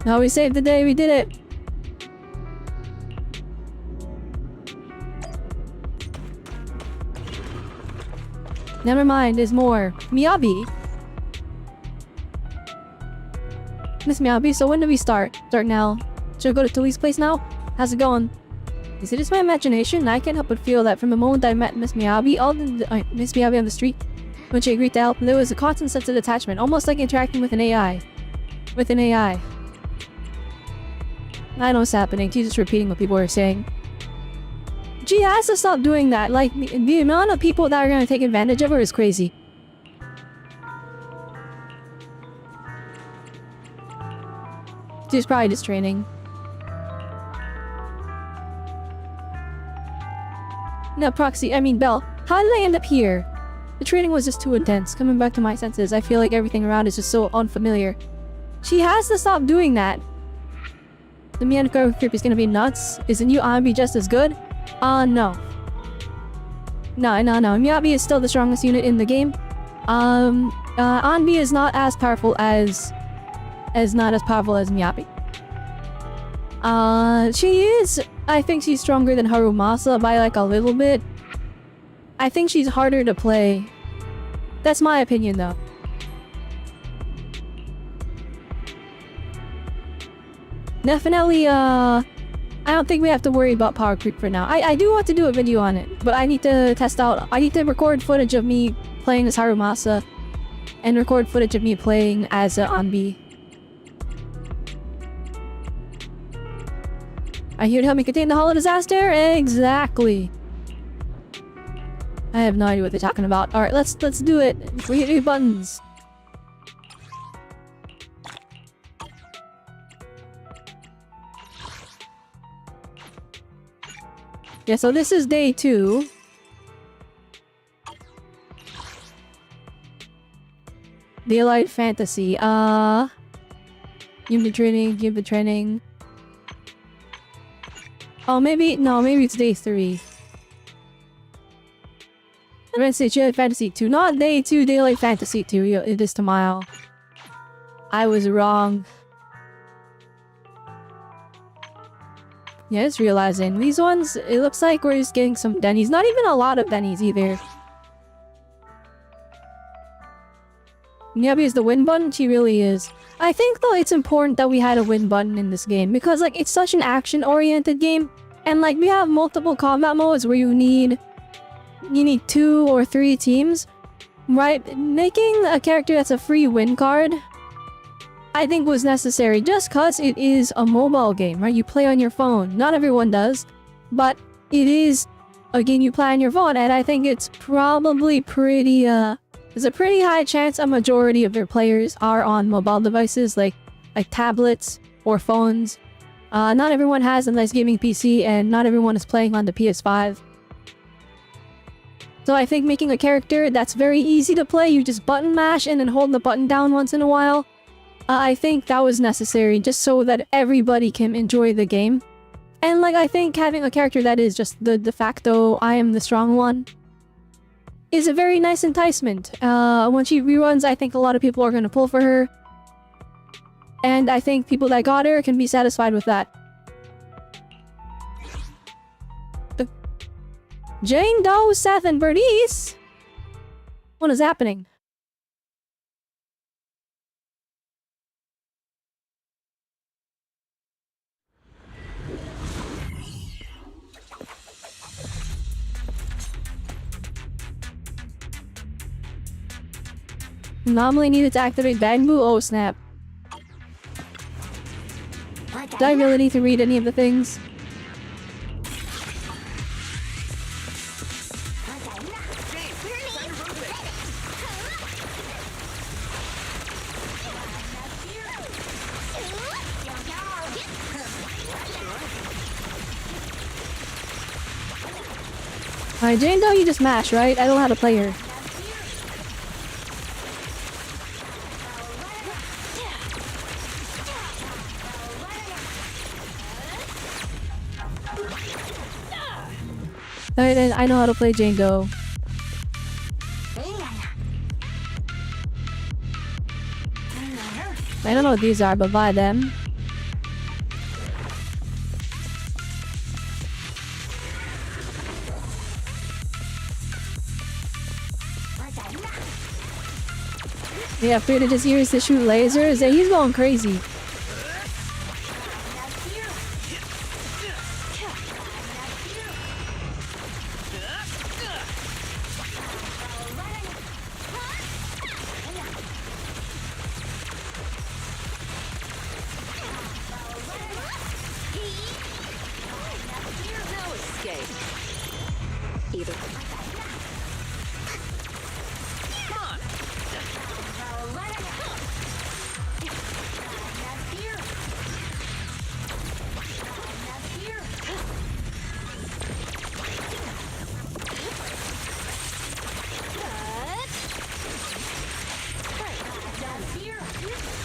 S1: No, we saved the day. We did it. Never mind, there's more. Miyabi. Miss Miyabi, so when do we start? Start now. Should I go to Tuli's place now? How's it going? Is it just my imagination? I can't help but feel that from the moment I met Miss Miyabi, Miss Miyabi on the street, when she agreed to help, there was a constant sense of attachment, almost like interacting with an AI. With an AI. I know what's happening. She's just repeating what people are saying. She has to stop doing that. Like, the amount of people that are gonna take advantage of her is crazy. She's probably just training. No, Proxy, I mean Belle. How did I end up here? The training was just too intense. Coming back to my senses, I feel like everything around is just so unfamiliar. She has to stop doing that. The Miyako creep is gonna be nuts. Is the new Anby just as good? No. No. Miyabi is still the strongest unit in the game. Anby is not as powerful as Miyabi. She is. I think she's stronger than Harumasa by like a little bit. I think she's harder to play. That's my opinion though. Definitely, I don't think we have to worry about power creep for now. I do want to do a video on it, but I need to test out. I need to record footage of me playing as Harumasa and record footage of me playing as Anby. I'm here to help me contain the hollow disaster? Exactly. I have no idea what they're talking about. Alright, let's do it. We hit 3 buttons. Yeah, so this is day 2. Daylight Fantasy. Give the training. Oh, maybe it's day 3. I'm gonna say Daylight Fantasy 2. Not day 2, Daylight Fantasy 2. It is tomorrow. I was wrong. Yeah, just realizing. These ones, it looks like we're just getting some Denny's. Not even a lot of Denny's either. Anby is the win button. She really is. I think though it's important that we had a win button in this game because like it's such an action-oriented game, and like we have multiple combat modes where you need 2 or 3 teams, right? Making a character that's a free win card, I think was necessary just cause it is a mobile game, right? You play on your phone. Not everyone does, but it is a game you play on your phone, and I think it's probably pretty there's a pretty high chance a majority of their players are on mobile devices like tablets or phones. Not everyone has a nice gaming PC, and not everyone is playing on the PS5. So I think making a character that's very easy to play, you just button mash and then hold the button down once in a while, I think that was necessary just so that everybody can enjoy the game. And like I think having a character that is just the de facto I am the strong one is a very nice enticement. When she reruns, I think a lot of people are going to pull for her. And I think people that got her can be satisfied with that. Jane Doe, Seth, and Bernice? What is happening? Anomaly needed to activate Bamboo. Oh snap. Do I really need to read any of the things? Alright, Jane Doe, you just mash, right? I don't know how to play her. Alright, then I know how to play Jane Doe. I don't know what these are, but buy them. Yeah, Frida just used to shoot lasers and he's going crazy.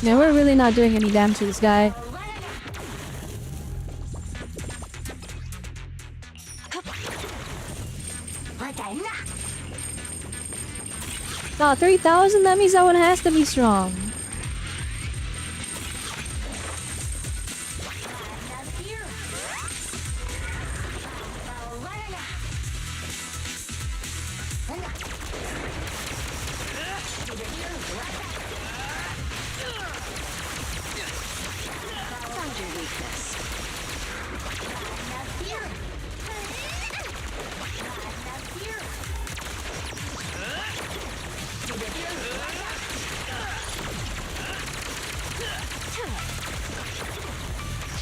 S1: Yeah, we're really not doing any damage to this guy. Oh, 3,000? That means that one has to be strong.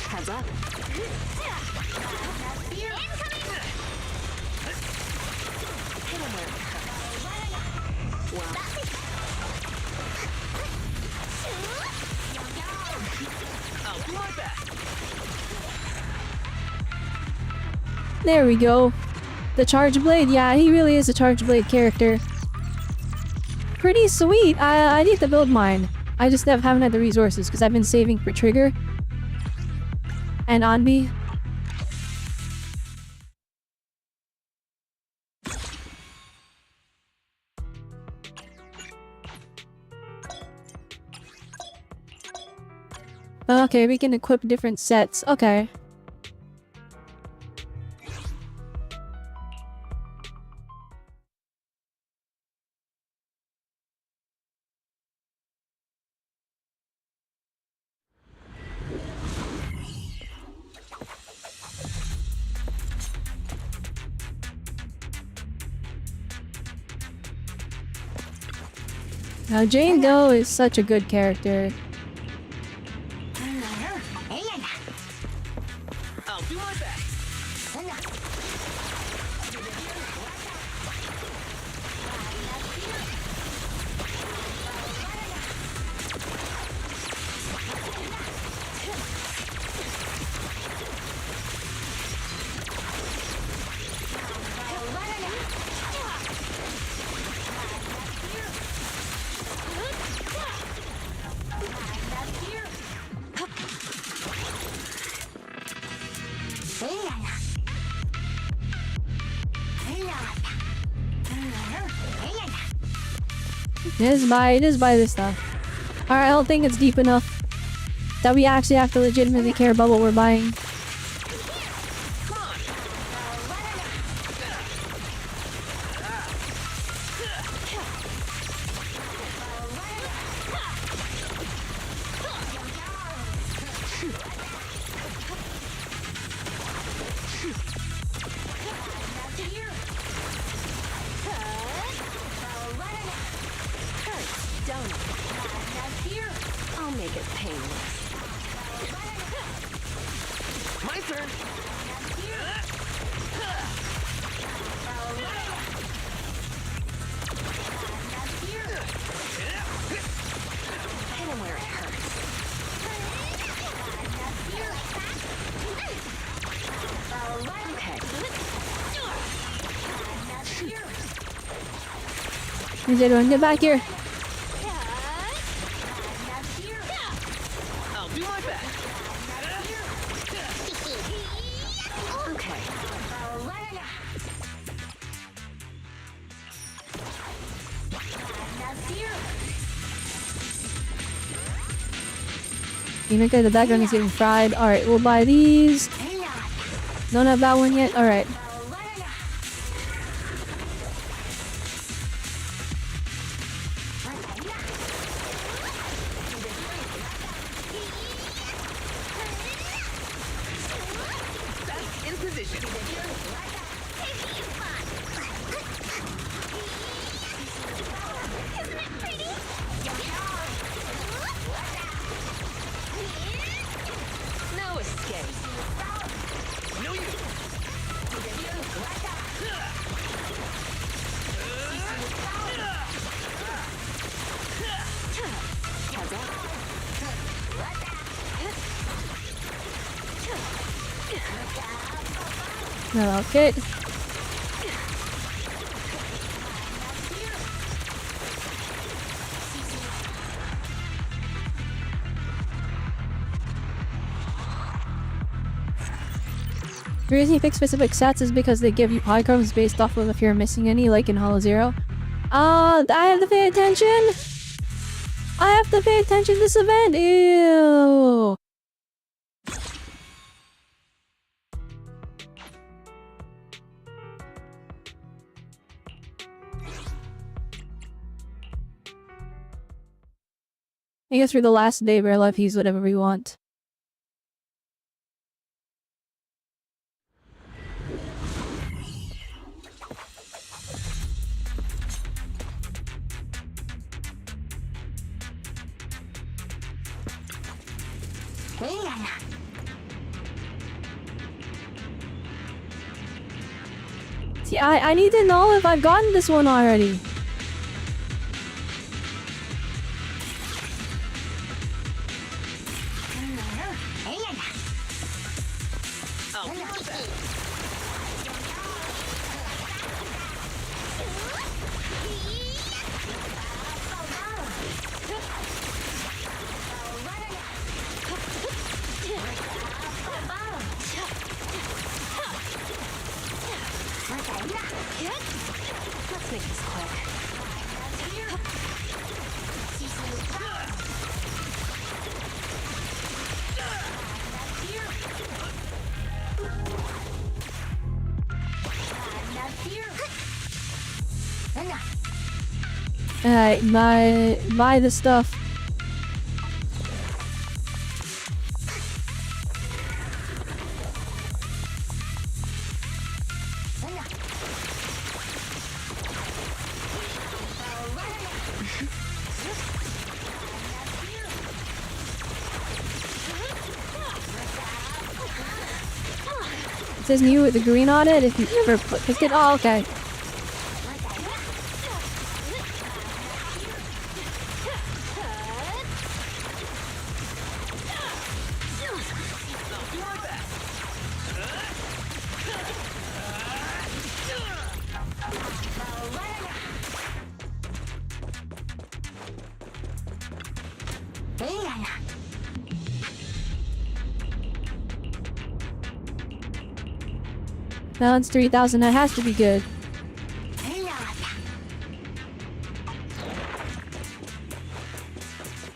S4: Heads up.
S1: There we go. The Charge Blade. Yeah, he really is a Charge Blade character. Pretty sweet. I need to build mine. I just haven't had the resources because I've been saving for Trigger and Anby. Okay, we can equip different sets. Okay. Now Jane Doe is such a good character.
S5: I'll do my best.
S1: Just buy this stuff. Alright, I don't think it's deep enough that we actually have to legitimately care about what we're buying.
S4: I'll make it painless.
S5: My turn.
S4: Hit him where it hurts. Okay.
S1: Is everyone get back here?
S5: I'll do my best.
S4: Okay.
S1: Okay, the background is getting fried. Alright, we'll buy these. Don't have that one yet? Alright.
S5: In position.
S4: No escape.
S5: No you.
S1: Okay. The reason you pick specific sets is because they give you polychromes based off of if you're missing any, like in Hollow Zero. I have to pay attention! I have to pay attention to this event! Ew! I guess for the last day of our life, use whatever we want. See, I need to know if I've gotten this one already.
S4: Let's make this quick.
S1: Alright, buy the stuff. says new with the green on it if you ever picked it. Oh, okay. Balance 3,000, that has to be good.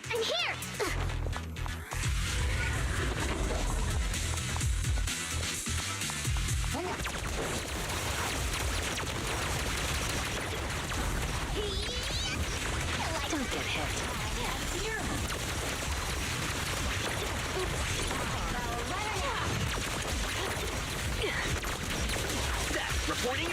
S10: I'm here!
S4: Don't get hit.
S3: Reporting in.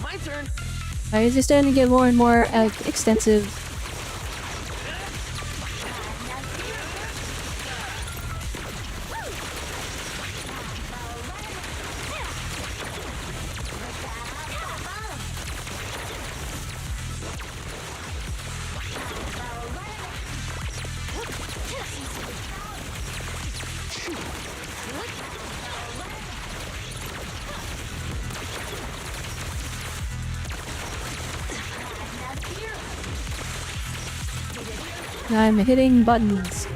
S5: My turn.
S1: It's just starting to get more and more extensive. I'm hitting buttons.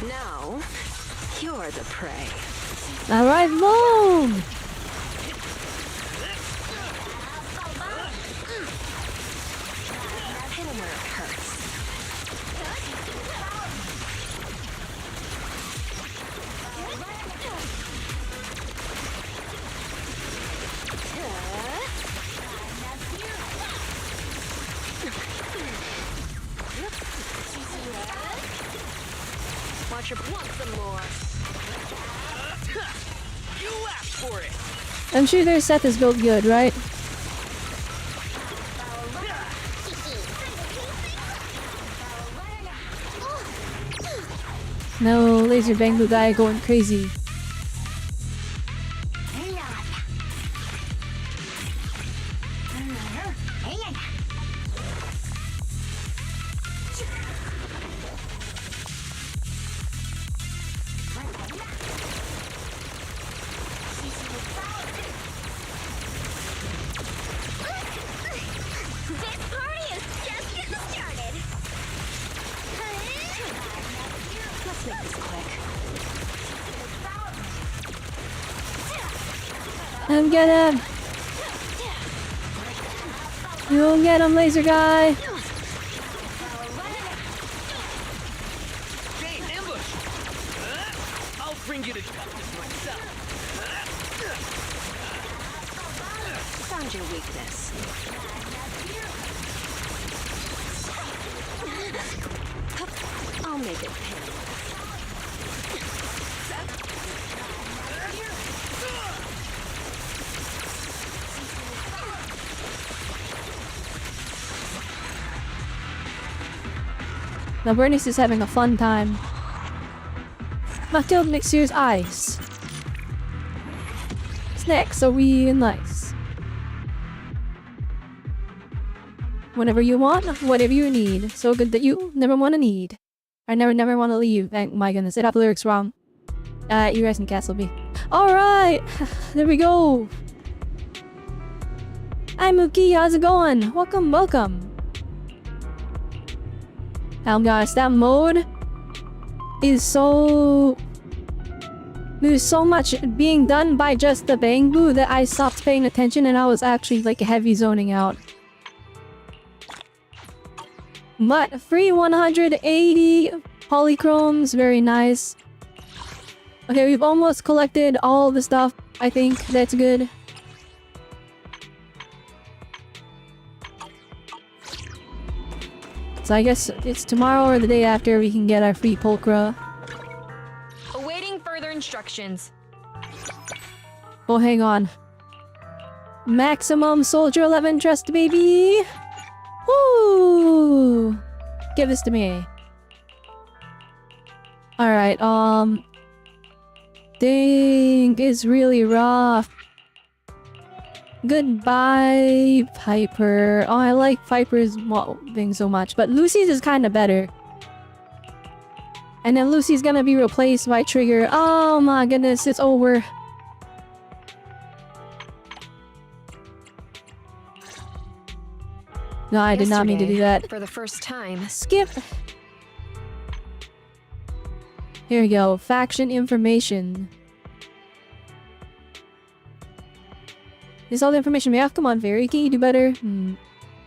S4: Now, you're the prey.
S1: Alright, boom!
S4: Hit him where it hurts. Watch your want some more.
S3: You asked for it.
S1: I'm sure their set is built good, right? No laser bangu guy going crazy. I'm gonna... You'll get him, laser guy!
S3: Hey, ambush! I'll bring you to justice myself.
S4: Found your weakness. I'll make it painless.
S1: Now Bernice is having a fun time. Matilda next year's ice. Snacks are real nice. Whenever you want, whatever you need. So good that you never want to need. I never want to leave. Thank my goodness, it have lyrics wrong. You guys in Castleby. Alright! There we go! Hi Mookie, how's it going? Welcome. Guys, that mode is so... There's so much being done by just the Bangbu that I stopped paying attention and I was actually like heavy zoning out. But free 180 polychromes, very nice. Okay, we've almost collected all the stuff. I think that's good. So I guess it's tomorrow or the day after we can get our free pulchra.
S6: Awaiting further instructions.
S1: Oh, hang on. Maximum Soldier 11 trust, baby! Woo! Give this to me. Alright, dang, it's really rough. Goodbye, Piper. Oh, I like Piper's thing so much, but Lucy's is kind of better. And then Lucy's gonna be replaced by Trigger. Oh my goodness, it's over. No, I did not mean to do that.
S6: For the first time.
S1: Skip! Here we go. Faction information. This is all the information we have. Come on, Fairy. Can you do better?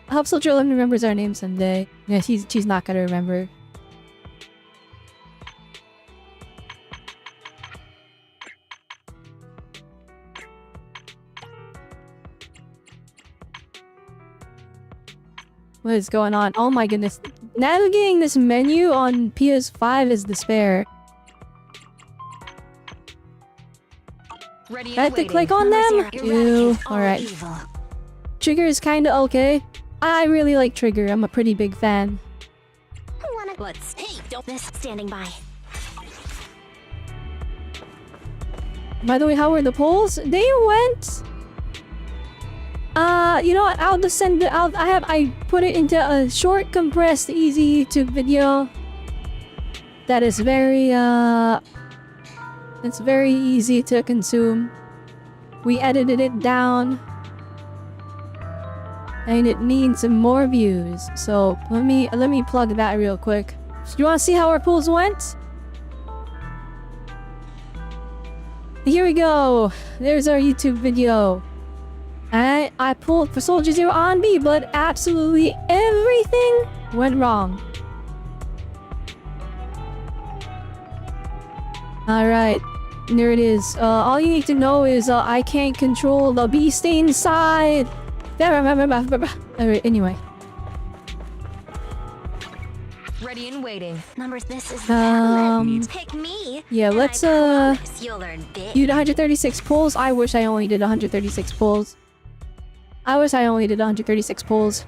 S1: I hope Soldier 11 remembers our name someday. Yeah, she's not gonna remember. What is going on? Oh my goodness. Navigating this menu on PS5 is despair. I have to click on them? Ew. Alright. Trigger is kinda okay. I really like Trigger. I'm a pretty big fan.
S9: Hey, don't miss standing by.
S1: By the way, how were the polls? They went... you know what? I'll just send it out. I put it into a short, compressed, easy YouTube video. That is very, it's very easy to consume. We edited it down. And it needs some more views. So, let me plug that real quick. So, you wanna see how our polls went? Here we go. There's our YouTube video. I pulled for Soldier Zero Anby, but absolutely everything went wrong. Alright, there it is. All you need to know is I can't control the beast inside. Alright, anyway.
S6: Ready and waiting.
S9: Numbers, this is pick me.
S1: Yeah, let's
S9: you'll learn big.
S1: do 136 pulls. I wish I only did 136 pulls.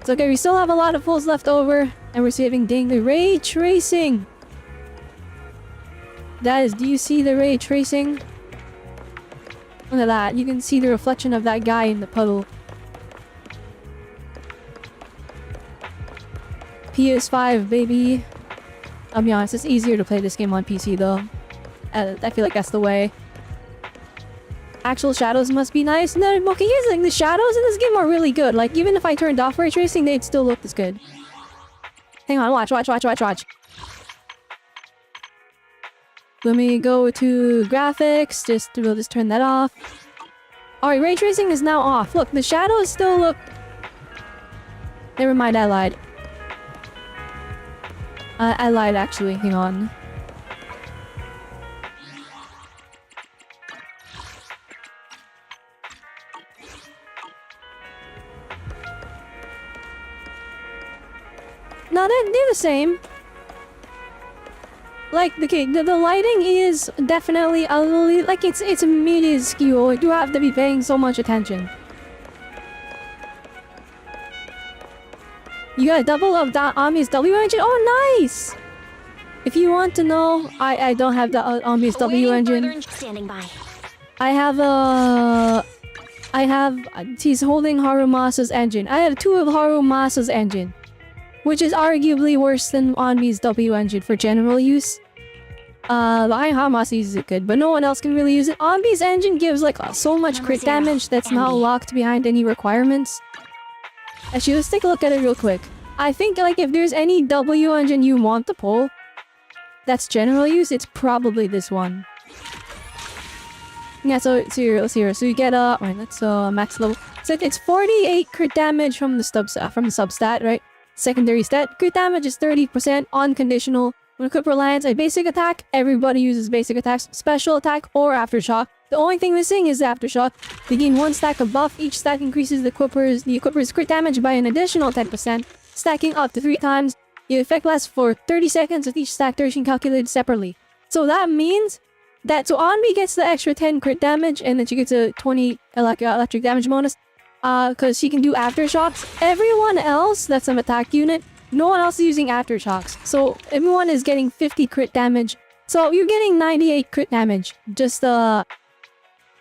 S1: It's okay, we still have a lot of pulls left over. And we're saving dang the ray tracing. That is, do you see the ray tracing? Look at that. You can see the reflection of that guy in the puddle. PS5, baby. I'll be honest, it's easier to play this game on PC though. I feel like that's the way. Actual shadows must be nice. No, okay, here's the thing. The shadows in this game are really good. Like, even if I turned off ray tracing, they'd still look this good. Hang on, watch. Let me go to graphics. We'll just turn that off. Alright, ray tracing is now off. Look, the shadows still look... Never mind, I lied. I lied, actually. Hang on. No, they're the same. Like, the lighting is definitely a little... Like, it's minuscule. You do have to be paying so much attention. You got a double of that Amy's W engine? Oh, nice! If you want to know, I don't have the Amy's W engine.
S9: Standing by.
S1: He's holding Harumasa's engine. I have 2 of Harumasa's engine. Which is arguably worse than Anby's W engine for general use. Haramasa uses it good, but no one else can really use it. Anby's engine gives like so much crit damage that's not locked behind any requirements. Actually, let's take a look at it real quick. I think like if there's any W engine you want to pull that's general use, it's probably this one. Yeah, so let's hear. So you get right, let's max level. So it's 48 crit damage from the substat, right? Secondary stat. Crit damage is 30% unconditional. When Equipper lands a basic attack, everybody uses basic attacks, special attack, or aftershock. The only thing missing is the aftershock. They gain 1 stack of buff. Each stack increases the Equipper's crit damage by an additional 10%, stacking up to 3 times. The effect lasts for 30 seconds with each stack duration calculated separately. So that means that Anby gets the extra 10 crit damage, and then she gets a 20 electric damage bonus. Because she can do aftershocks. Everyone else that's an attack unit, no one else is using aftershocks. So everyone is getting 50 crit damage. So you're getting 98 crit damage. Just or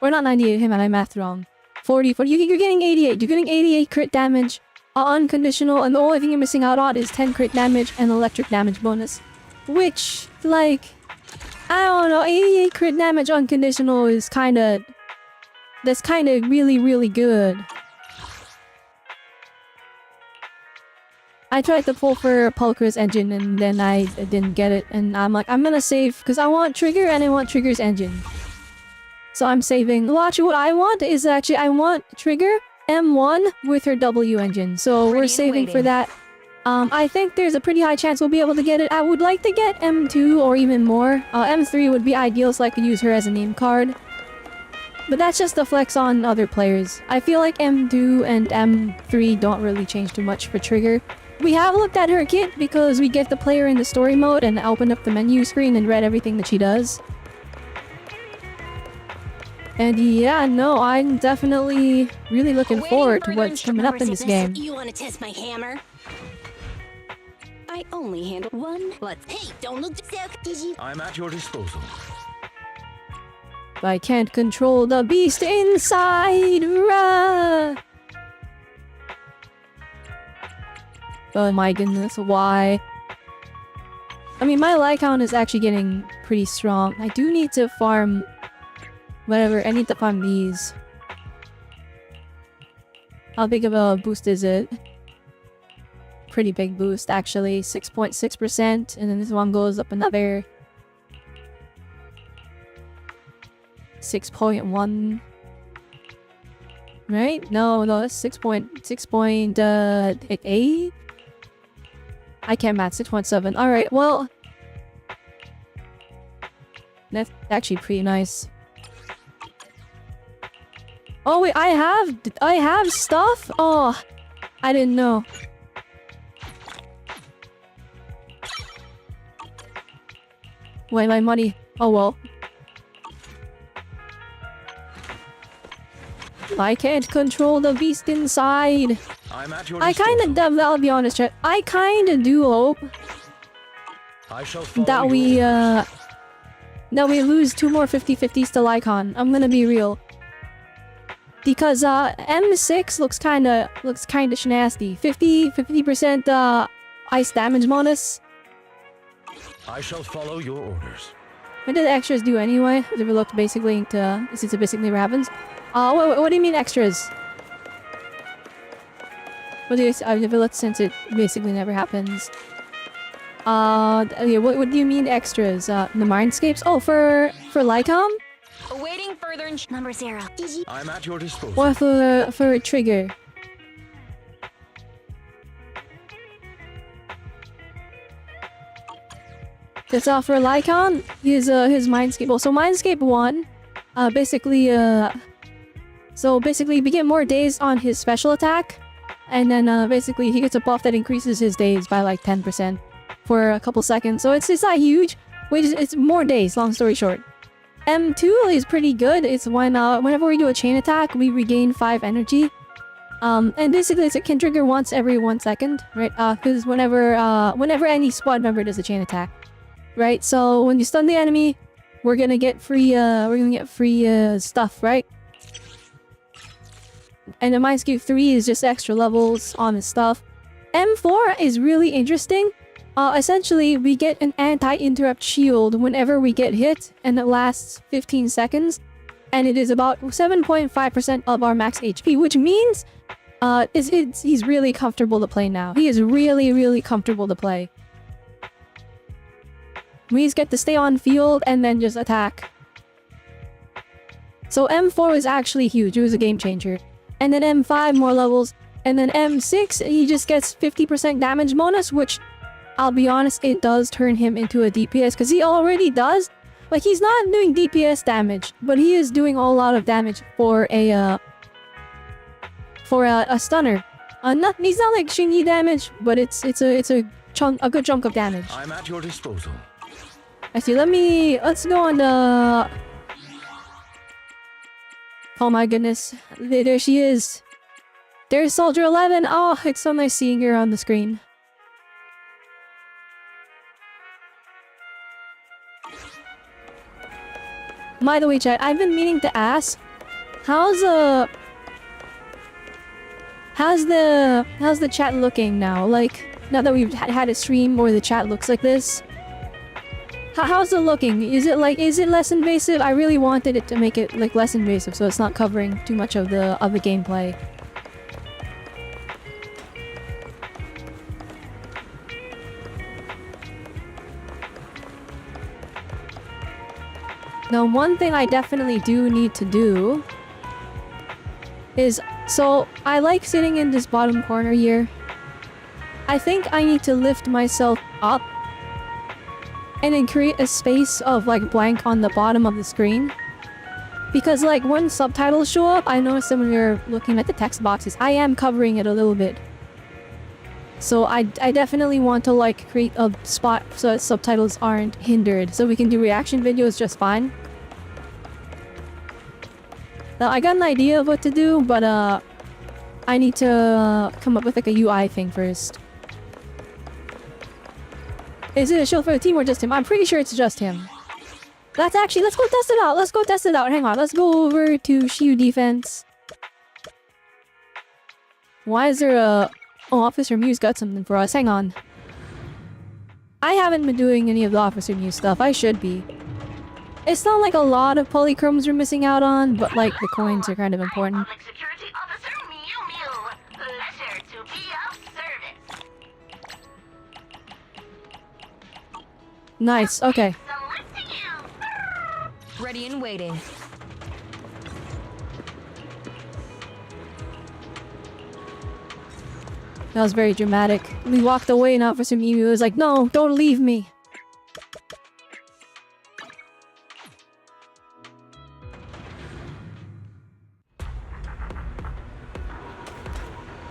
S1: not 98, hey man, I mathed wrong. 40, you're getting 88. You're getting 88 crit damage. Unconditional, and the only thing you're missing out on is 10 crit damage and electric damage bonus. Which, like, I don't know, 88 crit damage unconditional is kinda... That's kinda really, really good. I tried to pull for Pulchris engine and then I didn't get it, and I'm like, I'm gonna save because I want Trigger and I want Trigger's engine. So I'm saving. Well, actually, what I want is actually I want Trigger M1 with her W engine. So we're saving for that. I think there's a pretty high chance we'll be able to get it. I would like to get M2 or even more. M3 would be ideal so I could use her as a name card. But that's just a flex on other players. I feel like M2 and M3 don't really change too much for Trigger. We have looked at her kit because we get the player in the story mode and opened up the menu screen and read everything that she does. And yeah, no, I'm definitely really looking forward to what's coming up in this game.
S9: You want to test my hammer? I only handle one. Hey, don't look sick. Did you?
S3: I'm at your disposal.
S1: I can't control the beast inside. Rah! Oh my goodness, why? I mean, my life count is actually getting pretty strong. I do need to farm... Whatever, I need to farm these. How big of a boost is it? Pretty big boost, actually. 6.6%, and then this one goes up another... 6.1. Right? No, that's 6.8? I can't math. 6.7. Alright, well... That's actually pretty nice. Oh wait, I have stuff? Oh, I didn't know. Wait, my money. Oh well. I can't control the beast inside.
S3: I'm at your
S1: I kinda, I'll be honest, chat. I kinda do hope that we lose 2 more 50-50s to Lycon. I'm gonna be real. Because M6 looks kinda shnasty. 50% ice damage bonus.
S3: I shall follow your orders.
S1: What did the extras do anyway? Have you looked basically into since it basically never happens? What do you mean extras? What do you I've never looked since it basically never happens. Okay, what do you mean extras? The mindscapes? Oh, for Lycom?
S11: Awaiting further
S10: Number 0.
S3: I'm at your disposal.
S1: What for Trigger? That's all for Lycon. His Mindscape. Well, so Mindscape 1, basically we get more days on his special attack, and then basically he gets a buff that increases his days by like 10% for a couple seconds. So it's not huge. It's more days. Long story short. M2 is pretty good. It's whenever we do a chain attack, we regain 5 energy. And basically it can trigger once every 1 second, right? Because whenever any squad member does a chain attack, right? So when you stun the enemy, we're gonna get free stuff, right? And the Mindscape 3 is just extra levels on his stuff. M4 is really interesting. Essentially, we get an anti-interrupt shield whenever we get hit, and it lasts 15 seconds. And it is about 7.5% of our max HP, which means he's really comfortable to play now. He is really, really comfortable to play. We just get to stay on field and then just attack. So M4 is actually huge. It was a game changer. And then M5 more levels. And then M6 he just gets 50% damage bonus, which I'll be honest, it does turn him into a DPS because he already does. Like he's not doing DPS damage, but he is doing a lot of damage for a stunner. He's not like Shingy damage, but it's a good chunk of damage.
S3: I'm at your disposal.
S1: I see. Let's go on the. Oh my goodness, there she is. There's Soldier 11. Oh, it's so nice seeing her on the screen. By the way, chat, I've been meaning to ask, how's the chat looking now? Like, now that we've had a stream where the chat looks like this, how's it looking? Is it less invasive? I really wanted it to make it like less invasive, so it's not covering too much of the gameplay. Now, one thing I definitely do need to do is, so I like sitting in this bottom corner here. I think I need to lift myself up and then create a space of like blank on the bottom of the screen. Because like when subtitles show up, I notice that when you're looking at the text boxes, I am covering it a little bit. So I definitely want to like create a spot so that subtitles aren't hindered, so we can do reaction videos just fine. Now I got an idea of what to do, but I need to come up with like a UI thing first. Is it a shield for the team or just him? I'm pretty sure it's just him. Let's go test it out. Let's go test it out. Hang on, let's go over to Shield defense. Why is there a... Oh, Officer Mew's got something for us. Hang on. I haven't been doing any of the Officer Mew stuff. I should be. It's not like a lot of polychromes we're missing out on, but like the coins are kind of important.
S11: Public Security Officer Mew. Pleasure to be of service.
S1: Nice, okay.
S11: Selecting you.
S6: Ready and waiting.
S1: That was very dramatic. We walked away and Officer Mew was like, no, don't leave me.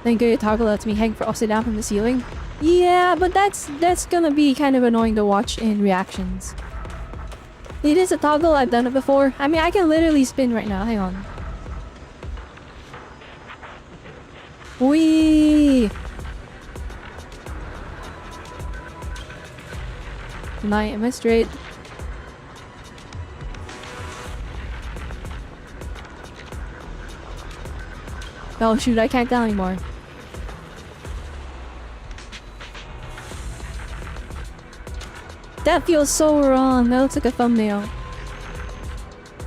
S1: Thank you, toggle lets me hang for upside down from the ceiling. Yeah, but that's gonna be kind of annoying to watch in reactions. It is a toggle, I've done it before. I mean, I can literally spin right now, hang on. Whee! Am I straight? Oh shoot, I can't tell anymore. That feels so wrong. That looks like a thumbnail.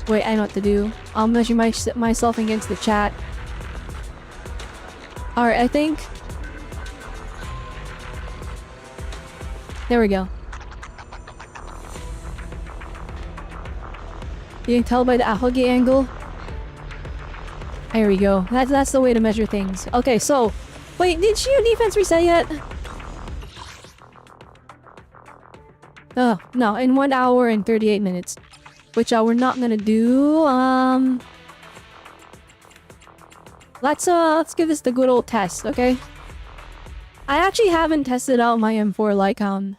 S1: Wait, I know what to do. I'll measure myself against the chat. Alright, I think... There we go. You can tell by the ahoge angle. There we go. That's the way to measure things. Okay, so... Wait, did Shield defense reset yet? No, in 1 hour and 38 minutes. Which we're not gonna do. Let's give this the good old test, okay? I actually haven't tested out my M4 Lycon.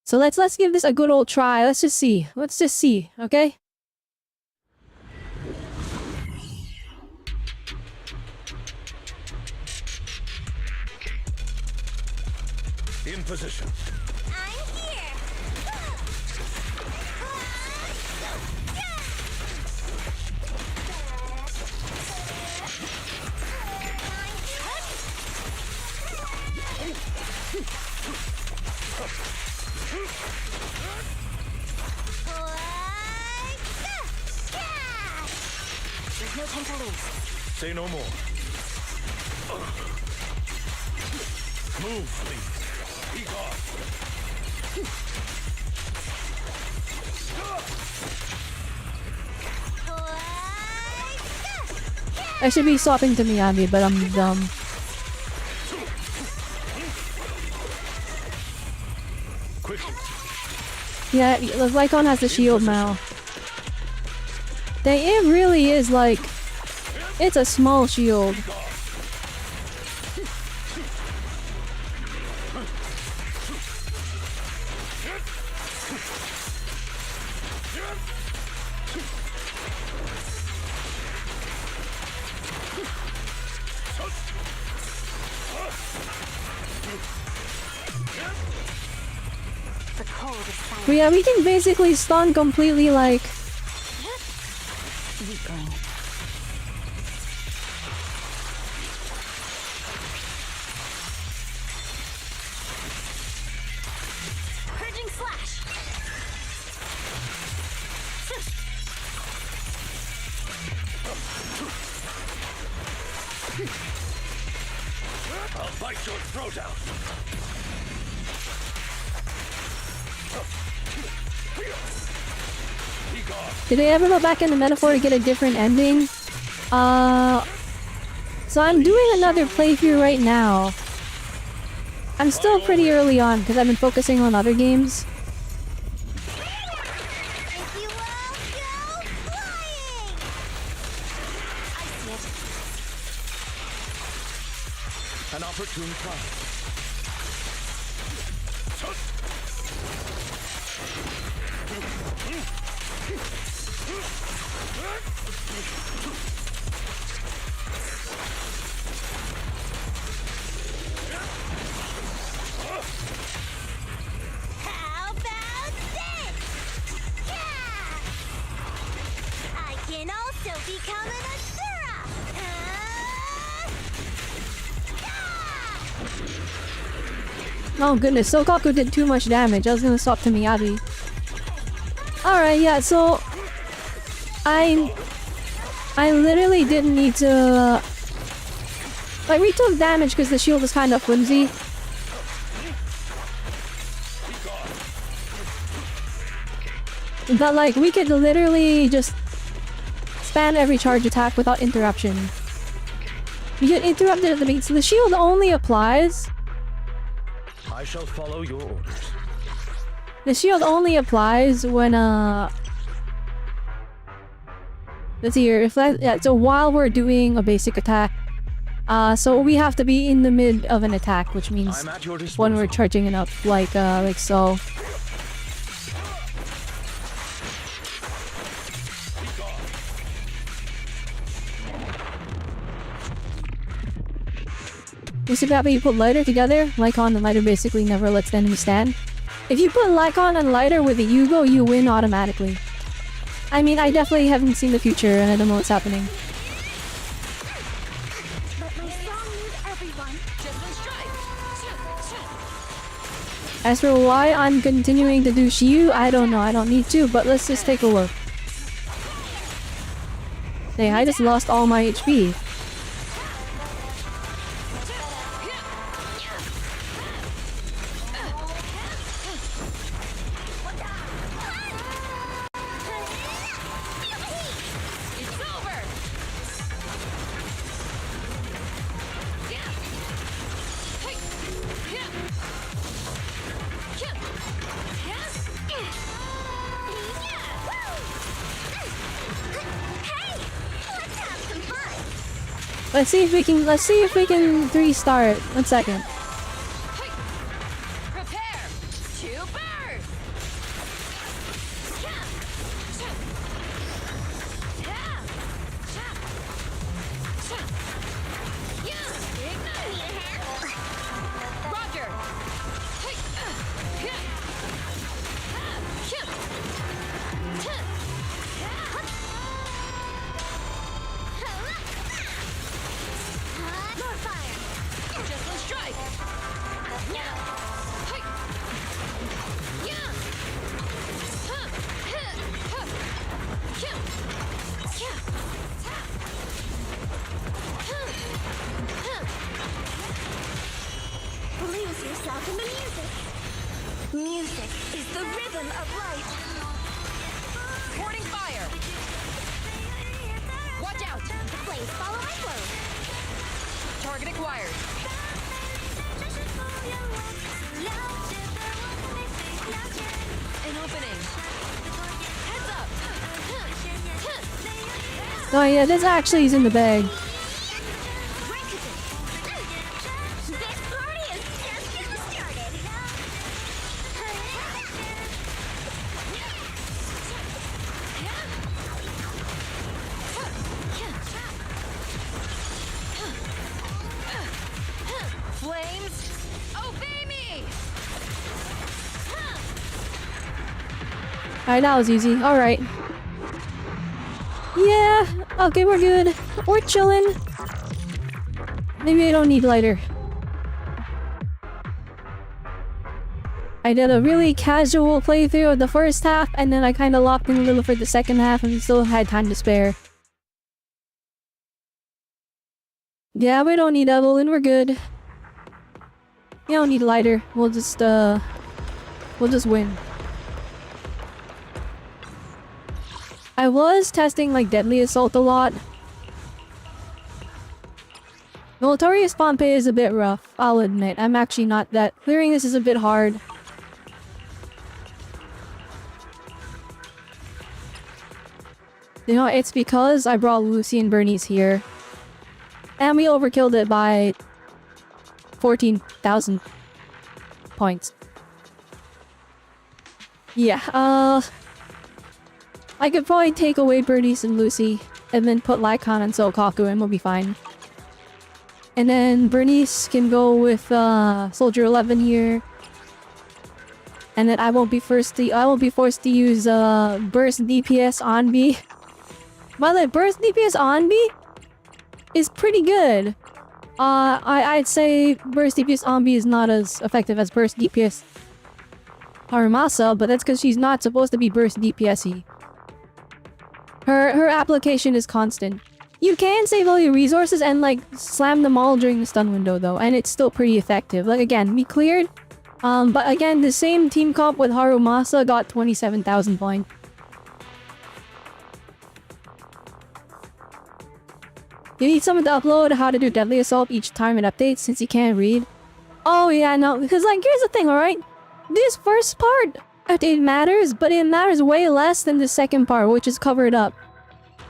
S1: So let's give this a good old try. Let's just see, okay?
S3: In position.
S10: I'm here.
S9: There's no time to lose.
S3: Say no more. Move, please. Be gone.
S1: I should be swapping to Miyagi, but I'm dumb.
S3: Quickly.
S1: Yeah, the Lycon has the shield now. It really is like... It's a small shield. But yeah, we can basically stun completely like...
S2: Weakling.
S9: Purging slash.
S3: I'll bite your throat out.
S1: Did I ever go back in the metaphor to get a different ending? So I'm doing another playthrough right now. I'm still pretty early on because I've been focusing on other games.
S3: An opportune time.
S10: How about this? Yeah! I can also become an Asura!
S1: Oh goodness, Sokaku did too much damage. I was gonna swap to Miyagi. Alright, yeah, so... I literally didn't need to... like, we took damage because the shield is kind of flimsy. But like, we could literally just spam every charge attack without interruption. You get interrupted at the beat, so the shield only applies...
S3: I shall follow your orders.
S1: The shield only applies when, let's see here, yeah, so while we're doing a basic attack. So we have to be in the mid of an attack, which means when we're charging it up, like so. You see that when you put lighter together, Lycon and lighter basically never lets the enemy stand. If you put Lycon and lighter with the Yugo, you win automatically. I mean, I definitely haven't seen the future and I don't know what's happening.
S10: But my song needs everyone.
S1: As for why I'm continuing to do Shiyu, I don't know, I don't need to, but let's just take a look. Hey, I just lost all my HP. Let's see if we can 3-star it. 1 second.
S6: Prepare to burn. Roger.
S10: More fire!
S6: Just one strike.
S9: Please follow my flow.
S6: Target acquired. An opening. Heads up.
S1: Oh yeah, this actually is in the bag.
S9: This party is just getting started.
S6: Flames, obey me.
S1: Alright, that was easy. Alright. Yeah, okay, we're good. We're chilling. Maybe I don't need lighter. I did a really casual playthrough of the first half, and then I kind of locked in a little for the second half, and we still had time to spare. Yeah, we don't need Evelyn, we're good. We don't need lighter. We'll just win. I was testing like Deadly Assault a lot. Notorious Pompeii is a bit rough, I'll admit. I'm actually not that. Clearing this is a bit hard. You know, it's because I brought Lucy and Bernice here. And we overkilled it by 14,000 points. Yeah, I could probably take away Bernice and Lucy and then put Lycon and Sokaku and we'll be fine. And then Bernice can go with Soldier 11 here. And then I won't be forced to use Burst DPS Anby. By the way, Burst DPS Anby is pretty good. I'd say Burst DPS Anby is not as effective as Burst DPS Harumasa, but that's because she's not supposed to be Burst DPS-y. Her application is constant. You can save all your resources and like slam them all during the stun window though, and it's still pretty effective. Like again, we cleared. But again, the same team comp with Harumasa got 27,000 points. You need someone to upload how to do Deadly Assault each time it updates since you can't read. Oh yeah, no, because like here's the thing, alright? This first part, it matters, but it matters way less than the second part, which is covered up.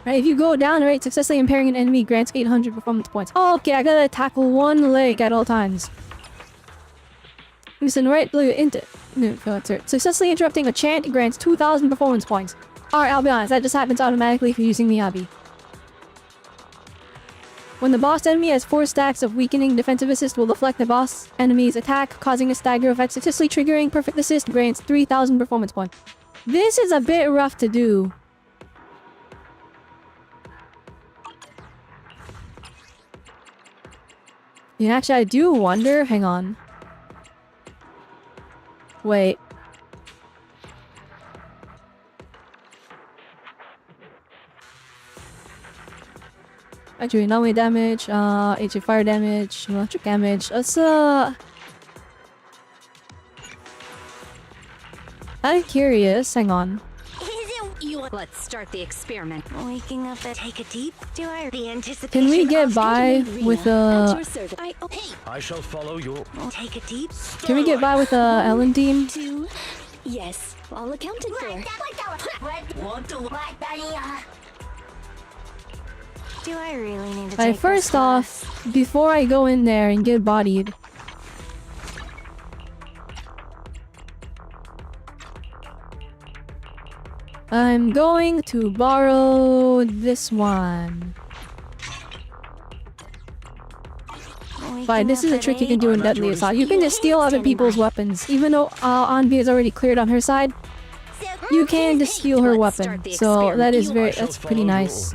S1: Right, if you go down, right, successfully impairing an enemy grants 800 performance points. Oh, okay, I gotta tackle one leg at all times. Listen, right, successfully interrupting a chant grants 2,000 performance points. Alright, I'll be honest, that just happens automatically for using the Anby. When the boss enemy has 4 stacks of weakening, defensive assist will deflect the boss enemy's attack, causing a stagger effect, successfully triggering perfect assist grants 3,000 performance points. This is a bit rough to do. Yeah, actually, I do wonder. Hang on. Wait. Actually, not only damage, HA fire damage, electric damage. Let's I'm curious. Hang on.
S11: Let's start the experiment.
S9: Waking up and take a deep. Do I the anticipation?
S1: Can we get by with
S3: I shall follow your.
S9: Take a deep.
S1: Can we get by with Ellen team?
S9: Yes, all accounted for. Do I really need to take
S1: First off, before I go in there and get bodied, I'm going to borrow this one. Fine, this is a trick you can do in Deadly Assault. You can just steal other people's weapons. Even though Anby is already cleared on her side, you can just steal her weapon. So that is that's pretty nice.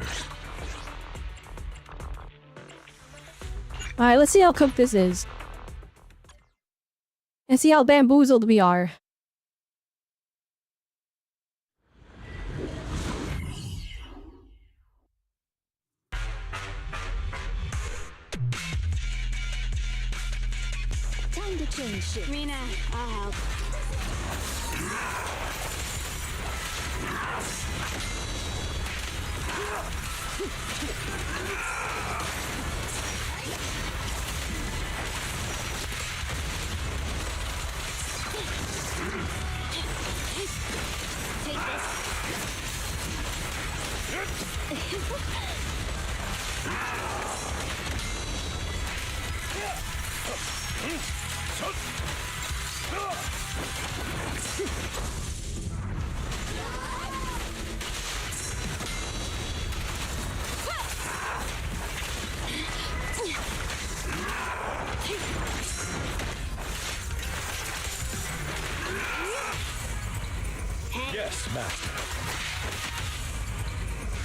S1: Alright, let's see how cooked this is. And see how bamboozled we are.
S9: Time to change shit. Mina, I'll help.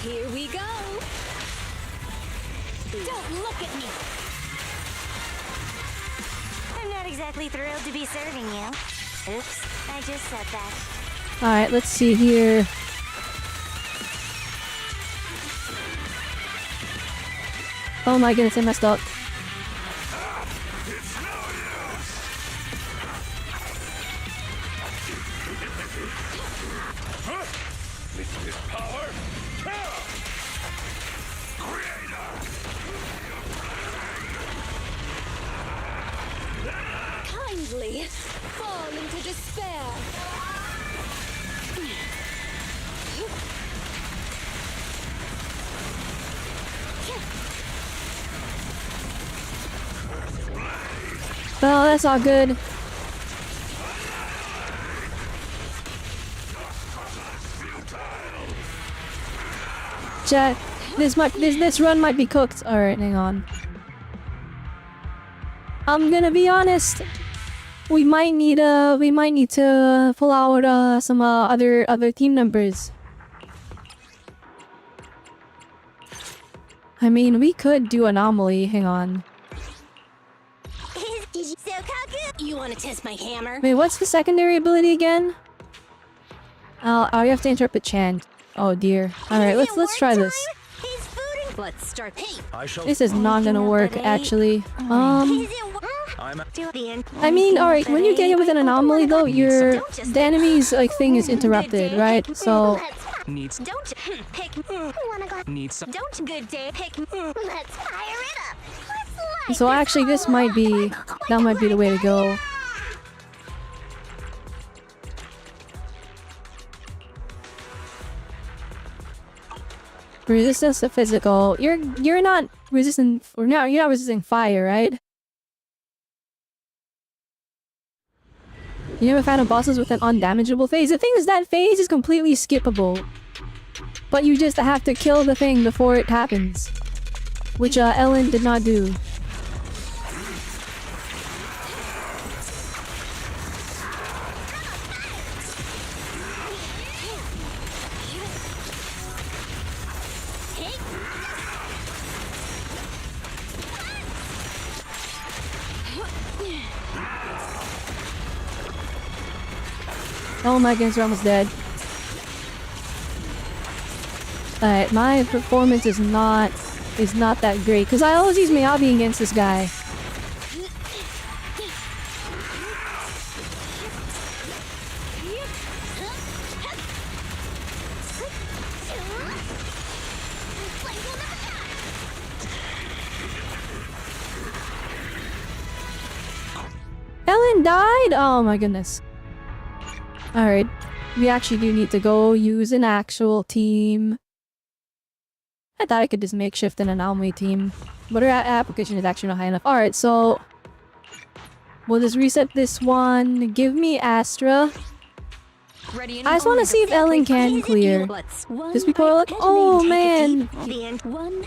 S9: Here we go. Don't look at me. I'm not exactly thrilled to be serving you. Oops, I just said that.
S1: Alright, let's see here. Oh my goodness, I messed up.
S9: Kindly fall into despair.
S1: Well, that's all good. Chat, this run might be cooked. All right, hang on. I'm gonna be honest. We might need to pull out some other team members. I mean, we could do Anomaly. Hang on.
S9: You want to test my hammer?
S1: Wait, what's the secondary ability again? Oh, you have to interpret chant. Oh dear. Alright, let's try this.
S9: Let's start.
S1: This is not gonna work, actually. I mean, alright, when you get hit with an anomaly though, the enemy's like thing is interrupted, right? So
S9: Don't pick.
S11: Need some.
S9: Don't good day pick.
S10: Let's fire it up.
S1: so actually that might be the way to go. Resistance to physical. You're not resistant, or no, you're not resisting fire, right? You never found bosses with an undamageable phase. The thing is, that phase is completely skippable. But you just have to kill the thing before it happens. Which Ellen did not do. Oh my goodness, we're almost dead. Alright, my performance is not that great, because I always use Miyabi against this guy. Ellen died? Oh my goodness. Alright, we actually do need to go use an actual team. I thought I could just makeshift an anomaly team, but our application is actually not high enough. Alright, so we'll just reset this one. Give me Astra. I just want to see if Ellen can clear. Because people are like, oh man,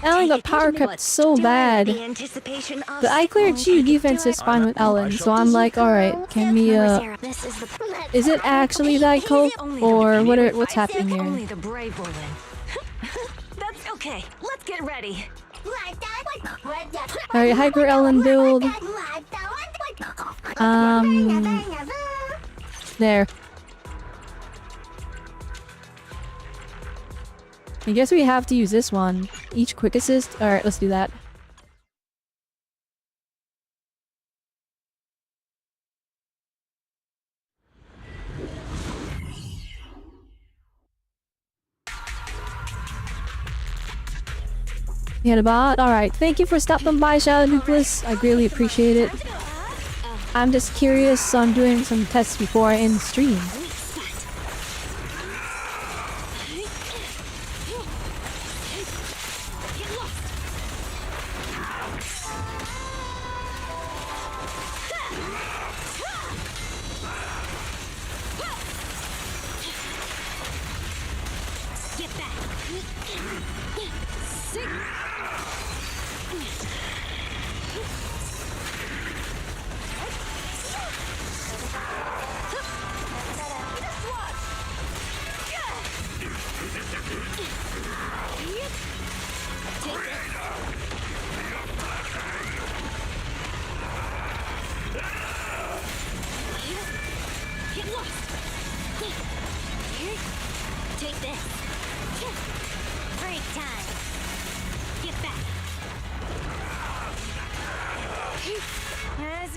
S1: Ellen got power crept so bad. But I cleared Chi defense is fine with Ellen, so I'm like, alright, can we is it actually that cope, or what's happening here?
S4: Only the brave will win. That's okay. Let's get ready.
S1: Alright, Hyper Ellen build. There. I guess we have to use this one. Each quick assist. Alright, let's do that. You had a bot? Alright, thank you for stopping by, Shadow Nucleus. I greatly appreciate it. I'm just curious on doing some tests before I end stream.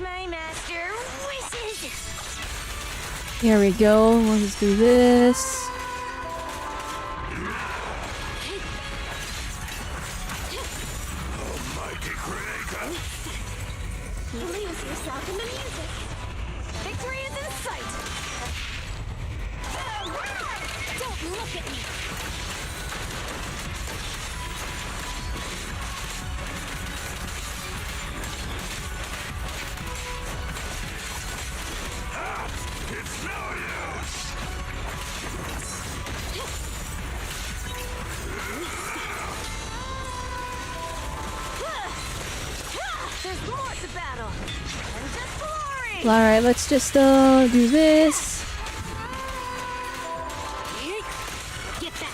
S9: My master wishes.
S1: Here we go. Let's do this.
S9: Lose yourself in the music. Victory is in sight. Don't look at me.
S3: It's no use!
S9: There's more to battle. And just glory.
S1: Alright, let's just do this.
S9: Get back.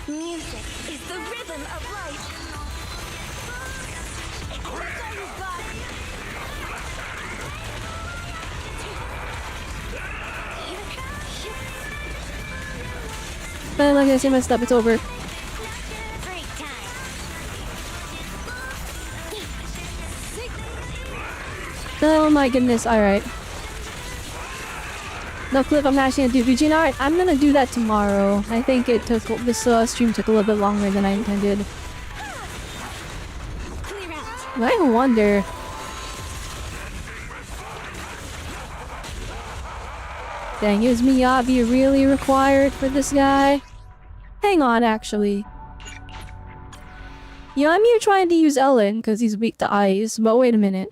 S9: Music is the rhythm of life.
S1: But like I said, messed up. It's over.
S9: Break time.
S1: Oh my goodness. Alright. No, Cliff, I'm actually gonna do VG. Alright, I'm gonna do that tomorrow. I think it took this stream took a little bit longer than I intended.
S9: Clear out.
S1: I wonder. Dang, is Miyabi really required for this guy? Hang on, actually. Yeah, I'm here trying to use Ellen because he's weak to ice, but wait a minute.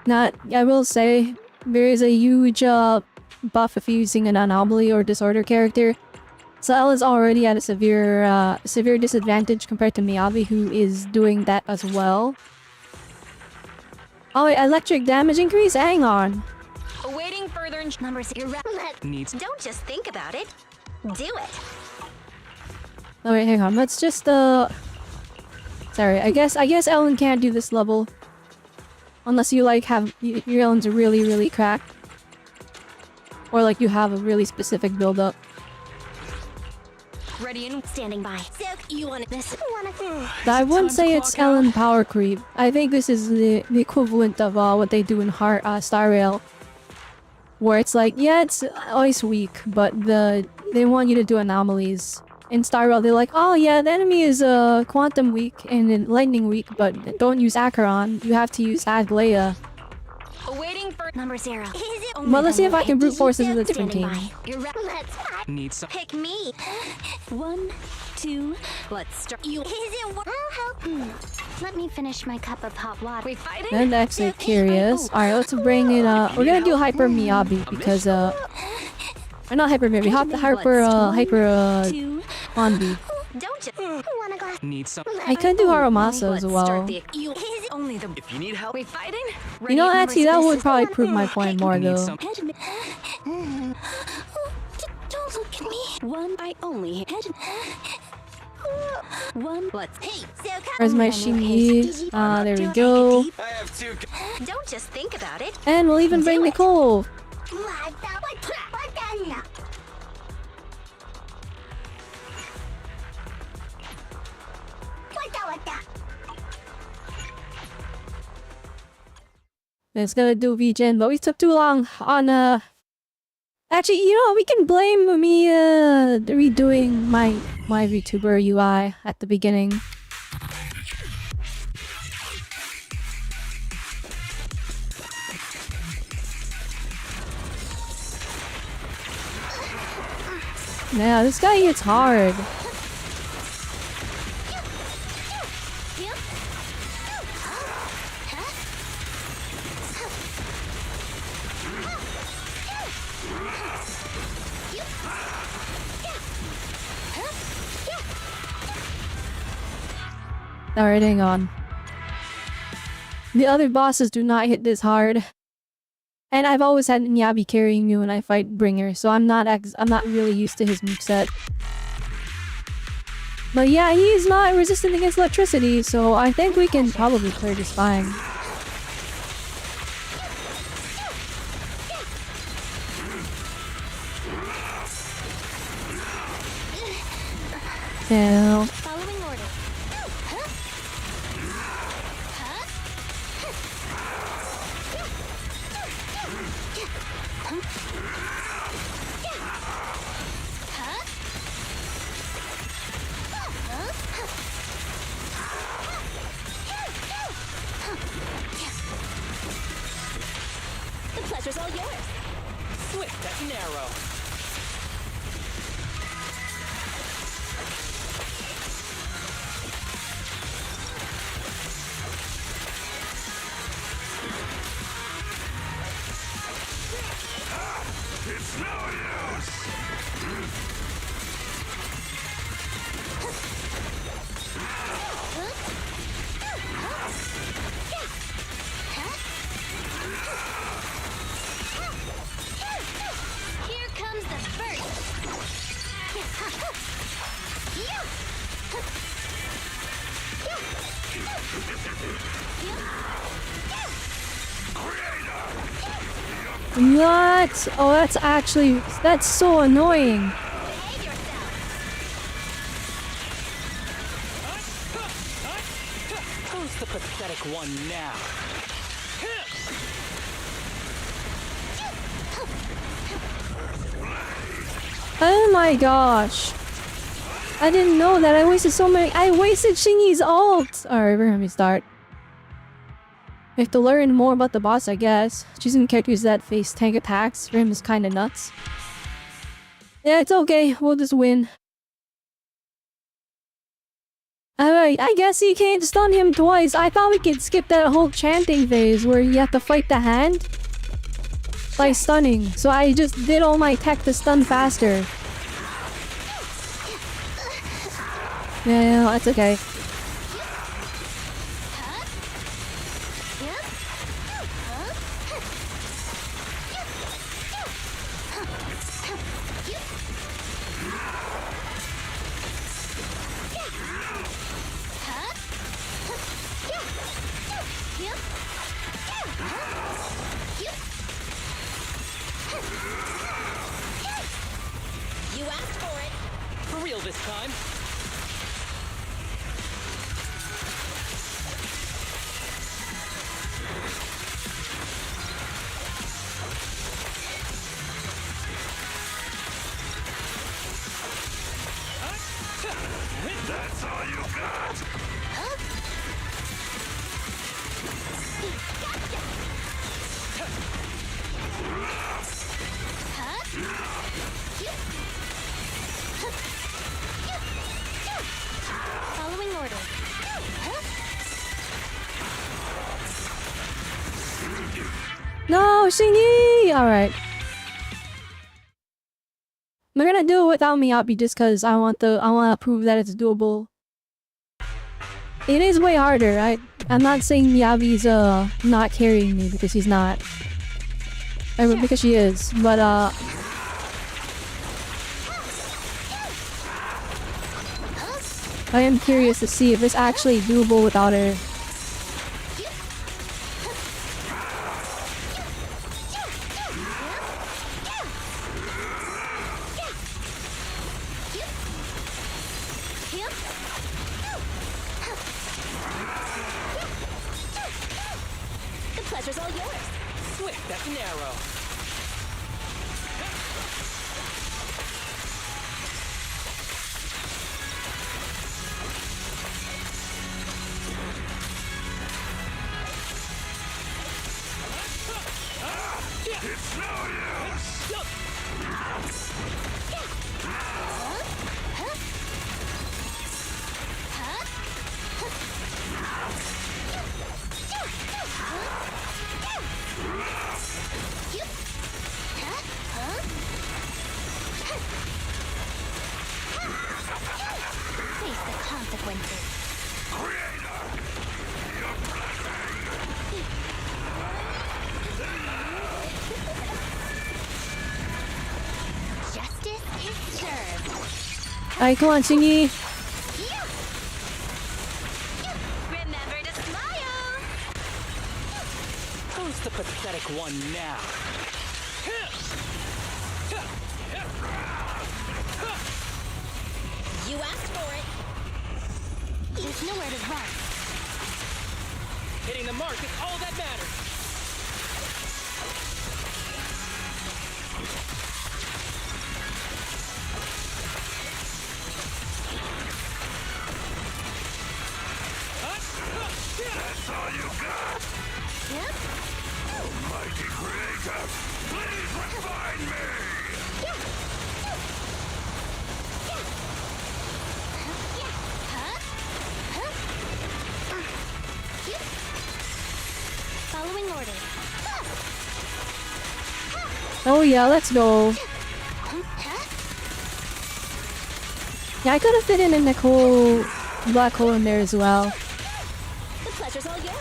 S1: Not, I will say, there is a huge buff if using an anomaly or disorder character. So Ellen's already at a severe disadvantage compared to Miyabi, who is doing that as well. Oh wait, electric damage increase? Hang on.
S11: Awaiting further
S9: Numbers you're
S11: needs.
S9: Don't just think about it. Do it.
S1: Oh wait, hang on. Let's just sorry, I guess Ellen can't do this level. Unless you like have your Ellen's really cracked. Or like you have a really specific build up.
S11: Ready and
S9: Standing by. Silk, you want this?
S1: I wouldn't say it's Ellen power creep. I think this is the equivalent of what they do in Star Rail. Where it's like, yeah, it's always weak, but they want you to do anomalies. In Star Rail, they're like, oh yeah, the enemy is quantum weak and then lightning weak, but don't use Acheron. You have to use Aglaea.
S11: awaiting for
S9: Number 0.
S1: Well, let's see if I can brute force this with a different team.
S11: needs some.
S9: Pick me. 1, 2. Let's start. You isn't. I'll help. Let me finish my cup of hot water.
S11: We fighting?
S1: I'm actually curious. Alright, let's bring in we're gonna do Hyper Miyabi because or not Hyper Miyabi, Hyper Anby.
S9: Don't you want a glass?
S11: Need some.
S1: I could do Haramasa as well.
S9: You is only the.
S11: If you need help, we fighting?
S1: You know, actually, that would probably prove my point more
S11: Need
S1: though.
S11: some.
S9: Don't look at me. One, I only head. One, let's. Hey, so
S1: Where's my Shimi? There we go.
S11: I have two.
S9: Don't just think about it.
S1: And we'll even bring Nicole. It's gonna do VGen, but we took too long on actually, you know, we can blame me redoing my VTuber UI at the beginning. Yeah, this guy hits hard. Alright, hang on. The other bosses do not hit this hard. And I've always had Nyabi carrying me when I fight Bringer, so I'm not really used to his moveset. But yeah, he's not resistant against electricity, so I think we can probably clear this fine. Now.
S10: Following orders.
S9: The pleasure's all yours.
S12: Swift as an arrow.
S3: It's no use!
S10: Here comes the first.
S1: What? Oh, that's so annoying.
S12: Who's the pathetic one now?
S1: Oh my gosh. I didn't know that. I wasted Shingy's ult. Alright, we're gonna start. We have to learn more about the boss, I guess. Choosing characters that face tank attacks for him is kinda nuts. Yeah, it's okay. We'll just win. Alright, I guess you can't stun him twice. I thought we could skip that whole chanting phase where you have to fight the hand by stunning. So I just did all my tech to stun faster. Yeah, that's okay.
S9: You asked for it.
S12: For real this time.
S3: That's all you got?
S10: Following orders.
S1: No, Shingy! Alright. They're gonna do it without me, Anby, just cause I want to prove that it's doable. It is way harder. I'm not saying Miyabi's not carrying me because he's not. Because she is, but I am curious to see if it's actually doable without her.
S9: The pleasure's all yours.
S12: Swift as an arrow.
S3: It's no use!
S10: Face the consequences. Justice is served.
S1: Alright, come on, Shingy.
S9: Remember to smile.
S12: Who's the pathetic one now?
S9: You You asked for it. There's nowhere to run.
S12: Hitting the mark is all that matters.
S3: That's all you got?
S9: Yep.
S3: Almighty creator, please refine me!
S9: Following orders.
S1: Oh yeah, let's go. Yeah, I could have fit in a Nicole black hole in there as well,
S9: The pleasure's all yours.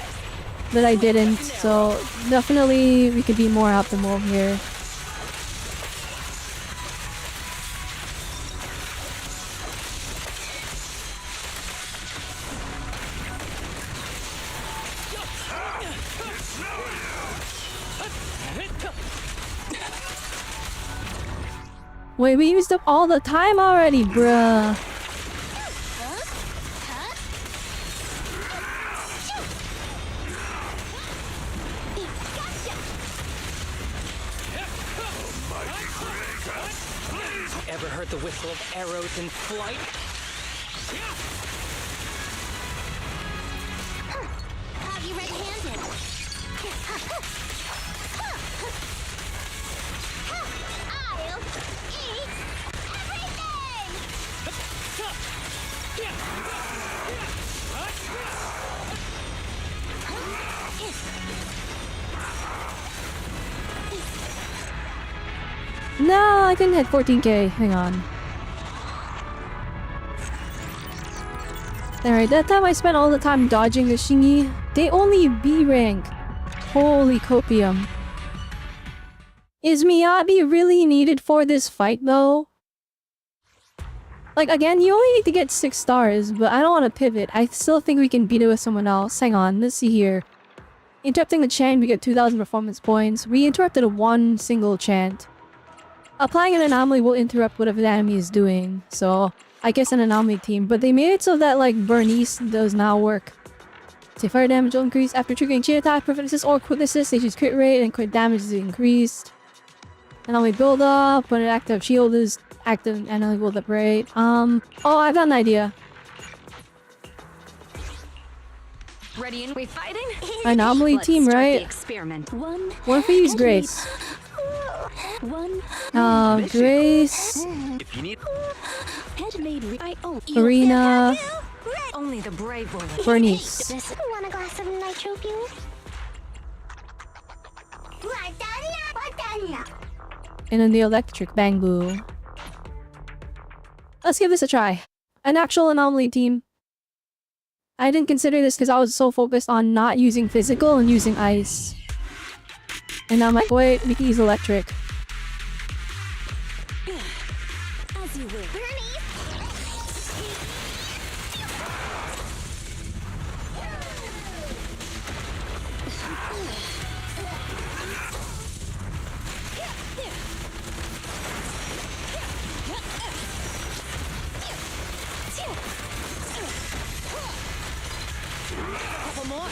S1: but I didn't. So definitely we could be more optimal here. Wait, we used up all the time already, bruh.
S12: Ever heard the whistle of arrows in flight?
S9: Have you red-handed? I'll eat everything!
S1: No, I couldn't hit 14k. Hang on. Alright, that time I spent all the time dodging the Shingi. They only B rank. Holy copium. Is Miyabi really needed for this fight though? Like again, you only need to get 6 stars, but I don't want to pivot. I still think we can beat it with someone else. Hang on, let's see here. Interrupting the chant, we get 2,000 performance points. We interrupted one single chant. Applying an anomaly will interrupt whatever the enemy is doing, so I guess an anomaly team. But they made it so that like Bernice does not work. Say fire damage will increase after triggering chain attack, perfect assist or quick assist. They use crit rate and crit damage is increased. Anomaly build up when an active shield is active. Anomaly build up rate. Oh, I've got an idea.
S6: Ready and we fighting?
S1: Anomaly
S7: Let's
S1: team,
S7: start
S1: right?
S7: the experiment.
S1: What if we use Grace? Grace,
S5: If you need
S1: Arena,
S7: Only the brave will live.
S1: Bernice.
S10: Want a glass of nitro fuel?
S1: And then the electric Bang Boo. Let's give this a try. An actual anomaly team. I didn't consider this because I was so focused on not using physical and using ice. And I'm like, wait, we can use electric.
S9: As you will. Couple more.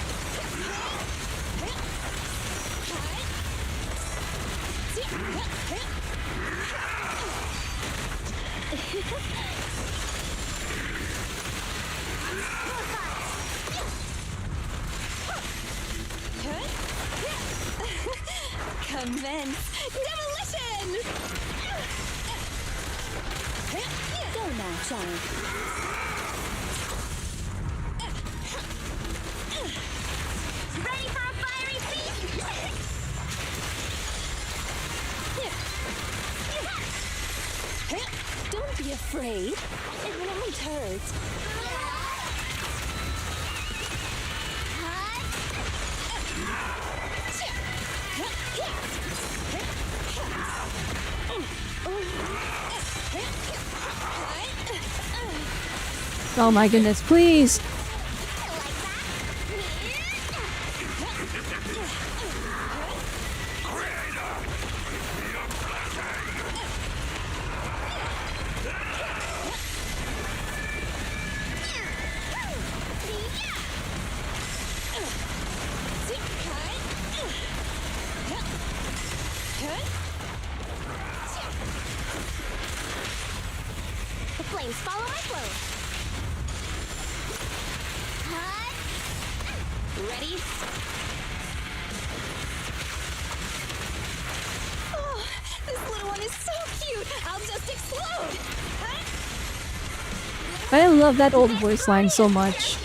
S9: Commence demolition! Go now, child. Ready for a fiery feast? Don't be afraid. It won't hurt.
S1: Oh my goodness, please!
S10: The flames follow my flow. Ready? Oh, this little one is so cute. I'll just explode.
S1: I love that old voice line so much.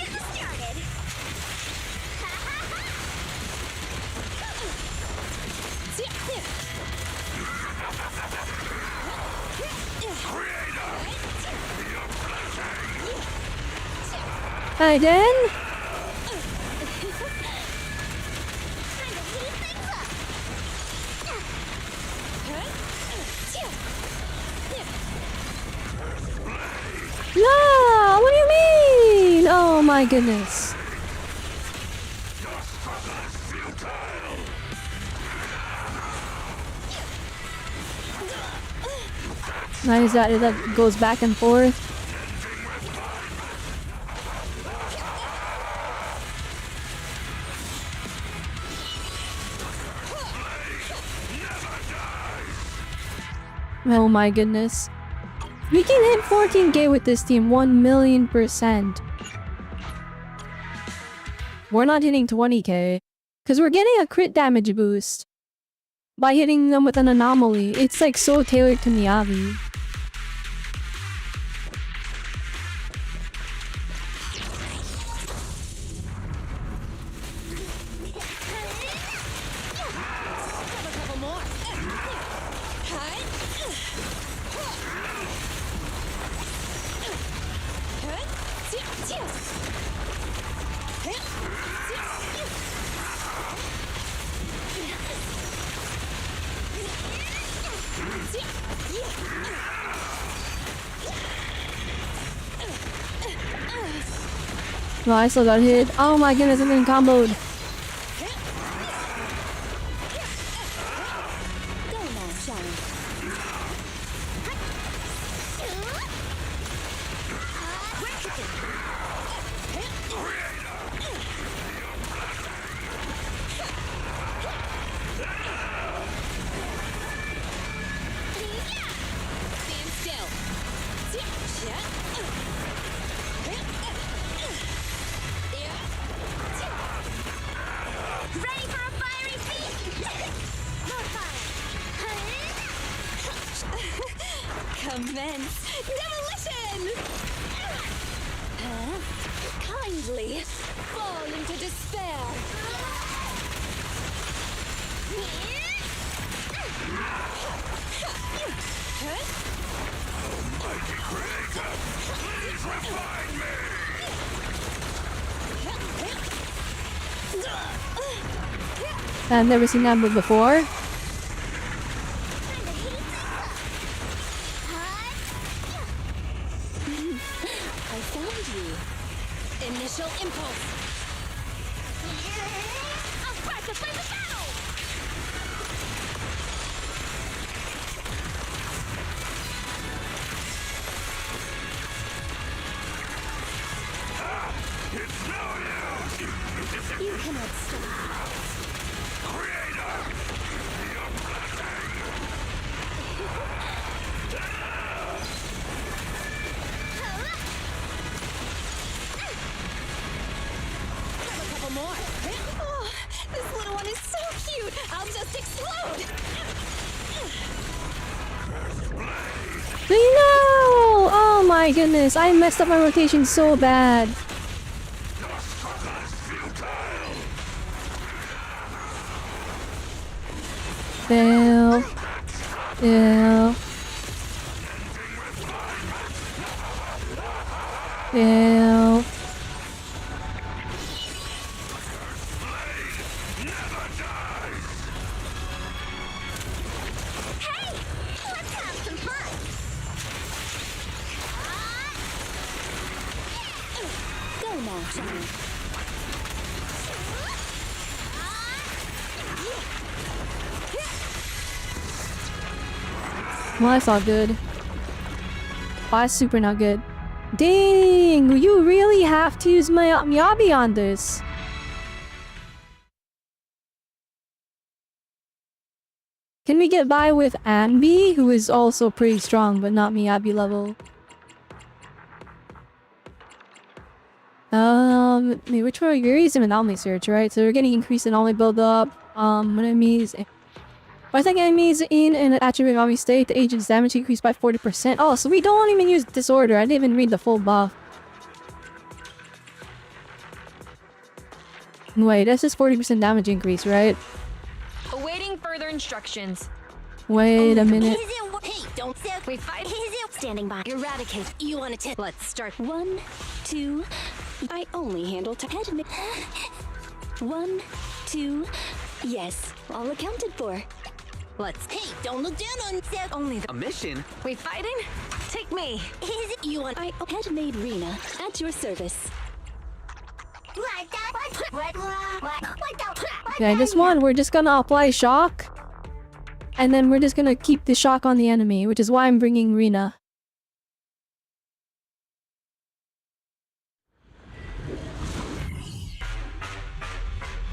S1: Hi, Dan. No, what do you mean? Oh my goodness. Nice that goes back and forth. Oh my goodness. We can hit 14k with this team 1,000,000%. We're not hitting 20k. Because we're getting a crit damage boost. By hitting them with an anomaly. It's like so tailored to Miyavi. No, I still got hit. Oh my goodness, I'm getting comboed.
S10: Commence demolition! Kindly fall into despair.
S3: Mighty creator, please refine me!
S1: I've never seen that move before.
S10: Initial impulse. I'll spark the flame of battle.
S3: It's no use!
S10: You cannot stop.
S3: Creator! Your blessing!
S10: More. Oh, this little one is so cute. I'll just explode.
S1: No! Oh my goodness, I messed up my rotation so bad. Fail. Fail. Fail. Well, that's all good. Well, that's super not good. Dang, you really have to use my Miyabi on this. Can we get by with Anby, who is also pretty strong, but not Miyabi level? Which one? You're using an anomaly search, right? So we're getting increased anomaly build-up. When enemies... I think enemies in an attribute anomaly state, the agent's damage increased by 40%. Oh, so we don't even use disorder. I didn't even read the full buff. Wait, that's just 40% damage increase, right?
S6: Awaiting further instructions.
S1: Wait a minute.
S9: Hey, don't step.
S6: We fight.
S9: Standing by.
S4: Eradicate.
S9: You want to
S4: Let's start.
S9: 1, 2. I only handle head. 1, 2. Yes, all accounted for.
S4: Let's.
S9: Hey, don't look down on step.
S4: Only
S5: A mission?
S6: We fighting? Take me.
S9: You want I head made Rena at your service.
S1: Okay, this one, we're just gonna apply shock. And then we're just gonna keep the shock on the enemy, which is why I'm bringing Rena.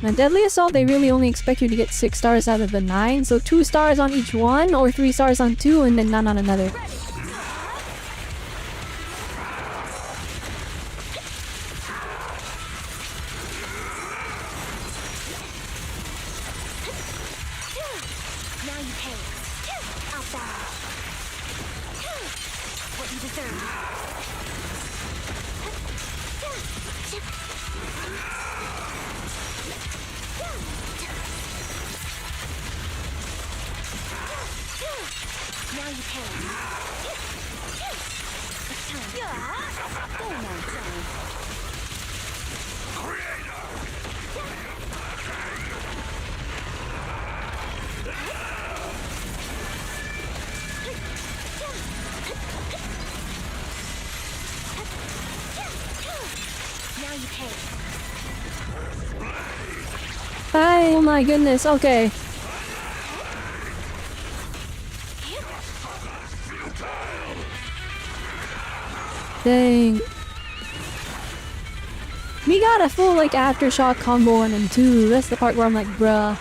S1: Now, Deadly Assault, they really only expect you to get 6 stars out of the 9, so 2 stars on each one, or 3 stars on 2, and then none on another.
S9: Now you pay. I'll bow. What you deserve. Now you pay. It's time. Go now, time. Now you pay.
S1: Oh my goodness, okay. Dang. We got a full like aftershock combo 1 and 2. That's the part where I'm like, bruh.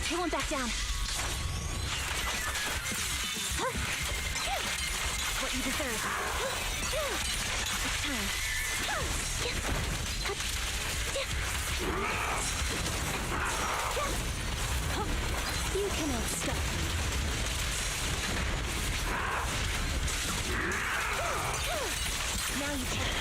S9: He won't back down. What you deserve. It's time. You cannot stop me. Now you take.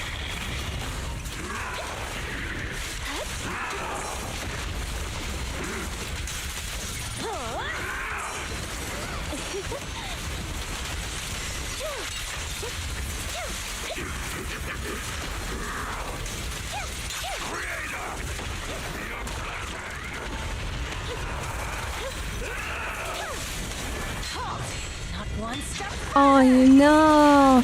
S9: Not one step.
S1: Oh no.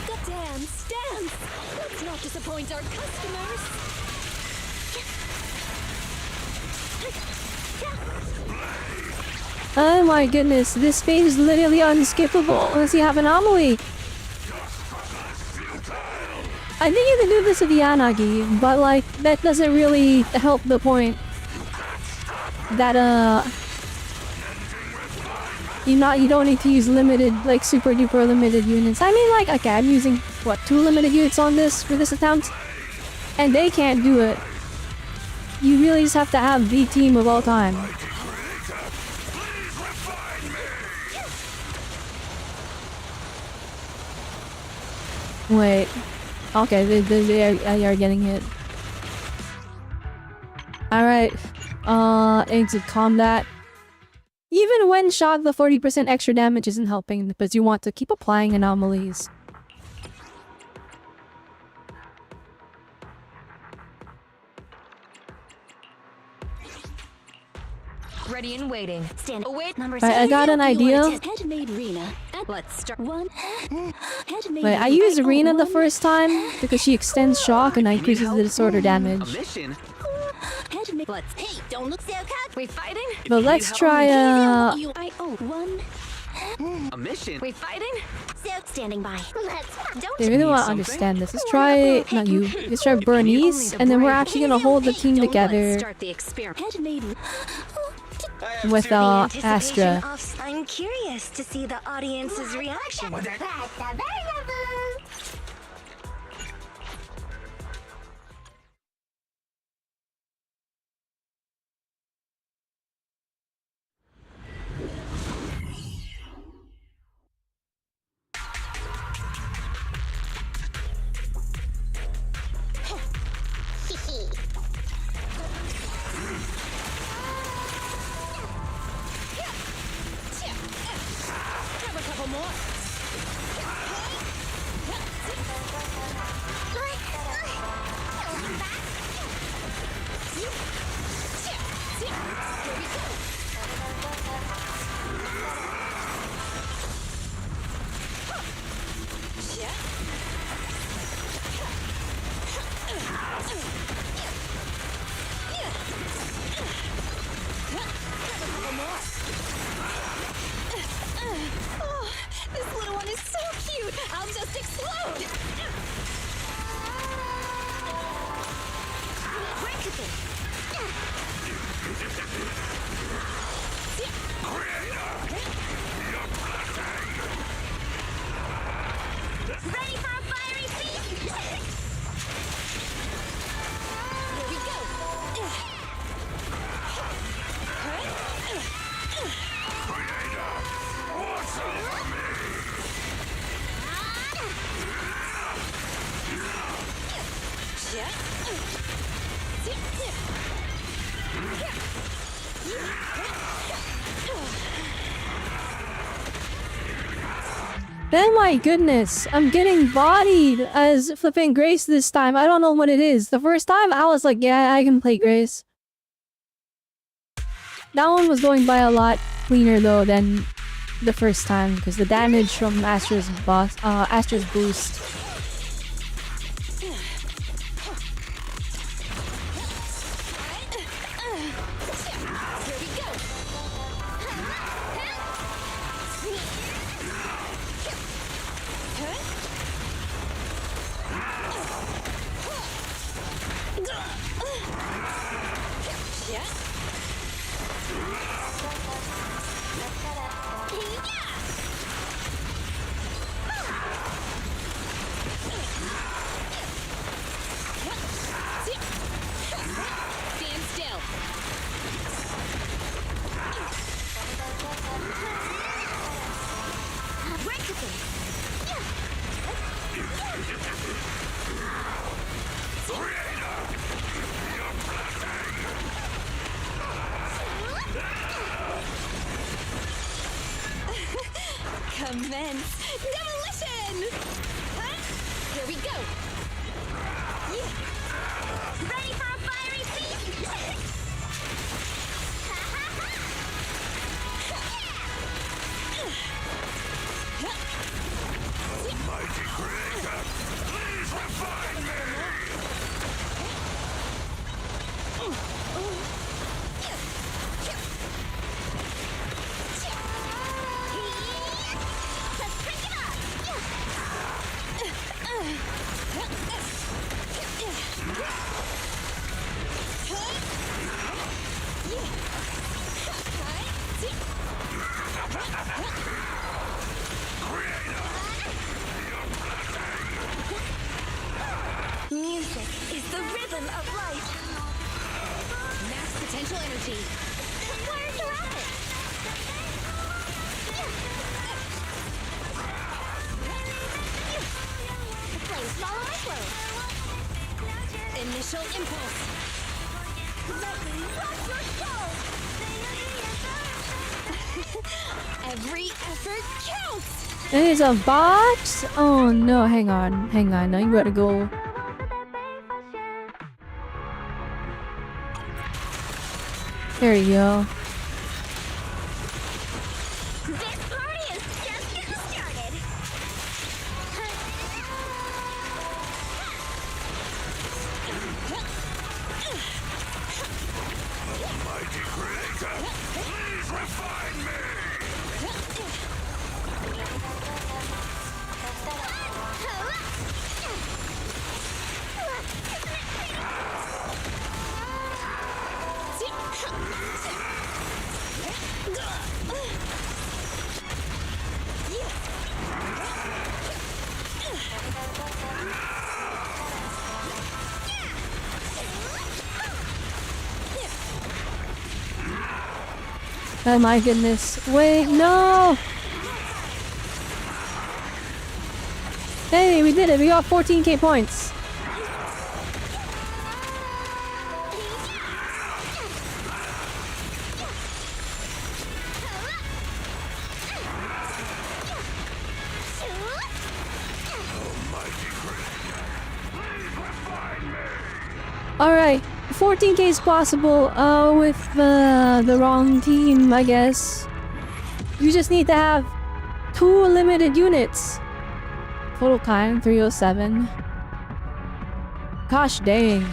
S9: Goddamn stance! Let's not disappoint our customers.
S1: Oh my goodness, this phase is literally unskippable unless you have anomaly. I think you can do this with the Anagi, but like that doesn't really help the point that you don't need to use limited, like super duper limited units. I mean, like, okay, I'm using what, 2 limited units on this for this attempt, and they can't do it. You really just have to have the team of all time. Wait. Okay, they are getting hit. Alright. Exit combat. Even when shot, the 40% extra damage isn't helping because you want to keep applying anomalies.
S6: Ready and waiting.
S9: Stand.
S6: Oh, wait.
S9: Number
S1: Right, I got an idea.
S9: Headmaid Rena. Let's start. One. Headmaid.
S1: Wait, I used Rena the first time because she extends shock and increases the disorder damage.
S12: Mission?
S9: Headmaid. Let's. Hey, don't look so cocky.
S6: We fighting?
S1: But let's try
S9: I owe one.
S12: A mission?
S6: We fighting?
S9: So standing by. Don't.
S1: They really want to understand this. Let's try, not you, let's try Bernice, and then we're actually gonna hold the team together
S9: Start the experiment. Headmaid.
S1: with Astra.
S9: I'm curious to see the audience's reaction. Grab a couple more. Oh, this little one is so cute. I'll just explode. Where could they? Ready for a fiery feast? Here we go.
S1: Oh my goodness, I'm getting bodied as flipping Grace this time. I don't know what it is. The first time I was like, yeah, I can play Grace. That one was going by a lot cleaner though than the first time because the damage from Astra's boost.
S9: Stand still. Where could they? Commence demolition! Huh? Here we go! Ready for a fiery feast?
S3: Mighty creator, please refine me!
S9: Let's break it up! Music is the rhythm of life. Max potential energy. Where's the rabbit? The flames follow my flow. Initial impulse. Let me rock your soul. Every effort counts.
S1: It is a box? Oh no, hang on. No, you gotta go. There you go.
S3: Please refine me!
S1: Oh my goodness. Wait, no! Hey, we did it! We got 14k points! Alright, 14k is possible with the wrong team, I guess. You just need to have 2 limited units. Total time 307. Gosh dang.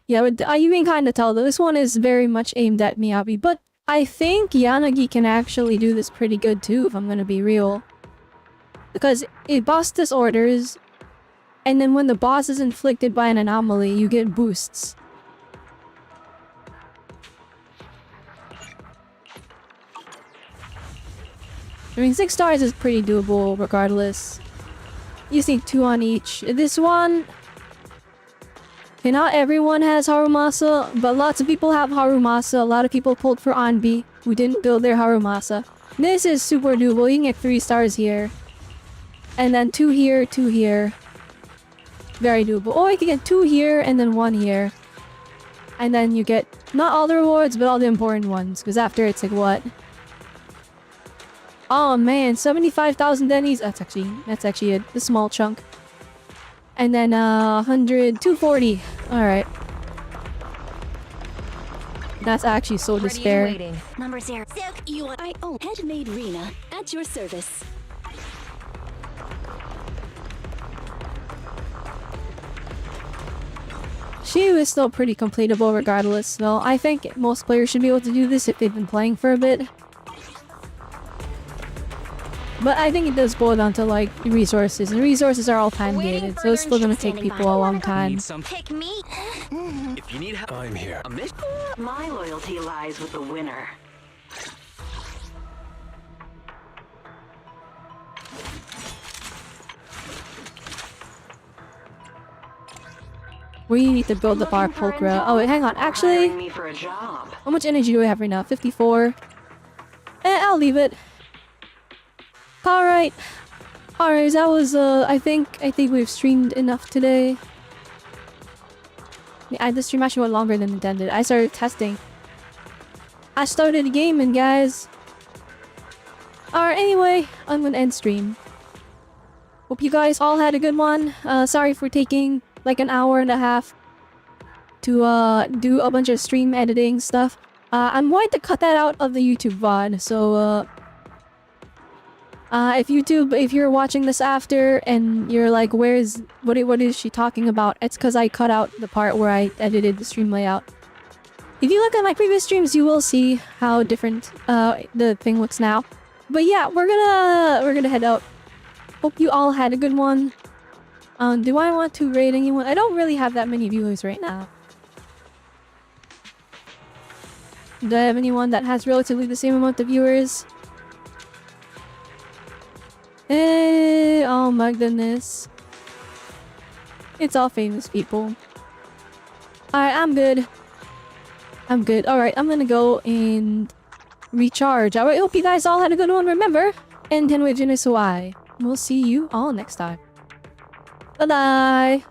S1: Yeah, but you can kind of tell though, this one is very much aimed at Miyabi, but I think Yanagi can actually do this pretty good too, if I'm gonna be real. Because it boss disorders, and then when the boss is inflicted by an anomaly, you get boosts. I mean, 6 stars is pretty doable regardless. You just need 2 on each. This one... Okay, not everyone has Harumasa, but lots of people have Harumasa. A lot of people pulled for Anby, who didn't build their Harumasa. This is super doable. You can get 3 stars here. And then 2 here, 2 here. Very doable. Or you can get 2 here and then 1 here. And then you get not all the rewards, but all the important ones. Because after it's like what? Oh man, 75,000 dennies. That's actually a small chunk. And then 100, 240. Alright. That's actually so despair.
S9: Number 0.
S13: I own Handmade Rena at your service.
S1: She was still pretty completable regardless, though. I think most players should be able to do this if they've been playing for a bit. But I think it does boil down to like resources, and resources are all time gated, so it's still gonna take people a long time.
S9: Pick me.
S12: If you need help,
S3: I'm here.
S4: My loyalty lies with the winner.
S1: We need to build up our pulchra. Oh wait, hang on. Actually,
S4: Me for a job.
S1: how much energy do we have right now? 54. I'll leave it. Alright. Alright, that was I think we've streamed enough today. Yeah, the stream actually went longer than intended. I started testing. I started gaming, guys. Alright, anyway, I'm gonna end stream. Hope you guys all had a good one. Sorry for taking like an hour and a half to do a bunch of stream editing stuff. I'm going to cut that out of the YouTube VOD, so if you're watching this after and you're like, what is she talking about? It's because I cut out the part where I edited the stream layout. If you look at my previous streams, you will see how different the thing looks now. But yeah, we're gonna head out. Hope you all had a good one. Do I want to rate anyone? I don't really have that many viewers right now. Do I have anyone that has relatively the same amount of viewers? Oh my goodness. It's all famous people. Alright, I'm good. I'm good. Alright, I'm gonna go and recharge. Alright, hope you guys all had a good one. Remember, and Tenwei Jin is who I. We'll see you all next time. Bye-bye!